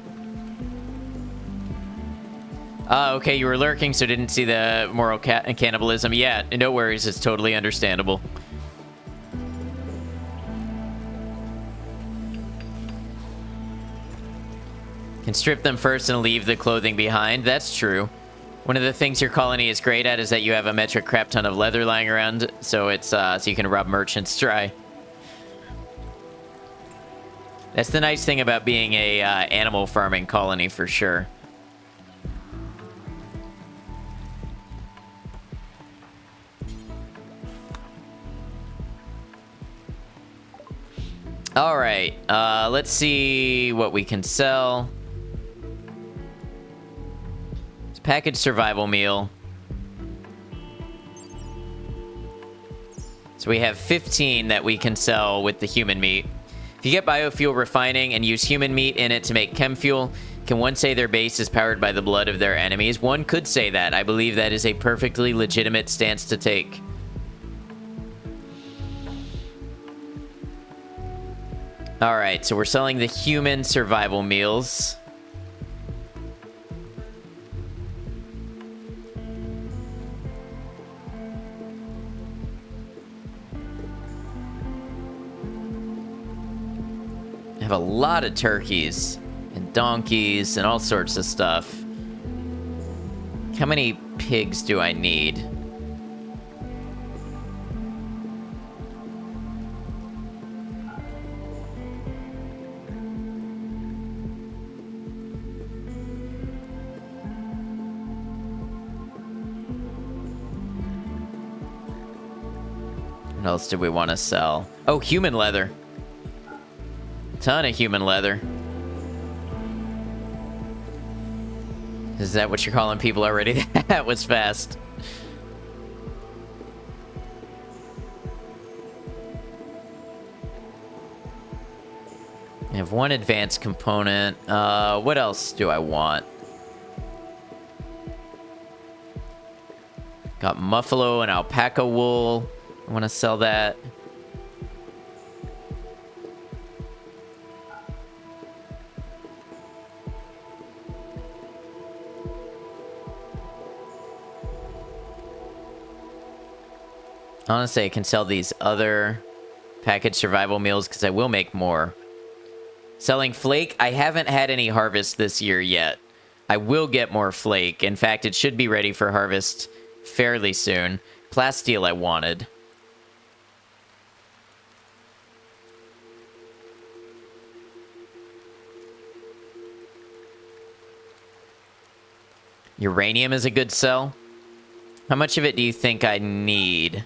Okay, you were lurking, so didn't see the moral cannibalism. Yeah, no worries, it's totally understandable. Can strip them first and leave the clothing behind. That's true. One of the things your colony is great at is that you have a metric crap ton of leather lying around, so it's so you can rob merchants dry. That's the nice thing about being a animal farming colony, for sure. All right, let's see what we can sell. It's packaged survival meal. So we have 15 that we can sell with the human meat. If you get biofuel refining and use human meat in it to make chem fuel, can one say their base is powered by the blood of their enemies? One could say that. I believe that is a perfectly legitimate stance to take. All right, so we're selling the human survival meals. I have a lot of turkeys and donkeys and all sorts of stuff. How many pigs do I need? What else do we want to sell? Oh, human leather. Ton of human leather. Is that what you're calling people already? That was fast. I have one advanced component. What else do I want? Got muffalo and alpaca wool. I want to sell that. Honestly, I can sell these other packaged survival meals because I will make more. Selling flake, I haven't had any harvest this year yet. I will get more flake. In fact, it should be ready for harvest fairly soon. Plasteel I wanted. Uranium is a good sell. How much of it do you think I need?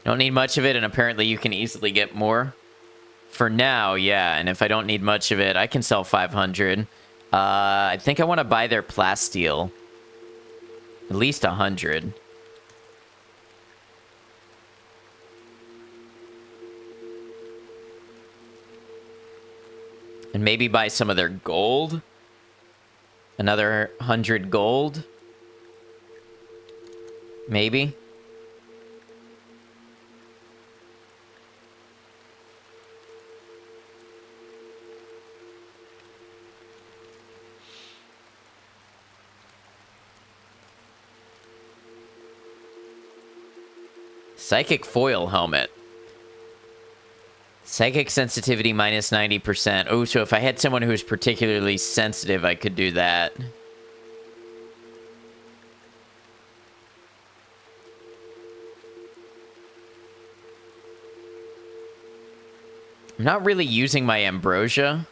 Don't need much of it, and apparently you can easily get more. For now, yeah, and if I don't need much of it, I can sell 500. I think I want to buy their plasteel. At least 100. And maybe buy some of their gold. Another 100 gold. Maybe. Psychic foil helmet. Psychic sensitivity minus 90%. Oh, so if I had someone who's particularly sensitive, I could do that. I'm not really using my ambrosia.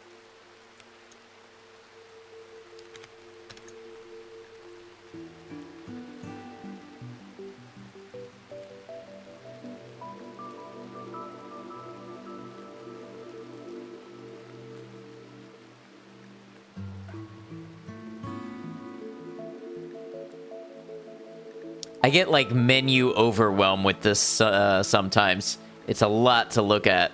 I get, like, menu overwhelm with this sometimes. It's a lot to look at.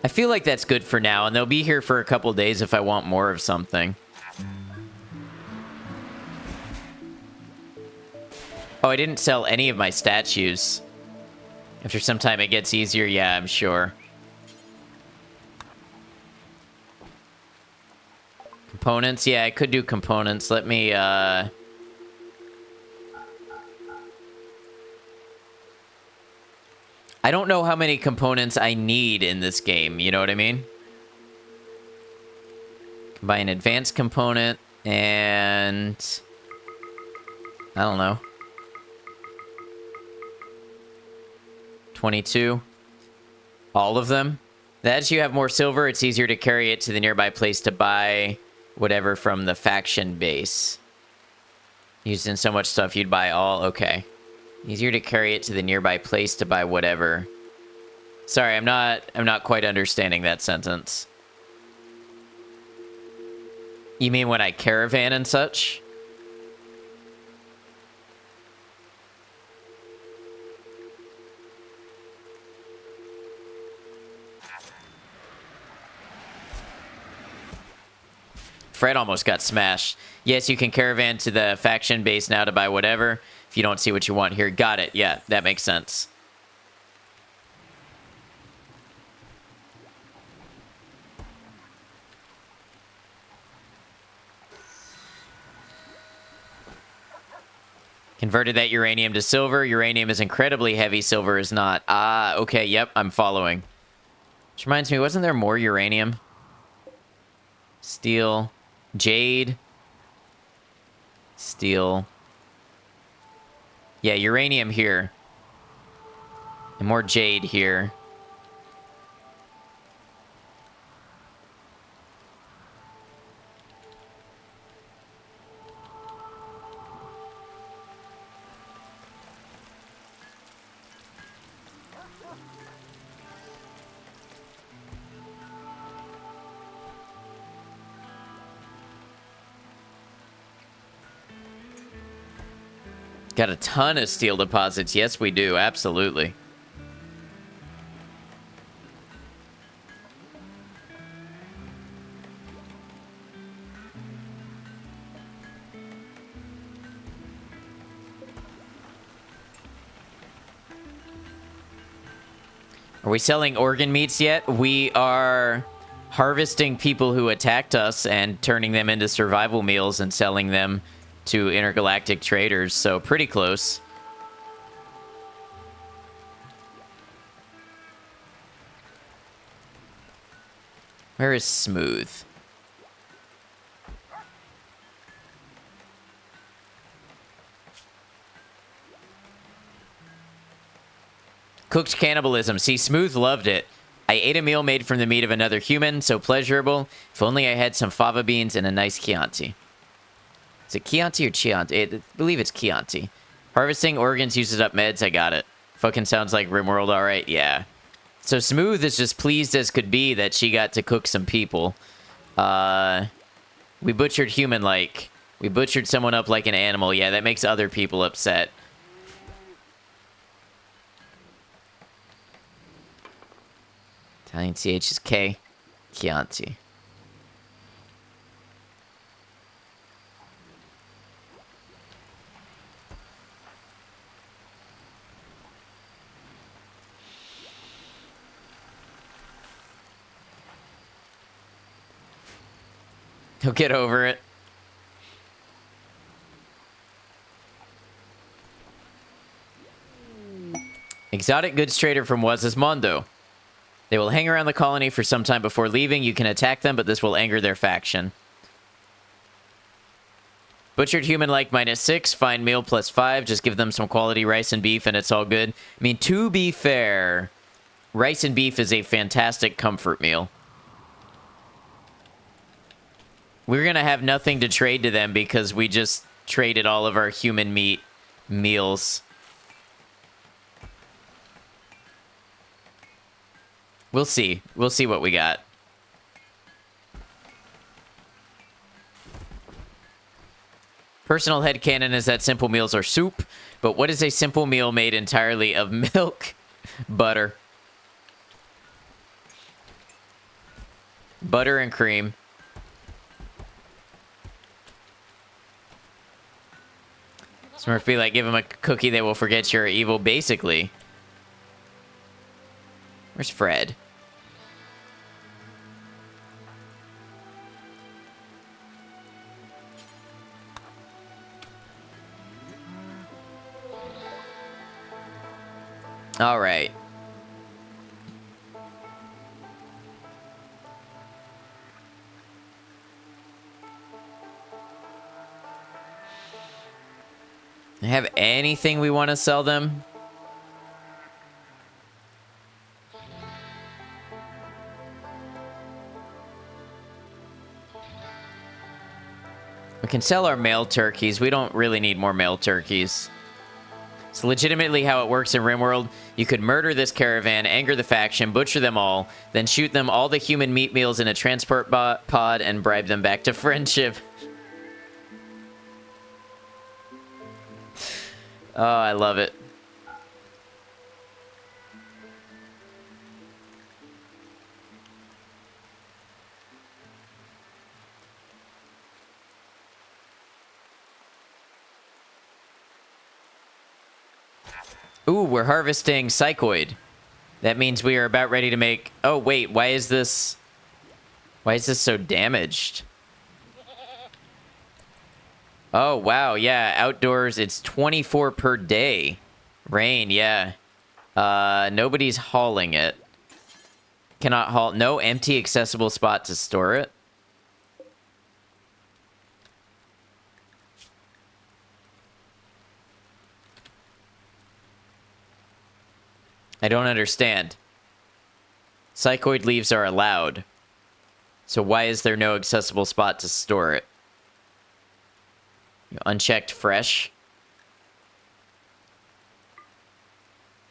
I feel like that's good for now, and they'll be here for a couple days if I want more of something. Oh, I didn't sell any of my statues. After some time it gets easier, yeah, I'm sure. Components? Yeah, I could do components. Let me, I don't know how many components I need in this game, you know what I mean? Buy an advanced component, and... I don't know. 22. All of them? As you have more silver, it's easier to carry it to the nearby place to buy whatever from the faction base. Used in so much stuff, you'd buy all... Okay. Easier to carry it to the nearby place to buy whatever. Sorry, I'm not quite understanding that sentence. You mean when I caravan and such? Fred almost got smashed. Yes, you can caravan to the faction base now to buy whatever. If you don't see what you want here. Got it. Yeah, that makes sense. Converted that uranium to silver. Uranium is incredibly heavy. Silver is not. Ah, okay. Yep, I'm following. Which reminds me, wasn't there more uranium? Steel. Jade. Steel. Yeah, uranium here. And more jade here. Got a ton of steel deposits. Yes, we do. Absolutely. Are we selling organ meats yet? We are harvesting people who attacked us and turning them into survival meals and selling them to intergalactic traders, so pretty close. Where is Smooth? Cooked cannibalism. See, Smooth loved it. I ate a meal made from the meat of another human, so pleasurable. If only I had some fava beans and a nice Chianti. Is it Chianti or Chianti? I believe it's Chianti. Harvesting organs uses up meds. I got it. Fucking sounds like RimWorld, alright. Yeah. So Smooth is just pleased as could be that she got to cook some people. We butchered human-like. We butchered someone up like an animal. Yeah, that makes other people upset. Italian CH is K. Chianti. He'll get over it. Exotic goods trader from Wazismondo. They will hang around the colony for some time before leaving. You can attack them, but this will anger their faction. Butchered human like -6, fine meal +5. Just give them some quality rice and beef and it's all good. I mean, to be fair, rice and beef is a fantastic comfort meal. We're going to have nothing to trade to them because we just traded all of our human meat meals. We'll see. We'll see what we got. Personal headcanon is that simple meals are soup, but what is a simple meal made entirely of milk, butter, and cream? Smurf be like, give him a cookie, they will forget you're evil, basically. Where's Fred? All right. Have anything we want to sell them? We can sell our male turkeys. We don't really need more male turkeys. It's legitimately how it works in RimWorld. You could murder this caravan, anger the faction, butcher them all, then shoot them all the human meat meals in a transport pod and bribe them back to friendship. Oh, I love it. Ooh, we're harvesting Psychoid. That means we are about ready to make... Oh, wait, why is this so damaged? Oh, wow, yeah, outdoors, it's 24 per day. Rain, yeah. Nobody's hauling it. Cannot haul... No empty accessible spot to store it. I don't understand. Psychoid leaves are allowed. So why is there no accessible spot to store it? Unchecked fresh.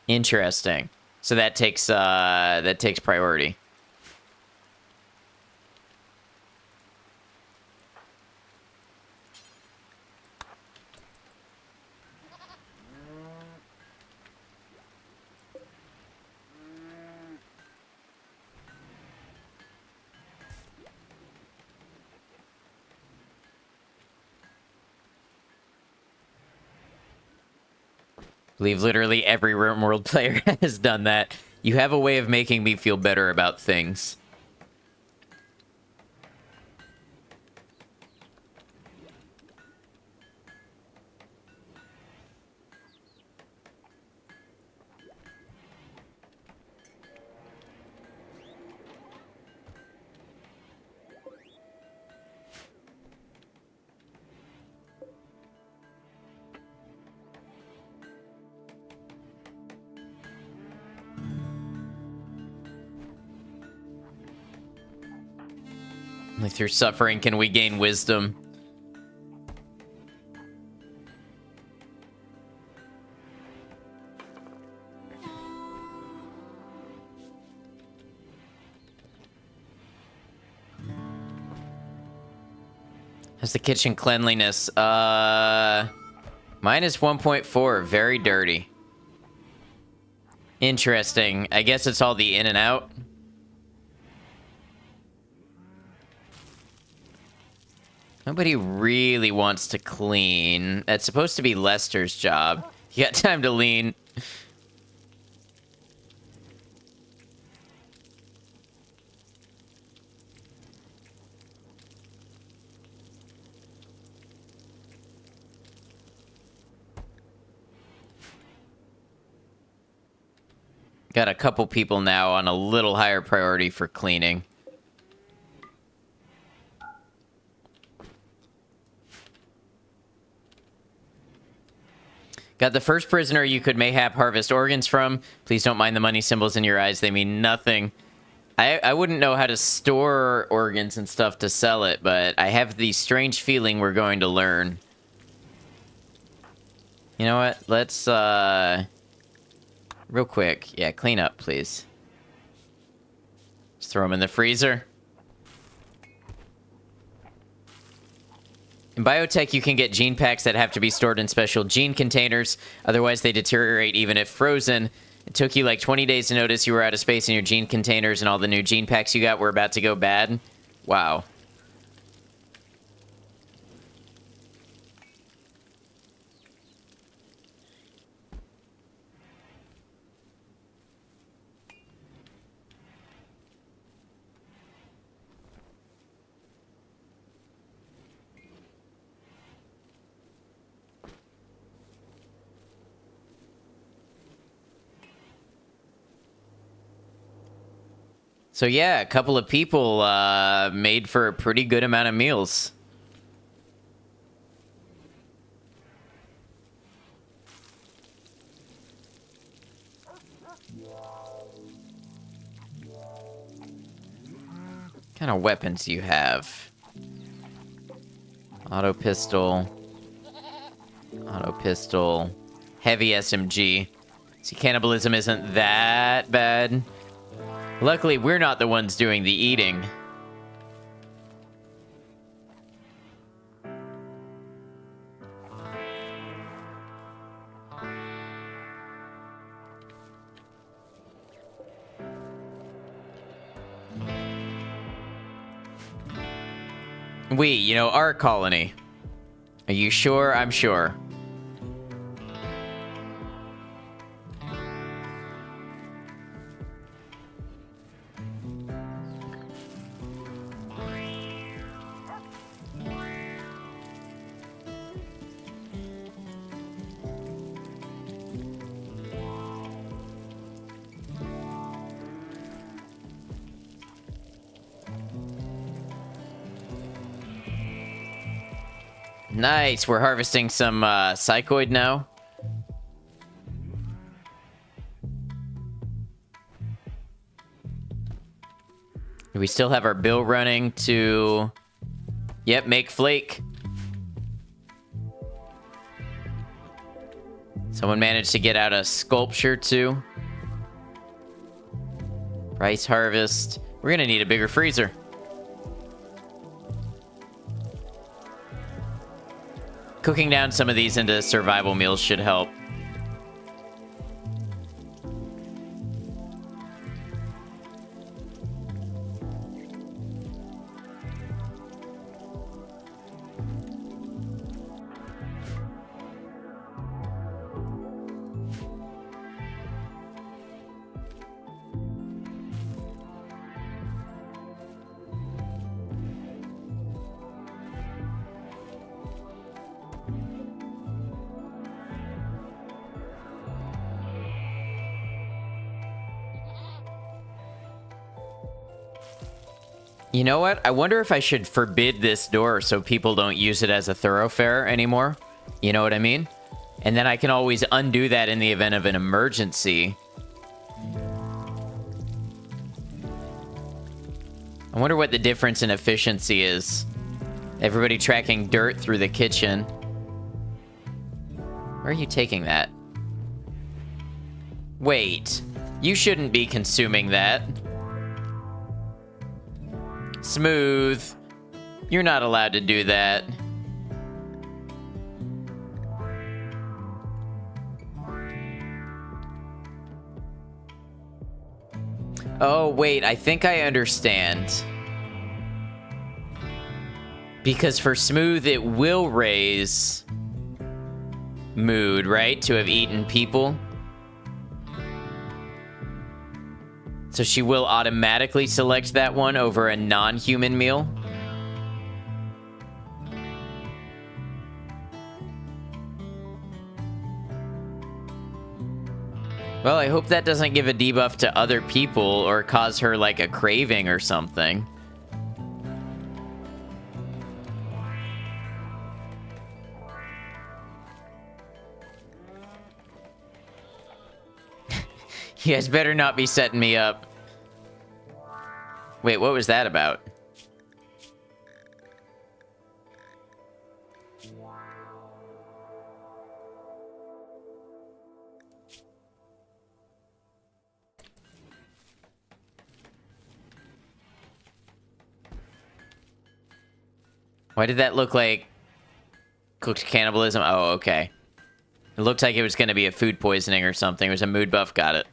Interesting. So that takes priority. I believe literally every RimWorld player has done that. You have a way of making me feel better about things. Only through suffering can we gain wisdom. How's the kitchen cleanliness? Minus 1.4. Very dirty. Interesting. I guess it's all the in and out. Nobody really wants to clean. That's supposed to be Lester's job. You got time to lean. Got a couple people now on a little higher priority for cleaning. Got the first prisoner you could mayhap harvest organs from. Please don't mind the money symbols in your eyes. They mean nothing. I wouldn't know how to store organs and stuff to sell it, but I have the strange feeling we're going to learn. You know what? Let's, real quick. Yeah, clean up, please. Just throw them in the freezer. In biotech, you can get gene packs that have to be stored in special gene containers. Otherwise, they deteriorate even if frozen. It took you like 20 days to notice you were out of space in your gene containers and all the new gene packs you got were about to go bad. Wow. So yeah, a couple of people made for a pretty good amount of meals. What kind of weapons do you have? Auto pistol. Auto pistol. Heavy SMG. See, cannibalism isn't that bad. Luckily, we're not the ones doing the eating. You know, our colony. Are you sure? I'm sure. Nice, we're harvesting some psychoid now. We still have our bill running to... Yep, make flake. Someone managed to get out a sculpture too. Rice harvest. We're gonna need a bigger freezer. Cooking down some of these into survival meals should help. You know what? I wonder if I should forbid this door so people don't use it as a thoroughfare anymore. You know what I mean? And then I can always undo that in the event of an emergency. I wonder what the difference in efficiency is. Everybody tracking dirt through the kitchen. Where are you taking that? Wait. You shouldn't be consuming that. Smooth. You're not allowed to do that. Oh, wait. I think I understand. Because for Smooth, it will raise mood, right? To have eaten people. So she will automatically select that one over a non-human meal. Well, I hope that doesn't give a debuff to other people or cause her like a craving or something. You guys better not be setting me up. Wait, what was that about? Why did that look like cooked cannibalism? Oh, okay. It looked like it was going to be a food poisoning or something. It was a mood buff. Got it.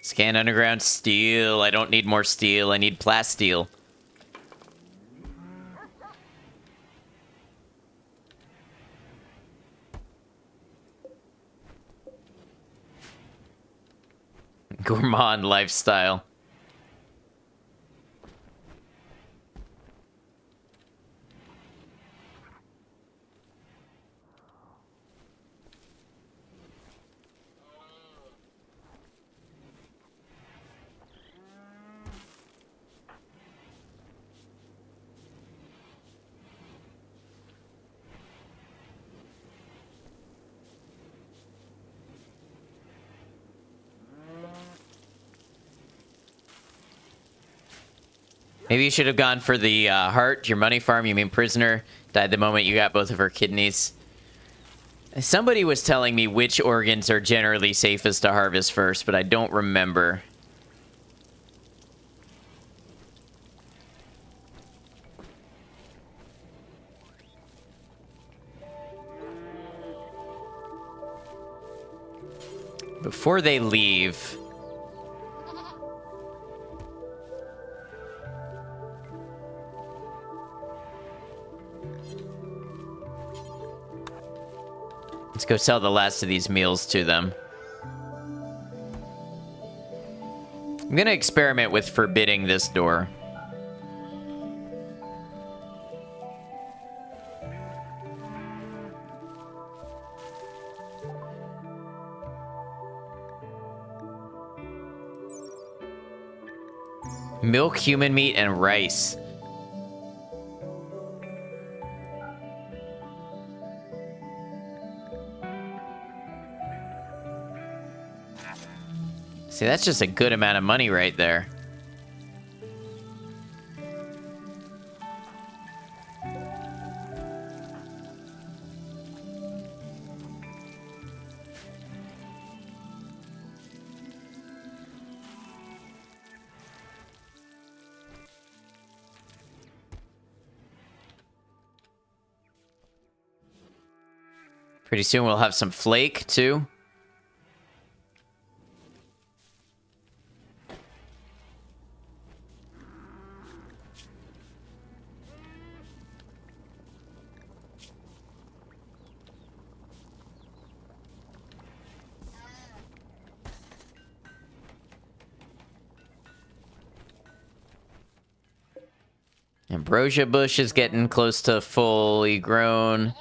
Scan underground steel. I don't need more steel. I need plasteel. Gourmand lifestyle. Maybe you should have gone for the heart. Your money farm, you mean prisoner, died the moment you got both of her kidneys. Somebody was telling me which organs are generally safest to harvest first, but I don't remember. Before they leave... Let's go sell the last of these meals to them. I'm gonna experiment with forbidding this door. Milk, human meat, and rice. See, that's just a good amount of money right there. Pretty soon we'll have some flake, too. Ambrosia bush is getting close to fully grown.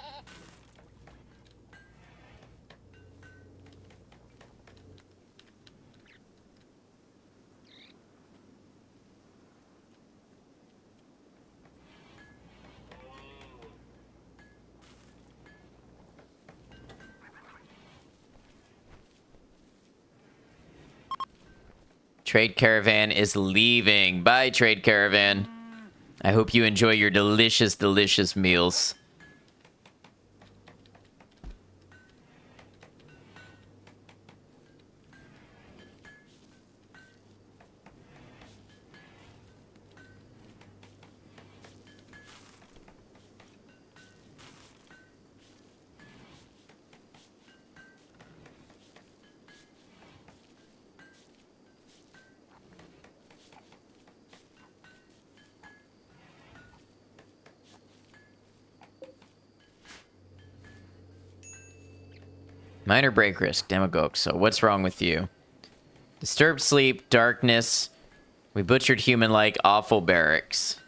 Trade caravan is leaving. Bye, trade caravan. I hope you enjoy your delicious, delicious meals. Minor break risk, Demagogue. So what's wrong with you? Disturbed sleep, darkness. We butchered human-like awful barracks.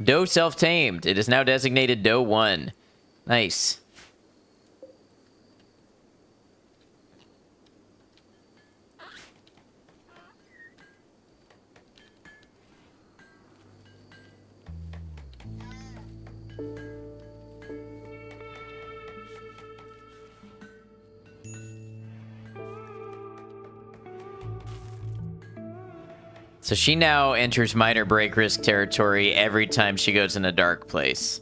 Doe self-tamed. It is now designated Doe 1. Nice. So she now enters minor break risk territory every time she goes in a dark place.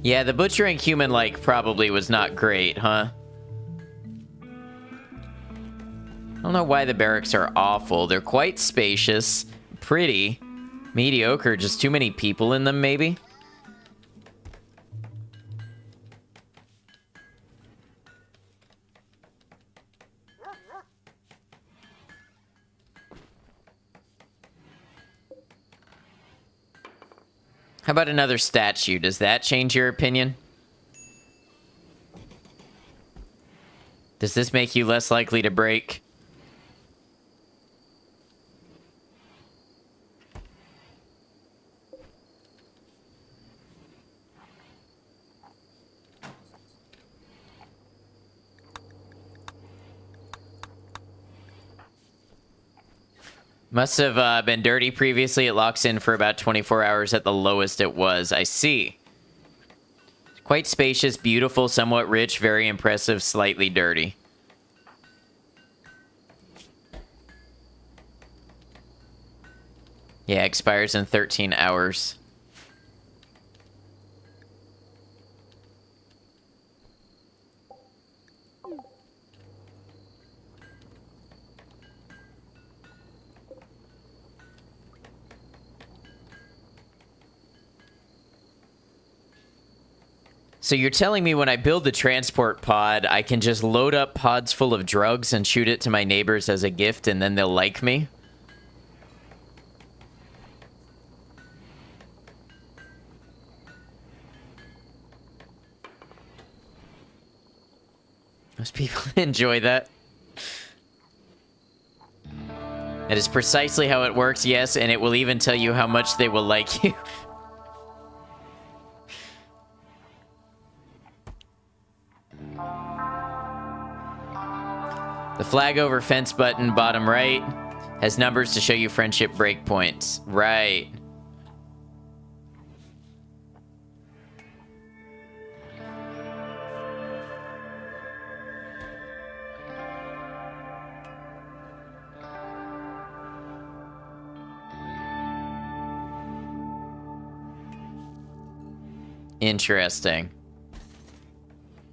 Yeah, the butchering human-like probably was not great, huh? I don't know why the barracks are awful. They're quite spacious, pretty, mediocre, just too many people in them, maybe? How about another statue? Does that change your opinion? Does this make you less likely to break? Must have been dirty previously. It locks in for about 24 hours at the lowest it was. I see. Quite spacious, beautiful, somewhat rich, very impressive, slightly dirty. Yeah, expires in 13 hours. So you're telling me when I build the transport pod, I can just load up pods full of drugs and shoot it to my neighbors as a gift, and then they'll like me? Most people enjoy that. That is precisely how it works, yes, and it will even tell you how much they will like you. The flag over fence button, bottom right, has numbers to show you friendship breakpoints. Right. Interesting.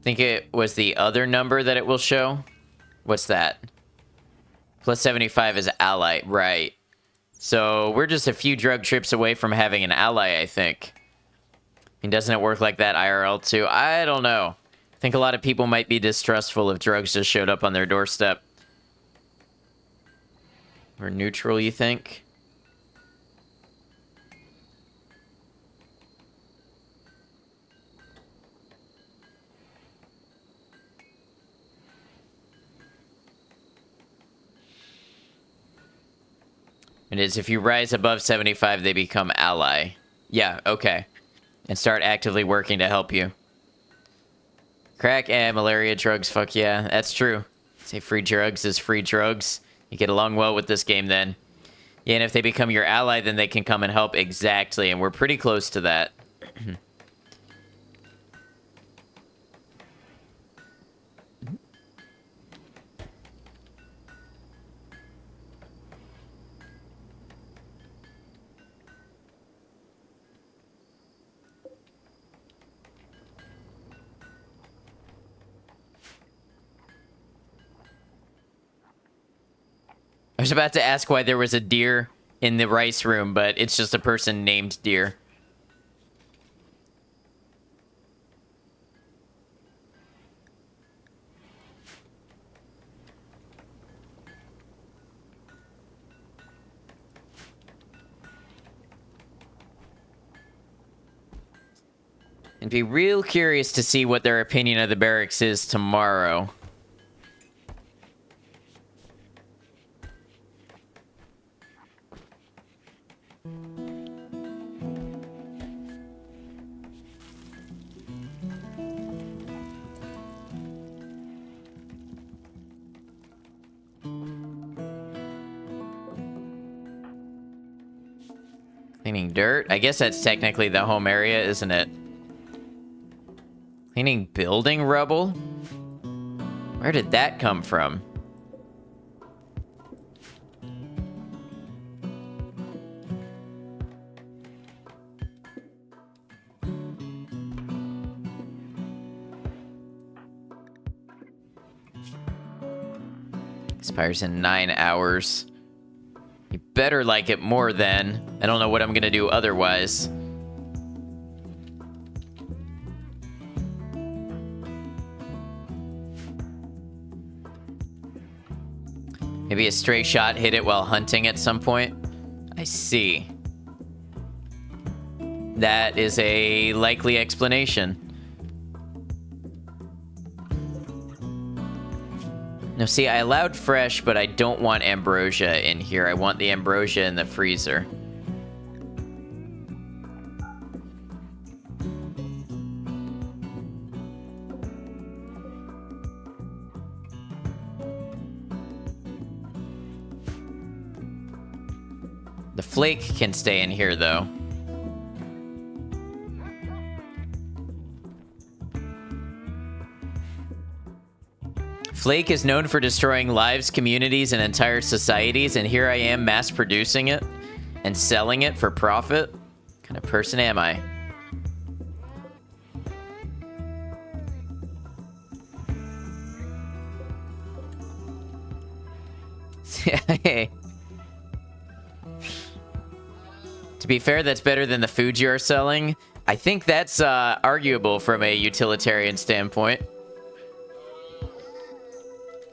Think it was the other number that it will show? What's that? Plus 75 is ally. Right. So we're just a few drug trips away from having an ally, I think. And doesn't it work like that IRL too? I don't know. I think a lot of people might be distrustful if drugs just showed up on their doorstep. Or neutral, you think? It is if you rise above 75, they become ally. Yeah, okay. And start actively working to help you. Crack and malaria drugs, fuck yeah. That's true. Say free drugs is free drugs. You get along well with this game then. Yeah, and if they become your ally, then they can come and help. Exactly, and we're pretty close to that. I was about to ask why there was a deer in the rice room, but it's just a person named Deer. And be real curious to see what their opinion of the barracks is tomorrow. Cleaning dirt? I guess that's technically the home area, isn't it? Cleaning building rubble? Where did that come from? Expires in 9 hours. You better like it more then. I don't know what I'm gonna do otherwise. Maybe a stray shot hit it while hunting at some point. I see. That is a likely explanation. No, see, I allowed fresh, but I don't want ambrosia in here. I want the ambrosia in the freezer. The flake can stay in here, though. Flake is known for destroying lives, communities, and entire societies, and here I am mass producing it and selling it for profit. What kind of person am I? Hey. To be fair, that's better than the food you are selling. I think that's arguable from a utilitarian standpoint.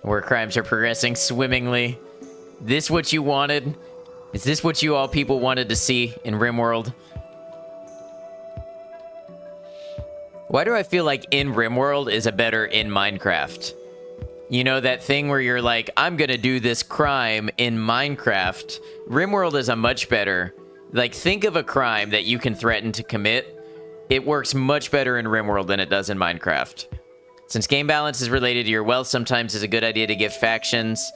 War crimes are progressing swimmingly. This what you wanted? Is this what you all people wanted to see in RimWorld? Why do I feel like in RimWorld is a better in Minecraft? You know, that thing where you're like, I'm gonna do this crime in Minecraft. RimWorld is a much better... Like, think of a crime that you can threaten to commit. It works much better in RimWorld than it does in Minecraft. Since game balance is related to your wealth, sometimes it's a good idea to give factions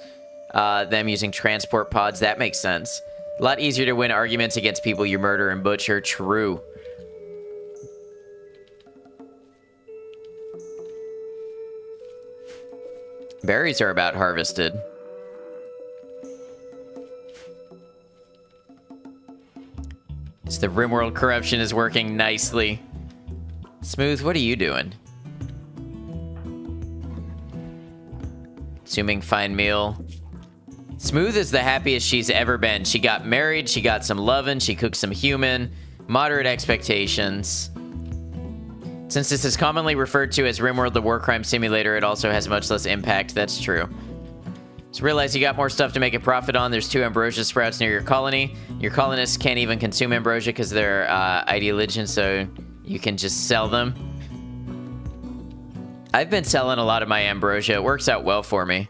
them using transport pods. That makes sense. A lot easier to win arguments against people you murder and butcher. True. Berries are about harvested. So the RimWorld corruption is working nicely. Smooth, what are you doing? Consuming fine meal. Smooth is the happiest she's ever been. She got married, she got some lovin', she cooked some human. Moderate expectations. Since this is commonly referred to as RimWorld, the war crime simulator, it also has much less impact. That's true. So realize you got more stuff to make a profit on. There's 2 ambrosia sprouts near your colony. Your colonists can't even consume ambrosia because they're ID Legion, so you can just sell them. I've been selling a lot of my ambrosia. It works out well for me.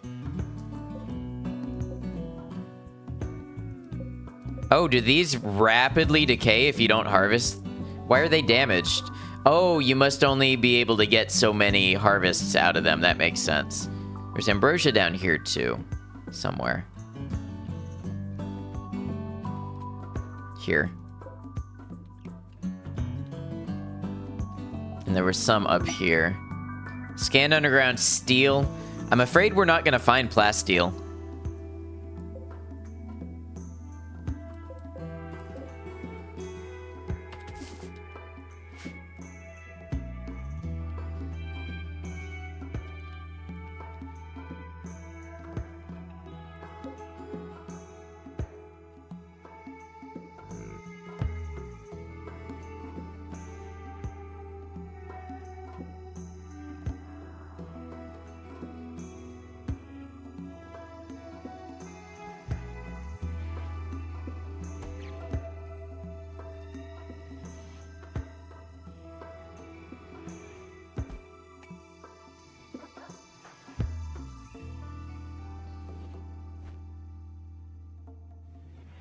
Oh, do these rapidly decay if you don't harvest? Why are they damaged? Oh, you must only be able to get so many harvests out of them. That makes sense. There's ambrosia down here, too. Somewhere. Here. And there was some up here. Scanned underground steel. I'm afraid we're not going to find plasteel.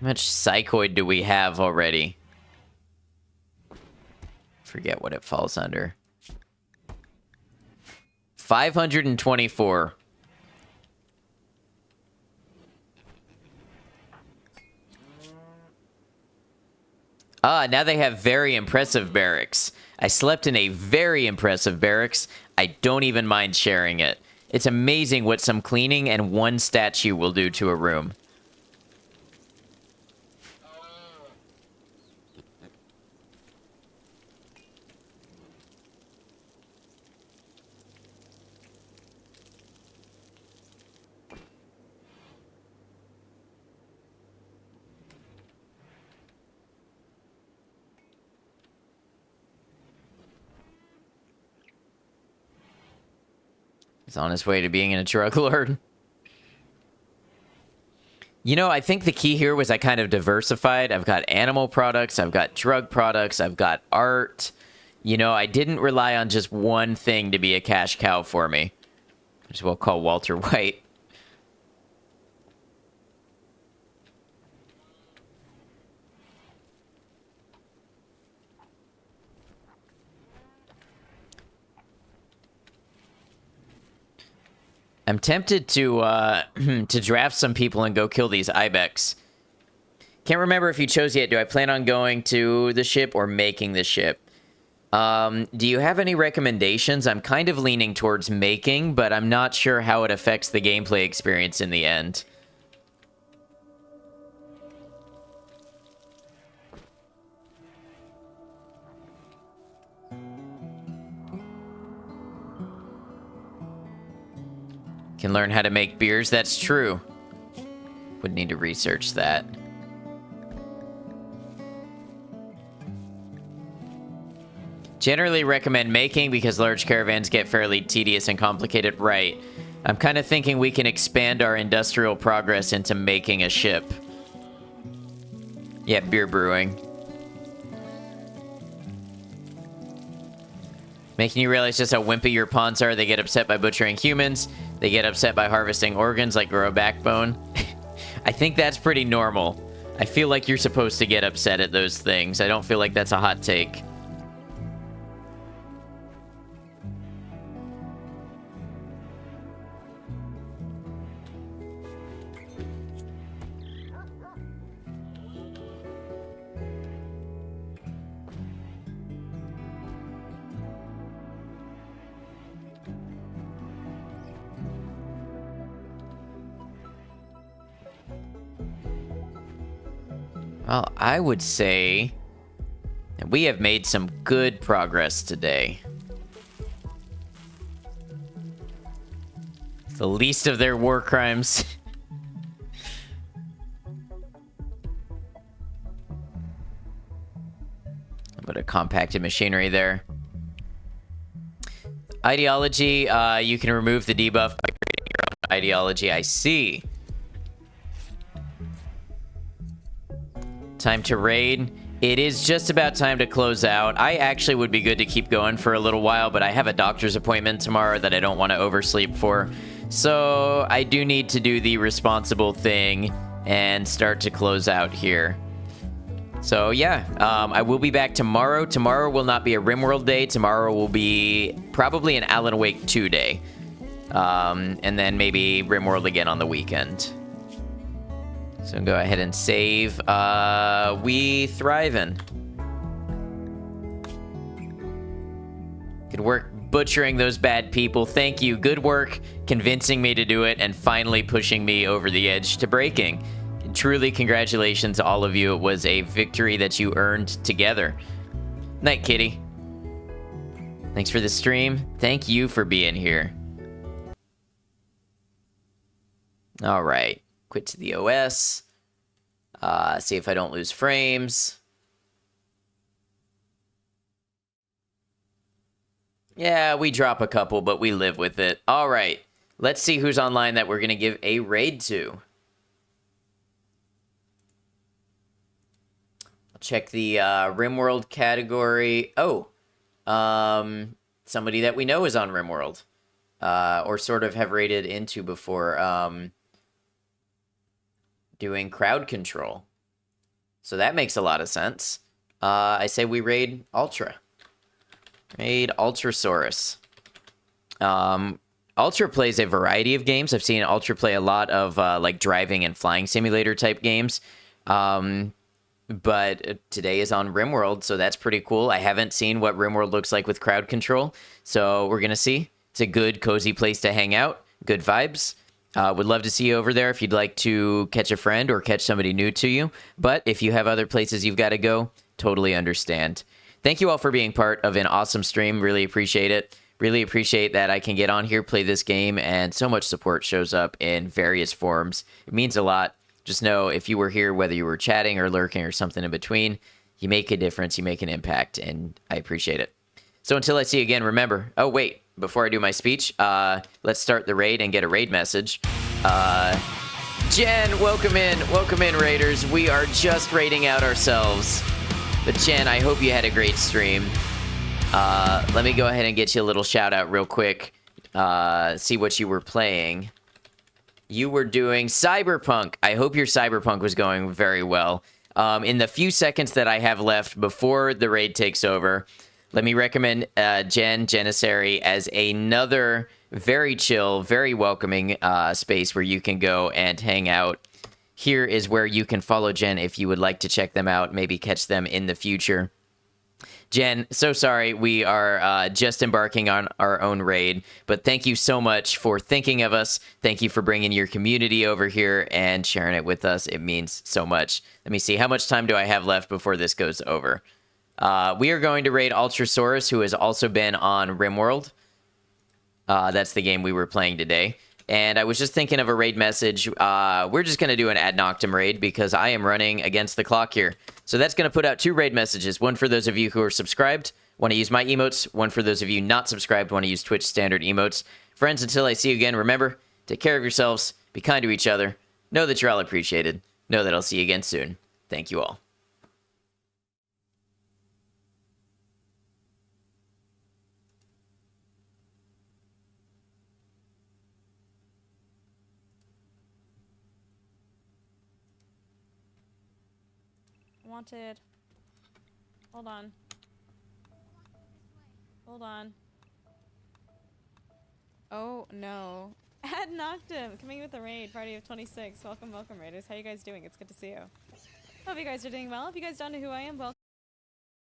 How much psychoid do we have already? Forget what it falls under. 524. Now they have very impressive barracks. I slept in a very impressive barracks. I don't even mind sharing it. It's amazing what some cleaning and one statue will do to a room. He's on his way to being a drug lord. You know, I think the key here was I kind of diversified. I've got animal products, I've got drug products, I've got art. You know, I didn't rely on just one thing to be a cash cow for me. Might as well call Walter White. I'm tempted to to draft some people and go kill these ibex. Can't remember if you chose yet. Do I plan on going to the ship or making the ship? Do you have any recommendations? I'm kind of leaning towards making, but I'm not sure how it affects the gameplay experience in the end. Can learn how to make beers, that's true. Would need to research that. Generally recommend making because large caravans get fairly tedious and complicated. Right. I'm kind of thinking we can expand our industrial progress into making a ship. Yeah, beer brewing. Making you realize just how wimpy your pawns are. They get upset by butchering humans. They get upset by harvesting organs like grow a backbone. I think that's pretty normal. I feel like you're supposed to get upset at those things. I don't feel like that's a hot take. Well, I would say that we have made some good progress today. The least of their war crimes. A bit of compacted machinery there. Ideology, you can remove the debuff by creating your own ideology. I see. Time to raid. It is just about time to close out. I actually would be good to keep going for a little while, but I have a doctor's appointment tomorrow that I don't want to oversleep for. So I do need to do the responsible thing and start to close out here. So yeah, I will be back tomorrow. Tomorrow will not be a RimWorld day. Tomorrow will be probably an Alan Wake 2 day. And then maybe RimWorld again on the weekend. So go ahead and save. We thriving. Good work butchering those bad people. Thank you. Good work convincing me to do it and finally pushing me over the edge to breaking. Truly, congratulations to all of you. It was a victory that you earned together. Night, kitty. Thanks for the stream. Thank you for being here. All right. Quit to the OS. See if I don't lose frames. Yeah, we drop a couple, but we live with it. All right. Let's see who's online that we're going to give a raid to. I'll check the RimWorld category. Oh. Somebody that we know is on RimWorld. Or sort of have raided into before. Doing crowd control. So that makes a lot of sense. I say we raid Ultra. Raid Ultrasaurus. Ultra plays a variety of games. I've seen Ultra play a lot of like driving and flying simulator type games. But today is on RimWorld, so that's pretty cool. I haven't seen what RimWorld looks like with crowd control, so we're going to see. It's a good, cozy place to hang out. Good vibes. Would love to see you over there if you'd like to catch a friend or catch somebody new to you. But if you have other places you've got to go, totally understand. Thank you all for being part of an awesome stream. Really appreciate it. Really appreciate that I can get on here, play this game, and so much support shows up in various forms. It means a lot. Just know if you were here, whether you were chatting or lurking or something in between, you make a difference, you make an impact, and I appreciate it. So until I see you again, remember, oh wait, before I do my speech, let's start the raid and get a raid message. Jen, welcome in, Raiders. We are just raiding out ourselves. But Jen, I hope you had a great stream. Let me go ahead and get you a little shout out real quick. See what you were playing. You were doing Cyberpunk. I hope your Cyberpunk was going very well. In the few seconds that I have left before the raid takes over, let me recommend Jen Janissary as another very chill, very welcoming space where you can go and hang out. Here is where you can follow Jen if you would like to check them out, maybe catch them in the future. Jen, so sorry we are just embarking on our own raid, but thank you so much for thinking of us. Thank you for bringing your community over here and sharing it with us. It means so much. Let me see. How much time do I have left before this goes over? We are going to raid Ultrasaurus, who has also been on RimWorld. That's the game we were playing today. And I was just thinking of a raid message. We're just going to do an Ad Noctem raid because I am running against the clock here. So that's going to put out 2 raid messages. One for those of you who are subscribed, want to use my emotes. One for those of you not subscribed, want to use Twitch standard emotes. Friends, until I see you again, remember, take care of yourselves, be kind to each other, know that you're all appreciated, know that I'll see you again soon. Thank you all. Wanted. Hold on. Hold on. Oh, no. Ad Noctem, coming with a raid, party of 26. Welcome, welcome, Raiders. How you guys doing? It's good to see you. Hope you guys are doing well. If you guys don't know who I am, welcome.